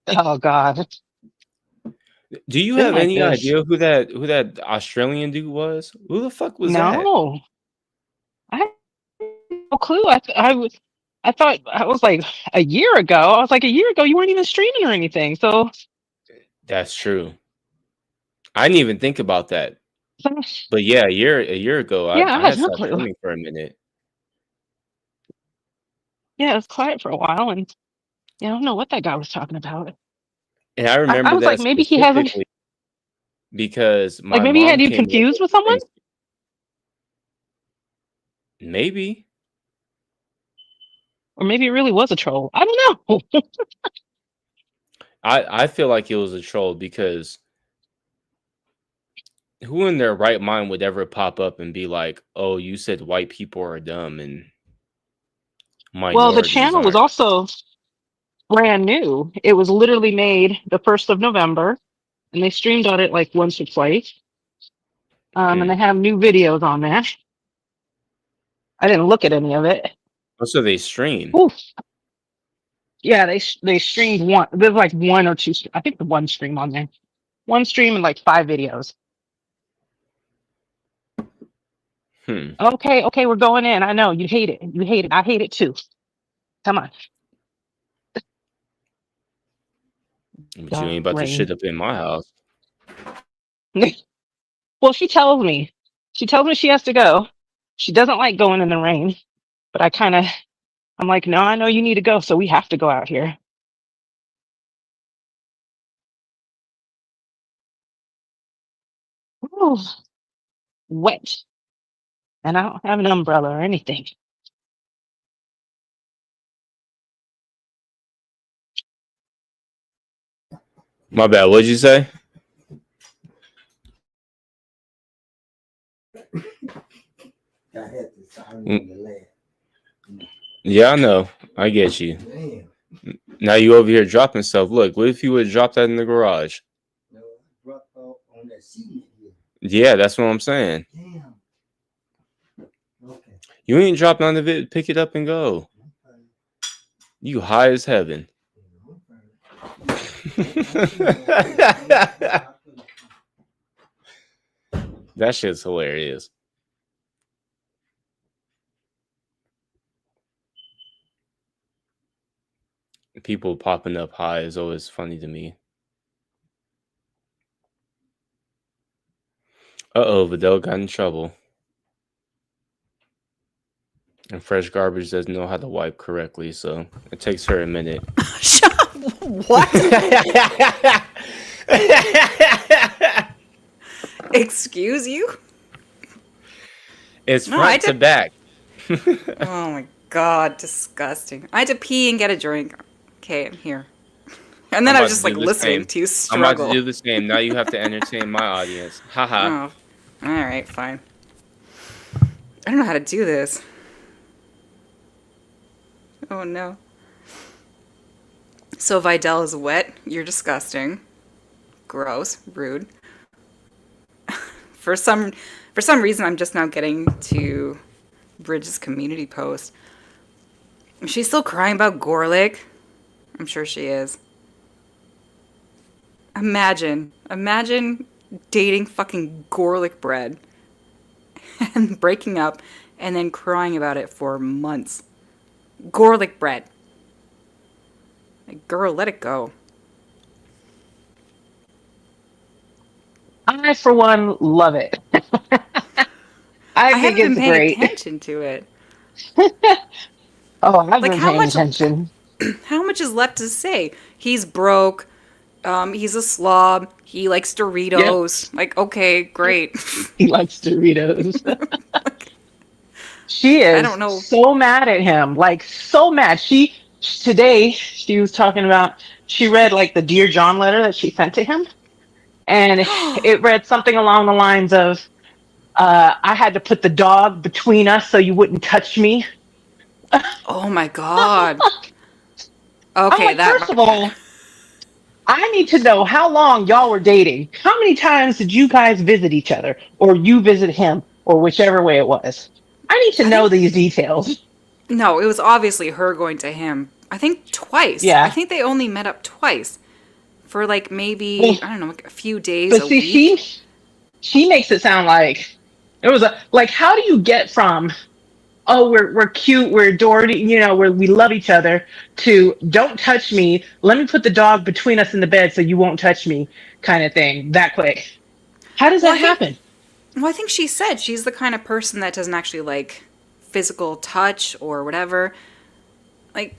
Speaker 12: Oh God.
Speaker 1: Do you have any idea who that Australian dude was? Who the fuck was that?
Speaker 12: No, I have no clue. I thought I was like a year ago. I was like a year ago. You weren't even streaming or anything. So
Speaker 1: that's true. I didn't even think about that. But yeah, a year ago, I had stopped streaming for a minute.
Speaker 12: Yeah, it was quiet for a while, and I don't know what that guy was talking about.
Speaker 1: And I remember
Speaker 12: I was
Speaker 1: that
Speaker 12: like, maybe he hasn't,
Speaker 1: because my
Speaker 12: maybe he
Speaker 1: mom
Speaker 12: had you
Speaker 1: came
Speaker 12: confused
Speaker 1: over
Speaker 12: with someone.
Speaker 1: Maybe.
Speaker 12: Or maybe it really was a troll. I don't know.
Speaker 1: I feel like it was a troll because who in their right mind would ever pop up and be like, "Oh, you said white people are dumb and minorities
Speaker 12: Well, the channel was
Speaker 1: aren't."
Speaker 12: also brand new. It was literally made the 1st of November, and they streamed on it like once or twice. And they have new videos on there. I didn't look at any of it.
Speaker 1: Oh, so they stream.
Speaker 12: Oof. Yeah, they streamed one. There's like 1 or 2. I think the one stream on there. One stream and like 5 videos. Okay, we're going in. I know you hate it. You hate it. I hate it too. Come on.
Speaker 1: But you ain't about to shit up in my house.
Speaker 12: Well, she tells me. She tells me she has to go. She doesn't like going in the rain, but I'm like, no, I know you need to go, so we have to go out here. Ooh, wet. And I don't have an umbrella or anything.
Speaker 1: My bad. What'd you say? Yeah, I know. I get you. Now you over here dropping stuff. Look, what if you would drop that in the garage? Yeah, that's what I'm saying. You ain't dropping on the vid. Pick it up and go. You high as heaven. That shit's hilarious. People popping up high is always funny to me. Uh-oh, Vidal got in trouble. And Fresh Garbage doesn't know how to wipe correctly, so it takes her a minute.
Speaker 7: What? Excuse you?
Speaker 1: It's front to back.
Speaker 7: Oh my god, disgusting. I had to pee and get a drink. Okay, I'm here. And then I was just like listening to you struggle.
Speaker 1: I'm about to do the same. Now you have to entertain my audience. Haha.
Speaker 7: Oh, all right, fine. I don't know how to do this. Oh no. So Vidal is wet. You're disgusting. Gross. Rude. For some reason, I'm just now getting to Bridget's community post. Is she still crying about Gorlick? I'm sure she is. Imagine dating fucking Gorlick bread and breaking up and then crying about it for months. Gorlick bread. Like, girl, let it go.
Speaker 12: I, for one, love it. I think
Speaker 7: haven't
Speaker 12: it's
Speaker 7: been paying
Speaker 12: great.
Speaker 7: attention to it.
Speaker 12: Oh, I've
Speaker 7: Like,
Speaker 12: been
Speaker 7: how
Speaker 12: paying
Speaker 7: much-
Speaker 12: attention.
Speaker 7: How much is left to say? He's broke. He's a slob. He likes Doritos. Like, okay, great.
Speaker 12: He likes Doritos. She is
Speaker 7: I don't know.
Speaker 12: so mad at him. Like, so mad. Today, she was talking about, she read like the Dear John letter that she sent to him. And it read something along the lines of, I had to put the dog between us so you wouldn't touch me.
Speaker 7: Oh my god.
Speaker 12: I'm
Speaker 7: Okay,
Speaker 12: like, first of all, I need to know how long y'all were dating. How many times did you guys visit each other? Or you visit him? Or whichever way it was. I need to know these details.
Speaker 7: No, it was obviously her going to him. I think twice.
Speaker 12: Yeah.
Speaker 7: I think they only met up twice. For like maybe,
Speaker 12: Well,
Speaker 7: I don't know, like a few days,
Speaker 12: But
Speaker 7: a
Speaker 12: see,
Speaker 7: week.
Speaker 12: she makes it sound like it was like, how do you get from, oh, we're cute, we're adored, we love each other, to don't touch me, let me put the dog between us in the bed so you won't touch me, kind of thing, that quick. How does that happen?
Speaker 7: Well, I think she said she's the kind of person that doesn't actually like physical touch or whatever. Like,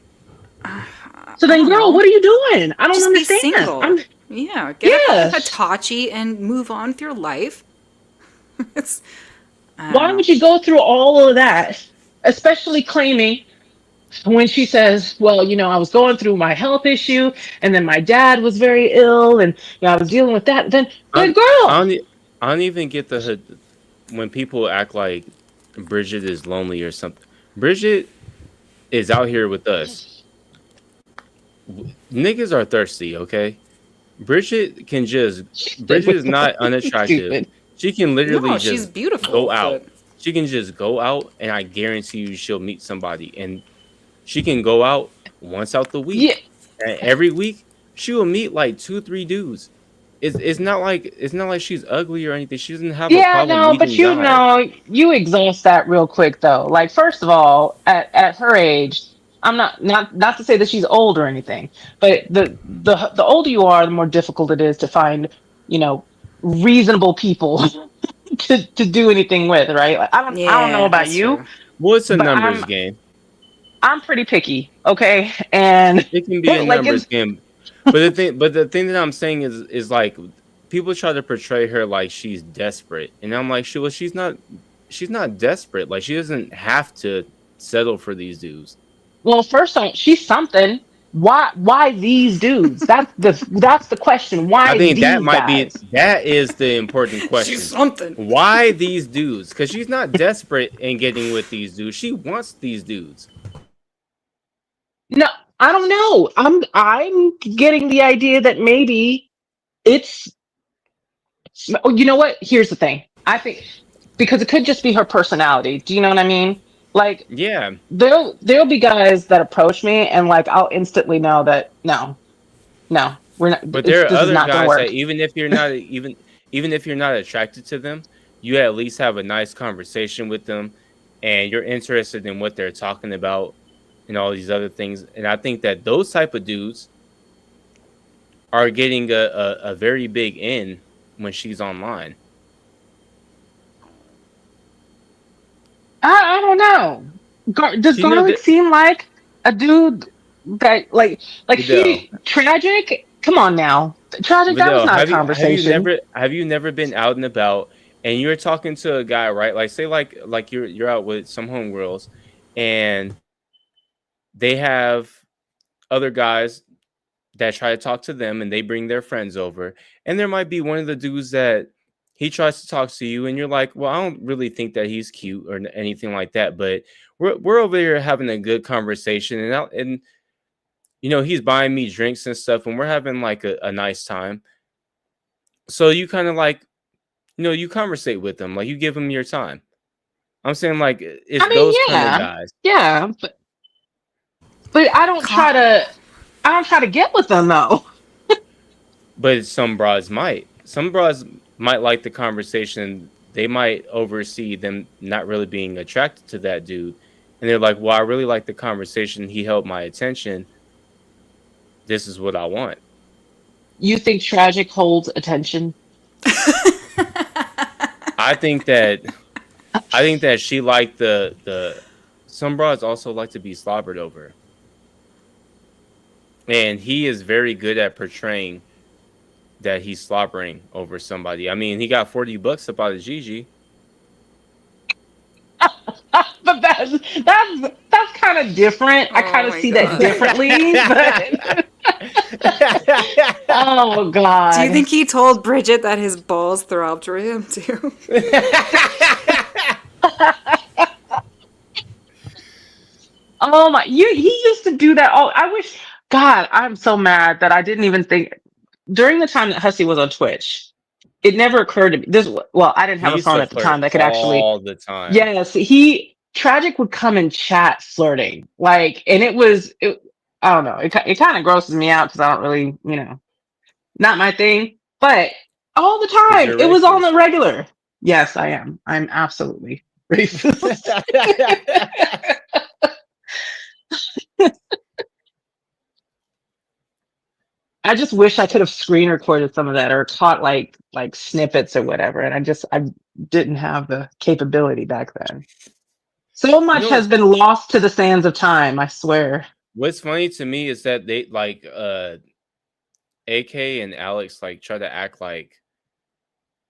Speaker 12: So then, girl, what are you doing? I don't
Speaker 7: just
Speaker 12: understand.
Speaker 7: Be single. Yeah, get a Hitachi and move on with your life.
Speaker 12: Why would you go through all of that, especially claiming when she says, well, I was going through my health issue and then my dad was very ill and I was dealing with that. Then, girl.
Speaker 1: I don't even get when people act like Bridget is lonely or something. Bridget is out here with us. Niggas are thirsty, okay? Bridget is not unattractive. She can literally
Speaker 7: she's
Speaker 1: just
Speaker 7: beautiful,
Speaker 1: go out. She can just go out, and I guarantee you she'll meet somebody. And she can go out once out the week.
Speaker 12: Yeah.
Speaker 1: And every week she will meet like 2-3 dudes. It's not like she's ugly or anything. She doesn't have a problem meeting guys.
Speaker 12: You exhaust that real quick though. Like, first of all, at her age, I'm not to say that she's old or anything, but the older you are, the more difficult it is to find, reasonable people to do anything with, right? Like, I don't know about
Speaker 7: that's
Speaker 12: you,
Speaker 7: true.
Speaker 1: What's a
Speaker 12: but
Speaker 1: numbers game?
Speaker 12: I'm pretty picky, okay? And
Speaker 1: It can be a
Speaker 12: like
Speaker 1: numbers
Speaker 12: it's
Speaker 1: game, but the thing that I'm saying is like people try to portray her like she's desperate, and I'm like, she's not desperate. Like she doesn't have to settle for these dudes.
Speaker 12: well, first off, she's something. Why these dudes? That's the question.
Speaker 1: I
Speaker 12: Why
Speaker 1: think
Speaker 12: these guys?
Speaker 1: that is the important
Speaker 7: She's
Speaker 1: question.
Speaker 7: something.
Speaker 1: Why these dudes? Because she's not desperate in getting with these dudes. She wants these dudes.
Speaker 12: No, I don't know. I'm getting the idea that maybe it's oh, you know what? Here's the thing. I think because it could just be her personality. Do you know what I mean? Like
Speaker 1: Yeah,
Speaker 12: there'll be guys that approach me and like I'll instantly know that no, we're not.
Speaker 1: but there are
Speaker 12: This is
Speaker 1: other
Speaker 12: not going to
Speaker 1: guys that
Speaker 12: work.
Speaker 1: even if you're not attracted to them, you at least have a nice conversation with them, and you're interested in what they're talking about and all these other things. And I think that those type of dudes are getting a very big in when she's online.
Speaker 12: I don't know. Does
Speaker 1: You know
Speaker 12: Garlic
Speaker 1: that
Speaker 12: seem like a dude that like
Speaker 1: Vidal,
Speaker 12: he tragic? Come on now, tragic. That was
Speaker 1: Vidal,
Speaker 12: not a conversation.
Speaker 1: have you never been out and about and you're talking to a guy, right? Like say like you're out with some homegirls and they have other guys that try to talk to them and they bring their friends over. And there might be one of the dudes that he tries to talk to you and you're like, well, I don't really think that he's cute or anything like that, but we're over here having a good conversation and you know, he's buying me drinks and stuff and we're having like a nice time. So you kind of like, you know, you conversate with them, like you give them your time. I'm saying like it's
Speaker 12: I mean,
Speaker 1: those kind of
Speaker 12: yeah,
Speaker 1: guys.
Speaker 12: yeah, but I don't try to get with them though.
Speaker 1: But some bras might. Some bras might like the conversation. They might oversee them not really being attracted to that dude. And they're like, well, I really like the conversation. He held my attention. This is what I want.
Speaker 12: You think tragic holds attention?
Speaker 1: I think that she liked the some bras also like to be slobbered over. And he is very good at portraying that he's slobbering over somebody. I mean, he got $40 up out of Gigi.
Speaker 12: But that's kind of different. I kind of
Speaker 7: my
Speaker 12: see
Speaker 7: God.
Speaker 12: that differently. But oh God.
Speaker 7: Do you think he told Bridget that his balls throbbed for him too?
Speaker 12: Oh my! He used to do that. Oh, I wish. God, I'm so mad that I didn't even think during the time that Hussy was on Twitch. It never occurred to me. Well, I didn't
Speaker 1: He
Speaker 12: have a
Speaker 1: used
Speaker 12: phone
Speaker 1: to
Speaker 12: at the
Speaker 1: flirt
Speaker 12: time that could actually.
Speaker 1: all the time.
Speaker 12: Yes, Tragic would come in chat flirting, like, and it. I don't know. It kind of grosses me out because I don't really, not my thing. But all the
Speaker 1: 'Cause
Speaker 12: time,
Speaker 1: you're
Speaker 12: it was on
Speaker 1: racist.
Speaker 12: the regular. Yes, I am. I'm absolutely racist. I just wish I could have screen recorded some of that or caught like snippets or whatever. And I didn't have the capability back then. So
Speaker 1: You
Speaker 12: much
Speaker 1: know,
Speaker 12: has been lost to the sands of time, I swear.
Speaker 1: what's funny to me is that they like AK and Alex like try to act like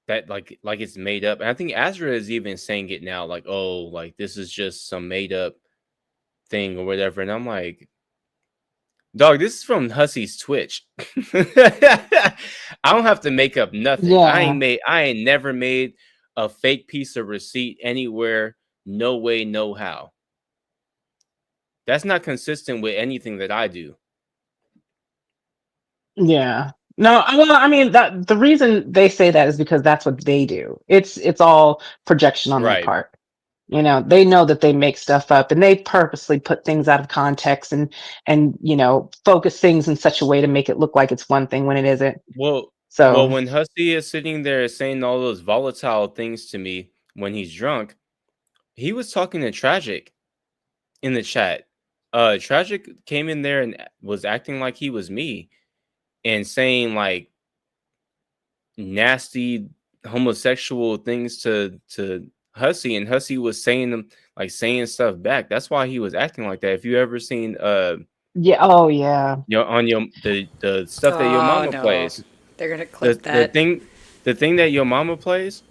Speaker 1: that like it's made up. And I think Azra is even saying it now, like, oh, like this is just some made up thing or whatever. And I'm like, dog, this is from Hussy's Twitch. I don't have to make up nothing.
Speaker 12: Yeah.
Speaker 1: I ain't never made a fake piece of receipt anywhere. No way, no how. That's not consistent with anything that I do.
Speaker 12: Yeah. No, well, I mean that the reason they say that is because that's what they do. It's all projection on their
Speaker 1: Right.
Speaker 12: part. They know that they make stuff up and they purposely put things out of context and focus things in such a way to make it look like it's one thing when it isn't.
Speaker 1: Well,
Speaker 12: So
Speaker 1: when Hussy is sitting there saying all those volatile things to me when he's drunk, he was talking to Tragic in the chat. Tragic came in there and was acting like he was me and saying like nasty, homosexual things to Hussy, and Hussy was saying them, like saying stuff back. That's why he was acting like that. If you ever seen
Speaker 12: Yeah. Oh yeah.
Speaker 1: on your the stuff that your
Speaker 7: Oh
Speaker 1: mama
Speaker 7: no,
Speaker 1: plays,
Speaker 7: they're gonna clip
Speaker 1: the
Speaker 7: that.
Speaker 1: thing that your mama plays,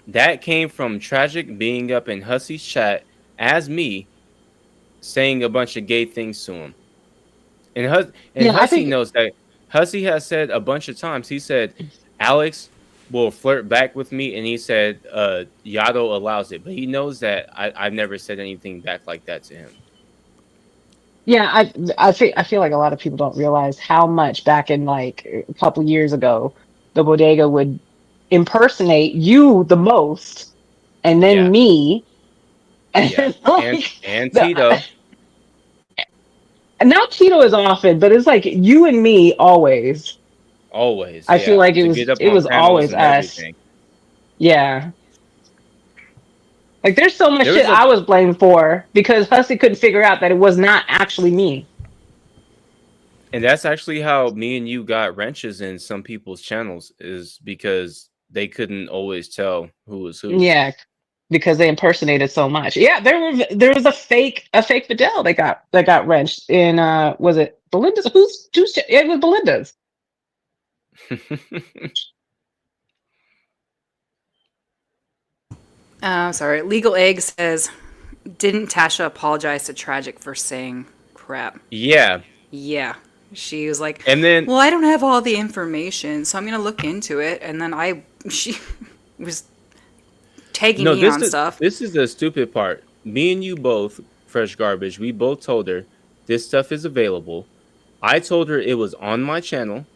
Speaker 1: that came from Tragic being up in Hussy's chat as me saying a bunch of gay things to him. And
Speaker 12: Yeah, I
Speaker 1: Hussy
Speaker 12: think
Speaker 1: knows that. Hussy has said a bunch of times, he said, Alex will flirt back with me, and he said, Yato allows it. But he knows that I've never said anything back like that to him.
Speaker 12: yeah, I feel like a lot of people don't realize how much back in like a couple years ago, the bodega would impersonate you the most, and then
Speaker 1: Yeah.
Speaker 12: me, and
Speaker 1: Yeah.
Speaker 12: like
Speaker 1: And
Speaker 12: the,
Speaker 1: Tito.
Speaker 12: now Tito is often, but it's like you and me always.
Speaker 1: Always.
Speaker 12: I feel
Speaker 1: Yeah.
Speaker 12: like
Speaker 1: To get up
Speaker 12: it
Speaker 1: on
Speaker 12: was
Speaker 1: panels
Speaker 12: always
Speaker 1: and
Speaker 12: us.
Speaker 1: everything.
Speaker 12: Yeah. Like there's so much
Speaker 1: There
Speaker 12: shit
Speaker 1: was
Speaker 12: I was blamed for because Hussy couldn't figure out that it was not actually me.
Speaker 1: And that's actually how me and you got wrenches in some people's channels, is because they couldn't always tell who was who.
Speaker 12: Yeah, because they impersonated so much. Yeah, there was a fake Fidel that got wrenched in was it Belinda's? Who's it was Belinda's.
Speaker 7: Sorry. Legal Egg says, didn't Tasha apologize to Tragic for saying crap?
Speaker 1: Yeah.
Speaker 7: Yeah. She was like,
Speaker 1: And then,
Speaker 7: well, I don't have all the information, so I'm gonna look into it. And then she was tagging me on stuff.
Speaker 1: This is the stupid part. Me and you both, Fresh Garbage, we both told her this stuff is available. I told her it was on my channel.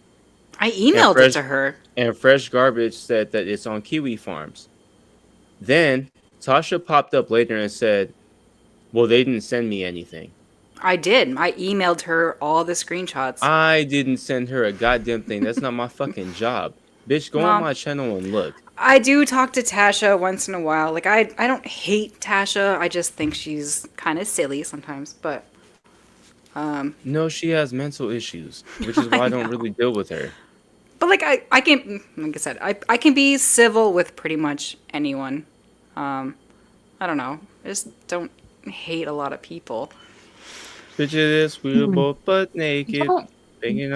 Speaker 7: I emailed it to her.
Speaker 1: And Fresh Garbage said that it's on Kiwi Farms. Then Tasha popped up later and said, well, they didn't send me anything.
Speaker 7: I did. I emailed her all the screenshots.
Speaker 1: I didn't send her a goddamn thing. That's not my fucking job. Bitch, go on my channel and look.
Speaker 7: I do talk to Tasha once in a while. Like, I don't hate Tasha. I just think she's kind of silly sometimes. But,
Speaker 1: no, she has mental issues, which is why I don't really deal with her.
Speaker 7: But, like, I can, like I said, I can be civil with pretty much anyone. I don't know. I just don't hate a lot of people.
Speaker 1: Picture this, we were both butt naked.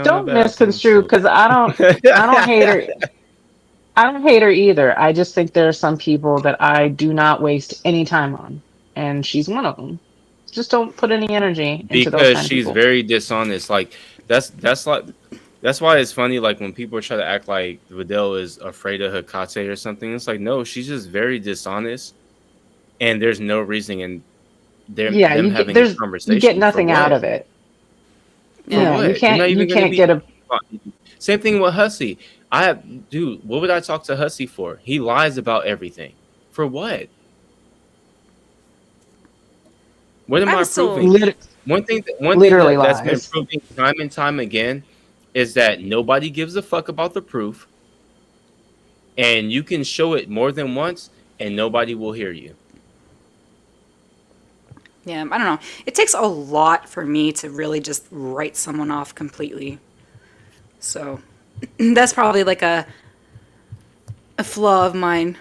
Speaker 12: Don't misconstrue, because I don't hate her. I don't hate her either. I just think there are some people that I do not waste any time on, and she's one of them. Just don't put any energy into those kind
Speaker 1: because
Speaker 12: of
Speaker 1: she's
Speaker 12: people.
Speaker 1: very dishonest. Like that's why it's funny. Like when people try to act like Vidal is afraid of Hecate or something, it's like no, she's just very dishonest, and there's no reasoning in them having a conversation.
Speaker 12: You get nothing out of it. Yeah, you can't get a.
Speaker 1: Same thing with Hussy. Dude, what would I talk to Hussy for? He lies about everything. For what? What am I proving? One thing that's been proving time and time again is that nobody gives a fuck about the proof, and you can show it more than once, and nobody will hear you.
Speaker 7: Yeah, I don't know. It takes a lot for me to really just write someone off completely. So that's probably like a flaw of mine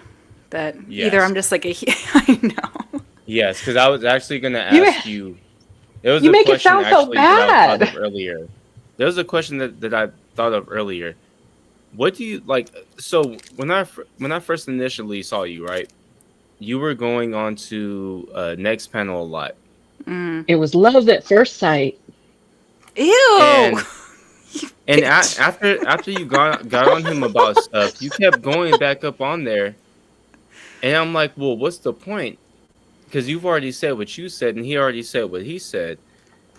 Speaker 7: that either I'm just like I know.
Speaker 1: Yes, because I was actually going to ask you. It was
Speaker 12: you
Speaker 1: a
Speaker 12: make
Speaker 1: question
Speaker 12: it sound so
Speaker 1: that I thought
Speaker 12: bad.
Speaker 1: of earlier. There was a question that I thought of earlier. What do you like? So when I first initially saw you, right? You were going on to Next Panel a lot.
Speaker 12: It was love at first sight.
Speaker 7: Ew.
Speaker 1: And after you got on him about stuff, you kept going back up on there, and I'm like, well, what's the point? Because you've already said what you said, and he already said what he said.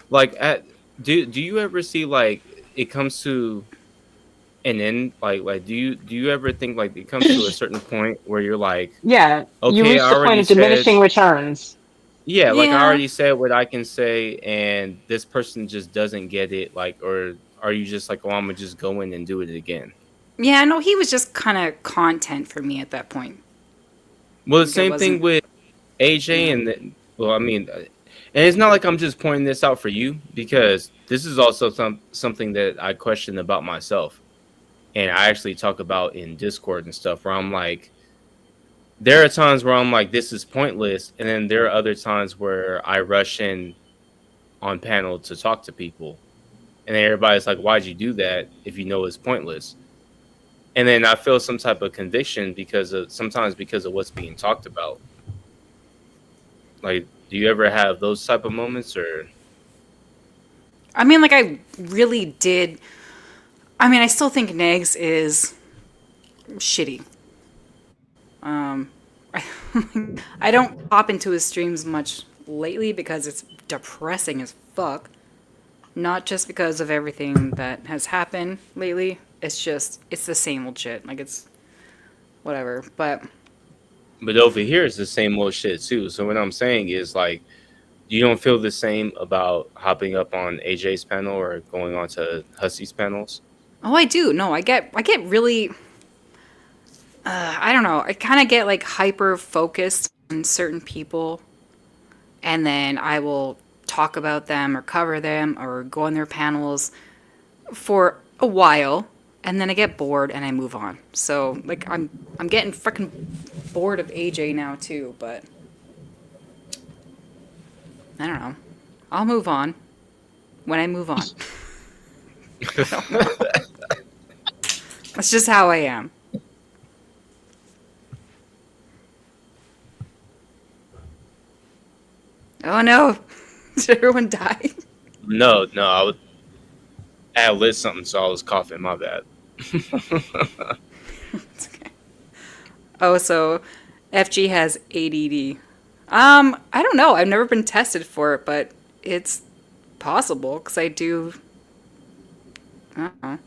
Speaker 1: Like, do you ever see like it comes to an end? Like do you ever think like it comes to a certain point where you're like,
Speaker 12: yeah,
Speaker 1: okay,
Speaker 12: you reach the point of diminishing returns.
Speaker 1: Yeah, like I already said what I can say, and this person just doesn't get it. Like, or are you just like, oh, I'm gonna just go in and do it again?
Speaker 7: Yeah, no, he was just kind of content for me at that point.
Speaker 1: Well, the same thing with AJ and well, I mean, and it's not like I'm just pointing this out for you, because this is also something that I question about myself. and I actually talk about in Discord and stuff where I'm like, there are times where I'm like, this is pointless, and then there are other times where I rush in on panel to talk to people, and then everybody's like, why'd you do that if you know it's pointless? And then I feel some type of conviction because of what's being talked about. Like, do you ever have those type of moments? Or
Speaker 7: I mean, like, I really did. I mean, I still think Nags is shitty. I don't pop into his streams much lately because it's depressing as fuck. Not just because of everything that has happened lately. It's just, it's the same old shit. Like, it's whatever. But
Speaker 1: over here it's the same old shit too. So what I'm saying is, like, you don't feel the same about hopping up on AJ's panel or going on to Hussy's panels?
Speaker 7: oh, I do. No, I get really. I don't know. I kind of get like hyper focused on certain people, and then I will talk about them or cover them or go on their panels for a while, and then I get bored and I move on. So like I'm getting freaking bored of AJ now too, but I don't know. I'll move on when I move on. I don't know. That's just how I am. Oh no! Did everyone die?
Speaker 1: No, I lit something, so I was coughing. My bad.
Speaker 7: It's okay. Oh, so FG has ADD. I don't know. I've never been tested for it, but it's possible because I do. I don't know.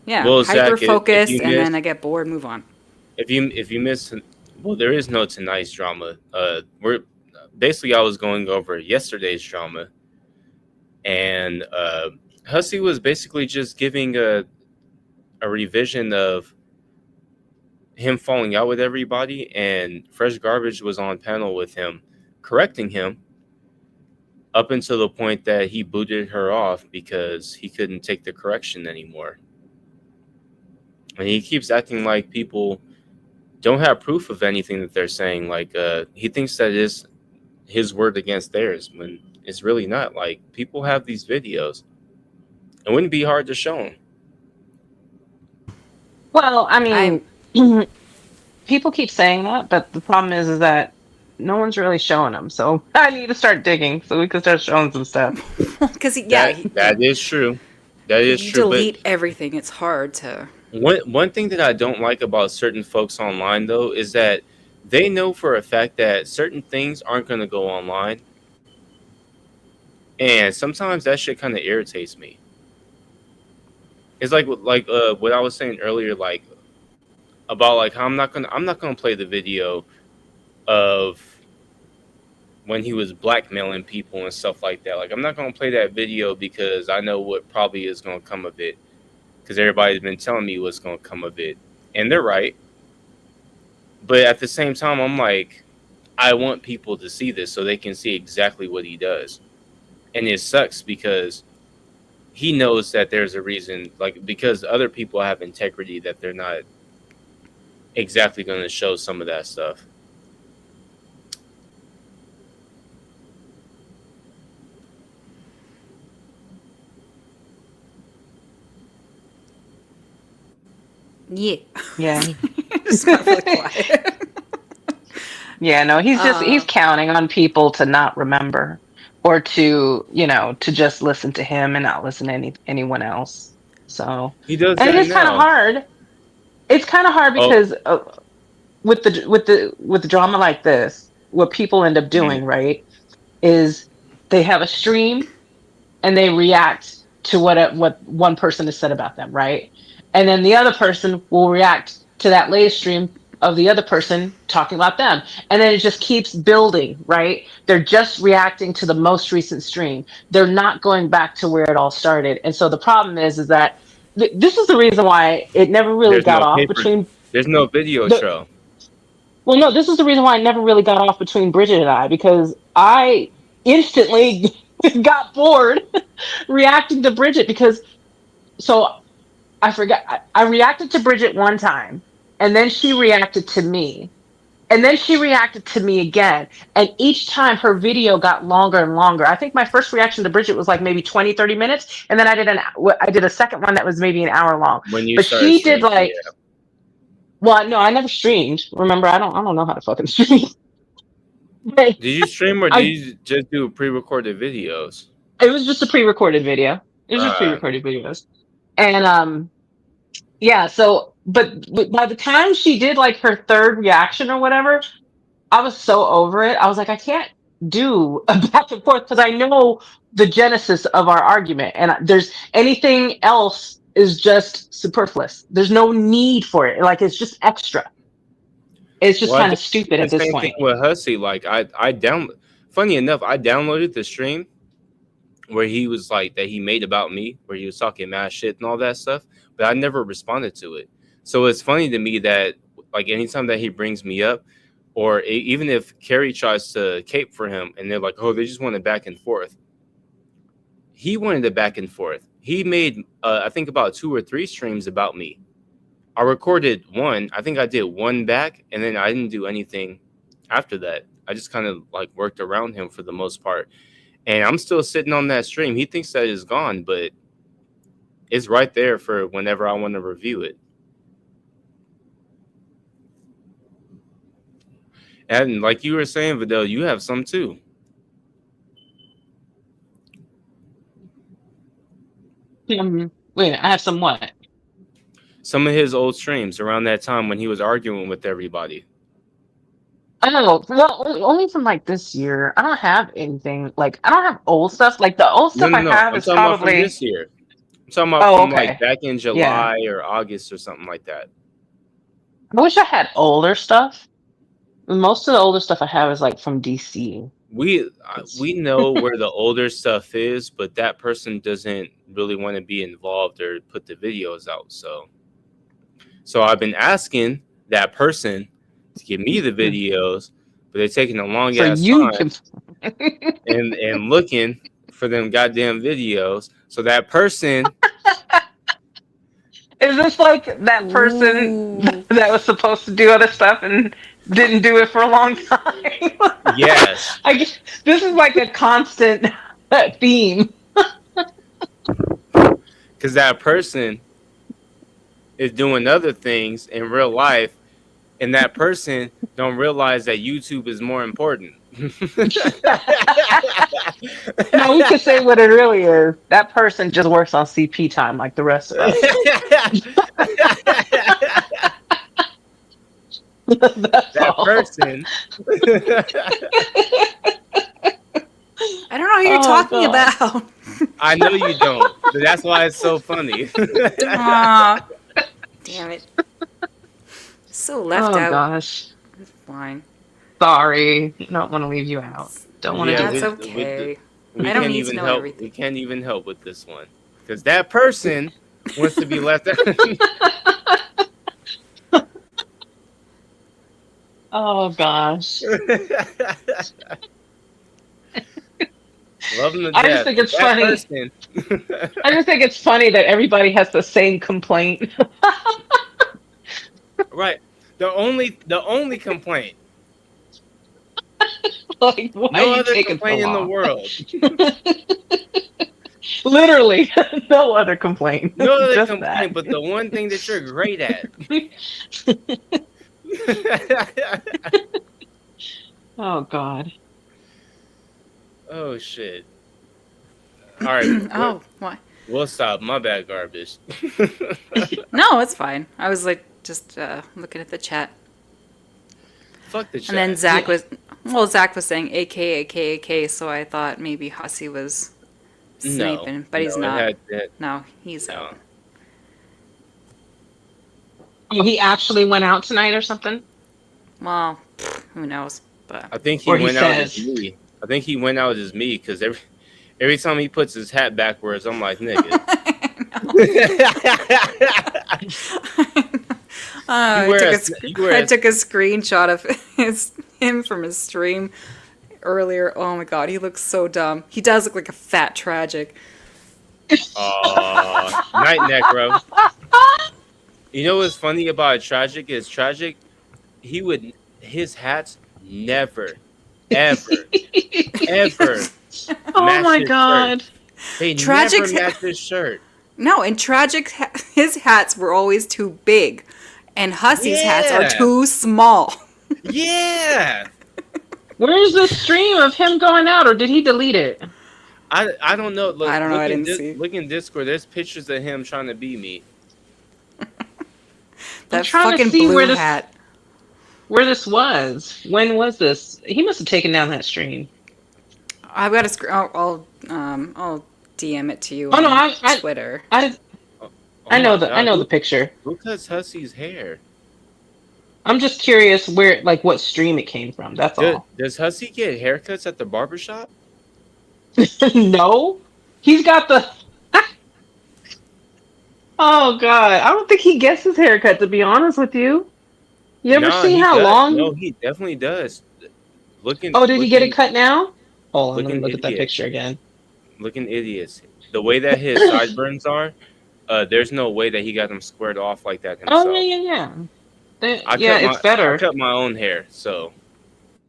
Speaker 7: Yeah,
Speaker 1: Well, Zach,
Speaker 7: hyper
Speaker 1: if you
Speaker 7: focused, and
Speaker 1: miss-
Speaker 7: then I get bored. Move on.
Speaker 1: If you miss, well, there is no tonight's drama. We're basically, I was going over yesterday's drama, and Hussy was basically just giving a revision of him falling out with everybody, and Fresh Garbage was on panel with him, correcting him up until the point that he booted her off because he couldn't take the correction anymore. And he keeps acting like people don't have proof of anything that they're saying. Like, he thinks that is his word against theirs when it's really not. Like, people have these videos. It wouldn't be hard to show them.
Speaker 12: Well, I mean, people keep saying that, but the problem is that no one's really showing them. So I need to start digging so we can start showing some stuff.
Speaker 7: Because yeah,
Speaker 1: that is true. That is
Speaker 7: you
Speaker 1: true.
Speaker 7: delete everything. It's hard to.
Speaker 1: One thing that I don't like about certain folks online, though, is that they know for a fact that certain things aren't going to go online. And sometimes that shit kind of irritates me. It's like what I was saying earlier, like about like how I'm not gonna play the video of when he was blackmailing people and stuff like that. Like, I'm not gonna play that video because I know what probably is gonna come of it. Because everybody's been telling me what's gonna come of it, and they're right. But at the same time, I'm like, I want people to see this so they can see exactly what he does. And it sucks because he knows that there's a reason, like, because other people have integrity, that they're not exactly going to show some of that stuff.
Speaker 7: Yeah.
Speaker 12: Yeah.
Speaker 7: Just got really quiet.
Speaker 12: Yeah, no, he's counting on people to not remember or to, to just listen to him and not listen to anyone else. So
Speaker 1: he does,
Speaker 12: and it is kind of hard. It's kind of hard because with the drama like this, what people end up doing, right, is they have a stream and they react to what one person has said about them, right? And then the other person will react to that latest stream of the other person talking about them. And then it just keeps building, right? They're just reacting to the most recent stream. They're not going back to where it all started. And so the problem is that this is the reason why it never really got off between...
Speaker 1: There's no video show.
Speaker 12: Well, no, this is the reason why it never really got off between Bridget and I, because I instantly got bored reacting to Bridget because... So I forgot. I reacted to Bridget one time, and then she reacted to me. And then she reacted to me again. And each time her video got longer and longer. I think my first reaction to Bridget was like maybe 20, 30 minutes. And then I did a second one that was maybe an hour long.
Speaker 1: When you
Speaker 12: But
Speaker 1: started
Speaker 12: she did
Speaker 1: streaming,
Speaker 12: like,
Speaker 1: yeah.
Speaker 12: well, no, I never streamed. Remember, I don't know how to fucking stream. But
Speaker 1: Did you stream or did
Speaker 12: I,
Speaker 1: you just do pre-recorded videos?
Speaker 12: it was just a pre-recorded video. It was just pre-recorded videos. And yeah, so but by the time she did like her third reaction or whatever, I was so over it. I was like, I can't do a back and forth because I know the genesis of our argument, and there's anything else is just superfluous. There's no need for it. Like it's just extra. It's just
Speaker 1: Well, I
Speaker 12: kind of
Speaker 1: did
Speaker 12: stupid
Speaker 1: the
Speaker 12: at this
Speaker 1: same thing
Speaker 12: point.
Speaker 1: with Hussy. Like funny enough, I downloaded the stream where he was like that he made about me, where he was talking mad shit and all that stuff, but I never responded to it. So it's funny to me that like anytime that he brings me up, or even if Carrie tries to cape for him and they're like, oh, they just want a back and forth. He wanted a back and forth. He made, I think, about 2 or 3 streams about me. I recorded one. I think I did one back, and then I didn't do anything after that. I just kind of like worked around him for the most part. And I'm still sitting on that stream. He thinks that it's gone, but it's right there for whenever I want to review it. And like you were saying, Vidal, you have some too.
Speaker 12: Wait, I have some what?
Speaker 1: Some of his old streams around that time when he was arguing with everybody.
Speaker 12: Oh, well, only from like this year. I don't have anything like I don't have old stuff. Like the old stuff I
Speaker 1: No.
Speaker 12: have
Speaker 1: I'm
Speaker 12: is
Speaker 1: talking about from
Speaker 12: probably.
Speaker 1: this year. I'm talking about from
Speaker 12: Okay.
Speaker 1: like back in
Speaker 12: Yeah.
Speaker 1: July or August or something like that.
Speaker 12: I wish I had older stuff. Most of the older stuff I have is like from DC.
Speaker 1: We know where the older stuff is, but that person doesn't really want to be involved or put the videos out. So I've been asking that person to give me the videos, but they're taking a long
Speaker 12: So
Speaker 1: ass
Speaker 12: you
Speaker 1: time
Speaker 12: can.
Speaker 1: and looking for them goddamn videos. So that person
Speaker 12: Is this like that person
Speaker 7: Ooh.
Speaker 12: that was supposed to do other stuff and didn't do it for a long time?
Speaker 1: Yes.
Speaker 12: I guess this is like a constant theme.
Speaker 1: Because that person is doing other things in real life, and that person don't realize that YouTube is more important.
Speaker 12: No, we can say what it really is. That person just works on CP time like the rest of us. That's
Speaker 1: That
Speaker 12: all.
Speaker 1: person.
Speaker 7: I don't know who you're
Speaker 12: Oh,
Speaker 7: talking
Speaker 12: God.
Speaker 7: about.
Speaker 1: I know you don't, but that's why it's so funny.
Speaker 7: Aw. Damn it. So left
Speaker 12: Oh
Speaker 7: out.
Speaker 12: gosh.
Speaker 7: It's fine.
Speaker 12: Sorry. Don't want to leave you out. Don't want to
Speaker 1: Yeah,
Speaker 12: do
Speaker 7: That's
Speaker 12: it.
Speaker 7: okay.
Speaker 1: We
Speaker 7: I don't
Speaker 1: can't
Speaker 7: need to
Speaker 1: even
Speaker 7: know
Speaker 1: help.
Speaker 7: everything.
Speaker 1: We can't even help with this one because that person wants to be left out.
Speaker 12: Oh gosh.
Speaker 1: Love them to
Speaker 12: I
Speaker 1: death.
Speaker 12: just think it's
Speaker 1: That
Speaker 12: funny.
Speaker 1: person-
Speaker 12: I just think it's funny that everybody has the same complaint.
Speaker 1: Right. The only complaint.
Speaker 12: Like, why
Speaker 1: No
Speaker 12: are you
Speaker 1: other
Speaker 12: taking so
Speaker 1: complaint in the
Speaker 12: long?
Speaker 1: world.
Speaker 12: Literally, no other complaint.
Speaker 1: No other
Speaker 12: Just
Speaker 1: complaint,
Speaker 12: that.
Speaker 1: but the one thing that you're great at.
Speaker 12: Oh God.
Speaker 1: Oh shit. All right.
Speaker 7: Oh, why?
Speaker 1: We'll stop. My bad, garbage.
Speaker 7: No, it's fine. I was like just looking at the chat.
Speaker 1: Fuck the chat.
Speaker 7: And then Zach was saying AK, so I thought maybe Hussy was sniping, but he's
Speaker 1: no,
Speaker 7: not.
Speaker 1: it
Speaker 7: No, he's
Speaker 1: no.
Speaker 7: out.
Speaker 12: Oh, he actually went out tonight or something?
Speaker 7: Well, who knows? But
Speaker 1: I think he
Speaker 12: Or he
Speaker 1: went out as
Speaker 12: says.
Speaker 1: me. I think he went out as me because every time he puts his hat backwards, I'm like, nigga.
Speaker 7: I
Speaker 1: You
Speaker 7: took a screenshot of him from his stream earlier. Oh my god, he looks so dumb. He does look like a fat tragic.
Speaker 1: Night necro. You know what's funny about Tragic is Tragic, his hats never, ever, ever
Speaker 12: Oh
Speaker 1: match
Speaker 12: my
Speaker 1: his shirt.
Speaker 12: god.
Speaker 1: They never
Speaker 7: Tragic's
Speaker 1: match his shirt.
Speaker 7: No, and his hats were always too big, and Hussy's hats are
Speaker 1: Yeah.
Speaker 7: too small.
Speaker 1: Yeah.
Speaker 12: Where's the stream of him going out, or did he delete it?
Speaker 1: I don't know. Look,
Speaker 7: I don't know, I
Speaker 1: Look
Speaker 7: didn't see.
Speaker 1: Look in Discord. There's pictures of him trying to be me.
Speaker 7: That
Speaker 12: trying to
Speaker 7: fucking
Speaker 12: see
Speaker 7: blue
Speaker 12: where this-
Speaker 7: hat.
Speaker 12: Where this was? When was this? He must have taken down that stream.
Speaker 7: I've got a I'll DM it to you
Speaker 12: Oh
Speaker 7: on
Speaker 12: no, I
Speaker 7: Twitter.
Speaker 12: I
Speaker 1: Oh
Speaker 12: I know
Speaker 1: my
Speaker 12: the I
Speaker 1: God,
Speaker 12: know the picture.
Speaker 1: Who cuts Hussy's hair?
Speaker 12: I'm just curious where, like, what stream it came from. That's all.
Speaker 1: Does Hussy get haircuts at the barbershop?
Speaker 12: No, he's got the. Oh god, I don't think he gets his haircut. To be honest with you, you ever
Speaker 1: Nah,
Speaker 12: see
Speaker 1: he
Speaker 12: how
Speaker 1: does.
Speaker 12: long?
Speaker 1: No, he definitely does.
Speaker 12: Oh, did he get it cut now? Hold on, let me
Speaker 1: looking
Speaker 12: look at that
Speaker 1: idiot.
Speaker 12: picture again.
Speaker 1: Looking idiots. The way that his sideburns are, there's no way that he got them squared off like that himself.
Speaker 12: Oh yeah.
Speaker 1: I
Speaker 12: Yeah,
Speaker 1: cut
Speaker 12: it's better.
Speaker 1: I cut my own hair, so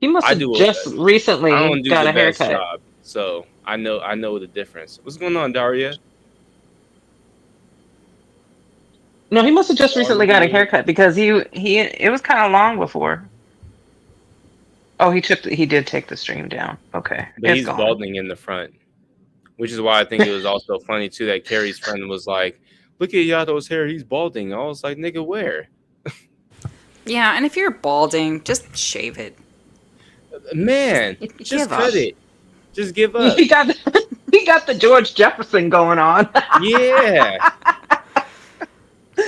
Speaker 12: He must
Speaker 1: I
Speaker 12: have
Speaker 1: do.
Speaker 12: just recently
Speaker 1: I don't do
Speaker 12: got
Speaker 1: the
Speaker 12: a
Speaker 1: best
Speaker 12: haircut.
Speaker 1: job, so I know the difference. What's going on, Daria?
Speaker 12: No, he must have just recently got a haircut because he it was kind of long before. Oh, he did take the stream down. Okay,
Speaker 1: But
Speaker 12: it's
Speaker 1: he's
Speaker 12: gone.
Speaker 1: balding in the front, which is why I think it was also funny too that Carrie's friend was like, "Look at Yato's hair, he's balding." I was like, "Nigga, where?"
Speaker 7: Yeah, and if you're balding, just shave it.
Speaker 1: Man, just
Speaker 7: Give up.
Speaker 1: cut it. Just give up.
Speaker 12: He got the George Jefferson going on.
Speaker 1: Yeah.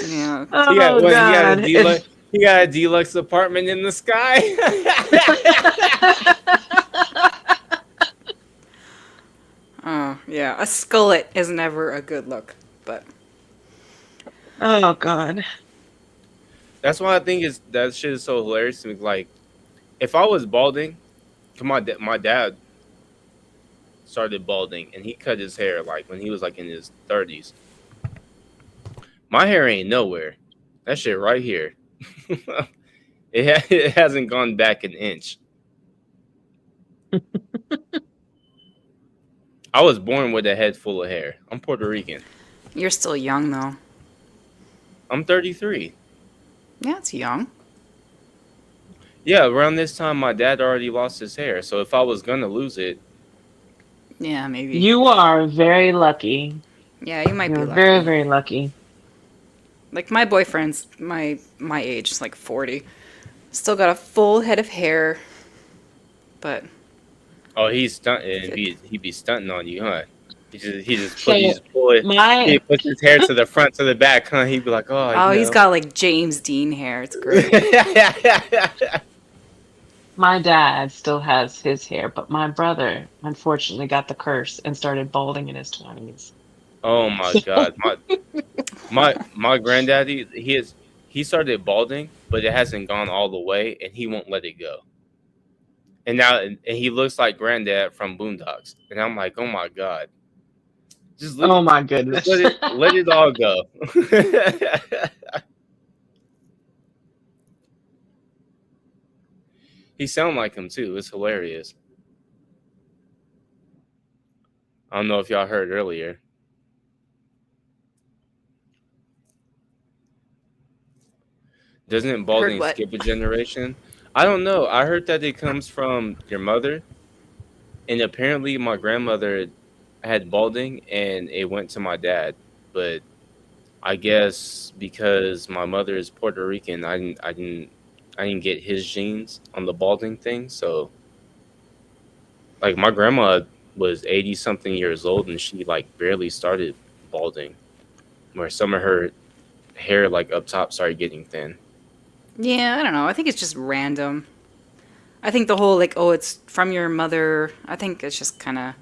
Speaker 7: Yeah.
Speaker 12: Oh
Speaker 1: He got
Speaker 12: god.
Speaker 1: he got a deluxe apartment in the sky.
Speaker 7: Oh, yeah. A skullet is never a good look, but
Speaker 12: Oh god.
Speaker 1: That's why I think that shit is so hilarious to me. Like, if I was balding, come on, my dad started balding and he cut his hair like when he was like in his 30s. My hair ain't nowhere. That shit right here. It hasn't gone back an inch. I was born with a head full of hair. I'm Puerto Rican.
Speaker 7: you're still young, though.
Speaker 1: I'm 33.
Speaker 7: Yeah, it's young.
Speaker 1: Yeah, around this time, my dad already lost his hair. So if I was gonna lose it,
Speaker 7: Yeah, maybe.
Speaker 12: You are very lucky.
Speaker 7: Yeah, you might be
Speaker 12: You're
Speaker 7: lucky.
Speaker 12: very, very lucky.
Speaker 7: Like my boyfriend's my age, is like 40. Still got a full head of hair, but
Speaker 1: oh, he's stunting. He be stunting on you, huh? He just
Speaker 12: So,
Speaker 1: he puts his hair to the front to the back, huh? He'd be like, oh,
Speaker 7: oh,
Speaker 1: you
Speaker 7: he's
Speaker 1: know.
Speaker 7: got like James Dean hair. It's great.
Speaker 12: My dad still has his hair, but my brother unfortunately got the curse and started balding in his 20s.
Speaker 1: Oh my god, my granddaddy, he started balding, but it hasn't gone all the way, and he won't let it go. And now, and he looks like Granddad from Boondocks, and I'm like, oh my god, just
Speaker 12: Oh my goodness.
Speaker 1: let it all go. He sound like him too. It's hilarious. I don't know if y'all heard earlier. Doesn't balding
Speaker 7: what?
Speaker 1: skip a generation? I don't know. I heard that it comes from your mother, and apparently my grandmother had balding, and it went to my dad. But I guess because my mother is Puerto Rican, I didn't get his genes on the balding thing. So, like, my grandma was 80 something years old, and she like barely started balding, where some of her hair like up top started getting thin.
Speaker 7: Yeah, I don't know. I think it's just random. I think the whole like, oh, it's from your mother. I think it's just kind of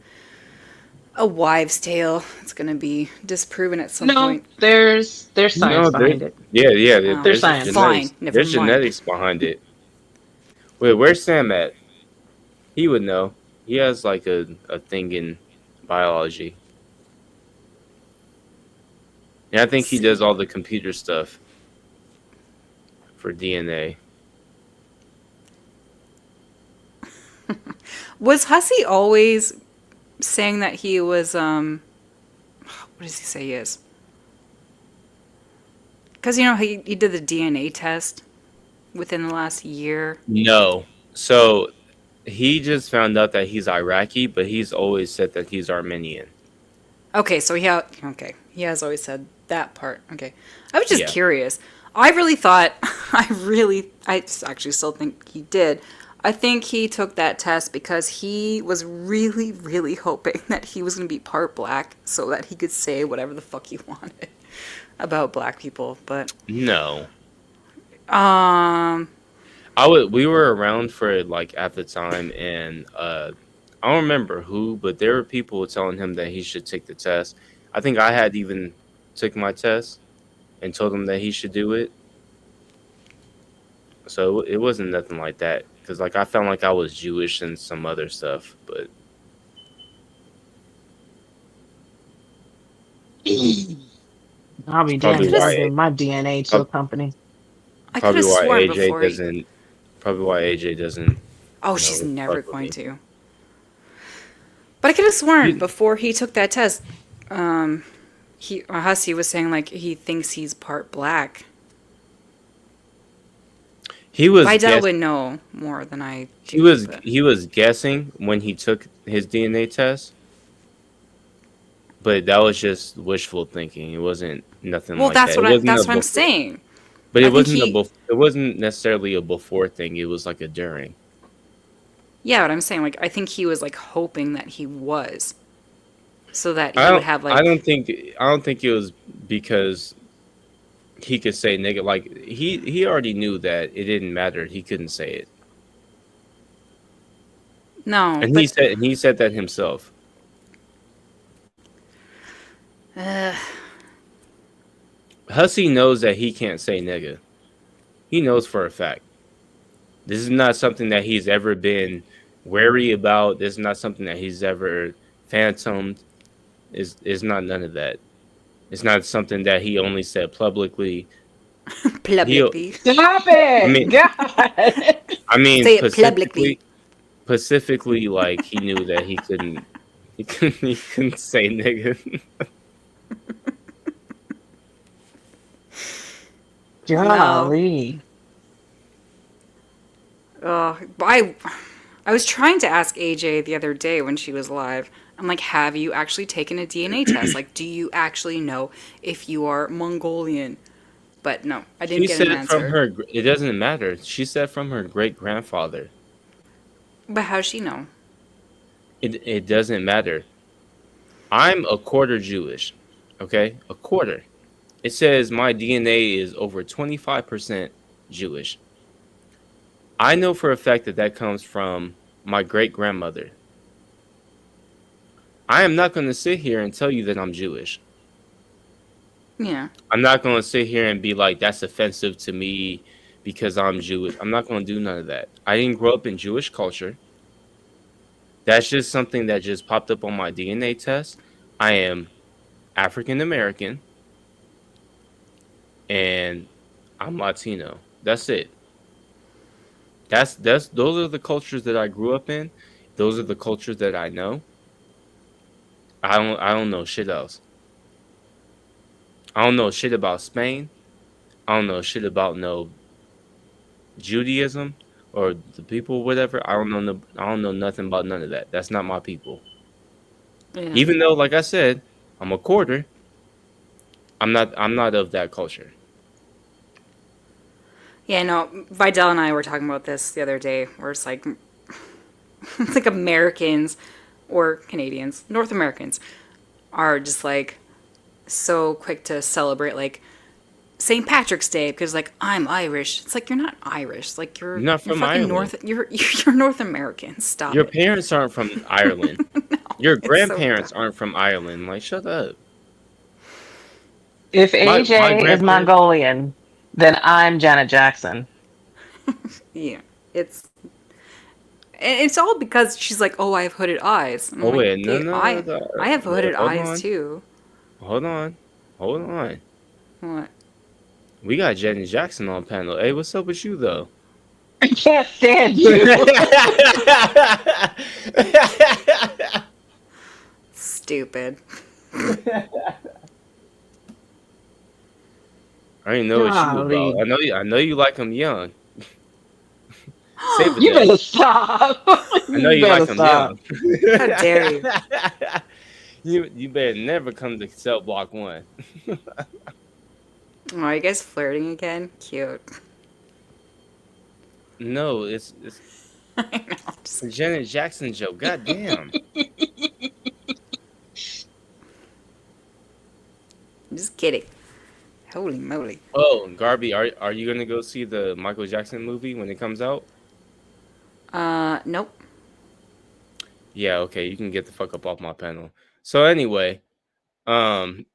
Speaker 7: a wives' tale. It's gonna be disproven at some point.
Speaker 12: there's science behind it.
Speaker 1: Yeah.
Speaker 7: Oh,
Speaker 12: There's science.
Speaker 7: Fine, never
Speaker 1: There's
Speaker 7: mind.
Speaker 1: genetics behind it. Wait, where's Sam at? He would know. He has like a thing in biology. And I think he does all the computer stuff for DNA.
Speaker 7: Was Hussy always saying that he was what does he say he is? Because he did the DNA test within the last year.
Speaker 1: No. So he just found out that he's Iraqi, but he's always said that he's Armenian.
Speaker 7: Okay, so he has always said that part. Okay, I was just curious. I really thought I actually still think he did. I think he took that test because he was really, really hoping that he was going to be part black so that he could say whatever the fuck he wanted about black people. But
Speaker 1: no,
Speaker 7: we
Speaker 1: were around for it like at the time, and I don't remember who, but there were people telling him that he should take the test. I think I had even took my test and told him that he should do it. So it wasn't nothing like that. Because, like, I felt like I was Jewish and some other stuff, but...
Speaker 12: I'll be damned if I give my DNA to a company.
Speaker 1: Probably why AJ doesn't...
Speaker 7: Oh, she's never going to. But I could have sworn before he took that test, Hussy was saying, like, he thinks he's part black. Vidal would know more than I do.
Speaker 1: He was guessing when he took his DNA test, but that was just wishful thinking. It wasn't nothing like that.
Speaker 7: That's what I'm saying.
Speaker 1: But it wasn't necessarily a before thing. It was like a during.
Speaker 7: Yeah, what I'm saying, like, I think he was like hoping that he was, so that he would have like.
Speaker 1: I don't think it was because he could say nigga. Like he already knew that it didn't matter. He couldn't say it.
Speaker 7: No,
Speaker 1: and he said that himself. Hussy knows that he can't say nigga. He knows for a fact. This is not something that he's ever been wary about. This is not something that he's ever phantomed. Is not none of that. It's not something that he only said publicly.
Speaker 7: Publicly.
Speaker 12: Stop it! God.
Speaker 1: I mean,
Speaker 7: say it
Speaker 1: specifically, like he knew that he couldn't say nigga.
Speaker 12: Golly.
Speaker 7: I was trying to ask AJ the other day when she was live. I'm like, have you actually taken a DNA test? Like, do you actually know if you are Mongolian? But no, I didn't get an answer.
Speaker 1: It doesn't matter. She said from her great grandfather.
Speaker 7: But how's she know?
Speaker 1: It doesn't matter. I'm a quarter Jewish. Okay? A quarter. It says my DNA is over 25% Jewish. I know for a fact that comes from my great grandmother. I am not going to sit here and tell you that I'm Jewish.
Speaker 7: Yeah.
Speaker 1: I'm not going to sit here and be like, that's offensive to me because I'm Jewish. I'm not going to do none of that. I didn't grow up in Jewish culture. That's just something that just popped up on my DNA test. I am African American and I'm Latino. That's it. Those are the cultures that I grew up in. Those are the cultures that I know. I don't know shit else. I don't know shit about Spain. I don't know shit about no Judaism or the people, whatever. I don't know nothing about none of that. That's not my people. Yeah. Even though, like I said, I'm a quarter. I'm not of that culture.
Speaker 7: Yeah, no, Vidal and I were talking about this the other day, where it's like Americans or Canadians, North Americans, are just like so quick to celebrate like St. Patrick's Day because like I'm Irish. It's like you're not Irish. Like you're
Speaker 1: not from Ireland.
Speaker 7: You're North American. Stop.
Speaker 1: Your parents aren't from Ireland. No, your grandparents aren't from Ireland. Like shut up.
Speaker 12: If AJ is Mongolian, then I'm Janet Jackson.
Speaker 7: Yeah, it's all because she's like, oh, I have hooded eyes.
Speaker 1: Oh, wait, no.
Speaker 7: I have hooded eyes too.
Speaker 1: Hold on.
Speaker 7: What?
Speaker 1: We got Janet Jackson on panel. Hey, what's up with you though?
Speaker 12: I can't stand you.
Speaker 7: Stupid.
Speaker 1: I already know what you
Speaker 12: Golly.
Speaker 1: about. I know you like him young. Save it
Speaker 12: You
Speaker 1: there.
Speaker 12: better stop.
Speaker 1: I know you like
Speaker 12: better
Speaker 1: him
Speaker 12: stop.
Speaker 1: young.
Speaker 7: How dare you?
Speaker 1: You better never come to Cell Block 1.
Speaker 7: Oh, are you guys flirting again? Cute.
Speaker 1: No, it's
Speaker 7: I know.
Speaker 1: it's a Janet Jackson joke. God damn.
Speaker 7: I'm just kidding. Holy moly.
Speaker 1: Oh, Garby, are you gonna go see the Michael Jackson movie when it comes out?
Speaker 7: Nope.
Speaker 1: Yeah, okay, you can get the fuck up off my panel. So anyway,
Speaker 12: You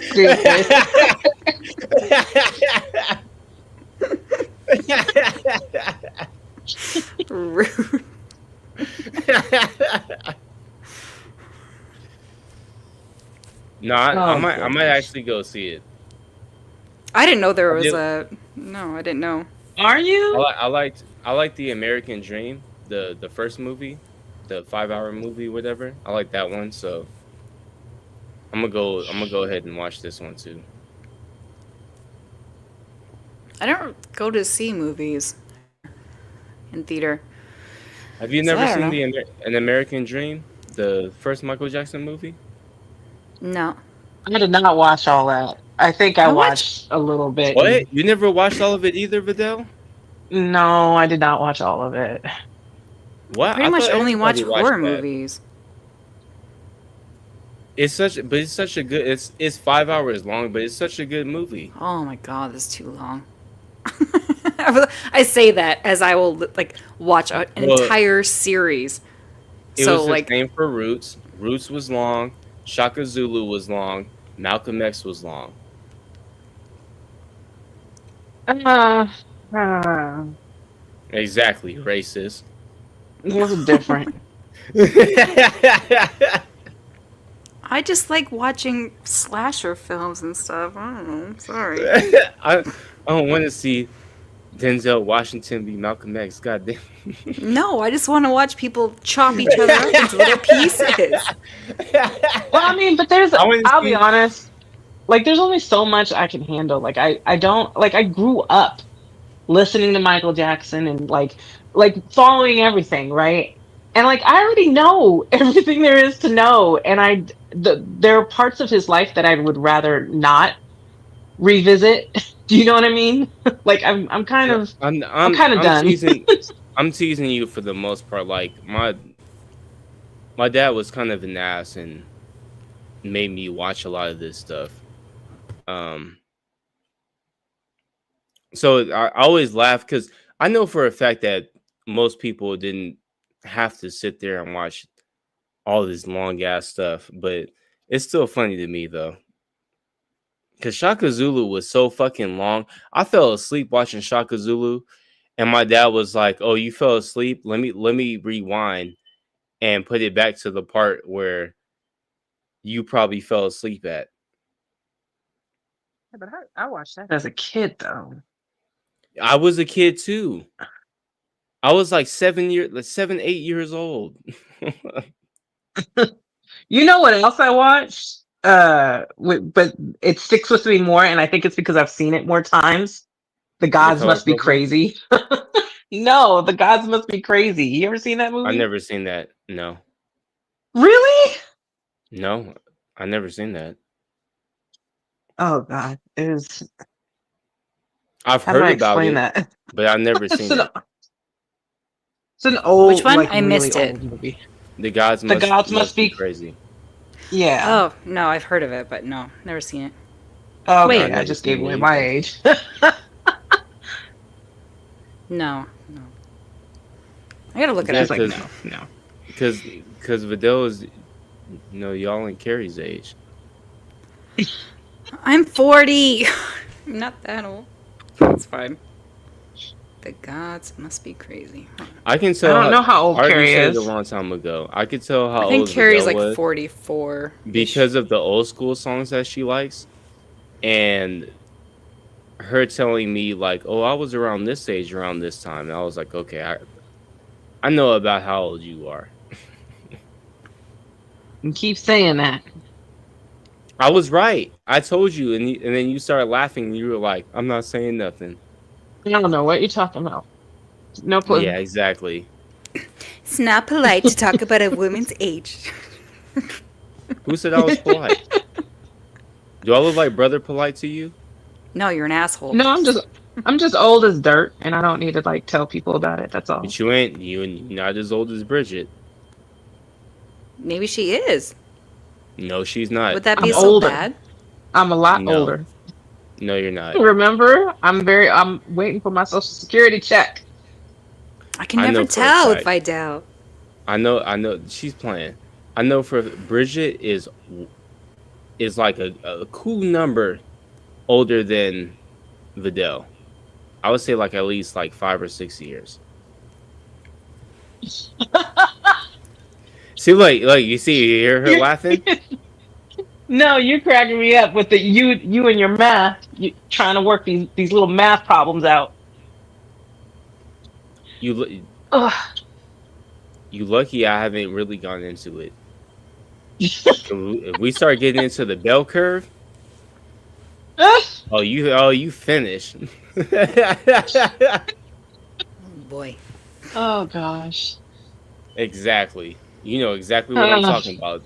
Speaker 12: stupid.
Speaker 7: Rude.
Speaker 1: No, I
Speaker 12: Oh,
Speaker 1: might actually go see it.
Speaker 7: I didn't know there
Speaker 1: I
Speaker 7: was
Speaker 1: did-
Speaker 7: a. No, I didn't know.
Speaker 12: Are you?
Speaker 1: I like the American Dream, the first movie, the 5-hour movie, whatever. I like that one, so I'm gonna go ahead and watch this one too.
Speaker 7: I don't go to see movies in theater.
Speaker 1: Have you
Speaker 7: So
Speaker 1: never
Speaker 7: I don't
Speaker 1: seen
Speaker 7: know.
Speaker 1: An American Dream, the first Michael Jackson movie?
Speaker 7: No.
Speaker 12: I did not watch all that. I think I
Speaker 7: I watched-
Speaker 12: watched a little bit.
Speaker 1: What? You never watched all of it either, Vidal?
Speaker 12: No, I did not watch all of it.
Speaker 1: What?
Speaker 7: Pretty
Speaker 1: I
Speaker 7: much
Speaker 1: thought
Speaker 7: only watch
Speaker 1: everybody
Speaker 7: horror
Speaker 1: watched that.
Speaker 7: movies.
Speaker 1: It's such a good. It's 5 hours long, but it's such a good movie.
Speaker 7: Oh my god, that's too long. I say that as I will like watch an
Speaker 1: Well,
Speaker 7: entire series.
Speaker 1: It
Speaker 7: So
Speaker 1: was the
Speaker 7: like,
Speaker 1: same for Roots. Roots was long. Shaka Zulu was long. Malcolm X was long. Exactly, racist.
Speaker 12: It was different.
Speaker 7: I just like watching slasher films and stuff. I don't know. I'm sorry.
Speaker 1: I don't want to see Denzel Washington be Malcolm X. God damn.
Speaker 7: No, I just want to watch people chop each other up into little pieces.
Speaker 12: Well, I mean, but there's.
Speaker 1: I wanna
Speaker 12: I'll
Speaker 1: see-
Speaker 12: be honest. Like, there's only so much I can handle. Like, I don't like. I grew up listening to Michael Jackson and like following everything, right? And like, I already know everything there is to know. And there are parts of his life that I would rather not revisit. Do you know what I mean? Like, I'm kind of
Speaker 1: I'm
Speaker 12: kind of done.
Speaker 1: I'm teasing you for the most part. Like my dad was kind of an ass and made me watch a lot of this stuff. So I always laugh because I know for a fact that most people didn't have to sit there and watch all this long ass stuff, but it's still funny to me though. Because Shaka Zulu was so fucking long. I fell asleep watching Shaka Zulu, and my dad was like, "Oh, you fell asleep? Let me rewind and put it back to the part where you probably fell asleep at."
Speaker 12: But I watched that as a kid, though.
Speaker 1: I was a kid too. I was like 8 years old.
Speaker 12: You know what else I watched? But it sticks with me more, and I think it's because I've seen it more times. The Gods
Speaker 1: Color
Speaker 12: Must Be
Speaker 1: Purple?
Speaker 12: Crazy. No, The Gods Must Be Crazy. You ever seen that movie?
Speaker 1: I never seen that. No,
Speaker 12: Really?
Speaker 1: no, I never seen that.
Speaker 12: Oh God, it was.
Speaker 1: I've
Speaker 12: How do I
Speaker 1: heard about
Speaker 12: explain
Speaker 1: it,
Speaker 12: that?
Speaker 1: but I've never
Speaker 12: It's
Speaker 1: seen
Speaker 12: an,
Speaker 1: it.
Speaker 12: it's an old.
Speaker 7: Which one?
Speaker 12: Like,
Speaker 7: I missed
Speaker 12: really
Speaker 7: it.
Speaker 12: old movie.
Speaker 1: The Gods
Speaker 12: The Gods
Speaker 1: must be
Speaker 12: Be-
Speaker 1: crazy.
Speaker 12: Yeah.
Speaker 7: Oh no, I've heard of it, but no, never seen it.
Speaker 12: Oh,
Speaker 7: wait.
Speaker 12: okay, I just gave
Speaker 1: Never
Speaker 12: away
Speaker 1: seen
Speaker 12: my
Speaker 1: it
Speaker 12: age.
Speaker 7: No. I gotta look it
Speaker 1: Yeah,
Speaker 7: up.
Speaker 12: It's like
Speaker 1: because-
Speaker 12: no.
Speaker 1: Because Vidal is, y'all in Carrie's age.
Speaker 7: I'm 40. I'm not that old. That's fine. The gods must be crazy. Huh.
Speaker 1: I can tell.
Speaker 12: I don't know how old
Speaker 1: I already
Speaker 12: Carrie
Speaker 1: said it
Speaker 12: is.
Speaker 1: a long time ago. I could tell how
Speaker 7: I think
Speaker 1: old
Speaker 7: Carrie's
Speaker 1: Vidal
Speaker 7: like
Speaker 1: was
Speaker 7: 44.
Speaker 1: because of the old school songs that she likes, and her telling me like, "Oh, I was around this age around this time." And I was like, "Okay, I know about how old you are."
Speaker 12: You keep saying that.
Speaker 1: I was right. I told you, and then you started laughing. And you were like, "I'm not saying nothing."
Speaker 12: I don't know what you're talking about. No clue.
Speaker 1: Yeah, exactly.
Speaker 7: It's not polite to talk about a woman's age.
Speaker 1: Who said I was polite? Do I look like brother polite to you?
Speaker 7: No, you're an asshole.
Speaker 12: No, I'm just old as dirt, and I don't need to like tell people about it. That's all.
Speaker 1: But you ain't not as old as Bridget.
Speaker 7: Maybe she is.
Speaker 1: No, she's not.
Speaker 7: Would that be
Speaker 12: I'm
Speaker 7: so
Speaker 12: older.
Speaker 7: bad?
Speaker 12: I'm a lot
Speaker 1: No.
Speaker 12: older.
Speaker 1: No, you're not.
Speaker 12: Remember, I'm waiting for my social security check.
Speaker 7: I can
Speaker 1: I
Speaker 7: never
Speaker 1: know for a
Speaker 7: tell
Speaker 1: fact.
Speaker 7: if I doubt.
Speaker 1: I know. She's playing. I know for Bridget is like a cool number older than Vidal. I would say like at least like 5 or 6 years. See, like you hear her laughing.
Speaker 12: No, you're cracking me up with the you and your math. You trying to work these little math problems out.
Speaker 1: You lucky I haven't really gone into it. If we start getting into the bell curve, you finish.
Speaker 7: Oh boy.
Speaker 12: Oh gosh.
Speaker 1: Exactly. You know exactly what I'm talking about.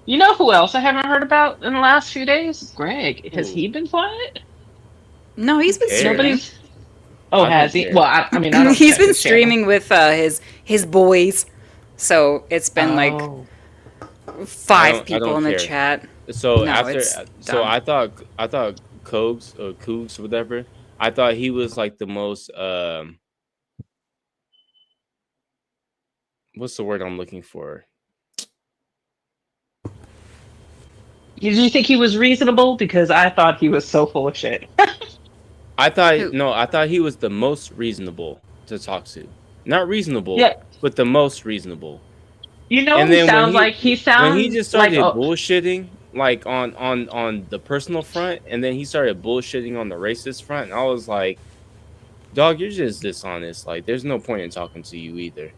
Speaker 12: You know who else I haven't heard about in the last few days? Greg. Has he been quiet?
Speaker 7: No, he's been streaming.
Speaker 12: Nobody's. Oh,
Speaker 1: I
Speaker 12: has
Speaker 1: don't
Speaker 12: he?
Speaker 1: care.
Speaker 12: Well, I mean, I don't
Speaker 7: He's
Speaker 12: check
Speaker 7: been
Speaker 12: his channel.
Speaker 7: streaming with his boys, so it's been like
Speaker 12: Oh.
Speaker 7: 5 people
Speaker 1: don't
Speaker 7: in the
Speaker 1: care.
Speaker 7: chat.
Speaker 1: So
Speaker 7: No,
Speaker 1: after,
Speaker 7: it's
Speaker 1: so
Speaker 7: done.
Speaker 1: I thought Cogs or Cougs or whatever. I thought he was like the most what's the word I'm looking for?
Speaker 12: Did you think he was reasonable? Because I thought he was so full of shit.
Speaker 1: I thought he was the most reasonable to talk to. Not reasonable,
Speaker 12: Yeah.
Speaker 1: but the most reasonable.
Speaker 12: You know,
Speaker 1: And
Speaker 12: he
Speaker 1: then
Speaker 12: sounds like
Speaker 1: when he just started
Speaker 12: like
Speaker 1: bullshitting like on the personal front, and then he started bullshitting on the racist front, and I was like, dog, you're just dishonest. Like, there's no point in talking to you either.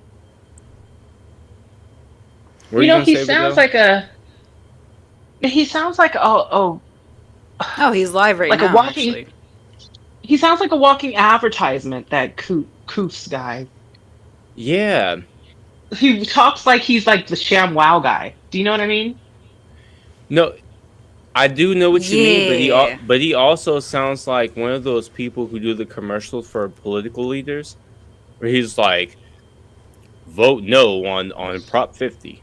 Speaker 1: What
Speaker 12: you
Speaker 1: are
Speaker 12: know,
Speaker 1: gonna
Speaker 12: he
Speaker 1: say,
Speaker 12: sounds
Speaker 1: Vidal?
Speaker 12: like a. He sounds like
Speaker 7: Oh, he's live right
Speaker 12: like
Speaker 7: now.
Speaker 12: a walking.
Speaker 7: Actually.
Speaker 12: He sounds like a walking advertisement. That Koofs guy.
Speaker 1: Yeah.
Speaker 12: He talks like he's like the ShamWow guy. Do you know what I mean?
Speaker 1: No, I do know what you mean,
Speaker 7: Yeah.
Speaker 1: but he also sounds like one of those people who do the commercials for political leaders, where he's like, vote no on Prop 50.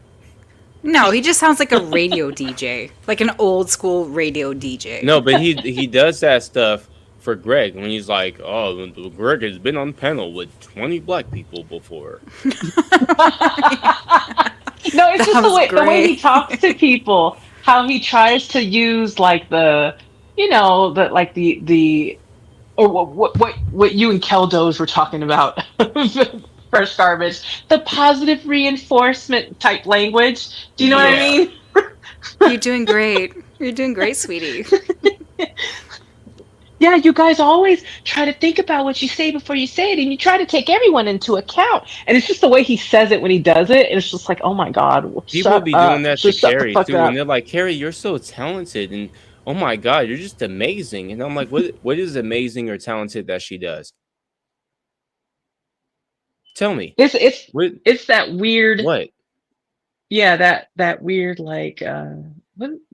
Speaker 7: No, he just sounds like a radio DJ, like an old school radio DJ.
Speaker 1: No, but he does that stuff for Greg when he's like, oh, Greg has been on panel with 20 black people before.
Speaker 12: No, it's just the way he talks to people. How he tries to use like the or what you and Keldos were talking about. Fresh garbage, the positive reinforcement type language. Do you know what I mean?
Speaker 7: You're doing great. You're doing great, sweetie.
Speaker 12: Yeah, you guys always try to think about what you say before you say it, and you try to take everyone into account. And it's just the way he says it when he does it, and it's just like, oh my god,
Speaker 1: People be doing that to
Speaker 12: Just shut the
Speaker 1: Carrie
Speaker 12: fuck
Speaker 1: too,
Speaker 12: up.
Speaker 1: and they're like, Carrie, you're so talented, and oh my god, you're just amazing. And I'm like, what is amazing or talented that she does? Tell me.
Speaker 12: It's that weird.
Speaker 1: What?
Speaker 12: Yeah, that weird like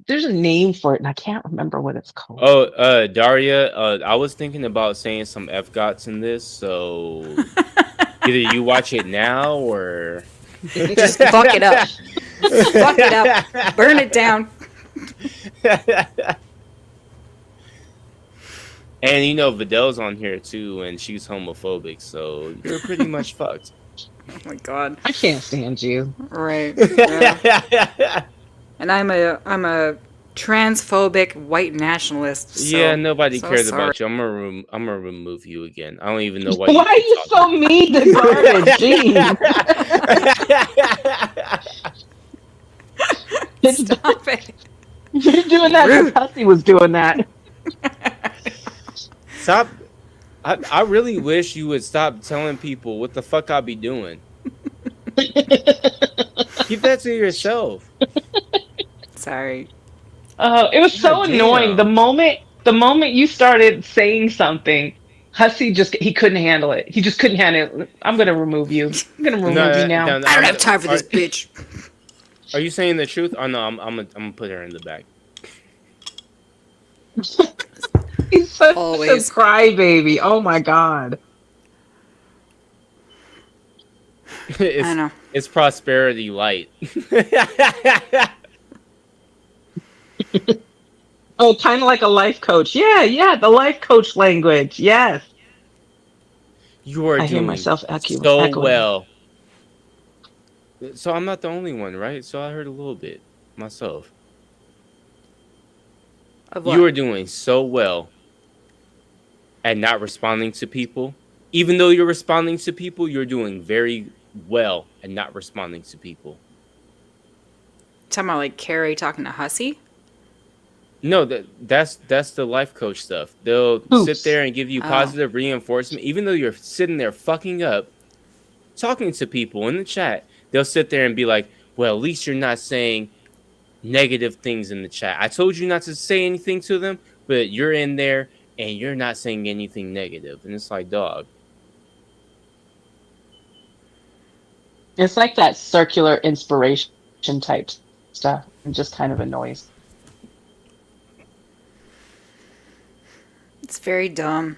Speaker 12: there's a name for it and I can't remember what it's called.
Speaker 1: Oh, Daria, I was thinking about saying some F-gots in this, so either you watch it now or
Speaker 7: just fuck it up. Fuck it up. Burn it down.
Speaker 1: And you know Vidal's on here too, and she's homophobic, so you're pretty much fucked.
Speaker 7: Oh my god.
Speaker 12: I can't stand you.
Speaker 7: Right. Yeah. And I'm a transphobic white nationalist. So,
Speaker 1: Yeah, nobody
Speaker 7: so
Speaker 1: cares
Speaker 7: sorry.
Speaker 1: about you. I'm gonna remove you again. I don't even know why.
Speaker 12: Why are you so mean to garbage? Jeez.
Speaker 7: Stop it.
Speaker 12: You're doing that because Hussy was doing that.
Speaker 1: Stop. I really wish you would stop telling people what the fuck I be doing. Keep that to yourself.
Speaker 7: Sorry.
Speaker 12: It was so
Speaker 1: God
Speaker 12: annoying.
Speaker 1: damn.
Speaker 12: The moment you started saying something, Hussy he couldn't handle it. He just couldn't handle it. I'm gonna remove you. I'm gonna remove you now.
Speaker 7: I don't have time for this bitch.
Speaker 1: Are you saying the truth? Oh no, I'm gonna put her in the back.
Speaker 12: He's such
Speaker 7: Always.
Speaker 12: a crybaby. Oh my god.
Speaker 1: I
Speaker 7: know.
Speaker 1: It's prosperity light.
Speaker 12: Oh, kind of like a life coach. Yeah, the life coach language. Yes.
Speaker 1: You are
Speaker 12: I hear
Speaker 1: doing
Speaker 12: myself
Speaker 1: so
Speaker 12: echoing.
Speaker 1: well. So I'm not the only one, right? So I heard a little bit myself.
Speaker 7: Of what?
Speaker 1: You are doing so well at not responding to people. Even though you're responding to people, you're doing very well at not responding to people.
Speaker 7: Talking about like Carrie talking to Hussy?
Speaker 1: No, that's the life coach stuff. They'll sit there and give you
Speaker 7: Oh.
Speaker 1: positive reinforcement, even though you're sitting there fucking up, talking to people in the chat. They'll sit there and be like, "Well, at least you're not saying negative things in the chat. I told you not to say anything to them, but you're in there and you're not saying anything negative." And it's like, dog.
Speaker 12: It's like that circular inspiration type stuff. It just kind of annoys.
Speaker 7: It's very dumb.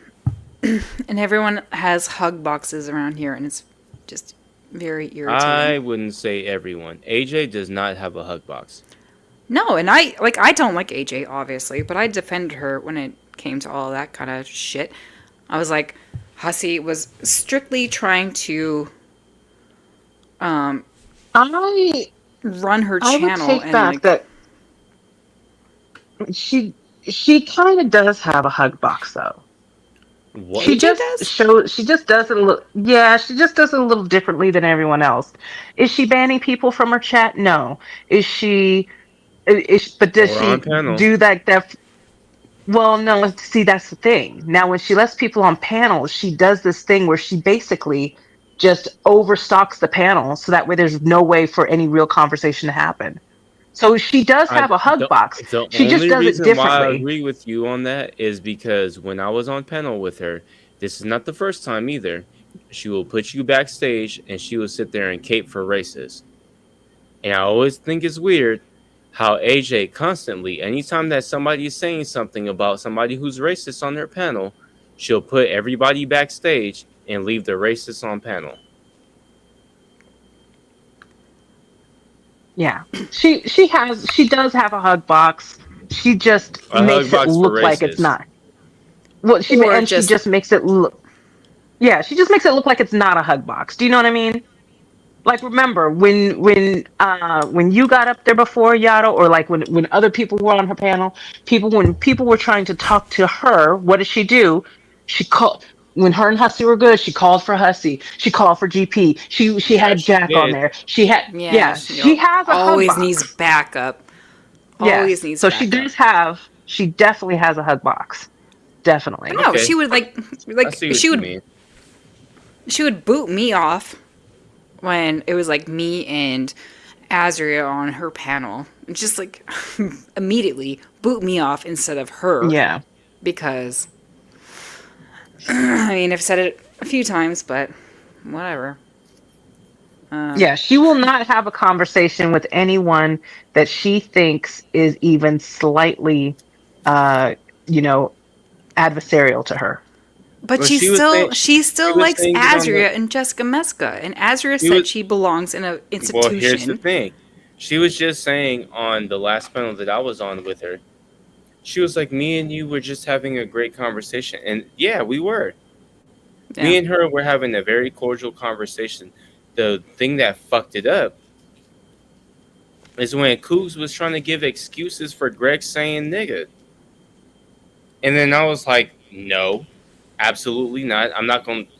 Speaker 7: And everyone has hug boxes around here, and it's just very irritating.
Speaker 1: I wouldn't say everyone. AJ does not have a hug box.
Speaker 7: No, and I don't like AJ, obviously, but I defended her when it came to all that kind of shit. I was like, Hussy was strictly trying to
Speaker 12: I
Speaker 7: run her
Speaker 12: I would
Speaker 7: channel
Speaker 12: take
Speaker 7: and
Speaker 12: back
Speaker 7: like,
Speaker 12: that she kind of does have a hug box though.
Speaker 1: What?
Speaker 12: She just does it a little. Yeah, she just does it a little differently than everyone else. Is she banning people from her chat? No. Is she? But does
Speaker 1: Or on
Speaker 12: she
Speaker 1: panel.
Speaker 12: do that? Well, no. See, that's the thing. Now, when she lets people on panels, she does this thing where she basically just overstocks the panel, so that way there's no way for any real conversation to happen. So she does have a hug box.
Speaker 1: The
Speaker 12: She just
Speaker 1: only
Speaker 12: does it
Speaker 1: reason why I
Speaker 12: differently.
Speaker 1: agree with you on that is because when I was on panel with her, this is not the first time either. She will put you backstage and she will sit there and cape for racists. And I always think it's weird how AJ constantly, anytime that somebody is saying something about somebody who's racist on their panel, she'll put everybody backstage and leave the racists on panel.
Speaker 12: Yeah, she does have a hug box. She just
Speaker 1: A
Speaker 12: makes
Speaker 1: hug
Speaker 12: it
Speaker 1: box for
Speaker 12: look like it's
Speaker 1: racists.
Speaker 12: not. Well, she just makes it look. Yeah, she just makes it look like it's not a hug box. Do you know what I mean? Like, remember when you got up there before, Yada, or like when other people were on her panel, when people were trying to talk to her, what did she do? She called. When her and Hussy were good, she called for Hussy. She called for GP. She had Jack on there. She has a hug
Speaker 7: always
Speaker 12: box.
Speaker 7: needs backup.
Speaker 12: Yes.
Speaker 7: Always needs
Speaker 12: So
Speaker 7: backup.
Speaker 12: she definitely has a hug box. Definitely.
Speaker 7: But no, she would like she would boot me off when it was like me and Azria on her panel. Just like immediately boot me off instead of her.
Speaker 12: Yeah.
Speaker 7: Because I mean, I've said it a few times, but whatever.
Speaker 12: Yeah, she will not have a conversation with anyone that she thinks is even slightly, adversarial to her.
Speaker 7: But she still likes Azria and Jessica Meska, and Azria said she belongs in an institution.
Speaker 1: Well, here's the thing. She was just saying on the last panel that I was on with her, she was like, me and you were just having a great conversation. And yeah, we were. Yeah. Me and her were having a very cordial conversation. The thing that fucked it up is when Cougs was trying to give excuses for Greg saying nigga. And then I was like, no, absolutely not. I'm not going to.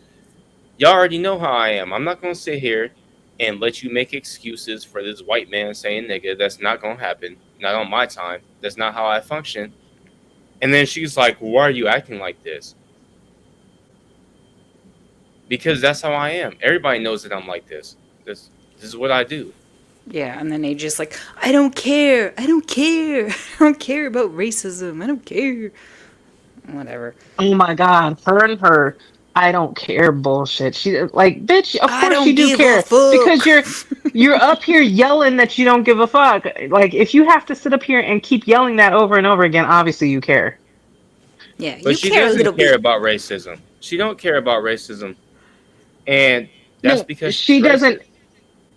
Speaker 1: Y'all already know how I am. I'm not going to sit here and let you make excuses for this white man saying nigga. That's not going to happen. Not on my time. That's not how I function. And then she's like, why are you acting like this? Because that's how I am. Everybody knows that I'm like this. This is what I do.
Speaker 7: Yeah, and then they just like, I don't care. I don't care. I don't care about racism. I don't care. Whatever.
Speaker 12: Oh my God, her and her I don't care bullshit. She like, bitch, of
Speaker 7: I
Speaker 12: course
Speaker 7: don't
Speaker 12: you do
Speaker 7: give a
Speaker 12: care because you're up here yelling that you don't give a fuck. Like, if you have to sit up here and keep yelling that over and over again, obviously you care.
Speaker 7: Yeah,
Speaker 1: But
Speaker 7: you
Speaker 1: she
Speaker 7: care a little
Speaker 1: doesn't care
Speaker 7: bit.
Speaker 1: about racism. She don't care about racism. And that's
Speaker 12: No,
Speaker 1: because she's
Speaker 12: she
Speaker 1: racist.
Speaker 12: doesn't.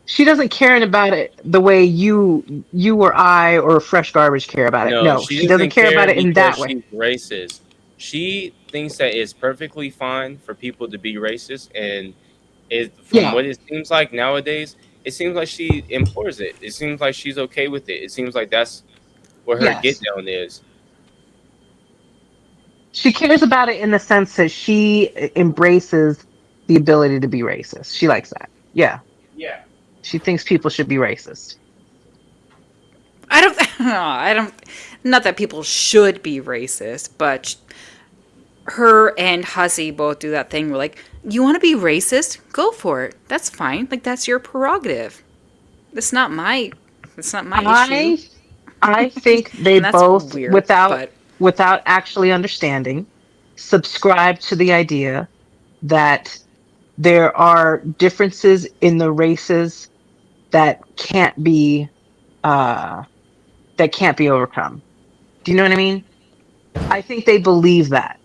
Speaker 12: She doesn't care about it the way you or I or Fresh Garbage care about it.
Speaker 1: No,
Speaker 12: No,
Speaker 1: she
Speaker 12: she doesn't
Speaker 1: doesn't
Speaker 12: care
Speaker 1: care
Speaker 12: about it in
Speaker 1: because
Speaker 12: that way.
Speaker 1: she's racist. She thinks that it's perfectly fine for people to be racist, and from
Speaker 12: Yeah.
Speaker 1: what it seems like nowadays, it seems like she implores it. It seems like she's okay with it. It seems like that's what her get
Speaker 12: Yes.
Speaker 1: down is.
Speaker 12: She cares about it in the sense that she embraces the ability to be racist. She likes that. Yeah.
Speaker 1: Yeah.
Speaker 12: She thinks people should be racist.
Speaker 7: I don't. I don't. Not that people should be racist, but her and Hussy both do that thing where, like, you want to be racist? Go for it. That's fine. Like, that's your prerogative. That's not my. It's not my issue.
Speaker 12: I think they
Speaker 7: And that's
Speaker 12: both,
Speaker 7: weird,
Speaker 12: without
Speaker 7: but
Speaker 12: actually understanding, subscribe to the idea that there are differences in the races that can't be overcome. Do you know what I mean? I think they believe that.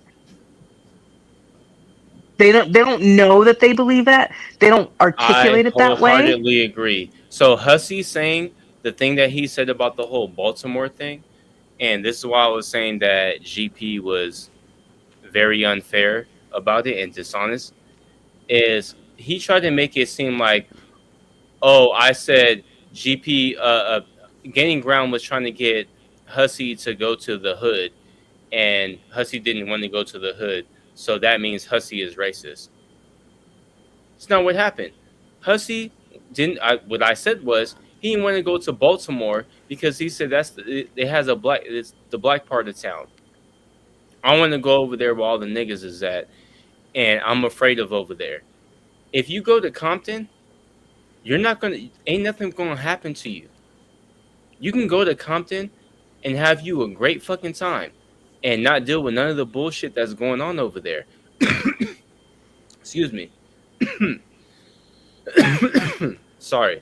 Speaker 12: They don't know that they believe that. They don't
Speaker 1: I
Speaker 12: articulate it that way.
Speaker 1: wholeheartedly agree. So Hussey saying the thing that he said about the whole Baltimore thing, and this is why I was saying that GP was very unfair about it and dishonest, is he tried to make it seem like, oh, I said GP Gaining Ground was trying to get Hussey to go to the hood, and Hussey didn't want to go to the hood, so that means Hussey is racist. It's not what happened. Hussey didn't. What I said was he didn't want to go to Baltimore because he said it has it's the black part of town. I want to go over there where all the niggas is at, and I'm afraid of over there. If you go to Compton, ain't nothing gonna happen to you. You can go to Compton and have you a great fucking time and not deal with none of the bullshit that's going on over there. Excuse me. Sorry.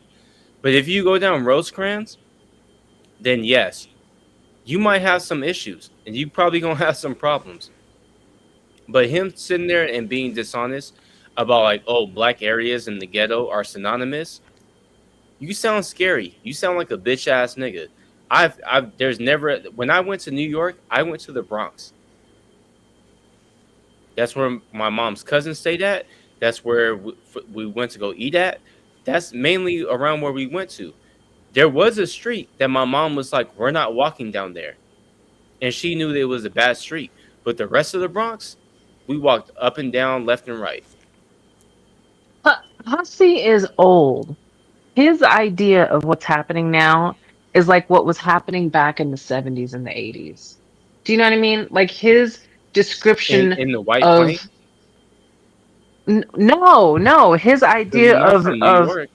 Speaker 1: But if you go down Rosecrans, then yes, you might have some issues and you probably gonna have some problems. But him sitting there and being dishonest about, like, oh, black areas in the ghetto are synonymous, you sound scary. You sound like a bitch ass nigga. There's never, when I went to New York, I went to the Bronx. That's where my mom's cousin stayed at. That's where we went to go eat at. That's mainly around where we went to. There was a street that my mom was like, we're not walking down there. And she knew that it was a bad street. But the rest of the Bronx, we walked up and down, left and right.
Speaker 12: Hussey is old. His idea of what's happening now is like what was happening back in the 70s and the 80s. Do you know what I mean? Like his description
Speaker 1: In the White
Speaker 12: of
Speaker 1: Plains?
Speaker 12: no, his
Speaker 1: He's
Speaker 12: idea
Speaker 1: not from New
Speaker 12: of
Speaker 1: York.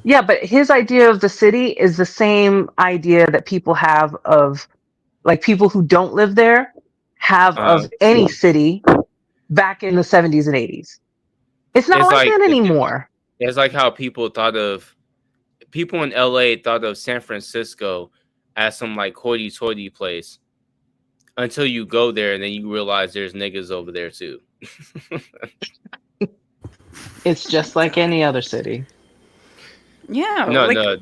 Speaker 12: yeah, but his idea of the city is the same idea that people have of, like, people who don't live there have of any city back in the 70s and 80s. It's not like that anymore.
Speaker 1: It's like how people in LA thought of San Francisco as some like hoity-toity place until you go there and then you realize there's niggas over there too.
Speaker 12: It's just like any other city.
Speaker 7: yeah.
Speaker 1: No,
Speaker 7: like,
Speaker 1: no.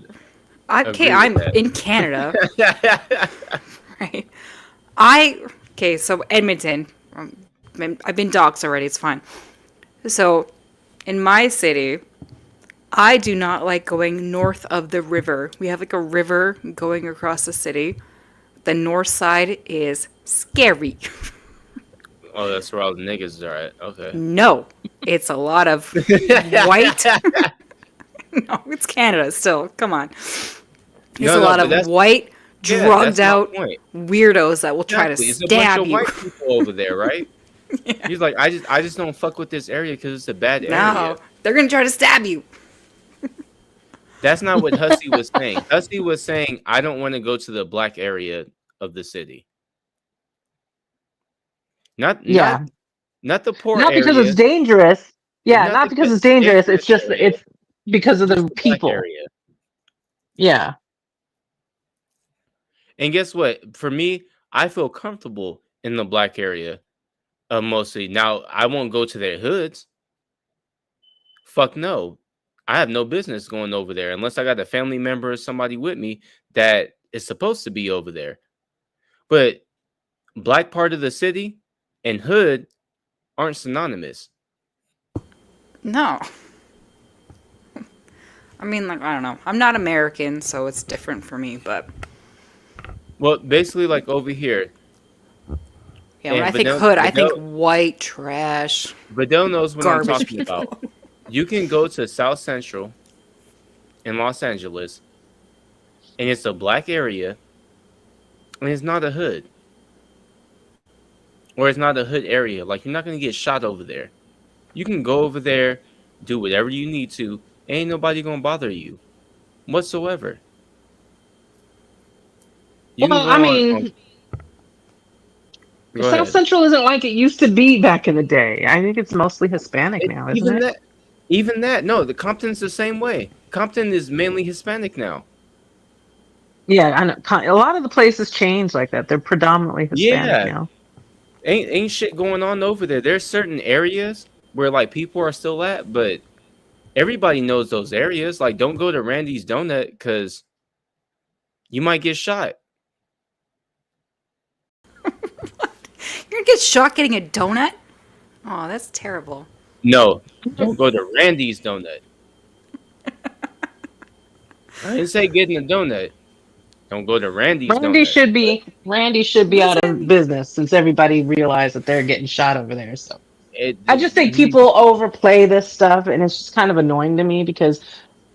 Speaker 7: Okay,
Speaker 1: agree
Speaker 7: I'm
Speaker 1: with that.
Speaker 7: in Canada. Right. Okay, so Edmonton. I've been doxxed already. It's fine. So, in my city, I do not like going north of the river. We have like a river going across the city. The north side is scary.
Speaker 1: Oh, that's where all the niggas are at. Okay.
Speaker 7: No, it's a lot of white. No, it's Canada still. Come on. It's
Speaker 1: No,
Speaker 7: a
Speaker 1: no,
Speaker 7: lot
Speaker 1: but
Speaker 7: of
Speaker 1: that's
Speaker 7: white,
Speaker 1: yeah, that's
Speaker 7: drugged
Speaker 1: my
Speaker 7: out
Speaker 1: point.
Speaker 7: weirdos that will try to
Speaker 1: Exactly. It's a bunch
Speaker 7: stab
Speaker 1: of
Speaker 7: you.
Speaker 1: white people over there, right? He's like, I just don't fuck with this area because it's a bad area.
Speaker 7: No, they're gonna try to stab you.
Speaker 1: That's not what Hussy was saying. Hussy was saying, I don't want to go to the black area of the city. Not
Speaker 12: Yeah.
Speaker 1: not the poor
Speaker 12: Not because
Speaker 1: area,
Speaker 12: it's dangerous. Yeah, not because it's dangerous. It's just
Speaker 1: area,
Speaker 12: it's because of
Speaker 1: just
Speaker 12: the
Speaker 1: the black
Speaker 12: people.
Speaker 1: area.
Speaker 12: Yeah.
Speaker 1: And guess what? For me, I feel comfortable in the black area mostly. Now, I won't go to their hoods. Fuck no. I have no business going over there unless I got a family member or somebody with me that is supposed to be over there. But black part of the city and hood aren't synonymous.
Speaker 7: No. I mean, like, I don't know. I'm not American, so it's different for me, but
Speaker 1: Well, basically, like over here.
Speaker 7: yeah, when
Speaker 1: And
Speaker 7: I think
Speaker 1: Vidal-
Speaker 7: hood, I think
Speaker 1: Vidal-
Speaker 7: white trash.
Speaker 1: Vidal knows what
Speaker 7: Garbage
Speaker 1: I'm talking
Speaker 7: people.
Speaker 1: about. You can go to South Central in Los Angeles, and it's a black area, and it's not a hood. Or it's not a hood area. Like, you're not going to get shot over there. You can go over there, do whatever you need to. Ain't nobody going to bother you whatsoever. You
Speaker 12: Well,
Speaker 1: can go
Speaker 12: I
Speaker 1: on-
Speaker 12: mean,
Speaker 1: Go
Speaker 12: South
Speaker 1: ahead.
Speaker 12: Central isn't like it used to be back in the day. I think it's mostly Hispanic now, isn't
Speaker 1: even
Speaker 12: it?
Speaker 1: that, no, the Compton's the same way. Compton is mainly Hispanic now.
Speaker 12: Yeah, I know. A lot of the places change like that. They're predominantly Hispanic
Speaker 1: Yeah.
Speaker 12: now.
Speaker 1: Ain't shit going on over there. There's certain areas where like people are still at, but everybody knows those areas. Like, don't go to Randy's Donut because you might get shot.
Speaker 7: You're gonna get shot getting a donut? Oh, that's terrible.
Speaker 1: No, don't go to Randy's Donut. I didn't say getting a donut. Don't go to Randy's Donut.
Speaker 12: Randy should be out of business since everybody realized that they're getting shot over there. So I just think people overplay this stuff, and it's just kind of annoying to me because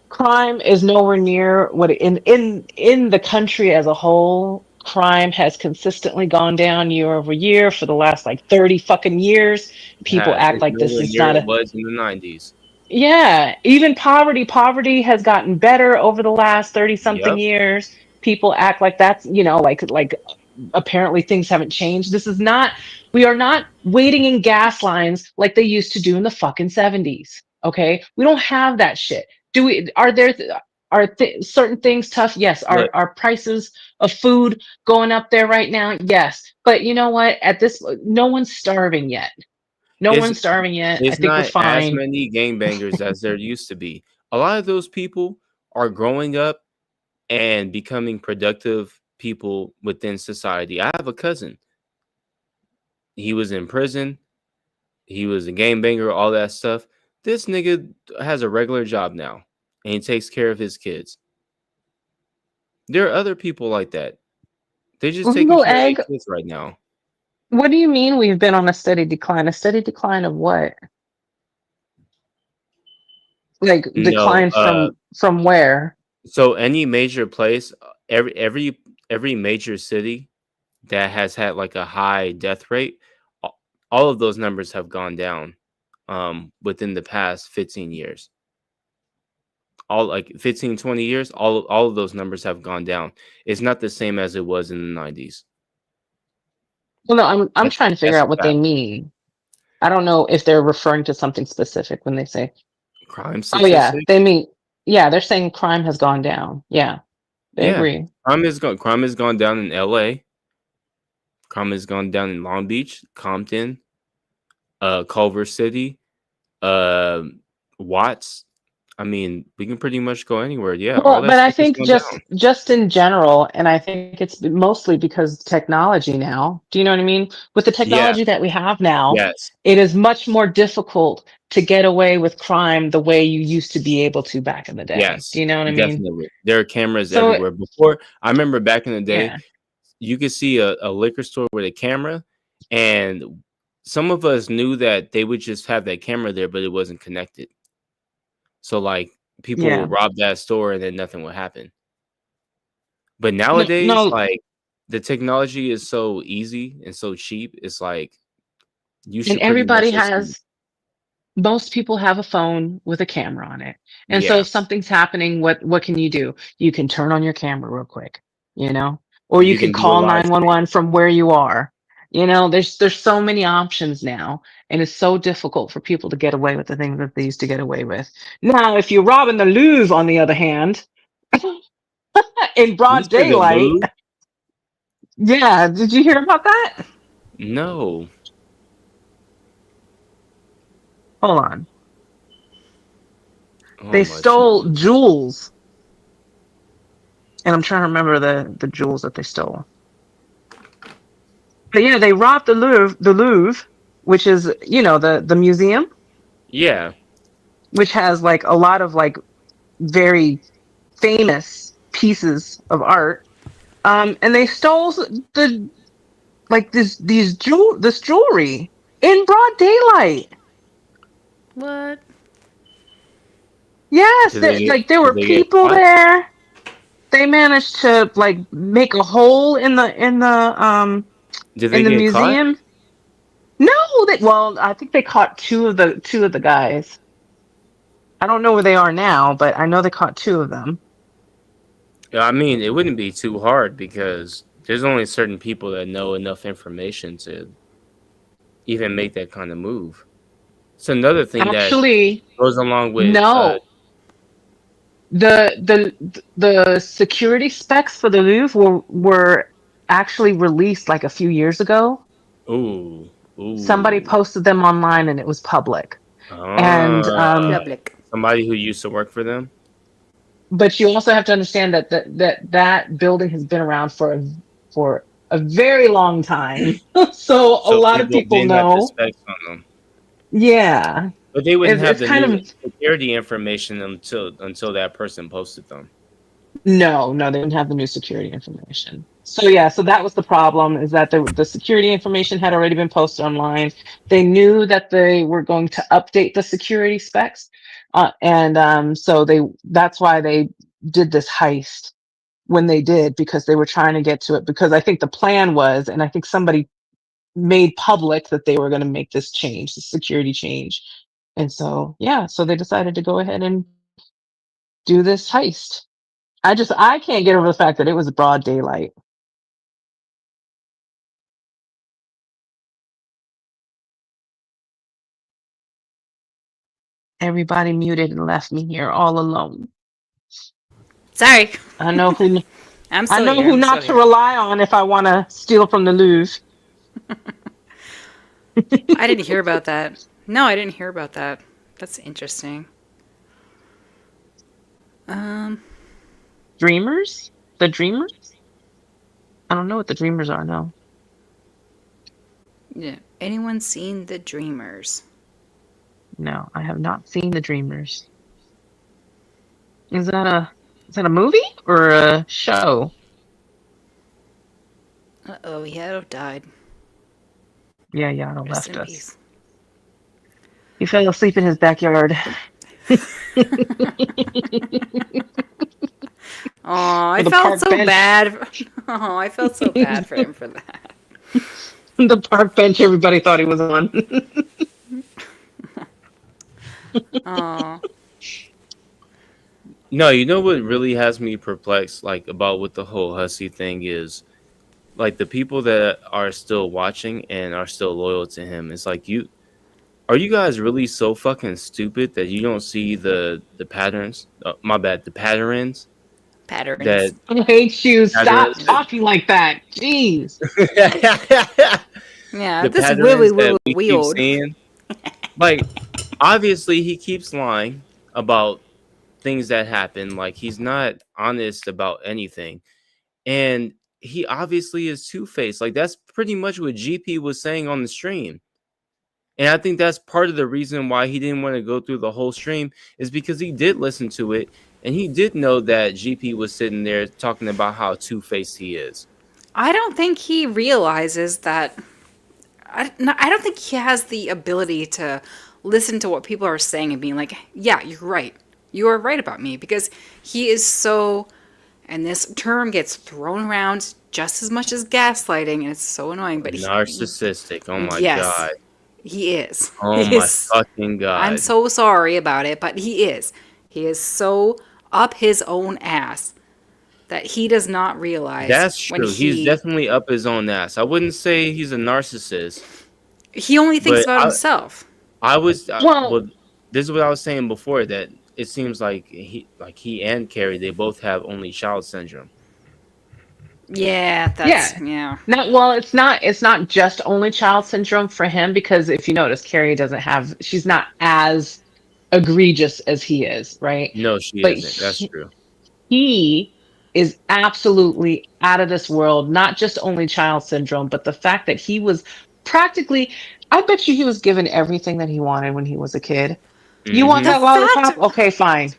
Speaker 12: crime is nowhere near what in the country as a whole. Crime has consistently gone down year over year for the last like 30 fucking years. People act like this is not
Speaker 1: it was in the 90s.
Speaker 12: Yeah, even poverty has gotten better over the last 30 something years. People act like that's, like apparently things haven't changed. We are not waiting in gas lines like they used to do in the fucking 70s. Okay? We don't have that shit. Certain things tough? Yes. Are prices of food going up there right now? Yes. But you know what? No one's starving yet. One's starving yet. I
Speaker 1: It's
Speaker 12: think we're
Speaker 1: not
Speaker 12: fine.
Speaker 1: as many gangbangers as there used to be. A lot of those people are growing up and becoming productive people within society. I have a cousin. He was in prison. He was a gangbanger, all that stuff. This nigga has a regular job now, and he takes care of his kids. There are other people like that. They're just taking
Speaker 12: Well,
Speaker 1: care of
Speaker 12: Egg,
Speaker 1: their kids right now.
Speaker 12: what do you mean we've been on a steady decline? A steady decline of what? Like decline from where?
Speaker 1: So any major place, every major city that has had like a high death rate, all of those numbers have gone down within the past 15 years. All like 15, 20 years, all of those numbers have gone down. It's not the same as it was in the 90s.
Speaker 12: Well, no, I'm trying to figure out what they mean. I don't know if they're referring to something specific when they say
Speaker 1: crime
Speaker 12: statistics. Oh yeah, they're saying crime has gone down. Yeah, they agree.
Speaker 1: Crime has gone down in LA. Crime has gone down in Long Beach, Compton, Culver City, Watts. I mean, we can pretty much go anywhere. Yeah.
Speaker 12: Well, but I think just in general, and I think it's mostly because technology now. Do you know what I mean? With the technology that we have now, it is much more difficult to get away with crime the way you used to be able to back in the day.
Speaker 1: Yes,
Speaker 12: Do you know what I mean?
Speaker 1: definitely. There are cameras
Speaker 12: So
Speaker 1: everywhere. Before, I remember back in the day,
Speaker 12: yeah,
Speaker 1: you could see a liquor store with a camera, and some of us knew that they would just have that camera there, but it wasn't connected. So like people
Speaker 12: yeah.
Speaker 1: would rob that store and then nothing would happen. But
Speaker 12: No,
Speaker 1: nowadays,
Speaker 12: no.
Speaker 1: like the technology is so easy and so cheap. It's like you
Speaker 12: And
Speaker 1: should pretty much
Speaker 12: everybody
Speaker 1: just
Speaker 12: has, most people have a phone with a camera on it. And so
Speaker 1: yeah.
Speaker 12: if something's happening, what can you do? You can turn on your camera real quick, you know, or you
Speaker 1: You
Speaker 12: could
Speaker 1: can do a
Speaker 12: call
Speaker 1: live stream.
Speaker 12: 911 from where you are. You know, there's so many options now, and it's so difficult for people to get away with the things that they used to get away with. Now, if you're robbing the Louvre, on the other hand, in
Speaker 1: You
Speaker 12: broad
Speaker 1: said the
Speaker 12: daylight,
Speaker 1: Louvre?
Speaker 12: yeah, did you hear about that?
Speaker 1: No.
Speaker 12: Hold on.
Speaker 1: Oh
Speaker 12: They
Speaker 1: my
Speaker 12: stole
Speaker 1: Jesus.
Speaker 12: jewels, and I'm trying to remember the jewels that they stole. But yeah, they robbed the Louvre, which is, you know, the museum,
Speaker 1: Yeah.
Speaker 12: which has like a lot of like very famous pieces of art. And they stole the like this jewelry in broad daylight.
Speaker 7: What?
Speaker 12: Yes, there
Speaker 1: Did
Speaker 12: were
Speaker 1: they get
Speaker 12: people
Speaker 1: caught?
Speaker 12: there. They managed to like make a hole
Speaker 1: Did
Speaker 12: in
Speaker 1: they
Speaker 12: the
Speaker 1: get caught?
Speaker 12: museum. No, I think they caught two of the guys. I don't know where they are now, but I know they caught two of them.
Speaker 1: Yeah, I mean, it wouldn't be too hard because there's only certain people that know enough information to even make that kind of move. It's another thing that
Speaker 12: Actually,
Speaker 1: goes along with
Speaker 12: no. The security specs for the Louvre were actually released like a few years ago.
Speaker 1: ooh,
Speaker 12: Somebody
Speaker 1: ooh.
Speaker 12: posted them online and it was public. And
Speaker 7: Public.
Speaker 1: Somebody who used to work for them.
Speaker 12: but you also have to understand that that building has been around for a very long time. So a
Speaker 1: So
Speaker 12: lot of
Speaker 1: people
Speaker 12: people
Speaker 1: didn't have the
Speaker 12: know.
Speaker 1: specs on them.
Speaker 12: Yeah.
Speaker 1: But they wouldn't have
Speaker 12: It's
Speaker 1: the
Speaker 12: kind
Speaker 1: new
Speaker 12: of
Speaker 1: security information until that person posted them.
Speaker 12: no, they didn't have the new security information. So yeah, so that was the problem, is that the security information had already been posted online. They knew that they were going to update the security specs. And so that's why they did this heist when they did, because they were trying to get to it, because I think the plan was, and I think somebody made public that they were going to make this change, the security change. And so yeah, so they decided to go ahead and do this heist. I can't get over the fact that it was broad daylight. Everybody muted and left me here all alone.
Speaker 7: Sorry.
Speaker 12: I know who
Speaker 7: I'm
Speaker 12: I
Speaker 7: still
Speaker 12: know
Speaker 7: here.
Speaker 12: who
Speaker 7: I'm still
Speaker 12: not to
Speaker 7: here.
Speaker 12: rely on if I want to steal from the Louvre.
Speaker 7: I didn't hear about that. No, I didn't hear about that. That's interesting.
Speaker 12: Dreamers? The Dreamers? I don't know what the Dreamers are, no.
Speaker 7: Yeah. Anyone seen The Dreamers?
Speaker 12: No, I have not seen the Dreamers. Is that a movie or a show?
Speaker 7: Uh-oh, Yato died.
Speaker 12: Yeah, Yano
Speaker 7: Rest
Speaker 12: left
Speaker 7: in
Speaker 12: us.
Speaker 7: peace.
Speaker 12: He fell asleep in his backyard.
Speaker 7: Oh, I
Speaker 12: The
Speaker 7: felt
Speaker 12: park
Speaker 7: so
Speaker 12: bench.
Speaker 7: bad. Oh, I felt so bad for him for that.
Speaker 12: The park bench everybody thought he was on.
Speaker 7: Oh.
Speaker 1: No, you know what really has me perplexed, like about what the whole Hussy thing is, like the people that are still watching and are still loyal to him. It's like are you guys really so fucking stupid that you don't see the patterns? My bad, the patterns.
Speaker 7: Patterns.
Speaker 12: I hate you. Stop
Speaker 1: Patterns.
Speaker 12: talking like that. Jeez.
Speaker 7: Yeah,
Speaker 1: The
Speaker 7: this
Speaker 1: patterns
Speaker 7: really
Speaker 1: that we keep
Speaker 7: weird.
Speaker 1: seeing. Like, obviously, he keeps lying about things that happen. Like, he's not honest about anything. And he obviously is two-faced. Like, that's pretty much what GP was saying on the stream. And I think that's part of the reason why he didn't want to go through the whole stream, is because he did listen to it and he did know that GP was sitting there talking about how two-faced he is.
Speaker 7: I don't think he realizes that. I don't think he has the ability to listen to what people are saying and being like, yeah, you're right. You are right about me. Because he is so, and this term gets thrown around just as much as gaslighting, and it's so annoying. But
Speaker 1: Narcissistic. Oh my
Speaker 7: yes,
Speaker 1: God.
Speaker 7: he is.
Speaker 1: Oh
Speaker 7: He
Speaker 1: my
Speaker 7: is.
Speaker 1: fucking God.
Speaker 7: I'm so sorry about it, but he is. He is so up his own ass that he does not realize.
Speaker 1: That's
Speaker 7: when
Speaker 1: true. He's definitely up his own ass. I wouldn't say he's a narcissist.
Speaker 7: He only thinks
Speaker 1: but
Speaker 7: about himself.
Speaker 1: I was
Speaker 12: Well-
Speaker 1: well. This is what I was saying before, that it seems like he and Carrie, they both have only child syndrome.
Speaker 7: Yeah, that's yeah.
Speaker 12: Not well, it's not just only child syndrome for him, because if you notice, Carrie she's not as egregious as he is, right?
Speaker 1: No, she
Speaker 12: But
Speaker 1: isn't. That's true.
Speaker 12: He is absolutely out of this world, not just only child syndrome, but the fact that he was practically, I bet you he was given everything that he wanted when he was a kid. You want
Speaker 1: Mhm.
Speaker 12: that lollipop? Okay, fine.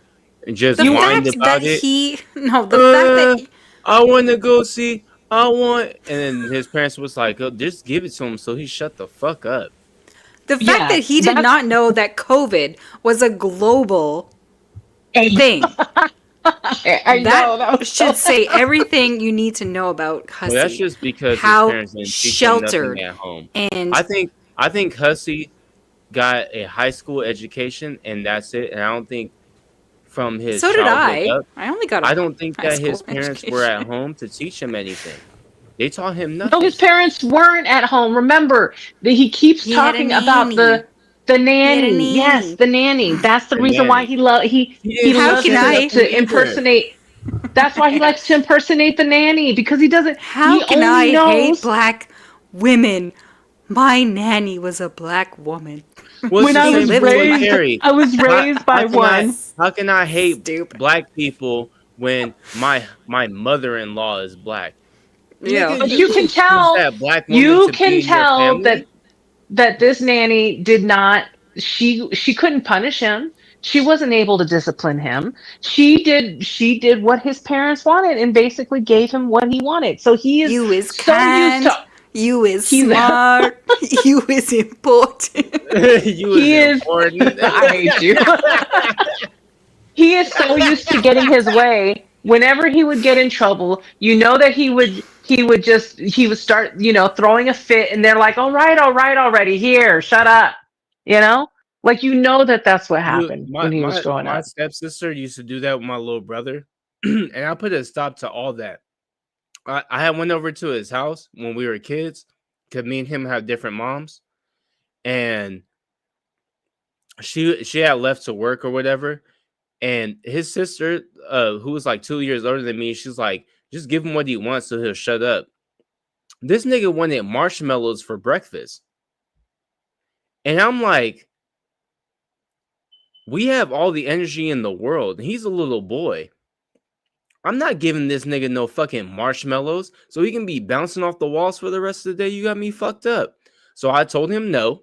Speaker 1: Just
Speaker 7: The
Speaker 1: whined
Speaker 7: fact
Speaker 1: about
Speaker 7: that
Speaker 1: it.
Speaker 7: he no, the fact that
Speaker 1: I want to go see. I want, and then his parents was like, "Oh, just give it to him," so he shut the fuck up.
Speaker 7: the fact that he did not know that COVID was a global thing.
Speaker 12: I know, that was
Speaker 7: should say everything you need to know about Hussy.
Speaker 1: Well, that's just because
Speaker 7: how
Speaker 1: his parents didn't teach him
Speaker 7: sheltered
Speaker 1: nothing at home.
Speaker 7: and
Speaker 1: I think Hussy got a high school education and that's it. And I don't think from his
Speaker 7: So did
Speaker 1: childhood
Speaker 7: I.
Speaker 1: up,
Speaker 7: I only got a
Speaker 1: I don't think
Speaker 7: high
Speaker 1: that his
Speaker 7: school
Speaker 1: parents were at
Speaker 7: education.
Speaker 1: home to teach him anything. They taught him nothing.
Speaker 12: No, his parents weren't at home. Remember that he keeps
Speaker 7: He had a
Speaker 12: talking about
Speaker 7: nanny.
Speaker 12: the
Speaker 7: He had a
Speaker 12: nanny. Yes,
Speaker 7: nanny.
Speaker 12: the nanny. That's the
Speaker 1: The
Speaker 12: reason why
Speaker 1: nanny.
Speaker 12: he
Speaker 1: didn't
Speaker 7: How
Speaker 12: loves
Speaker 7: can
Speaker 1: say
Speaker 7: I-
Speaker 1: nothing
Speaker 12: to
Speaker 1: either.
Speaker 12: impersonate. That's why he likes to impersonate the nanny, because he doesn't.
Speaker 7: How
Speaker 12: he
Speaker 7: can
Speaker 12: only
Speaker 7: I hate
Speaker 12: knows
Speaker 7: black women? My nanny was a black woman.
Speaker 1: Well, it's
Speaker 12: when
Speaker 1: the
Speaker 12: I
Speaker 1: same
Speaker 12: was
Speaker 1: thing with
Speaker 12: raised.
Speaker 1: Carrie.
Speaker 12: I was raised by
Speaker 1: can I-
Speaker 12: one.
Speaker 1: how can I hate
Speaker 7: Stupid.
Speaker 1: black people when my mother-in-law is black?
Speaker 7: Yeah.
Speaker 1: Nigga,
Speaker 12: But you can
Speaker 1: choose
Speaker 12: tell.
Speaker 1: that black woman
Speaker 12: You
Speaker 1: to be
Speaker 12: can
Speaker 1: in your
Speaker 12: tell
Speaker 1: family?
Speaker 12: that this nanny did not. She couldn't punish him. She wasn't able to discipline him. She did what his parents wanted and basically gave him what he wanted. So he is
Speaker 7: You is
Speaker 12: so
Speaker 7: kind.
Speaker 12: used to.
Speaker 7: You is
Speaker 12: He's-
Speaker 7: smart. You is important.
Speaker 1: You
Speaker 12: He
Speaker 1: is
Speaker 12: is.
Speaker 1: important.
Speaker 12: I hate you. He is so used to getting his way. Whenever he would get in trouble, you know that he would start, throwing a fit, and they're like, all right, already, here, shut up. Like, that's what happened when he was growing
Speaker 1: my
Speaker 12: up.
Speaker 1: stepsister used to do that with my little brother, and I put a stop to all that. I had went over to his house when we were kids, because me and him have different moms, and she had left to work or whatever, and his sister, who was like 2 years older than me, she's like, just give him what he wants so he'll shut up. This nigga wanted marshmallows for breakfast, and I'm like, we have all the energy in the world. He's a little boy. I'm not giving this nigga no fucking marshmallows so he can be bouncing off the walls for the rest of the day. You got me fucked up. So I told him no.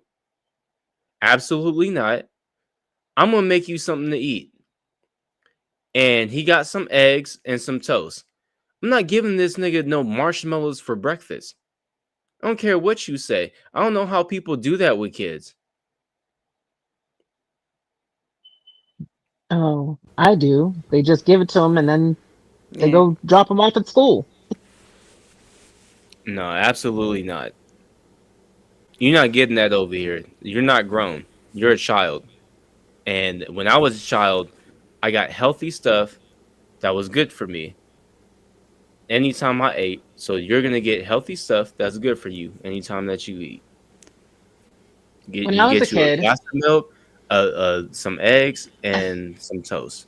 Speaker 1: Absolutely not. I'm going to make you something to eat. And he got some eggs and some toast. I'm not giving this nigga no marshmallows for breakfast. I don't care what you say. I don't know how people do that with kids.
Speaker 12: Oh, I do. They just give it to him, and then they
Speaker 7: Yeah.
Speaker 12: go drop him off at school.
Speaker 1: No, absolutely not. You're not getting that over here. You're not grown. You're a child. And when I was a child, I got healthy stuff that was good for me anytime I ate. So you're going to get healthy stuff that's good for you anytime that you eat.
Speaker 12: When I was a kid-
Speaker 1: a glass of milk, some eggs, and some toast.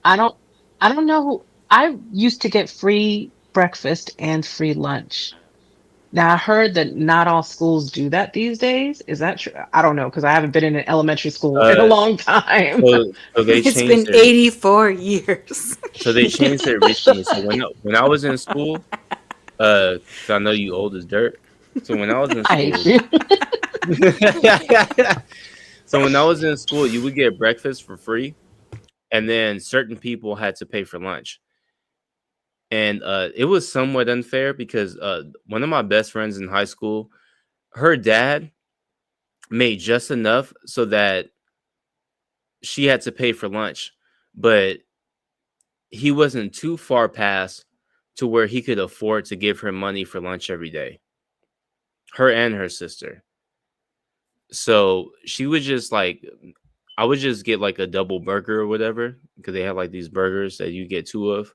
Speaker 12: I don't know. I used to get free breakfast and free lunch. Now I heard that not all schools do that these days. Is that true? I don't know, because I haven't been in an elementary school in a long time.
Speaker 1: So they
Speaker 7: It's
Speaker 1: changed
Speaker 7: been
Speaker 1: it.
Speaker 7: 84 years.
Speaker 1: So they changed it recently. So when I was in school, 'cause I know you old as dirt. So when I was in
Speaker 12: I hate
Speaker 1: school,
Speaker 12: you.
Speaker 1: So when I was in school, you would get breakfast for free, and then certain people had to pay for lunch. And it was somewhat unfair because one of my best friends in high school, her dad made just enough so that she had to pay for lunch, but he wasn't too far past to where he could afford to give her money for lunch every day. Her and her sister. So she would just like, I would just get like a double burger or whatever because they have like these burgers that you get two of.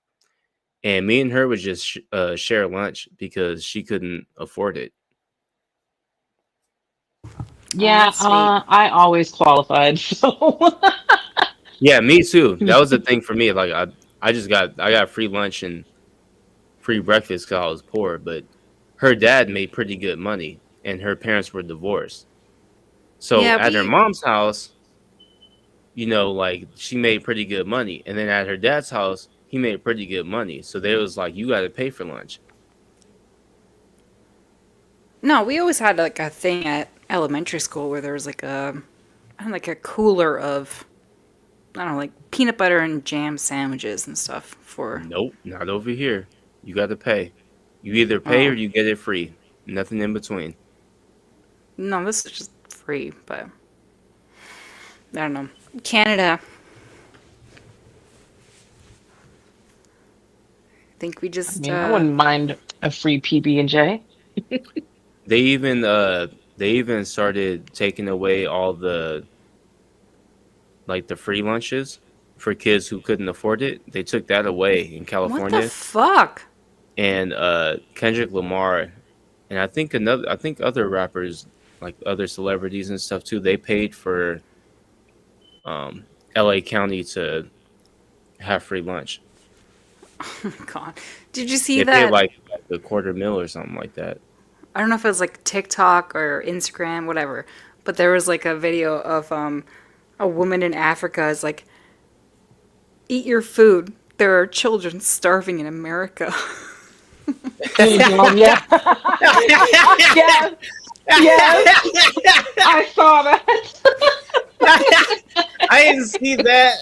Speaker 1: And me and her would just share lunch because she couldn't afford it.
Speaker 12: Yeah,
Speaker 7: that's sweet.
Speaker 12: I always qualified. So
Speaker 1: Yeah, me too. That was the thing for me. Like I got free lunch and free breakfast because I was poor, but her dad made pretty good money and her parents were divorced. So
Speaker 7: Yeah,
Speaker 1: at her
Speaker 7: we
Speaker 1: mom's house, like she made pretty good money. And then at her dad's house, he made pretty good money. So they was like, you got to pay for lunch.
Speaker 7: no, we always had like a thing at elementary school where there was like a cooler of I don't know, like peanut butter and jam sandwiches and stuff for.
Speaker 1: Nope, not over here. You got to pay. You either pay or
Speaker 7: Oh
Speaker 1: you get it free. Nothing in between.
Speaker 7: no, this is just free, but I don't know. Canada. I think we
Speaker 12: I
Speaker 7: just
Speaker 12: mean, I wouldn't mind a free PB&J.
Speaker 1: They even started taking away all the the free lunches for kids who couldn't afford it. They took that away in
Speaker 7: what the
Speaker 1: California.
Speaker 7: fuck?
Speaker 1: And Kendrick Lamar and I think other rappers like other celebrities and stuff too, they paid for LA County to have free lunch.
Speaker 7: Oh my god. Did you see
Speaker 1: They paid
Speaker 7: that?
Speaker 1: like a quarter mil or something like that.
Speaker 7: I don't know if it was like TikTok or Instagram, whatever, but there was like a video of a woman in Africa is like, eat your food. There are children starving in America.
Speaker 12: Yeah. Yes. Yes. I saw that.
Speaker 1: I didn't see that.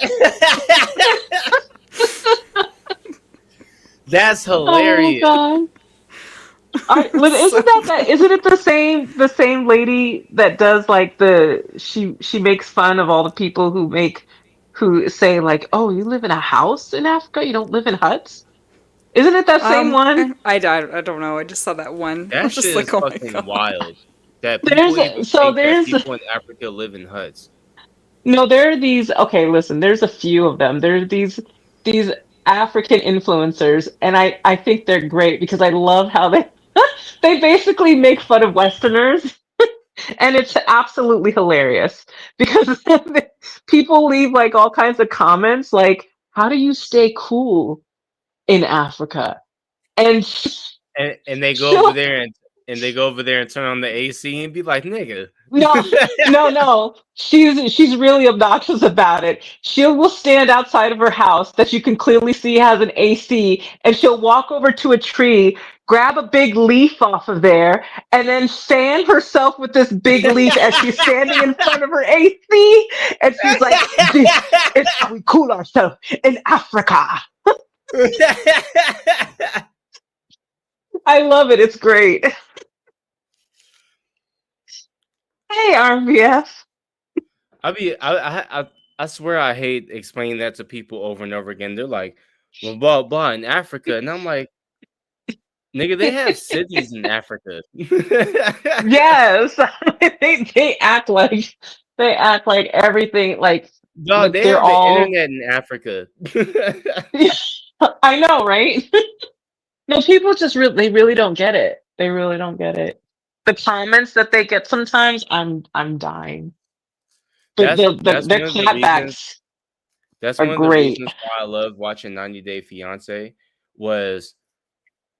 Speaker 1: That's hilarious.
Speaker 12: Oh God. Isn't it the same lady that does like she makes fun of all the people who say like, oh, you live in a house in Africa, you don't live in huts? Isn't it that same one?
Speaker 7: I don't know. I just saw that one. I
Speaker 1: That
Speaker 7: was just
Speaker 1: shit
Speaker 7: like,
Speaker 1: is
Speaker 7: oh my
Speaker 1: fucking
Speaker 7: god.
Speaker 1: wild. That people even think that
Speaker 12: There's
Speaker 1: people in Africa live in huts.
Speaker 12: no, there are these. Okay, listen, there's a few of them. There are these African influencers, and I think they're great because I love how they they basically make fun of Westerners, and it's absolutely hilarious because people leave like all kinds of comments like, "How do you stay cool in Africa?" And
Speaker 1: And they go over
Speaker 12: she'll
Speaker 1: there and they go over there and turn on the AC and be like, nigga.
Speaker 12: no. She's really obnoxious about it. She will stand outside of her house that you can clearly see has an AC, and she'll walk over to a tree, grab a big leaf off of there, and then fan herself with this big leaf as she's standing in front of her AC. And she's like, "This is how we cool ourselves in Africa." I love it. It's great. Hey, RVF.
Speaker 1: I swear I hate explaining that to people over and over again. They're like, well, blah blah in Africa, and I'm like, nigga, they have cities in Africa.
Speaker 12: Yes, they act like everything like
Speaker 1: Dog, they
Speaker 12: they're
Speaker 1: have the
Speaker 12: all.
Speaker 1: internet in Africa.
Speaker 12: I know, right? No, people just they really don't get it. They really don't get it. The comments that they get sometimes, I'm dying.
Speaker 1: That's
Speaker 12: Their
Speaker 1: one of the reasons.
Speaker 12: clapbacks
Speaker 1: That's
Speaker 12: are
Speaker 1: one of the
Speaker 12: great.
Speaker 1: reasons why I love watching 90 Day Fiance was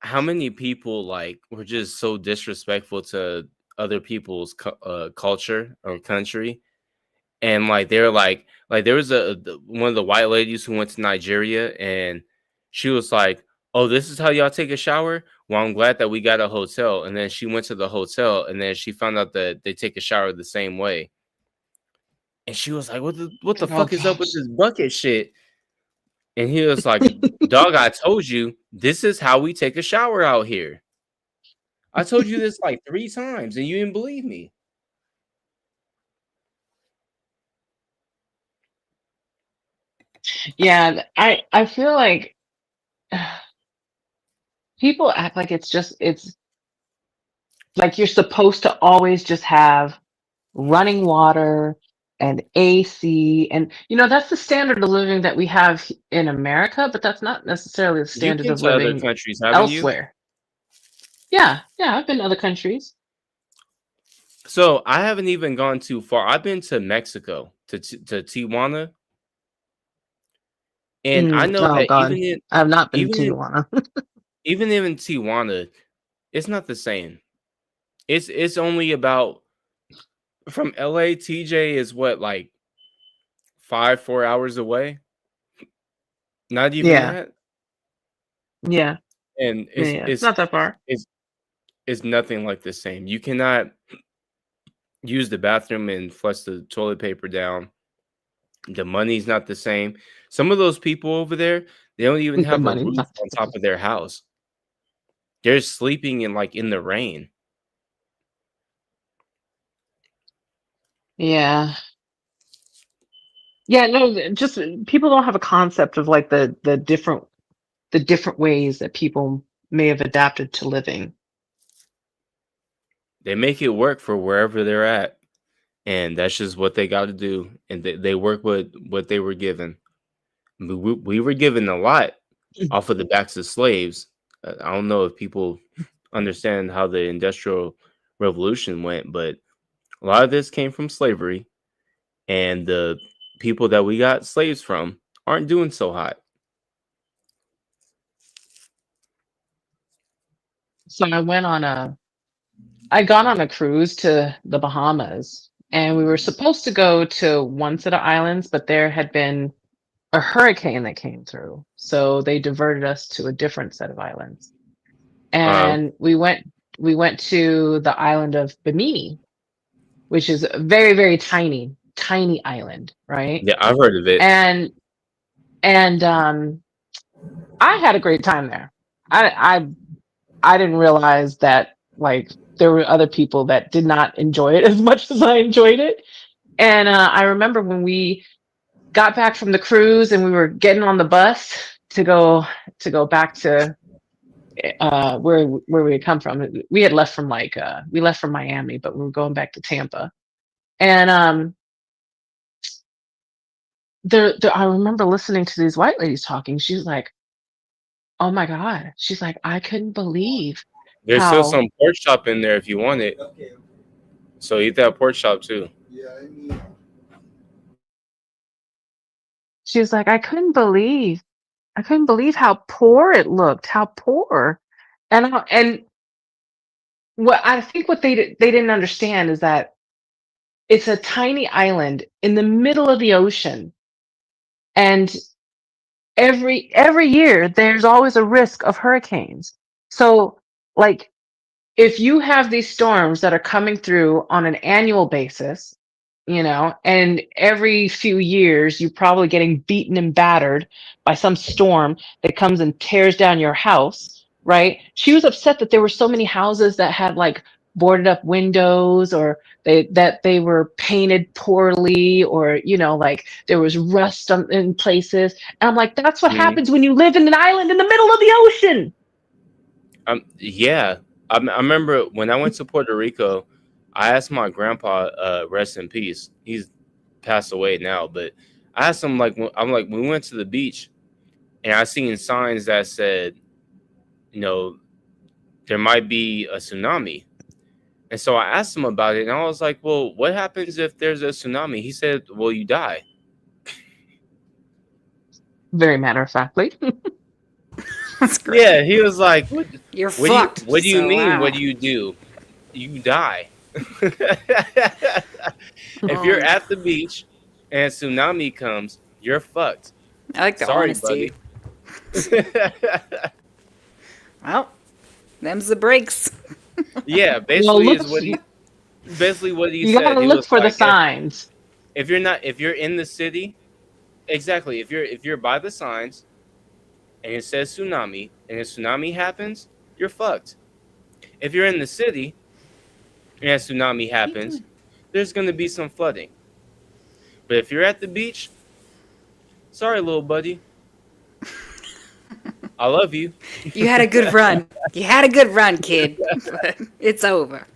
Speaker 1: how many people like were just so disrespectful to other people's culture or country, and like they're like there was one of the white ladies who went to Nigeria, and she was like, "Oh, this is how y'all take a shower? Well, I'm glad that we got a hotel." And then she went to the hotel, and then she found out that they take a shower the same way. And she was like, what the
Speaker 12: Oh
Speaker 1: fuck is up with
Speaker 12: gosh.
Speaker 1: this bucket shit?" And he was like, "Dog, I told you, this is how we take a shower out here. I told you this like 3 times, and you didn't believe me."
Speaker 12: Yeah, I feel like people act like it's like you're supposed to always just have running water and AC, and that's the standard of living that we have in America, but that's not necessarily the
Speaker 1: You've
Speaker 12: standard
Speaker 1: been
Speaker 12: of
Speaker 1: to other
Speaker 12: living
Speaker 1: countries, haven't you?
Speaker 12: elsewhere. Yeah, I've been to other countries.
Speaker 1: So I haven't even gone too far. I've been to Mexico, to Tijuana, and I know
Speaker 12: Oh
Speaker 1: that
Speaker 12: God, I have not been
Speaker 1: even
Speaker 12: to
Speaker 1: in
Speaker 12: Tijuana.
Speaker 1: even in Tijuana, it's not the same. It's only about from LA. TJ is what, like 4 hours away? Not even
Speaker 12: Yeah,
Speaker 1: that.
Speaker 12: yeah,
Speaker 1: And
Speaker 12: yeah. It's not that far.
Speaker 1: it's nothing like the same. You cannot use the bathroom and flush the toilet paper down. The money's not the same. Some of those people over there, they don't even
Speaker 12: The
Speaker 1: have a
Speaker 12: money's
Speaker 1: roof
Speaker 12: not.
Speaker 1: on top of their house. They're sleeping in the rain.
Speaker 12: Yeah, yeah. No, just people don't have a concept of like the different ways that people may have adapted to living.
Speaker 1: They make it work for wherever they're at, and that's just what they got to do. And they work with what they were given. We were given a lot off of the backs of slaves. I don't know if people understand how the Industrial Revolution went, but a lot of this came from slavery, and the people that we got slaves from aren't doing so hot.
Speaker 12: So I'd gone on a cruise to the Bahamas, and we were supposed to go to one set of islands, but there had been a hurricane that came through. So they diverted us to a different set of islands. And we went to the island of Bimini, which is a very, very tiny island, right?
Speaker 1: Yeah, I've heard of it.
Speaker 12: And I had a great time there. I didn't realize that like there were other people that did not enjoy it as much as I enjoyed it. And I remember when we got back from the cruise and we were getting on the bus to go back to where we had come from. We had left from we left from Miami, but we were going back to Tampa. And I remember listening to these white ladies talking. She's like, "Oh my God," she's like, "I couldn't believe
Speaker 1: There's still
Speaker 12: how."
Speaker 1: some pork chop in there if you want it. So eat that pork chop too.
Speaker 12: She's like, I couldn't believe how poor it looked, how poor. And what I think what they didn't understand is that it's a tiny island in the middle of the ocean, and every year there's always a risk of hurricanes. So like if you have these storms that are coming through on an annual basis, and every few years you're probably getting beaten and battered by some storm that comes and tears down your house, right? She was upset that there were so many houses that had like boarded up windows, or they were painted poorly, or like there was rust in places. And I'm like, that's what
Speaker 1: Mhm.
Speaker 12: happens when you live in an island in the middle of the ocean.
Speaker 1: Yeah. I remember when I went to Puerto Rico, I asked my grandpa, rest in peace. He's passed away now, but I asked him I'm like, we went to the beach, and I seen signs that said, you know, there might be a tsunami. And so I asked him about it, and I was like, well, what happens if there's a tsunami? He said, well, you die.
Speaker 12: Very matter of factly.
Speaker 7: That's great.
Speaker 1: Yeah, he was like,
Speaker 7: You're
Speaker 1: what
Speaker 7: fucked.
Speaker 1: what do you
Speaker 7: So,
Speaker 1: mean?
Speaker 7: wow.
Speaker 1: What do you do? You die. If
Speaker 7: Oh.
Speaker 1: you're at the beach and a tsunami comes, you're fucked.
Speaker 7: I like the
Speaker 1: Sorry,
Speaker 7: honesty.
Speaker 1: buddy.
Speaker 7: Well, them's the breaks.
Speaker 1: Yeah,
Speaker 12: Well,
Speaker 1: basically
Speaker 12: look,
Speaker 1: is what he basically what he
Speaker 12: you
Speaker 1: said.
Speaker 12: gotta
Speaker 1: He
Speaker 12: look
Speaker 1: was
Speaker 12: for the
Speaker 1: like,
Speaker 12: signs.
Speaker 1: if you're in the city, exactly. If you're by the signs and it says tsunami and a tsunami happens, you're fucked. If you're in the city and a tsunami happens, there's gonna be some flooding. But if you're at the beach, sorry, little buddy, I love you.
Speaker 7: You had a good run. You had a good run, kid. But it's over.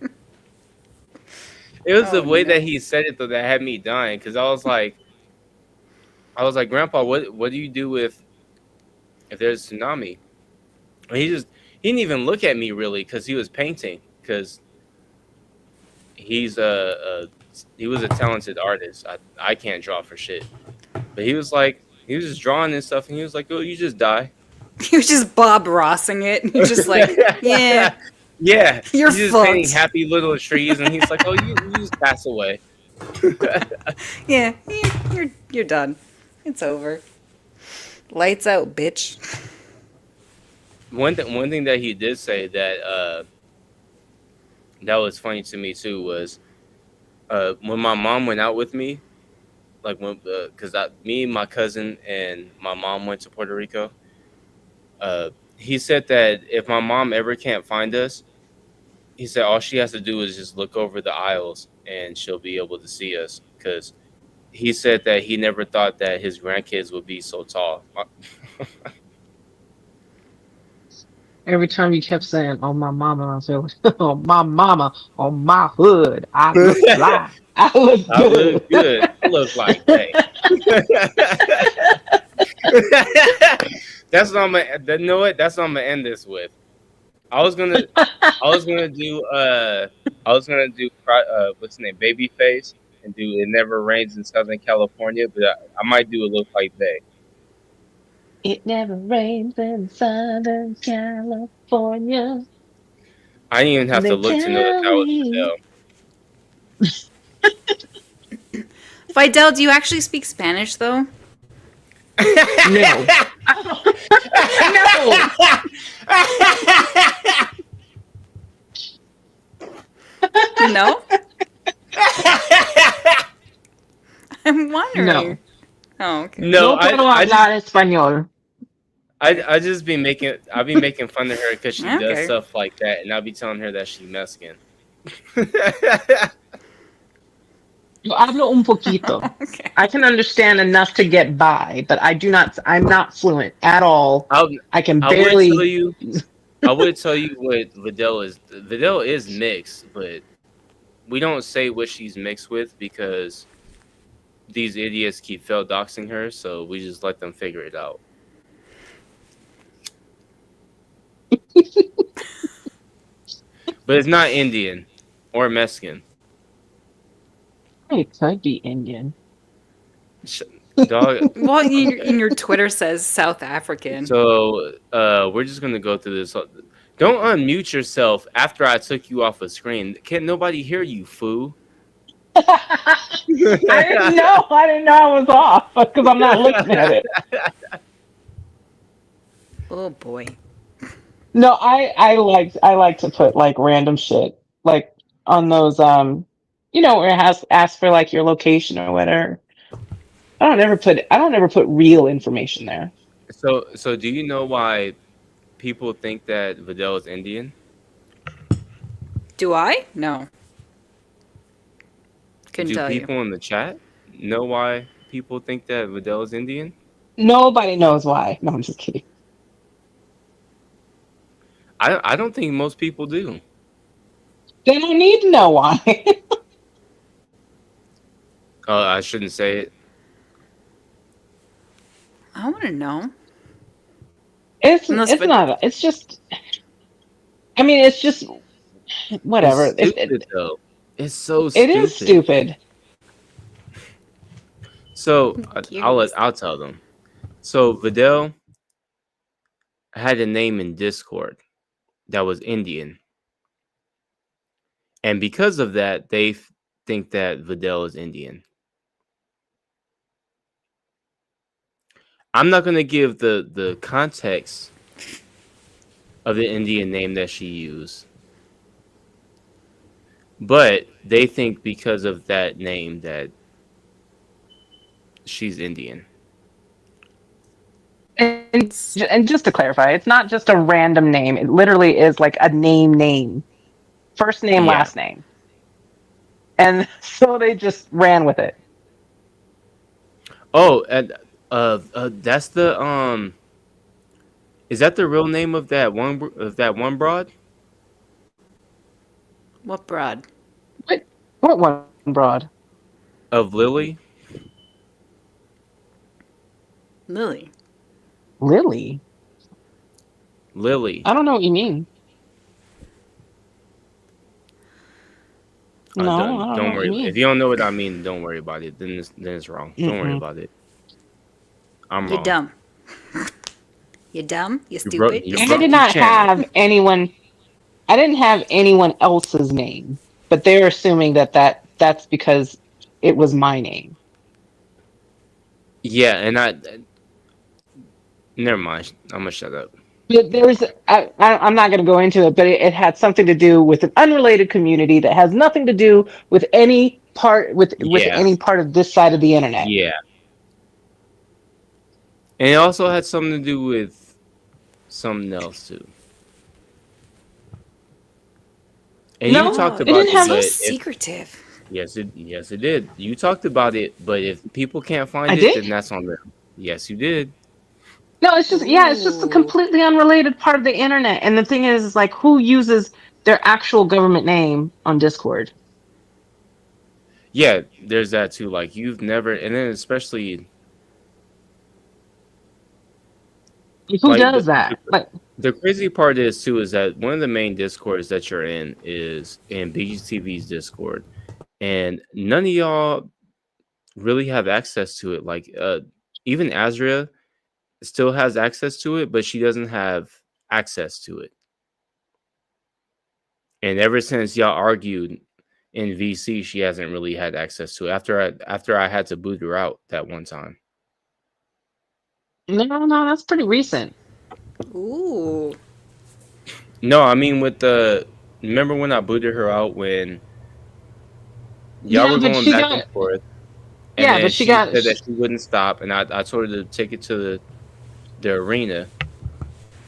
Speaker 1: It was the
Speaker 7: Oh,
Speaker 1: way
Speaker 7: no.
Speaker 1: that he said it though that had me dying because I was like, Grandpa, what do you do if there's a tsunami? And he didn't even look at me really because he was painting because he's he was a talented artist. I can't draw for shit, but he was just drawing and stuff, and he was like, oh, you just die.
Speaker 7: He was just Bob Rossing it. You're just like, yeah,
Speaker 1: Yeah,
Speaker 7: you're
Speaker 1: he's just painting
Speaker 7: fucked.
Speaker 1: happy little trees, and he's like, oh, you just pass away.
Speaker 7: Yeah, you're done. It's over. Lights out, bitch.
Speaker 1: One thing that he did say that that was funny to me too was when my mom went out with me, like when because me, my cousin, and my mom went to Puerto Rico. He said that if my mom ever can't find us, he said all she has to do is just look over the aisles and she'll be able to see us. Because he said that he never thought that his grandkids would be so tall.
Speaker 12: Every time you kept saying, "Oh my mama," I was like, "Oh my mama, oh my hood, I look fly, I look
Speaker 1: I
Speaker 12: good."
Speaker 1: look good. I look like that. That's what I'm gonna. You know what? That's what I'm gonna end this with. I was gonna do what's the name, Babyface, and do It Never Rains in Southern California, but I might do it look like Bay.
Speaker 12: It never rains in Southern California.
Speaker 1: I didn't even have to
Speaker 12: They
Speaker 1: look to know that
Speaker 12: tell
Speaker 1: that was
Speaker 12: me.
Speaker 1: Fidel.
Speaker 7: Fidel, do you actually speak Spanish though?
Speaker 12: No.
Speaker 7: No. I'm wondering.
Speaker 12: No.
Speaker 7: Oh, okay.
Speaker 1: No,
Speaker 12: No puedo hablar español.
Speaker 1: I've been making fun of her because she does
Speaker 7: Okay.
Speaker 1: stuff like that, and I'll be telling her that she's Mexican.
Speaker 12: Yo hablo un poquito.
Speaker 7: Okay.
Speaker 12: I can understand enough to get by, but I'm not fluent at all. I can barely.
Speaker 1: I would tell you what Vidal is. Vidal is mixed, but we don't say what she's mixed with because these idiots keep fail doxing her, so we just let them figure it out. But it's not Indian or Mexican.
Speaker 12: It could be Indian.
Speaker 1: Dog.
Speaker 7: Well, in your Twitter says South African.
Speaker 1: So we're just gonna go through this. Don't unmute yourself after I took you off a screen. Can't nobody hear you, fool?
Speaker 12: I didn't know I was off because I'm not looking at it.
Speaker 7: Oh boy.
Speaker 12: No, I like to put like random shit like on those where it has asked for like your location or whatever. I don't ever put real information there.
Speaker 1: So do you know why people think that Vidal is Indian?
Speaker 7: Do I? No. Couldn't
Speaker 1: Do
Speaker 7: tell
Speaker 1: people
Speaker 7: you.
Speaker 1: in the chat know why people think that Vidal is Indian?
Speaker 12: Nobody knows why. No, I'm just kidding.
Speaker 1: I don't think most people do.
Speaker 12: They don't need to know why.
Speaker 1: I shouldn't say it.
Speaker 7: I want to know.
Speaker 12: It's not. It's just. I mean, it's just whatever.
Speaker 1: It's stupid, though. It's so
Speaker 12: It
Speaker 1: stupid.
Speaker 12: is stupid.
Speaker 1: So I'll tell them. So Vidal had a name in Discord that was Indian, and because of that, they think that Vidal is Indian. I'm not gonna give the context of the Indian name that she used. But they think because of that name that she's Indian.
Speaker 12: And just to clarify, it's not just a random name. It literally is like a name. First name,
Speaker 1: Yeah.
Speaker 12: last name. And so they just ran with it.
Speaker 1: Oh, and that's the is that the real name of that one broad?
Speaker 7: What broad?
Speaker 12: What one broad?
Speaker 1: Of Lily?
Speaker 7: Lily.
Speaker 12: Lily?
Speaker 1: Lily.
Speaker 12: I don't know what you mean. No, I don't know
Speaker 1: Don't
Speaker 12: what
Speaker 1: worry.
Speaker 12: you mean.
Speaker 1: If you don't know what I mean, don't worry about it. Then it's wrong. Don't worry about it. I'm
Speaker 7: You're
Speaker 1: wrong.
Speaker 7: dumb. You're dumb. You're
Speaker 1: You broke-
Speaker 7: stupid.
Speaker 1: you
Speaker 12: I
Speaker 1: broke
Speaker 12: did
Speaker 1: the
Speaker 12: not
Speaker 1: channel.
Speaker 12: have anyone. I didn't have anyone else's name, but they're assuming that's because it was my name.
Speaker 1: Yeah, and never mind. I'm gonna shut up.
Speaker 12: But I'm not going to go into it, but it had something to do with an unrelated community that has nothing to do with any part with
Speaker 1: Yeah.
Speaker 12: any part of this side of the internet.
Speaker 1: Yeah. And it also had something to do with something else too. And
Speaker 12: No,
Speaker 1: you talked
Speaker 12: it
Speaker 1: about
Speaker 12: didn't
Speaker 1: it,
Speaker 12: have-
Speaker 1: but
Speaker 7: So
Speaker 1: if,
Speaker 7: secretive.
Speaker 1: yes, it did. You talked about it, but if people can't find
Speaker 12: I
Speaker 1: it,
Speaker 12: did?
Speaker 1: then that's on them. Yes, you did.
Speaker 12: No, it's just it's just a
Speaker 7: Ooh.
Speaker 12: completely unrelated part of the internet. And the thing is like who uses their actual government name on Discord?
Speaker 1: Yeah, there's that too. Like you've never, and then especially
Speaker 12: Who
Speaker 1: like
Speaker 12: does that? Like
Speaker 1: the crazy part is too is that one of the main discords that you're in is in BGTV's Discord, and none of y'all really have access to it. Like even Azria still has access to it, but she doesn't have access to it. And ever since y'all argued in VC, she hasn't really had access to it. After I had to boot her out that one time.
Speaker 12: no, that's pretty recent.
Speaker 7: Ooh.
Speaker 1: No, I mean with the remember when I booted her out when y'all
Speaker 12: Yeah,
Speaker 1: were
Speaker 12: but
Speaker 1: going
Speaker 12: she
Speaker 1: back
Speaker 12: got-
Speaker 1: and forth. And
Speaker 12: Yeah,
Speaker 1: then
Speaker 12: but she got-
Speaker 1: said that she wouldn't stop, and I told her to take it to the arena.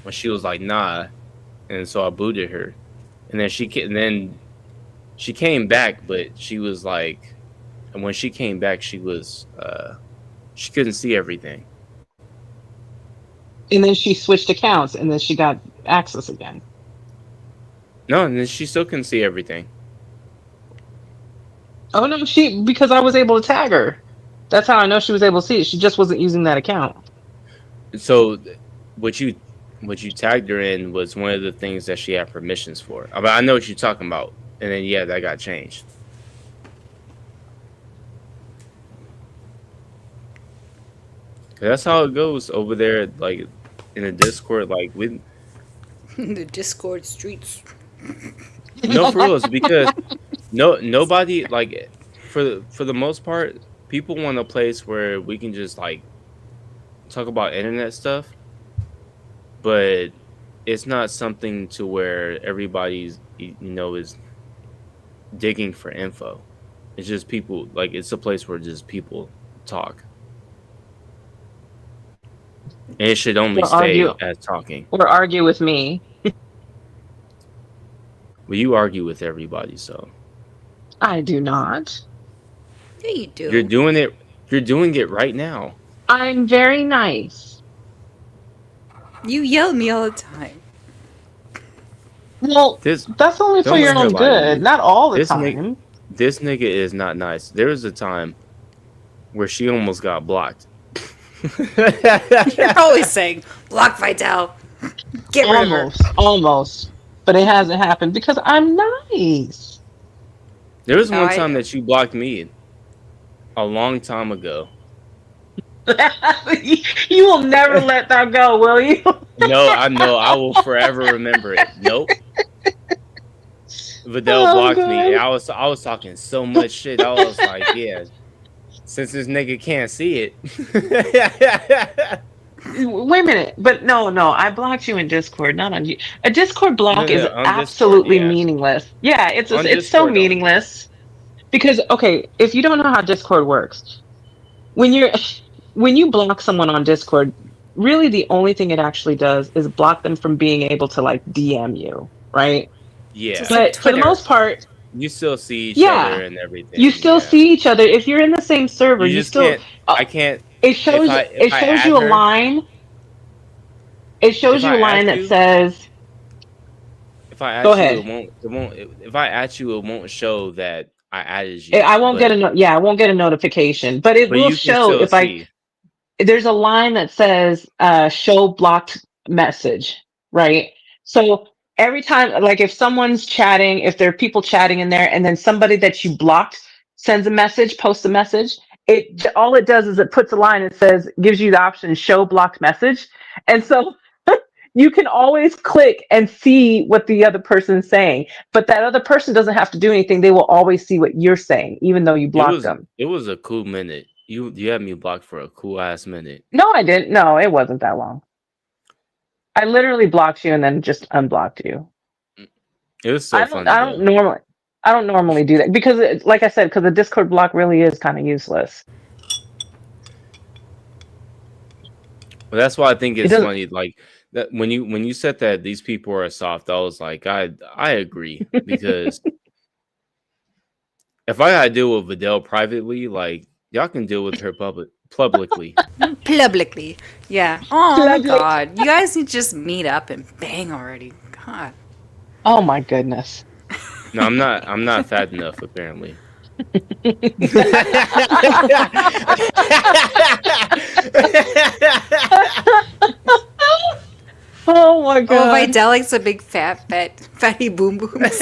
Speaker 1: When she was like, "Nah," and so I booted her, and then she came back, but she was like, and when she came back, she was she couldn't see everything.
Speaker 12: And then she switched accounts and then she got access again.
Speaker 1: No, and then she still couldn't see everything.
Speaker 12: Oh no, because I was able to tag her. That's how I know she was able to see it. She just wasn't using that account.
Speaker 1: So what you tagged her in was one of the things that she had permissions for. I know what you're talking about. And then yeah, that got changed. That's how it goes over there, like in the Discord, like with
Speaker 7: The Discord streets.
Speaker 1: no for real, it's because nobody like for the most part, people want a place where we can just like talk about internet stuff, but it's not something to where everybody's is digging for info. It's just people like it's a place where just people talk. And it should only
Speaker 12: Or
Speaker 1: stay
Speaker 12: argue.
Speaker 1: as talking.
Speaker 12: Or argue with me.
Speaker 1: Well, you argue with everybody, so
Speaker 12: I do not.
Speaker 7: Yeah, you do.
Speaker 1: you're doing it. You're doing it right now.
Speaker 12: I'm very nice.
Speaker 7: You yell at me all the time.
Speaker 12: Well,
Speaker 1: This
Speaker 12: that's only for
Speaker 1: don't
Speaker 12: your
Speaker 1: let her
Speaker 12: own
Speaker 1: lie to
Speaker 12: good,
Speaker 1: you.
Speaker 12: not all the
Speaker 1: This
Speaker 12: time.
Speaker 1: This nigga is not nice. There was a time where she almost got blocked.
Speaker 7: You're always saying, block Vital. Get rid of her.
Speaker 12: Almost. But it hasn't happened because I'm nice.
Speaker 1: There was
Speaker 7: No,
Speaker 1: one
Speaker 7: I-
Speaker 1: time that you blocked me a long time ago.
Speaker 12: You will never let that go, will you?
Speaker 1: No, I know. I will forever remember it. Nope. Vidal
Speaker 12: Oh,
Speaker 1: blocked
Speaker 12: God.
Speaker 1: me. And I was talking so much shit. I was like, yeah, since this nigga can't see it.
Speaker 12: Wait a minute, but no, I blocked you in Discord, not on you. A Discord block is
Speaker 1: No, on Discord,
Speaker 12: absolutely
Speaker 1: yeah.
Speaker 12: meaningless. Yeah,
Speaker 1: On
Speaker 12: it's so
Speaker 1: Discord only.
Speaker 12: meaningless because okay, if you don't know how Discord works, when you're when you block someone on Discord, really the only thing it actually does is block them from being able to like DM you, right?
Speaker 1: Yeah.
Speaker 7: Just like
Speaker 12: But for the
Speaker 7: Twitter.
Speaker 12: most part,
Speaker 1: You still see each
Speaker 12: yeah,
Speaker 1: other and everything.
Speaker 12: you still
Speaker 1: Yeah.
Speaker 12: see each other. If you're in the same server,
Speaker 1: You
Speaker 12: you
Speaker 1: just
Speaker 12: still
Speaker 1: can't.
Speaker 12: uh,
Speaker 1: I can't.
Speaker 12: it shows
Speaker 1: If I add
Speaker 12: you a
Speaker 1: her,
Speaker 12: line. It shows
Speaker 1: if
Speaker 12: you
Speaker 1: I
Speaker 12: a line
Speaker 1: add
Speaker 12: that
Speaker 1: you,
Speaker 12: says,
Speaker 1: if I
Speaker 12: "Go
Speaker 1: add you,
Speaker 12: ahead."
Speaker 1: it won't. It won't. If I add you, it won't show that I added you.
Speaker 12: I won't get a yeah, I won't get a notification, but it
Speaker 1: But
Speaker 12: will
Speaker 1: you can
Speaker 12: show
Speaker 1: still
Speaker 12: if I
Speaker 1: see.
Speaker 12: there's a line that says show blocked message, right? So every time, like if someone's chatting, if there are people chatting in there, and then somebody that you blocked sends a message, posts a message, it all it does is it puts a line that says, gives you the option show blocked message. And so you can always click and see what the other person's saying, but that other person doesn't have to do anything. They will always see what you're saying, even though you blocked them.
Speaker 1: It was a cool minute. You had me blocked for a cool ass minute.
Speaker 12: No, I didn't. No, it wasn't that long. I literally blocked you and then just unblocked you.
Speaker 1: It was so funny.
Speaker 12: I don't normally do that because, like I said, because the Discord block really is kind of useless.
Speaker 1: Well, that's why I think
Speaker 12: It
Speaker 1: it's
Speaker 12: doesn't.
Speaker 1: funny. Like that when you said that these people are soft, I was like, I agree because if I gotta deal with Vidal privately, like y'all can deal with her publicly.
Speaker 7: Publicly. Yeah. Oh my
Speaker 12: Public.
Speaker 7: god. You guys need to just meet up and bang already. God.
Speaker 12: Oh my goodness.
Speaker 1: No, I'm not. I'm not fat enough. Apparently.
Speaker 12: Oh my
Speaker 7: Oh,
Speaker 12: god.
Speaker 7: Vidalic's a big fatty boom booms.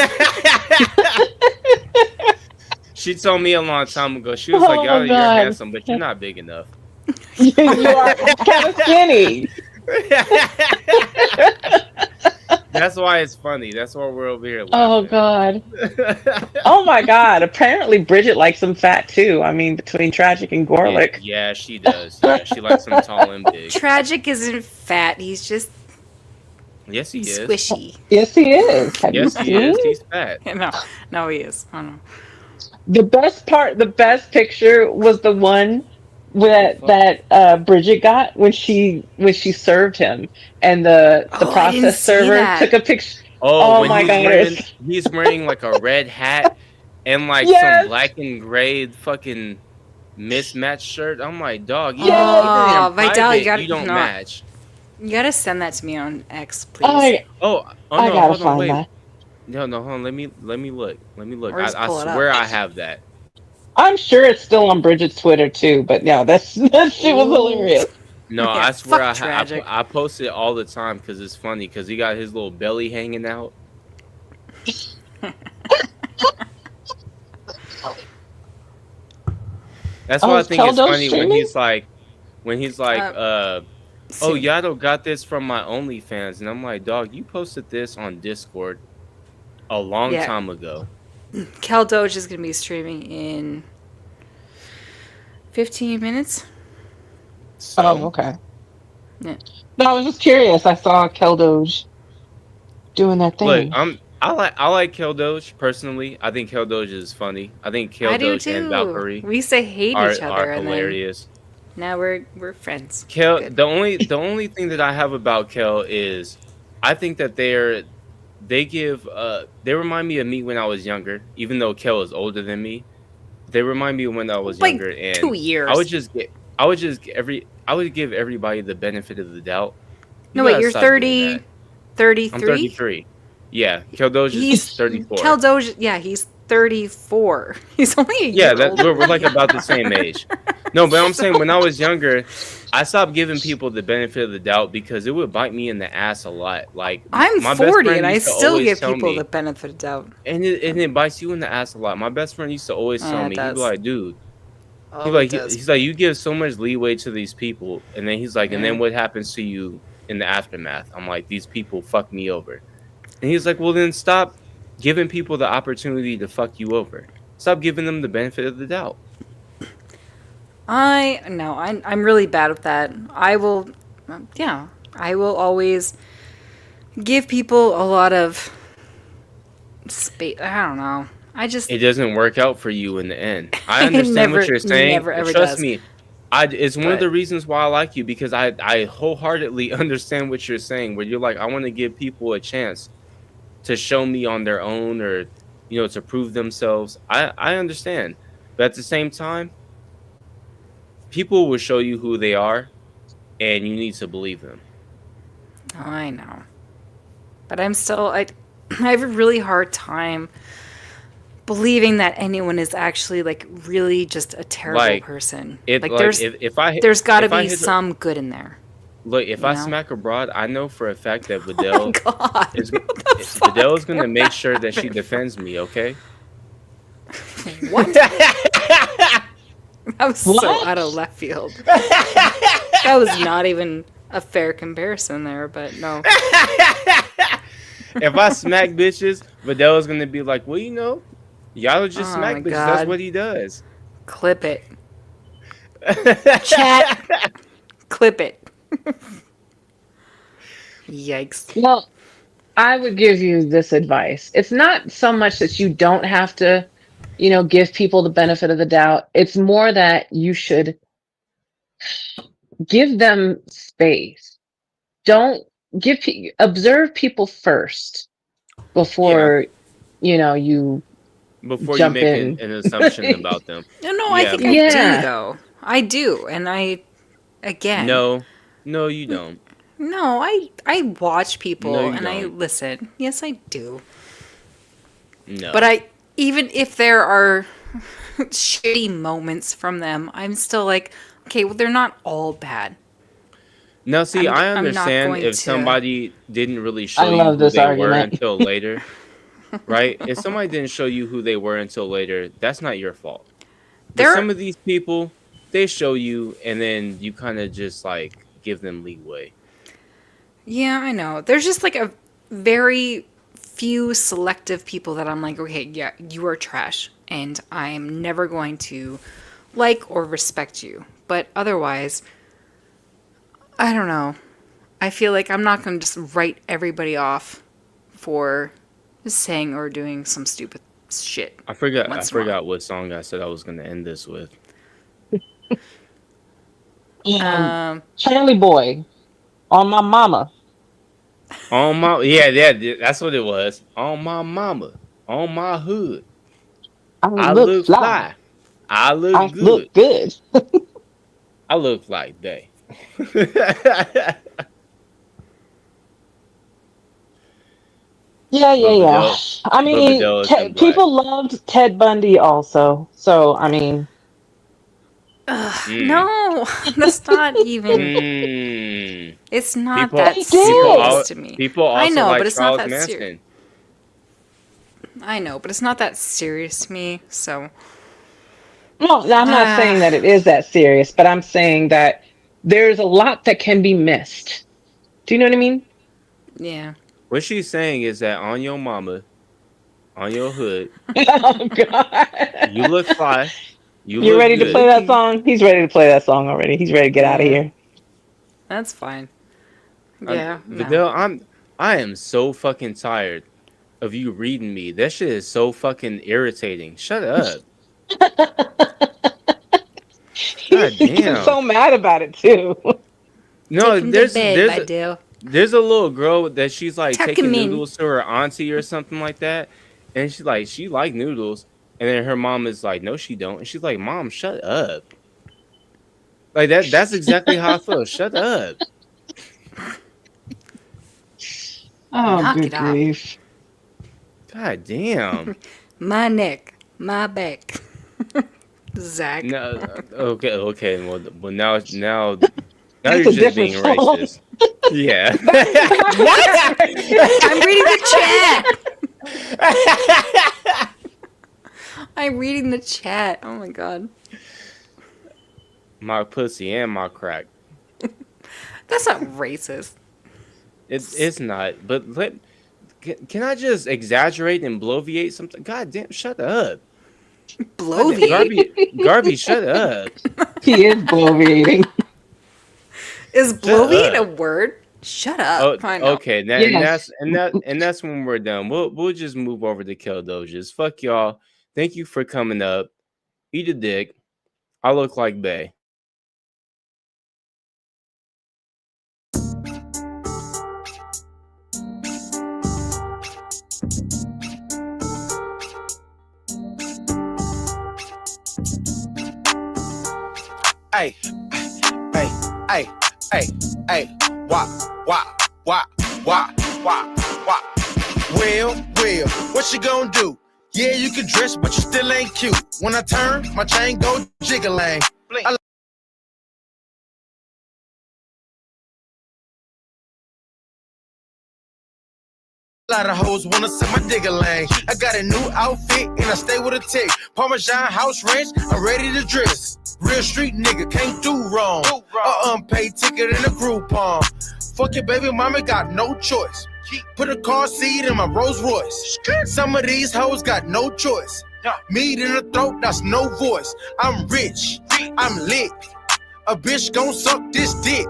Speaker 1: She told me a long time ago. She was like,
Speaker 12: Oh
Speaker 1: "Y'all,
Speaker 12: my
Speaker 1: you're
Speaker 12: god.
Speaker 1: handsome, but you're not big enough."
Speaker 12: You are kind of skinny.
Speaker 1: That's why it's funny. That's why we're over here.
Speaker 12: Oh god. Oh my god. Apparently Bridget likes them fat too. I mean, between Tragic and Gorlick.
Speaker 1: Yeah, she does. Yeah, she likes them tall and big.
Speaker 7: Tragic isn't fat. He's just
Speaker 1: Yes, he is.
Speaker 7: squishy.
Speaker 12: Yes, he is. Have you
Speaker 1: Yes, he
Speaker 12: seen?
Speaker 1: is. He's fat.
Speaker 7: No, he is. I don't know.
Speaker 12: The best picture was the one that Bridget got when she served him, and the
Speaker 7: Oh, I didn't
Speaker 12: process
Speaker 7: see
Speaker 12: server
Speaker 7: that.
Speaker 12: took a picture.
Speaker 1: Oh,
Speaker 12: Oh
Speaker 1: when
Speaker 12: my god!
Speaker 1: he's wearing like a red hat and like
Speaker 12: Yes.
Speaker 1: some black and gray fucking mismatched shirt. I'm like, dog,
Speaker 12: Yes.
Speaker 7: Oh,
Speaker 1: even in
Speaker 7: Vidal,
Speaker 1: private,
Speaker 7: you gotta
Speaker 1: don't
Speaker 7: no.
Speaker 1: match.
Speaker 7: You gotta send that to me on X, please.
Speaker 1: Oh
Speaker 12: I
Speaker 1: no,
Speaker 12: gotta
Speaker 1: hold on,
Speaker 12: find
Speaker 1: wait.
Speaker 12: that.
Speaker 1: No, hold on. Let me look.
Speaker 7: Or just
Speaker 1: I
Speaker 7: pull it up.
Speaker 1: swear I have that.
Speaker 12: I'm sure it's still on Bridget's Twitter too, but no, that shit was hilarious.
Speaker 1: No,
Speaker 7: Yeah,
Speaker 1: I swear
Speaker 7: fuck Tragic.
Speaker 1: I post it all the time because it's funny because he got his little belly hanging out. That's why I
Speaker 12: is
Speaker 1: think it's
Speaker 12: Keldo
Speaker 1: funny
Speaker 12: streaming?
Speaker 1: when he's like, oh, Yato got this from my OnlyFans, and I'm like, dog, you posted this on Discord a long
Speaker 7: Yeah.
Speaker 1: time ago.
Speaker 7: Cal Doge is gonna be streaming in 15 minutes.
Speaker 1: So,
Speaker 12: Oh, okay.
Speaker 7: Yeah.
Speaker 12: No, I was just curious. I saw Keldoge doing that
Speaker 1: look,
Speaker 12: thing.
Speaker 1: I like Keldoge personally. I think Keldoge is funny. I think
Speaker 7: I do
Speaker 1: Keldoge and
Speaker 7: too.
Speaker 1: Valkyrie
Speaker 7: We used to hate each other,
Speaker 1: are
Speaker 7: and
Speaker 1: hilarious.
Speaker 7: then now we're friends.
Speaker 1: Kel,
Speaker 7: Good.
Speaker 1: the only thing that I have about Kel is I think that they remind me of me when I was younger, even though Kel is older than me. They remind me of when I was
Speaker 7: Like
Speaker 1: younger, and
Speaker 7: 2 years.
Speaker 1: I would give everybody the benefit of the doubt.
Speaker 7: No, wait,
Speaker 1: gotta
Speaker 7: you're
Speaker 1: stop doing
Speaker 7: 30,
Speaker 1: that.
Speaker 7: 33?
Speaker 1: I'm 33. Yeah, Keldoge is 34.
Speaker 7: Cal Doge, yeah, he's 34. He's only a year older.
Speaker 1: We're like about the same age. No, but I'm saying when I was younger, I stopped giving people the benefit of the doubt because it would bite me in the ass a lot. Like
Speaker 7: I'm
Speaker 1: my best
Speaker 7: 40
Speaker 1: friend
Speaker 7: and I
Speaker 1: used to
Speaker 7: still
Speaker 1: always
Speaker 7: give
Speaker 1: tell
Speaker 7: people
Speaker 1: me-
Speaker 7: the benefit of doubt.
Speaker 1: and it bites you in the ass a lot. My best friend used to always tell
Speaker 7: Yeah, it
Speaker 1: me, he'd
Speaker 7: does.
Speaker 1: be like, dude,
Speaker 7: Oh, it does.
Speaker 1: he's like, you give so much leeway to these people, and then he's like, and then
Speaker 7: Yeah.
Speaker 1: what happens to you in the aftermath? I'm like, these people fuck me over. And he's like, well, then stop giving people the opportunity to fuck you over. Stop giving them the benefit of the doubt.
Speaker 7: I'm really bad with that. I will yeah, I will always give people a lot of space. I don't know.
Speaker 1: It doesn't work out for you in the end. I
Speaker 7: It
Speaker 1: understand what you're saying.
Speaker 7: never ever
Speaker 1: Trust
Speaker 7: does.
Speaker 1: me. It's one of
Speaker 7: But
Speaker 1: the reasons why I like you, because I wholeheartedly understand what you're saying, where you're like, I want to give people a chance to show me on their own, or to prove themselves. I understand. But at the same time, people will show you who they are, and you need to believe them.
Speaker 7: I know. But I have a really hard time believing that anyone is actually like really just a terrible person. There's got to be some good in there.
Speaker 1: Look, if I smack a broad, I know for a fact that Vidal is going to make sure that she defends me, okay?
Speaker 7: What? That was so out of left field. That was not even a fair comparison there, but no.
Speaker 1: If I smack bitches, Vidal is going to be like, well, y'all just smack bitches.
Speaker 7: God.
Speaker 1: That's what he does.
Speaker 7: Clip it. Chat. Clip it. Yikes.
Speaker 12: Well, I would give you this advice. It's not so much that you don't have to, give people the benefit of the doubt. It's more that you should give them space. Don't observe people first before, you
Speaker 1: before
Speaker 12: jump
Speaker 1: you make
Speaker 12: in.
Speaker 1: an assumption about them.
Speaker 7: No, I think I do, though. I do. And again.
Speaker 1: No, you don't.
Speaker 7: No, I watch people and I
Speaker 1: don't.
Speaker 7: listen. Yes, I do.
Speaker 1: No.
Speaker 7: But even if there are shitty moments from them, I'm still like, okay, well, they're not all bad.
Speaker 1: Now, see, I
Speaker 7: I'm not
Speaker 1: understand
Speaker 7: going
Speaker 1: if
Speaker 7: to-
Speaker 1: somebody didn't really show
Speaker 12: I
Speaker 1: you
Speaker 12: love
Speaker 1: who
Speaker 12: this
Speaker 1: they were
Speaker 12: argument.
Speaker 1: until later, right? If somebody didn't show you who they were until later, that's not your fault. But some of these people, they show you, and then you kind of just like give them leeway.
Speaker 7: Yeah, I know. There's just like a very few selective people that I'm like, okay, yeah, you are trash, and I'm never going to like or respect you. But otherwise, I don't know. I feel like I'm not going to just write everybody off for saying or doing some stupid shit.
Speaker 1: I forgot what song I said I was going to end this with.
Speaker 12: Charlie Boy, on my mama.
Speaker 1: On my yeah, that's what it was. On my mama, on my hood. I look fly. I look good.
Speaker 12: Look good.
Speaker 1: I look like they.
Speaker 12: Yeah. I mean, people loved Ted Bundy also. So, I mean.
Speaker 7: No, that's not even. It's not that
Speaker 1: people
Speaker 7: serious to me.
Speaker 1: People also
Speaker 7: I know,
Speaker 1: like
Speaker 7: but it's
Speaker 1: Charles
Speaker 7: not that
Speaker 1: Manson.
Speaker 7: serious. I know, but it's not that serious to me. So.
Speaker 12: No, I'm not saying that it is that serious, but I'm saying that there's a lot that can be missed. Do you know what I mean?
Speaker 7: Yeah.
Speaker 1: What she's saying is that on your mama, on your hood,
Speaker 12: oh God,
Speaker 1: you look fly.
Speaker 12: You're ready to play that song? He's ready to play that song already. He's ready to get out of here.
Speaker 7: That's fine. Yeah.
Speaker 1: Vidal, I am so fucking tired of you reading me. That shit is so fucking irritating. Shut up. God damn.
Speaker 12: He's so mad about it too.
Speaker 1: No,
Speaker 7: Take him to bed,
Speaker 1: there's a little girl that she's like
Speaker 7: Tuck
Speaker 1: taking
Speaker 7: him in.
Speaker 1: noodles to her auntie or something like that, and she like noodles, and then her mom is like, no, she don't, and she's like, Mom, shut up. Like that's exactly how I feel. Shut up.
Speaker 12: Oh,
Speaker 7: Knock
Speaker 12: good
Speaker 7: it off.
Speaker 12: grief.
Speaker 1: God damn.
Speaker 7: My neck, my back. Zach.
Speaker 1: No, okay. Well, now
Speaker 12: That's
Speaker 1: you're
Speaker 12: a
Speaker 1: just
Speaker 12: different
Speaker 1: being
Speaker 12: song.
Speaker 1: racist. Yeah.
Speaker 7: What? I'm reading the chat. I'm reading the chat. Oh my god.
Speaker 1: My pussy and my crack.
Speaker 7: That's not racist.
Speaker 1: It's not. But can I just exaggerate and bloviate something? God damn, shut up.
Speaker 7: Bloviate?
Speaker 1: Garby, shut up.
Speaker 12: He is bloviating.
Speaker 7: Is bloviate a
Speaker 1: up.
Speaker 7: word? Shut up.
Speaker 1: Oh,
Speaker 7: Fine, no.
Speaker 1: okay. And that's when we're done. We'll just move over to Kill Dojas. Fuck y'all. Thank you for coming up. Eat a dick. I look like Bay.
Speaker 13: Hey, hey, hey, hey, hey, wah, wah, wah, wah, wah, wah. Well, what you gonna do? Yeah, you can dress, but you still ain't cute. When I turn, my chain go jiggling. A lot of hoes wanna set my digger lane. I got a new outfit and I stay with a tick. Parmesan house ranch, I'm ready to dress. Real street nigga, can't do wrong. A unpaid ticket in a Groupon. Fuck your baby mama, got no choice. Put a car seat in my Rolls Royce. Some of these hoes got no choice. Meat in the throat, that's no voice. I'm rich, I'm lit. A bitch gon' suck this dick.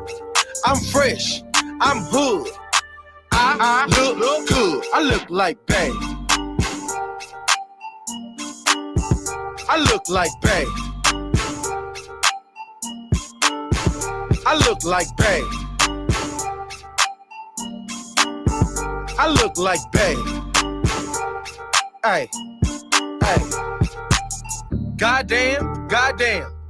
Speaker 13: I'm fresh, I'm hood. I look good. I look like Bay. I look like Bay. I look like Bay. I look like Bay. Hey, hey. Goddamn.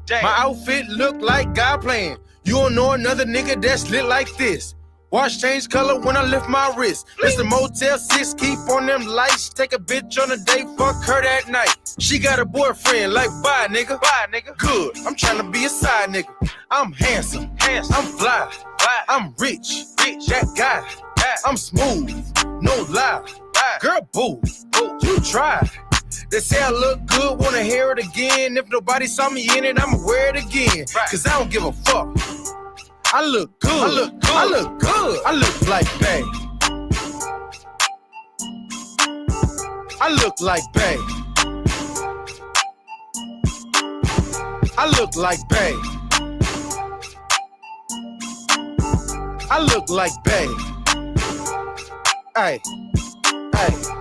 Speaker 13: Damn. My outfit look like God playing. You don't know another nigga that's lit like this. Watch change color when I lift my wrist. Listen, Motel 6, keep on them lights. Take a bitch on a date, fuck her that night. She got a boyfriend, like bye nigga. Good, I'm trying to be a side nigga. I'm handsome. I'm fly. I'm rich. That guy. I'm smooth, no lie. Girl, boo, you try. They say I look good, wanna hear it again. If nobody saw me in it, I'ma wear it again. Cause I don't give a fuck. I look good. I look good. I look like Bay. I look like Bay. I look like Bay. I look like Bay. Hey, hey.